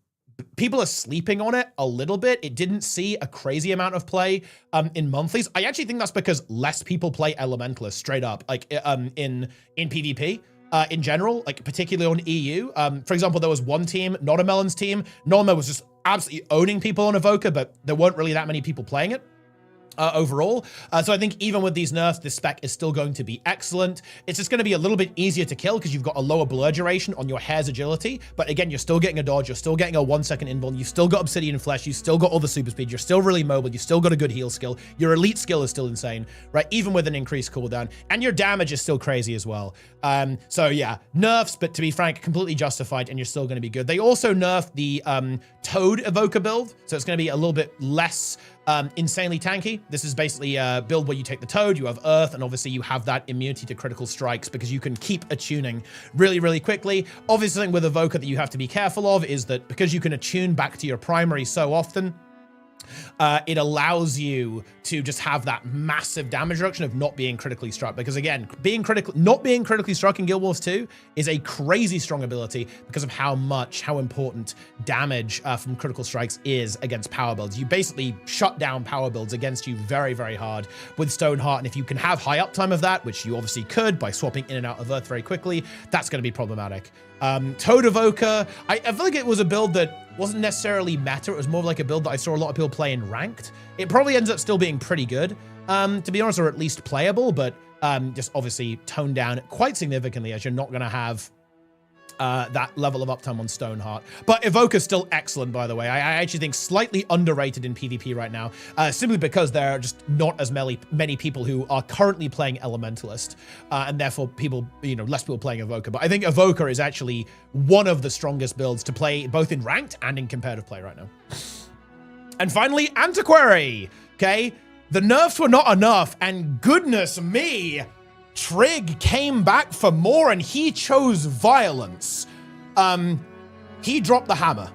people are sleeping on it a little bit. It didn't see a crazy amount of play in monthlies. I actually think that's because less people play Elementalist straight up, like in PvP. In general, like particularly on EU. For example, there was one team, Notamelon's team. Notame was just absolutely owning people on Evoker, but there weren't really that many people playing it. Overall. So I think even with these nerfs, this spec is still going to be excellent. It's just going to be a little bit easier to kill because you've got a lower blur duration on your hair's agility. But again, you're still getting a dodge. You're still getting a 1 second invuln. You've still got Obsidian Flesh. You've still got all the super speed. You're still really mobile. You've still got a good heal skill. Your elite skill is still insane, right? Even with an increased cooldown. And your damage is still crazy as well. So yeah, nerfs, but to be frank, completely justified, and you're still going to be good. They also nerfed the Toad Evoker build. So it's going to be a little bit less insanely tanky. This is basically a build where you take the Toad, you have Earth, and obviously you have that immunity to critical strikes because you can keep attuning really, really quickly. Obviously, something with Evoker that you have to be careful of is that because you can attune back to your primary so often, it allows you to just have that massive damage reduction of not being critically struck. Because again, not being critically struck in Guild Wars 2 is a crazy strong ability because of how important damage from critical strikes is against power builds. You basically shut down power builds against you very, very hard with Stoneheart. And if you can have high uptime of that, which you obviously could by swapping in and out of Earth very quickly, that's going to be problematic. Toad Evoker, I feel like it was a build that wasn't necessarily meta. It was more like a build that I saw a lot of people play in ranked. It probably ends up still being pretty good, to be honest, or at least playable, but just obviously toned down quite significantly as you're not going to have that level of uptime on Stoneheart. But Evoker's still excellent, by the way. I actually think slightly underrated in PvP right now, simply because there are just not as many people who are currently playing Elementalist, and therefore less people playing Evoker. But I think Evoker is actually one of the strongest builds to play both in ranked and in competitive play right now. And finally, Antiquary. Okay, the nerfs were not enough, and goodness me, Trig came back for more, and he chose violence. He dropped the hammer.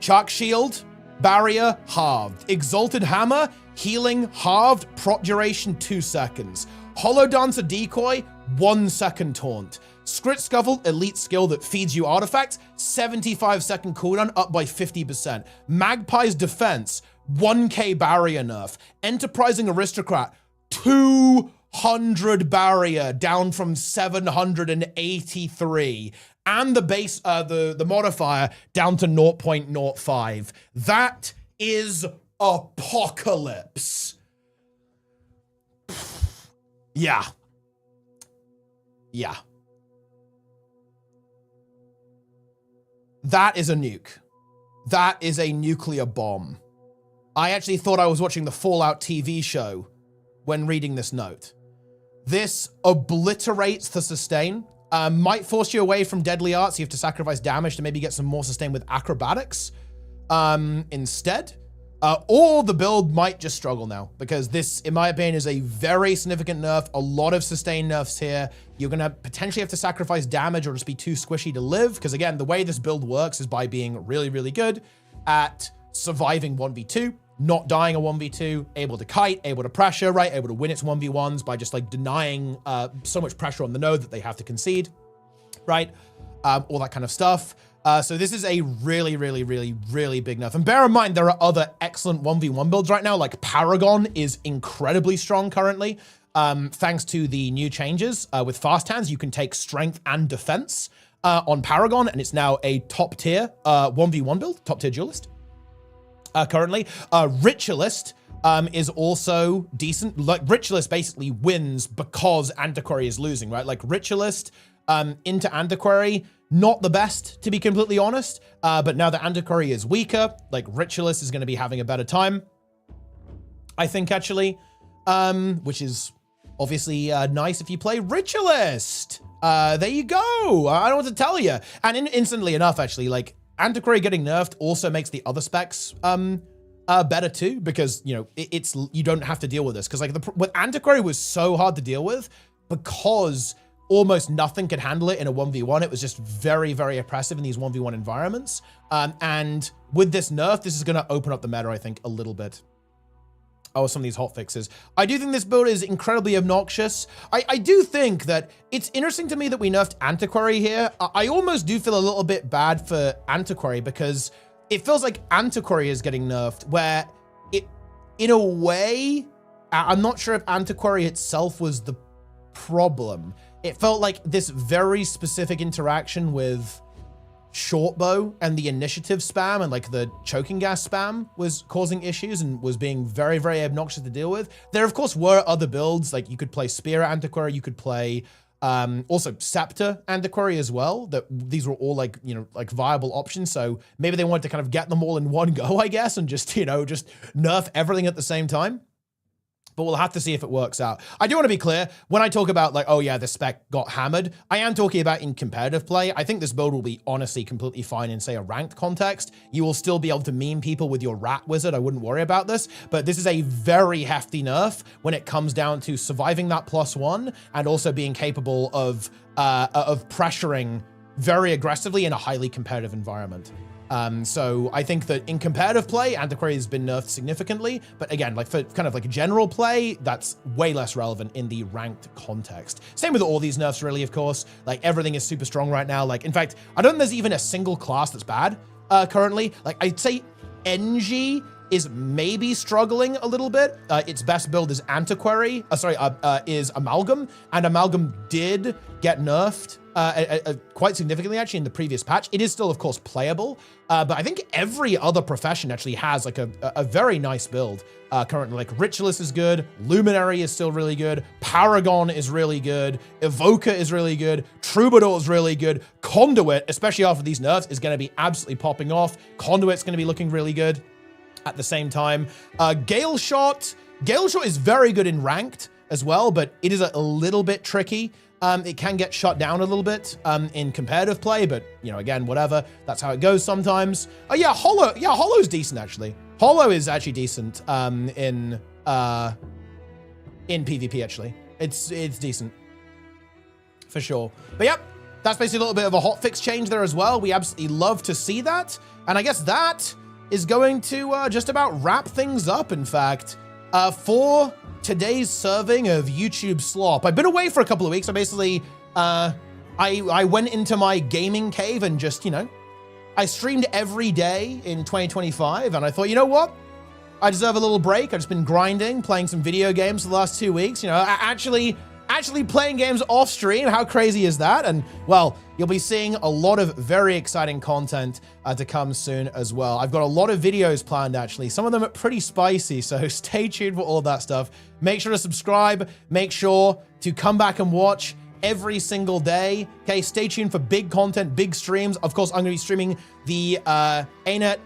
Chuck Shield, barrier, halved. Exalted Hammer, healing, halved. Prot duration, 2 seconds. Hollow Dancer Decoy, 1 second taunt. Scrit Scuffle, elite skill that feeds you artifacts, 75-second cooldown, up by 50%. Magpie's Defense, 1k barrier nerf. Enterprising Aristocrat, 200% 700 barrier down from 783, and the base, the modifier down to 0.05. That is apocalypse. Yeah. Yeah. That is a nuke. That is a nuclear bomb. I actually thought I was watching the Fallout TV show when reading this note. This obliterates the sustain. Might force you away from deadly arts. You have to sacrifice damage to maybe get some more sustain with acrobatics instead. Or the build might just struggle now, because this, in my opinion, is a very significant nerf. A lot of sustain nerfs here. You're going to potentially have to sacrifice damage or just be too squishy to live, because again, the way this build works is by being really, really good at surviving 1v2, not dying a 1v2, able to kite, able to pressure, right? Able to win its 1v1s by just like denying so much pressure on the node that they have to concede, right? All that kind of stuff. So this is a really, really, really, really big nerf. And bear in mind, there are other excellent 1v1 builds right now. Like Paragon is incredibly strong currently. Thanks to the new changes with fast hands, you can take strength and defense on Paragon, and it's now a top tier 1v1 build, top tier duelist. Currently, Ritualist is also decent. Like Ritualist basically wins because Antiquary is losing, right? Like Ritualist into Antiquary, not the best, to be completely honest. But now that Antiquary is weaker, like Ritualist is going to be having a better time, I think, actually, which is obviously nice if you play Ritualist. There you go. I don't know what to tell you. And instantly enough, actually, like Antiquary getting nerfed also makes the other specs better too, because, you know, you don't have to deal with this. Because like with Antiquary was so hard to deal with because almost nothing could handle it in a 1v1. It was just very, very oppressive in these 1v1 environments. And with this nerf, this is going to open up the meta, I think, a little bit. Oh, some of these hotfixes. I do think this build is incredibly obnoxious. I do think that it's interesting to me that we nerfed Antiquary here. I almost do feel a little bit bad for Antiquary because it feels like Antiquary is getting nerfed, where it, in a way, I'm not sure if Antiquary itself was the problem. It felt like this very specific interaction with Shortbow and the initiative spam and like the choking gas spam was causing issues and was being very, very obnoxious to deal with. There, of course, were other builds. Like you could play Spear Antiquary, you could play also Scepter Antiquary as well. That these were all like, you know, like viable options. So maybe they wanted to kind of get them all in one go, I guess, and just, you know, just nerf everything at the same time. But we'll have to see if it works out. I do want to be clear, when I talk about like, oh yeah, the spec got hammered, I am talking about in competitive play. I think this build will be honestly completely fine in, say, a ranked context. You will still be able to meme people with your rat wizard. I wouldn't worry about this, but this is a very hefty nerf when it comes down to surviving that +1 and also being capable of pressuring very aggressively in a highly competitive environment. So I think that in competitive play, Antiquary has been nerfed significantly, but again, like for kind of like general play, that's way less relevant in the ranked context. Same with all these nerfs, really, of course. Like everything is super strong right now. Like, in fact, I don't think there's even a single class that's bad currently. Like I'd say NG is maybe struggling a little bit. Its best build is Antiquary, is Amalgam, and Amalgam did get nerfed quite significantly actually in the previous patch. It is still, of course, playable, but I think every other profession actually has like a very nice build currently. Like Ritualist is good, Luminary is still really good, Paragon is really good, Evoker is really good, Troubadour is really good, Conduit, especially after these nerfs, is going to be absolutely popping off. Conduit's going to be looking really good at the same time. Gale Shot is very good in ranked as well, but it is a little bit tricky. It can get shut down a little bit in competitive play, but, you know, again, whatever. That's how it goes sometimes. Oh, yeah, Hollow. Yeah, Hollow's decent, actually. Hollow is actually decent in PvP, actually. It's decent. For sure. But, yep, that's basically a little bit of a hotfix change there as well. We absolutely love to see that. And I guess that is going to just about wrap things up, in fact, for today's serving of YouTube slop. I've been away for a couple of weeks. I basically, I went into my gaming cave and just, you know, I streamed every day in 2025, and I thought, you know what? I deserve a little break. I've just been grinding, playing some video games for the last 2 weeks. You know, actually playing games off stream. How crazy is that? And well, you'll be seeing a lot of very exciting content to come soon as well. I've got a lot of videos planned, actually. Some of them are pretty spicy, so stay tuned for all of that stuff. Make sure to subscribe. Make sure to come back and watch every single day. Okay, stay tuned for big content, big streams. Of course, I'm going to be streaming the ArenaNet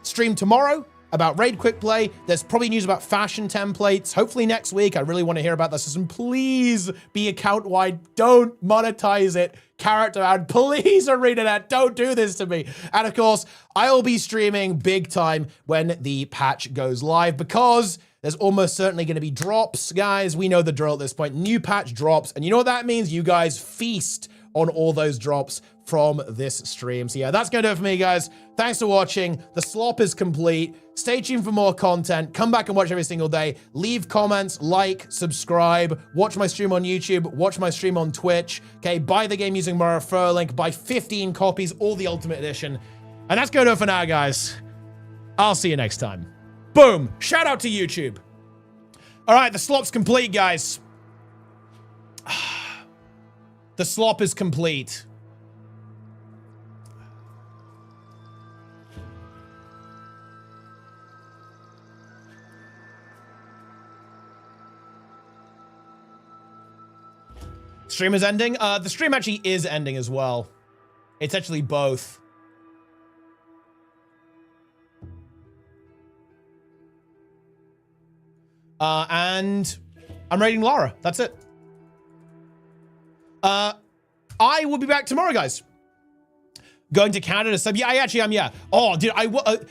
stream tomorrow about Raid Quick Play. There's probably news about fashion templates. Hopefully next week. I really want to hear about that system. Please be account-wide. Don't monetize it. Character ad. Please, ArenaNet, don't do this to me. And of course, I'll be streaming big time when the patch goes live because there's almost certainly going to be drops, guys. We know the drill at this point. New patch drops. And you know what that means? You guys feast on all those drops from this stream. So yeah, that's going to do it for me, guys. Thanks for watching. The slop is complete. Stay tuned for more content. Come back and watch every single day. Leave comments, like, subscribe, watch my stream on YouTube, watch my stream on Twitch. Okay, buy the game using my referral link. Buy 15 copies, all the Ultimate Edition. And that's going to do it for now, guys. I'll see you next time. Boom. Shout out to YouTube. All right, the slop's complete, guys. The slop is complete. Stream is ending. The stream actually is ending as well. It's actually both. And I'm raiding Lara. That's it. I will be back tomorrow, guys. Going to Canada. So yeah, I actually am. Yeah. Oh, dude,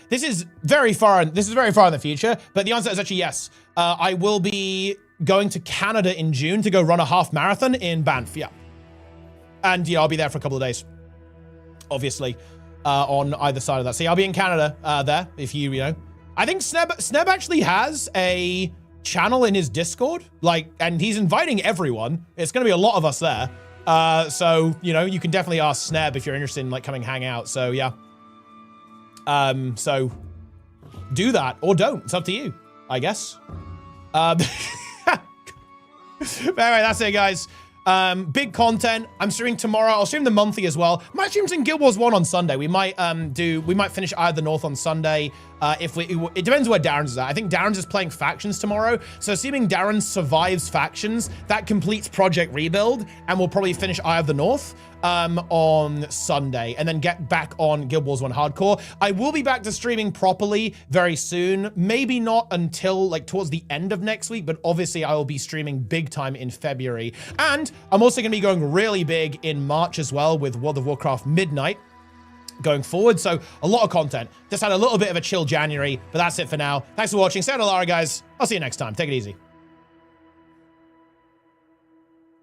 this is very far. This is very far in the future. But the answer is actually yes. I will be going to Canada in June to go run a half marathon in Banff. Yeah. And yeah, I'll be there for a couple of days. Obviously, on either side of that. So yeah, I'll be in Canada there. If you know, I think Sneb actually has a channel in his Discord, like, and he's inviting everyone. It's going to be a lot of us there. So, you know, you can definitely ask Sneb if you're interested in like coming hang out. So yeah. So do that or don't. It's up to you, I guess. But anyway, that's it, guys. Big content. I'm streaming tomorrow. I'll stream the monthly as well. Might stream some Guild Wars 1 on Sunday. We might finish Eye of the North on Sunday. It depends where Darren's is at. I think Darren's is playing factions tomorrow. So assuming Darren survives factions, that completes Project Rebuild, and we'll probably finish Eye of the North on Sunday, and then get back on Guild Wars 1 Hardcore. I will be back to streaming properly very soon. Maybe not until like towards the end of next week, but obviously I will be streaming big time in February. And I'm also going to be going really big in March as well with World of Warcraft Midnight going forward. So a lot of content. Just had a little bit of a chill January, but that's it for now. Thanks for watching. Say hello, guys. I'll see you next time. Take it easy.